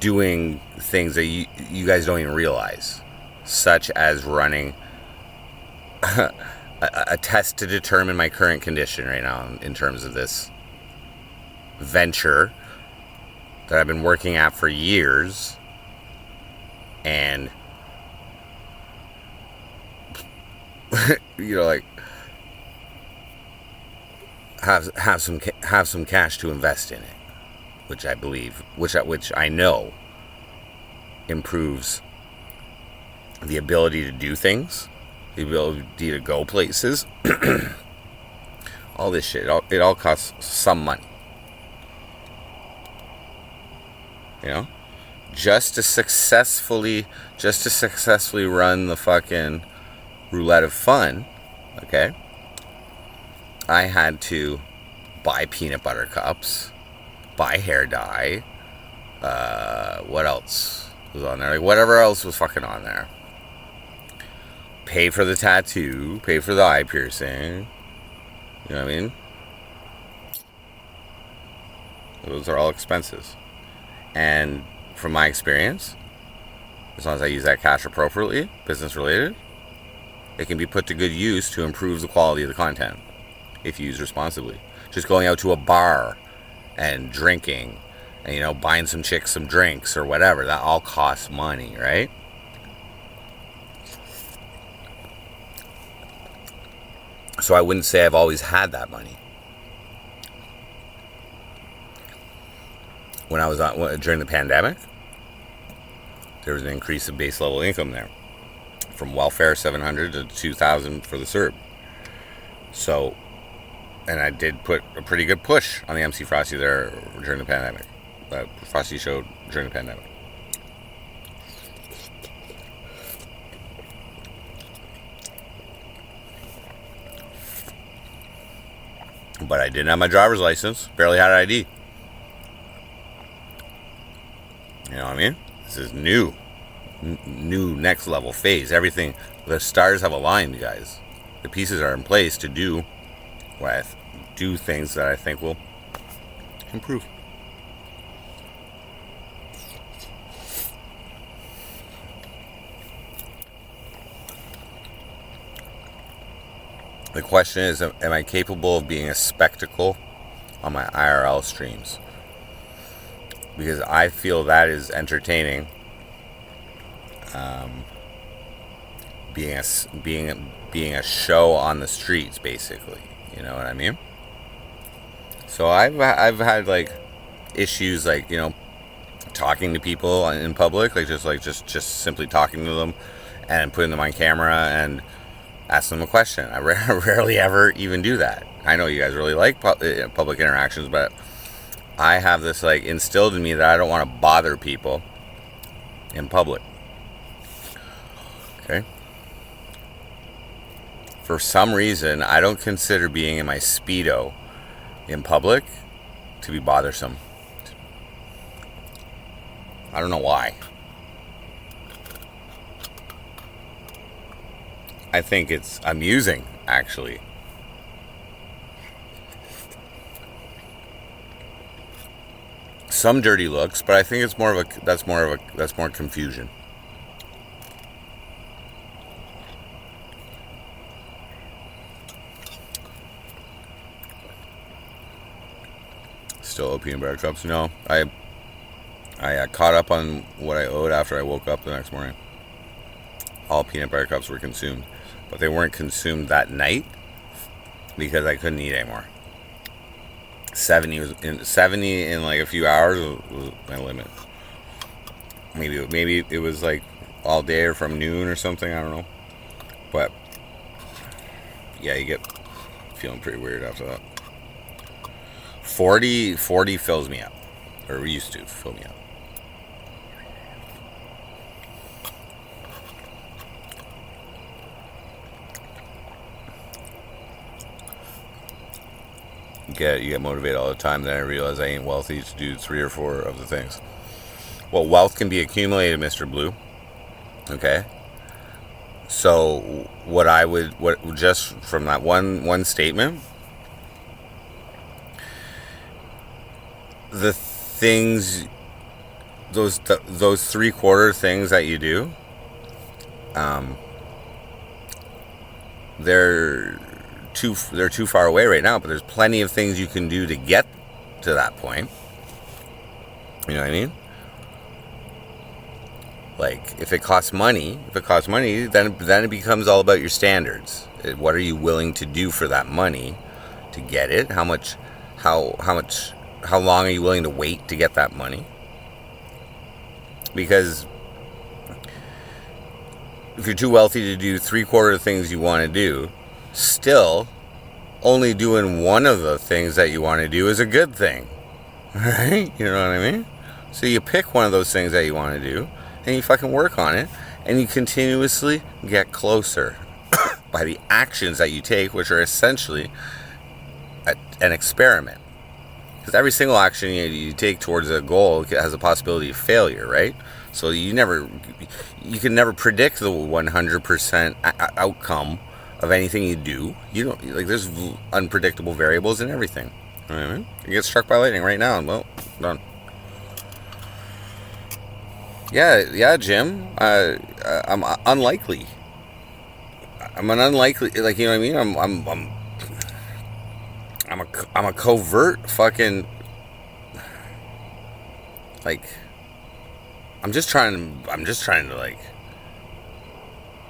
doing things that you guys don't even realize, such as running a test to determine my current condition right now in terms of this venture that I've been working at for years. And you know, like have some cash to invest in it, which I believe, which I know improves the ability to do things, the ability to go places. All this shit, it all costs some money, you know. Just to successfully run the fucking roulette of fun, okay, I had to buy peanut butter cups, buy hair dye, what else was on there? Like, whatever else was fucking on there. Pay for the tattoo, pay for the eye piercing, you know what I mean? Those are all expenses. And from my experience, as long as I use that cash appropriately, business related, it can be put to good use to improve the quality of the content if used responsibly. Just going out to a bar and drinking and, you know, buying some chicks some drinks or whatever, that all costs money, right? So I wouldn't say I've always had that money. when I was during the pandemic, there was an increase of base level income there, from welfare 700 to 2,000 for the CERB. So, and I did put a pretty good push on the MC Frosty there during the pandemic. Frosty showed during the pandemic. But I didn't have my driver's license. Barely had an ID. You know what I mean? This is new. New next level phase. Everything, the stars have aligned, guys. The pieces are in place to do do things that I think will improve. The question is, am I capable of being a spectacle on my IRL streams? Because I feel that is entertaining. Being a show on the streets, basically. You know what I mean? So I've had like issues, like, you know, talking to people in public, just simply talking to them and putting them on camera and ask them a question. I rarely ever even do that. I know you guys really like public interactions, but I have this like instilled in me that I don't want to bother people in public. Okay? For some reason, I don't consider being in my Speedo in public to be bothersome. I don't know why. I think it's amusing, actually. Some dirty looks, but I think it's that's more confusion. Still owe peanut butter cups? No, I caught up on what I owed after I woke up the next morning. All peanut butter cups were consumed, but they weren't consumed that night because I couldn't eat anymore. 70 in like a few hours was my limit. Maybe it was like all day or from noon or something. I don't know, but yeah, you get feeling pretty weird after that. 40 fills me up, or used to fill me up. You get motivated all the time. Then I realize I ain't wealthy to do 3 or 4 of the things. Well, wealth can be accumulated, Mr. Blue. Okay. So what just from that one statement, the things, those 3/4 things that you do, they're too far away right now, but there's plenty of things you can do to get to that point. You know what I mean? Like, if it costs money, then it becomes all about your standards. What are you willing to do for that money to get it? How long are you willing to wait to get that money? Because if you're too wealthy to do 3/4 of the things you want to do, still only doing one of the things that you want to do is a good thing, right? You know what I mean? So you pick one of those things that you want to do and you fucking work on it, and you continuously get closer by the actions that you take, which are essentially an experiment. Because every single action you take towards a goal has a possibility of failure, right? So you can never predict the 100% outcome of anything you do. You don't, like, there's unpredictable variables in everything. You know what I mean? You get struck by lightning right now, and well, done. Yeah, Jim. I'm unlikely. I'm an unlikely, like, you know what I mean? I'm a covert fucking, like, I'm just trying to like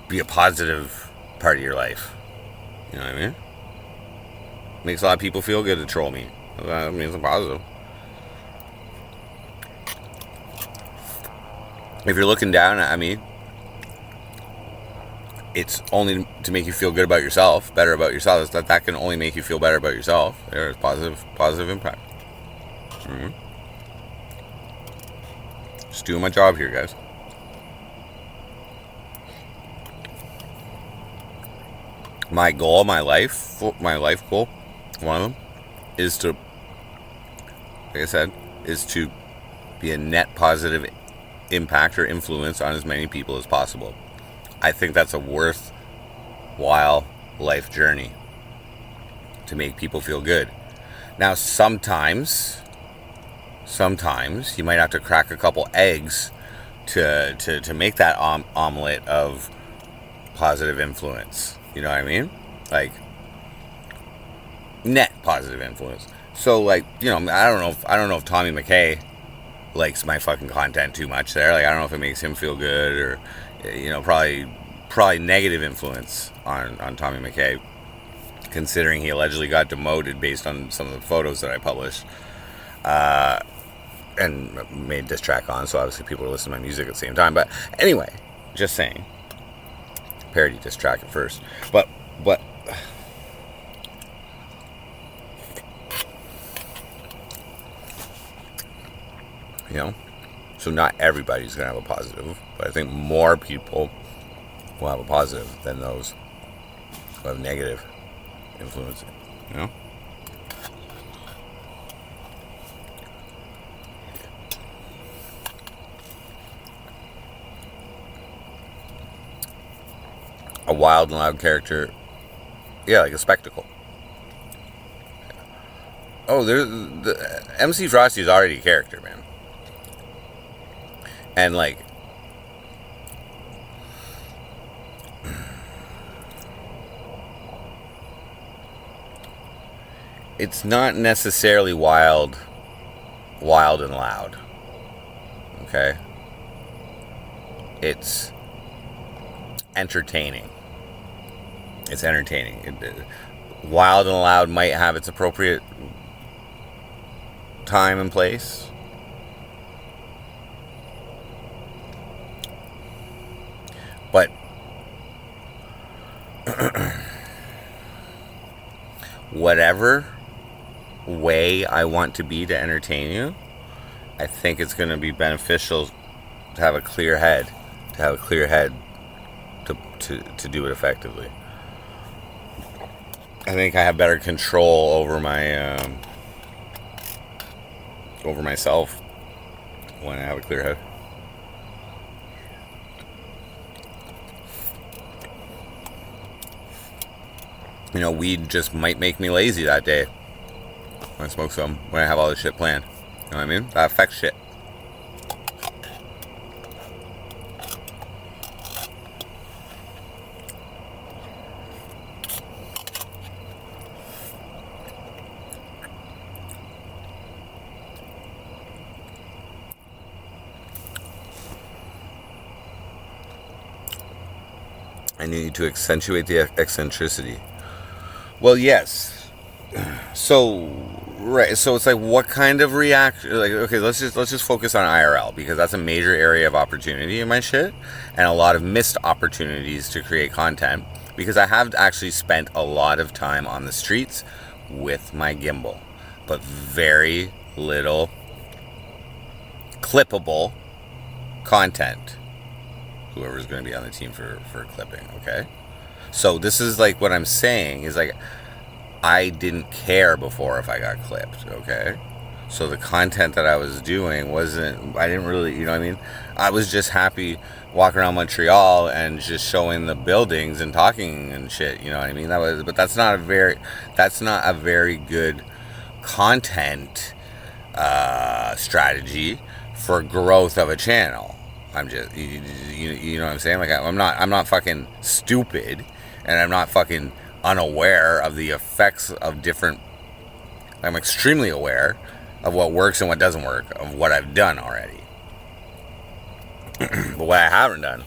be a positive part of your life. You know what I mean? Makes a lot of people feel good to troll me. I mean, it's a positive. if you're looking down at me, it's only to make you feel good about yourself, better about yourself. That can only make you feel better about yourself. There's positive impact. Mm-hmm. Just doing my job here, guys. My goal, my life goal, one of them, is to, like I said, is to be a net positive impact or influence on as many people as possible. I think that's a worthwhile life journey to make people feel good. Now, sometimes you might have to crack a couple eggs to make that omelet of positive influence. You know what I mean? Like, net positive influence. So, like, you know, I don't know if Tommy McKay likes my fucking content too much there. Like, I don't know if it makes him feel good, or, you know, probably negative influence on Tommy McKay, considering he allegedly got demoted based on some of the photos that I published, and made diss track on. So obviously people are listening to my music at the same time. But anyway, just saying, parody diss track at first, but you know, so not everybody's gonna have a positive, but I think more people will have a positive than those who have negative influence. You know. A wild and loud character, yeah, like a spectacle. Oh, the MC Frosty is already a character, man. And like, it's not necessarily wild and loud. Okay? It's entertaining. It's entertaining. Wild and loud might have its appropriate time and place. But whatever way I want to be to entertain you, I think it's going to be beneficial to have a clear head, to do it effectively. I think I have better control over my over myself when I have a clear head. You know, weed just might make me lazy that day when I smoke some, when I have all this shit planned. You know what I mean? That affects shit. I need to accentuate the eccentricity. Well, yes. So, right. So it's like, what kind of reaction? Like, okay, let's just focus on IRL, because that's a major area of opportunity in my shit, and a lot of missed opportunities to create content. Because I have actually spent a lot of time on the streets with my gimbal, but very little clippable content. Whoever's going to be on the team for clipping, okay? So this is like, what I'm saying is like, I didn't care before if I got clipped, okay? So the content that I was doing I didn't really, you know what I mean? I was just happy walking around Montreal and just showing the buildings and talking and shit, you know what I mean? But that's not a very good content strategy for growth of a channel. I'm just, you know what I'm saying? Like, I'm not fucking stupid, and I'm not fucking unaware of the effects of different. I'm extremely aware of what works and what doesn't work, of what I've done already. But what I haven't done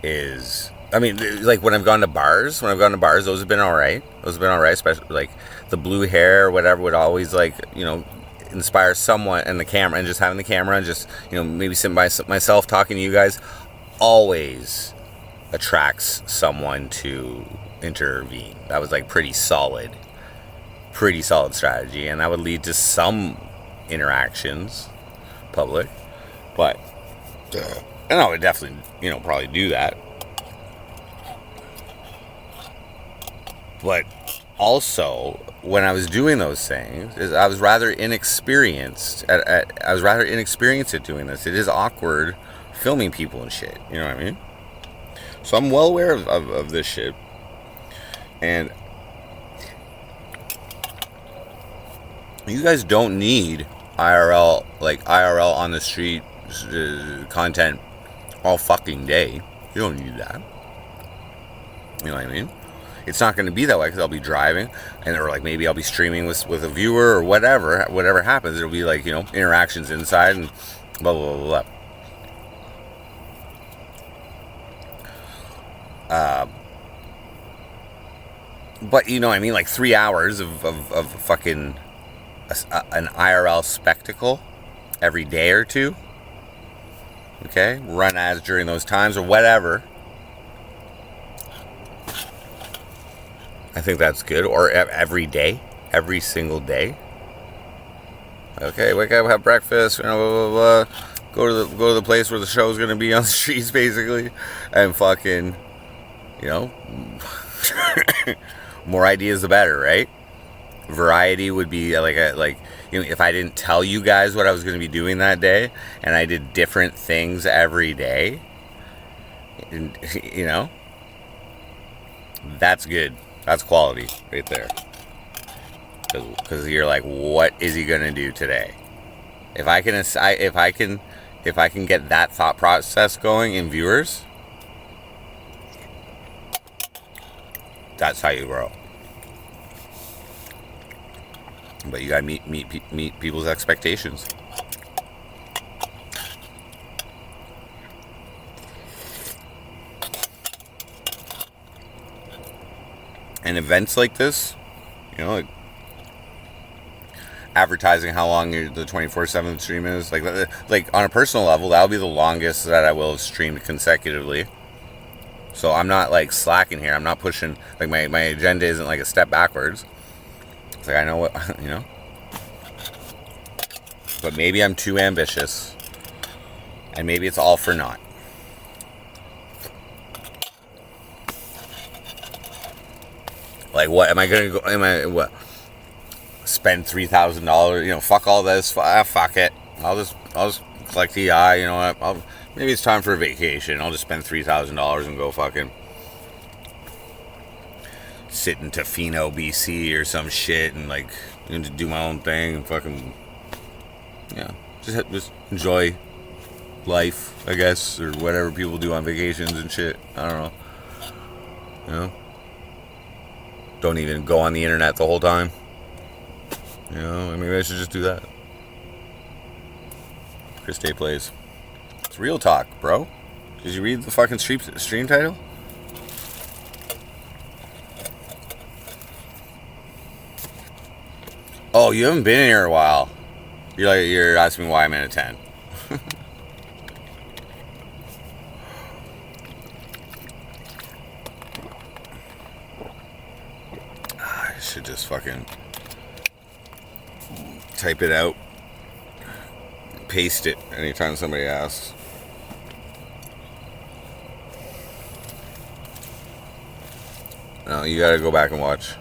is, I mean, like, when I've gone to bars, those have been alright. Especially like the blue hair or whatever would always, like, you know, inspire someone and the camera, and just having the camera and just, maybe sitting by myself talking to you guys always attracts someone to intervene. That was like pretty solid strategy, and that would lead to some interactions, public. But and I would definitely, probably do that. But also, when I was doing those things, I was rather inexperienced at doing this. It is awkward filming people and shit. You know what I mean? So I'm well aware of this shit. And you guys don't need IRL on the street content all fucking day. You don't need that. You know what I mean? It's not going to be that way because I'll be driving, or maybe I'll be streaming with a viewer or whatever happens. It'll be interactions inside and blah blah blah blah. But you know what I mean, 3 hours of fucking an IRL spectacle every day or two. Okay, run ads during those times or whatever. I think that's good. Or every day, every single day. Okay, wake up, have breakfast, blah blah blah. Go to the place where the show's gonna be on the streets, basically, and fucking, more ideas the better, right? Variety would be if I didn't tell you guys what I was gonna be doing that day, and I did different things every day, and, that's good. That's quality right there. Because you're like, what is he gonna do today? If I can get that thought process going in viewers, that's how you grow. But you gotta meet people's expectations. And events like this, advertising how long the 24/7 stream is, on a personal level, that'll be the longest that I will have streamed consecutively. So I'm not slacking here. I'm not pushing, my agenda isn't a step backwards. It's I know what, but maybe I'm too ambitious, and maybe it's all for naught. What am I gonna go? Spend $3,000? Fuck all this. Fuck it. I'll just collect the eye. You know what? Maybe it's time for a vacation. I'll just spend $3,000 and go fucking sit in Tofino, BC, or some shit, and just do my own thing and fucking just enjoy life, I guess, or whatever people do on vacations and shit. I don't know. Don't even go on the internet the whole time. Maybe I should just do that. Chris Day Plays. It's real talk, bro. Did you read the fucking stream title? Oh, you haven't been in here a while. You're asking me why I'm in a tent. I should just fucking type it out, paste it anytime somebody asks. No, you gotta go back and watch.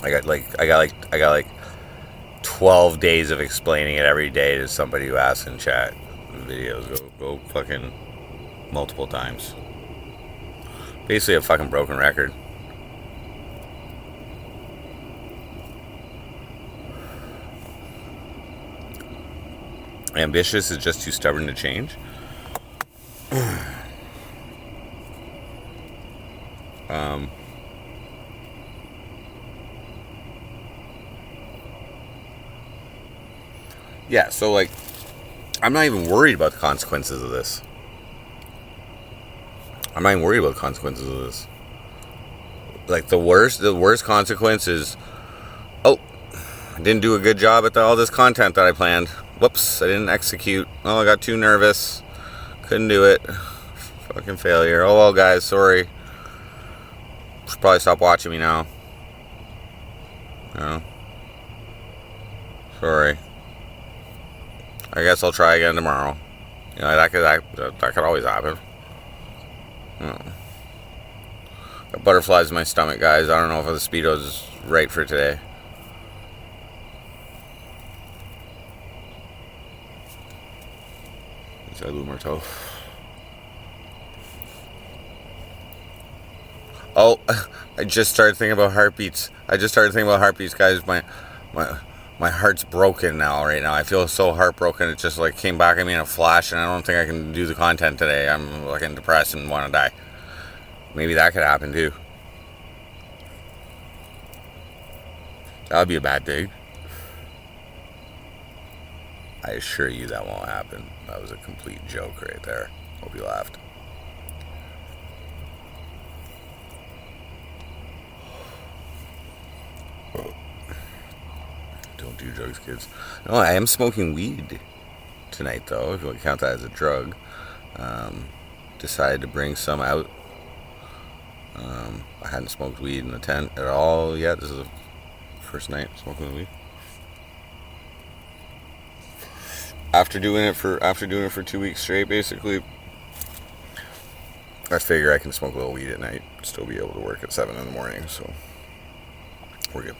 I got 12 days of explaining it every day to somebody who asks in chat videos. Go fucking multiple times. Basically a fucking broken record. Ambitious is just too stubborn to change. Yeah, so I'm not even worried about the consequences of this. Like the worst consequence is, oh, I didn't do a good job at all this content that I planned. Whoops, I didn't execute. Oh, I got too nervous. Couldn't do it. Fucking failure. Oh well, guys, sorry. Should probably stop watching me now. No. Sorry. I guess I'll try again tomorrow. You know, that could always happen. Oh. Got butterflies in my stomach, guys. I don't know if the Speedo's right for today. Inside Lou Marteau. Oh, I just started thinking about heartbeats. Guys. My heart's broken now. Right now, I feel so heartbroken. It just like came back at me in a flash, and I don't think I can do the content today. I'm fucking depressed and want to die. Maybe that could happen too. That would be a bad thing. I assure you that won't happen. That was a complete joke right there. Hope you laughed. Don't do drugs, kids. No, I am smoking weed tonight, though, if you want to count that as a drug. Decided to bring some out. I hadn't smoked weed in the tent at all yet. This is the first night smoking weed. After doing it for 2 weeks straight, basically, I figure I can smoke a little weed at night, still be able to work at 7 in the morning. So we're good.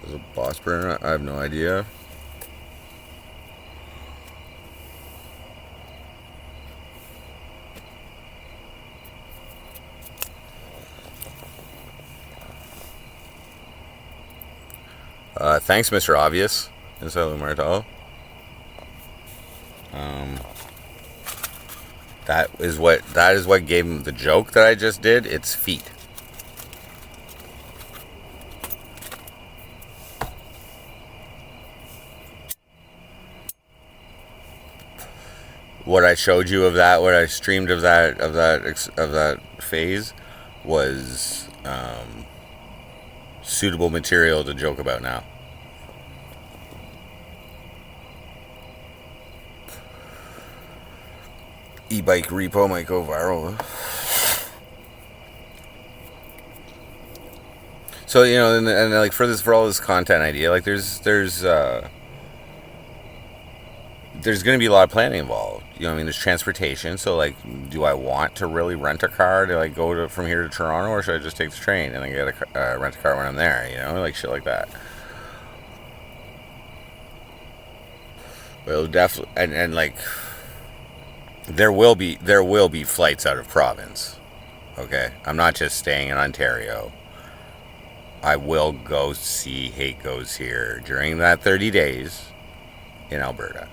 Is it a boss burner? I have no idea. Thanks, Mr. Obvious. Inside Lou Marteau. That is what gave him the joke that I just did. It's feet. What I showed you of that, what I streamed of that phase, was suitable material to joke about now. E-bike repo might go viral. So, you know, and like for all this content idea, like there's going to be a lot of planning involved. You know what I mean? There's transportation. So, like, do I want to really rent a car to, like, from here to Toronto, or should I just take the train and then get rent a car when I'm there? You know, like shit like that. But it'll definitely, and like, there will be flights out of province. Okay, I'm not just staying in Ontario. I will go see Hate Goes Here during that 30 days in Alberta.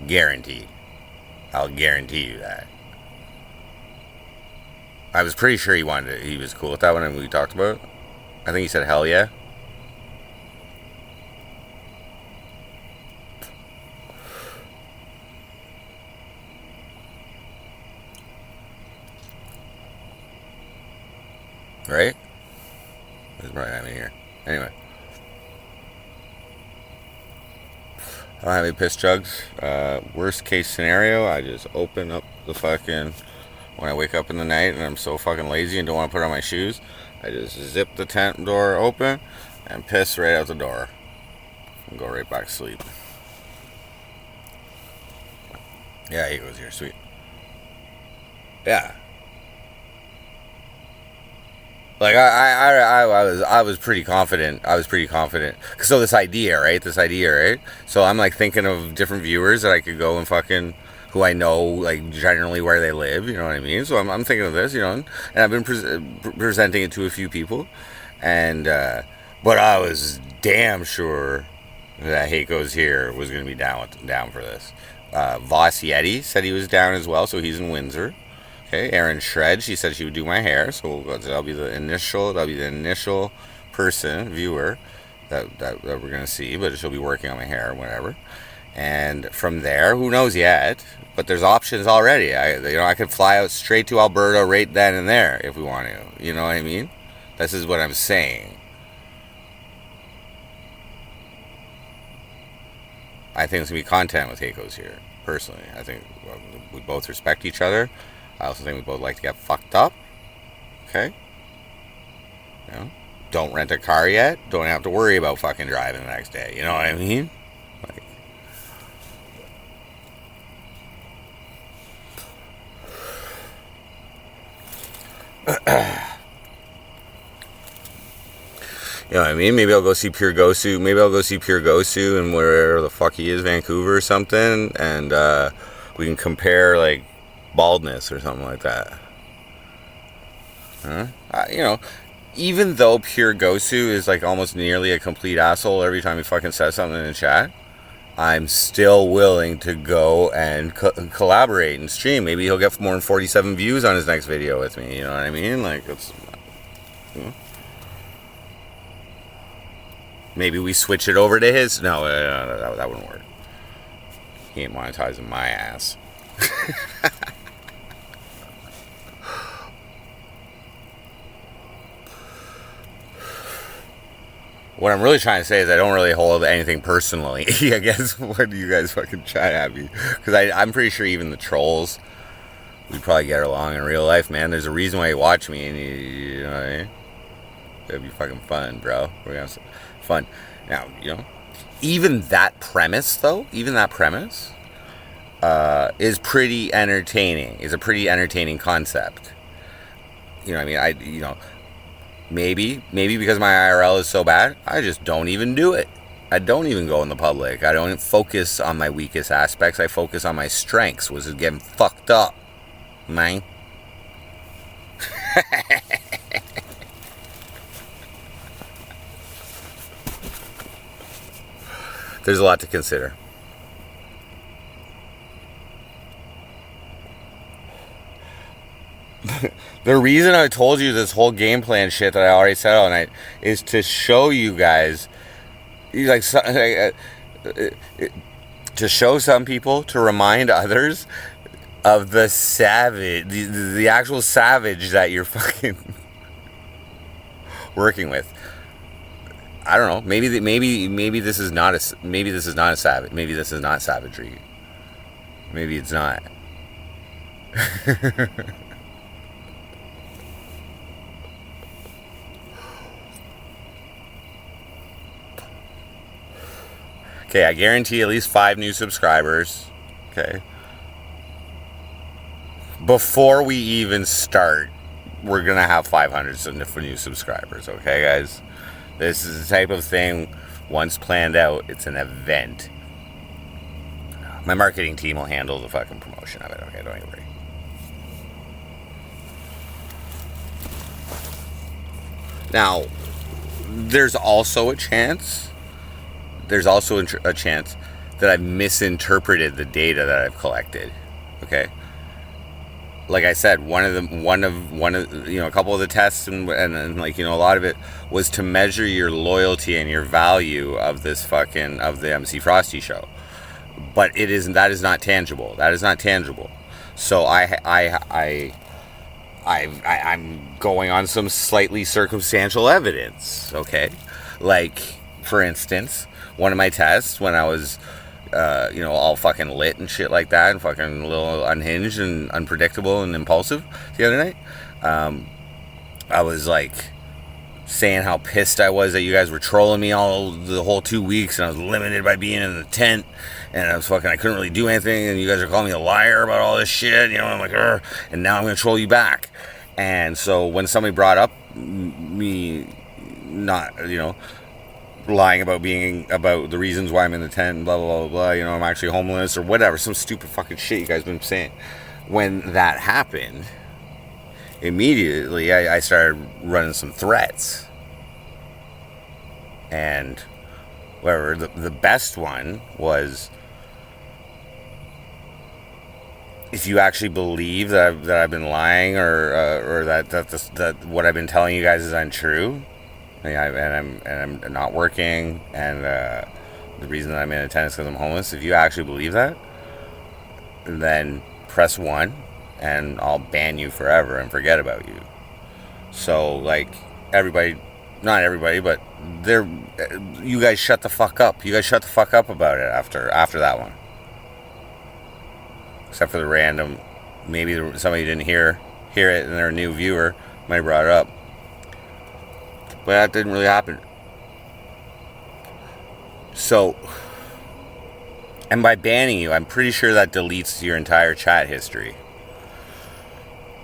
Guaranteed. I'll guarantee you that. I was pretty sure he was cool with that when we talked about it. I think he said hell yeah. Right? There's probably not in here. Anyway. I don't have any piss jugs. Worst case scenario, I just open up the fucking... When I wake up in the night and I'm so fucking lazy and don't want to put on my shoes, I just zip the tent door open and piss right out the door. And go right back to sleep. Yeah, he goes here. Sweet. Yeah. Like I was pretty confident. So this idea, right? So I'm like thinking of different viewers that I could go and fucking, who I know, like generally where they live. You know what I mean? So I'm thinking of this, you know, and I've been presenting it to a few people, and but I was damn sure that Hate Goes Here was going to be down for this. Voss Yeti said he was down as well, so he's in Windsor. Okay, Erin Shred, she said she would do my hair, so that'll be the initial viewer that we're gonna see, but she'll be working on my hair, whatever. And from there, who knows yet? But there's options already. I could fly out straight to Alberta right then and there if we want to. You know what I mean? This is what I'm saying. I think there's gonna be content with Keiko's here. Personally, I think we both respect each other. I also think we both like to get fucked up. Okay. You know, don't rent a car yet. Don't have to worry about fucking driving the next day. You know what I mean? Like, you know what I mean? Maybe I'll go see Pure Gosu. Maybe I'll go see Pure Gosu and wherever the fuck he is, Vancouver or something, and we can compare like baldness or something like that. Huh? You know, even though Pure Gosu is like almost nearly a complete asshole every time he fucking says something in chat, I'm still willing to go and collaborate and stream. Maybe he'll get more than 47 views on his next video with me. You know what I mean? Like, it's, you know. Maybe we switch it over to his. No, that wouldn't work. He ain't monetizing my ass. What I'm really trying to say is I don't really hold anything personally. I guess what do you guys fucking chat at me? Because I'm pretty sure even the trolls, we'd probably get along in real life, man. There's a reason why you watch me, and you know what I mean? It'd be fucking fun, bro. We're gonna have fun. Now, you know, even that premise, though, is pretty entertaining. Is a pretty entertaining concept. You know what I mean? Maybe because my IRL is so bad, I just don't even do it. I don't even go in the public. I don't focus on my weakest aspects. I focus on my strengths, which is getting fucked up, man. There's a lot to consider. The reason I told you this whole game plan shit that I already said all night is to show you guys, to show some people, to remind others of the savage, the actual savage that you're fucking working with. I don't know. Maybe this is not a savage. Maybe this is not savagery. Maybe it's not. Okay, I guarantee at least 5 new subscribers. Okay. Before we even start, we're going to have 500 new subscribers. Okay, guys? This is the type of thing, once planned out, it's an event. My marketing team will handle the fucking promotion of it. Okay, don't worry. Now, there's also a chance that I've misinterpreted the data that I've collected. Okay. Like I said, one of a couple of the tests and like, you know, a lot of it was to measure your loyalty and your value of the MC Frosty show. But that is not tangible. That is not tangible. So I'm going on some slightly circumstantial evidence. Okay. Like, for instance, one of my tests when I was, all fucking lit and shit like that, and fucking a little unhinged and unpredictable and impulsive the other night, I was like saying how pissed I was that you guys were trolling me the whole 2 weeks, and I was limited by being in the tent, and I couldn't really do anything, and you guys are calling me a liar about all this shit, you know, I'm like, Urgh, and now I'm gonna troll you back. And so when somebody brought up me not, you know, lying about the reasons why I'm in the tent and blah, blah, blah, blah, you know, I'm actually homeless or whatever, some stupid fucking shit you guys been saying. When that happened, immediately I started running some threats. And whatever, the best one was, if you actually believe that I've been lying or that what I've been telling you guys is untrue, and I'm not working, and the reason that I'm in attendance because I'm homeless. If you actually believe that, then press 1 and I'll ban you forever and forget about you. So, like, everybody, not everybody, but you guys shut the fuck up. You guys shut the fuck up about it after that one. Except for the random, maybe somebody didn't hear it and they're a new viewer, might have brought it up. But that didn't really happen. So, and by banning you, I'm pretty sure that deletes your entire chat history.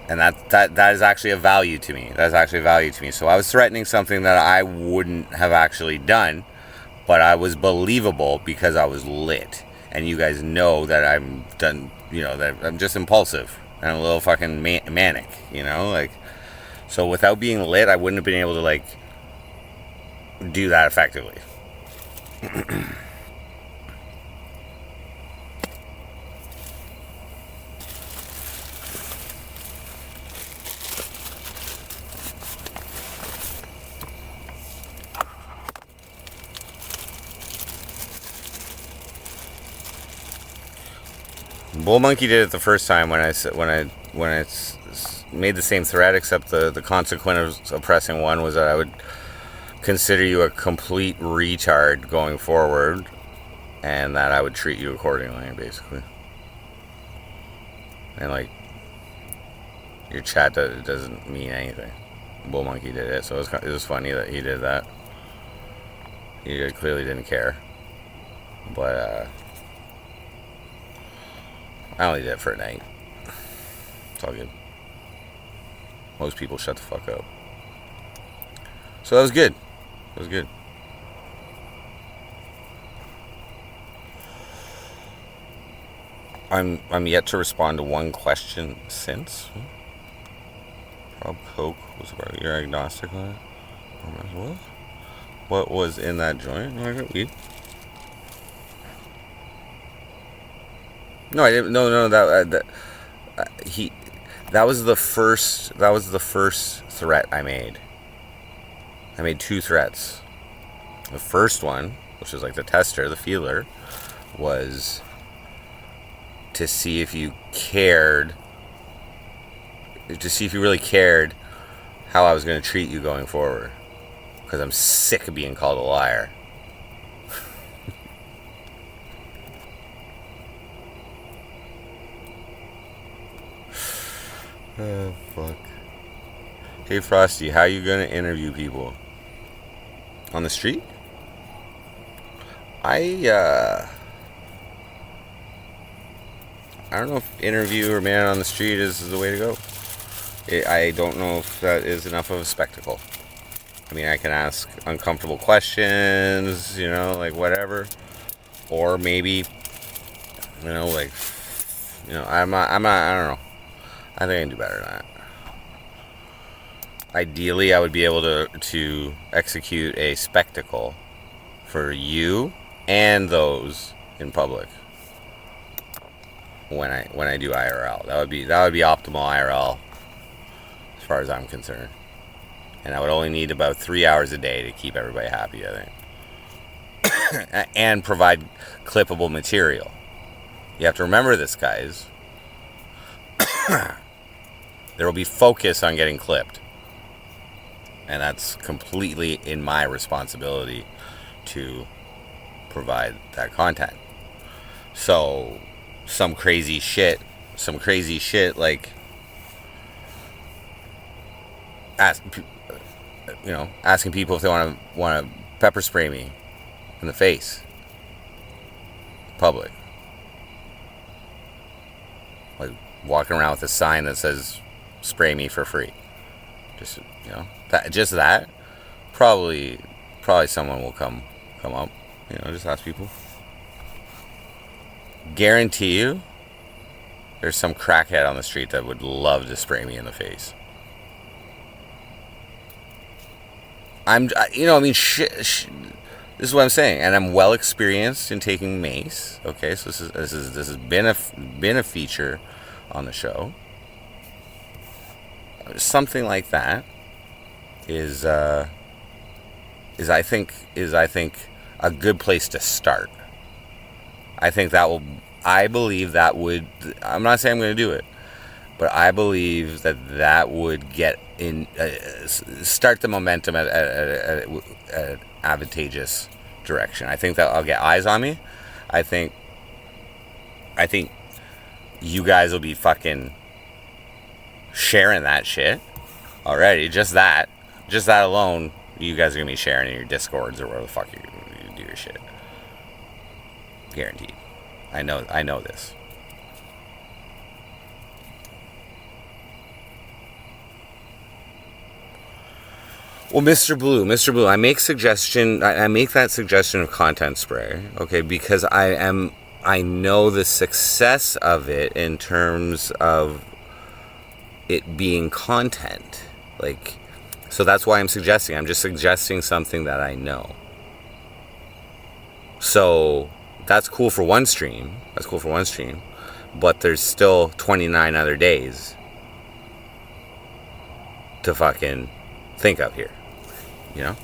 And that is actually a value to me. That's actually a value to me. So I was threatening something that I wouldn't have actually done, but I was believable because I was lit. And you guys know that I'm done, that I'm just impulsive. And I'm a little fucking manic, like. So without being lit, I wouldn't have been able to, like, do that effectively. Bull Monkey did it the first time when I made the same threat, except the consequence of pressing 1 was that I would consider you a complete retard going forward, and that I would treat you accordingly, basically. And, like, your chat doesn't mean anything. Bull Monkey did it, so it was funny that he did that. He clearly didn't care, but I only did it for a night. It's all good. Most people shut the fuck up. So that was good. It was good. I'm yet to respond to one question since. Rob Coke was about your agnostic on it. What was in that joint? No, I got weed. No, I didn't. No. That was the first. That was the first threat I made. I made 2 threats. The first one, which was like the tester, the feeler, was to see if you cared. To see if you really cared how I was going to treat you going forward, because I'm sick of being called a liar. Oh, fuck. Hey, Frosty, how you gonna interview people? On the street? I don't know if interview or man on the street is the way to go. I don't know if that is enough of a spectacle. I mean, I can ask uncomfortable questions, like whatever. Or maybe, I don't know. I think I can do better than that. Ideally, I would be able to execute a spectacle for you and those in public when I do IRL. That would be optimal IRL as far as I'm concerned. And I would only need about 3 hours a day to keep everybody happy, I think. And provide clippable material. You have to remember this, guys. There will be focus on getting clipped. And that's completely in my responsibility to provide that content. So, some crazy shit like asking people if they want to pepper spray me in the face in public. Like walking around with a sign that says spray me for free. That probably someone will come up, just ask people. Guarantee you there's some crackhead on the street that would love to spray me in the face. This is what I'm saying, and I'm well experienced in taking mace. Okay, so this has been a feature on the show. Something like that is I think a good place to start. I believe that would, I'm not saying I'm going to do it, but I believe that would get in, start the momentum at an advantageous direction. I think that I'll get eyes on me. I think you guys will be fucking sharing that shit already. Just that alone, you guys are gonna be sharing in your Discords or wherever the fuck you do your shit. Guaranteed. I know this. Well, Mr. Blue, I make that suggestion of content spray, okay, because I know the success of it in terms of it being content. Like, so that's why I'm just suggesting something that I know. So that's cool for one stream. But there's still 29 other days to fucking think of here. You know?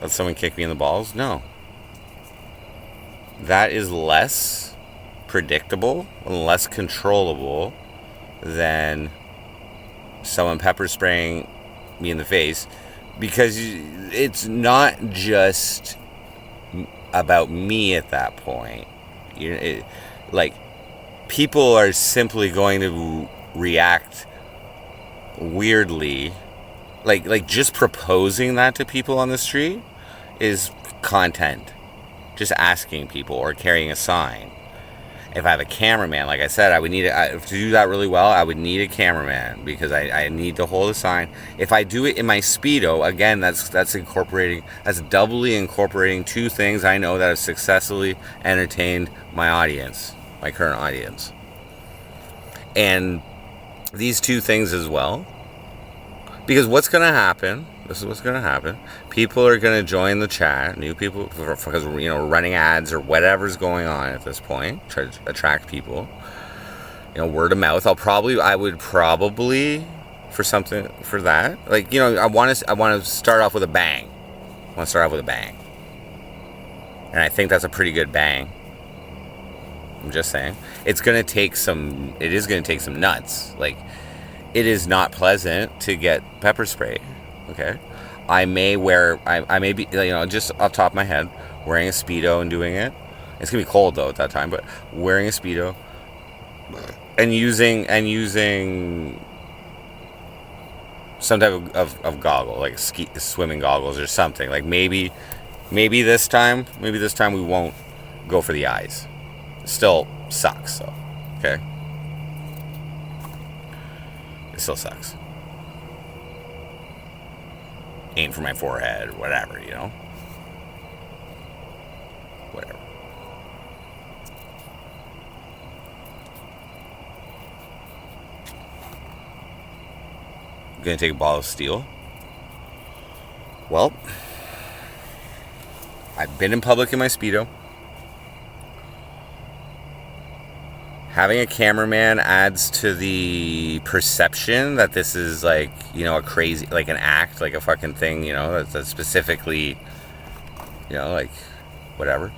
Let someone kick me in the balls? No. That is less predictable and less controllable than someone pepper spraying me in the face, because it's not just about me at that point. Like, people are simply going to react weirdly. Like just proposing that to people on the street is content. Just asking people or carrying a sign. If I have a cameraman, like I said, I would need to do that really well. I would need a cameraman because I need to hold a sign. If I do it in my Speedo, again, that's doubly incorporating two things I know that have successfully entertained my current audience. And these two things as well, because what's going to happen, this is what's going to happen, people are going to join the chat, new people, because we're running ads or whatever's going on at this point, try to attract people, word of mouth. I would probably for something for that, like, I want to start off with a bang. And I think that's a pretty good bang. I'm just saying, it is going to take some nuts. Like, it is not pleasant to get pepper spray. Okay, I may be, just off the top of my head, wearing a Speedo and doing it. It's gonna be cold though at that time, but wearing a Speedo and using some type of goggle, like swimming goggles or something. Like maybe this time we won't go for the eyes. It still sucks though. Okay, it still sucks. Aim for my forehead or whatever, whatever. Gonna take a ball of steel. Well, I've been in public in my Speedo. Having a cameraman adds to the perception that this is like, a crazy, like an act, like a fucking thing, that's specifically, like whatever.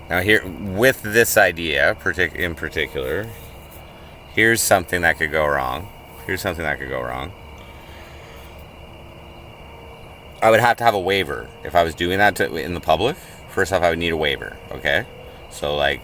Now here, with this idea in particular, here's something that could go wrong. I would have to have a waiver if I was doing that in the public. First off, I would need a waiver, okay? So, like,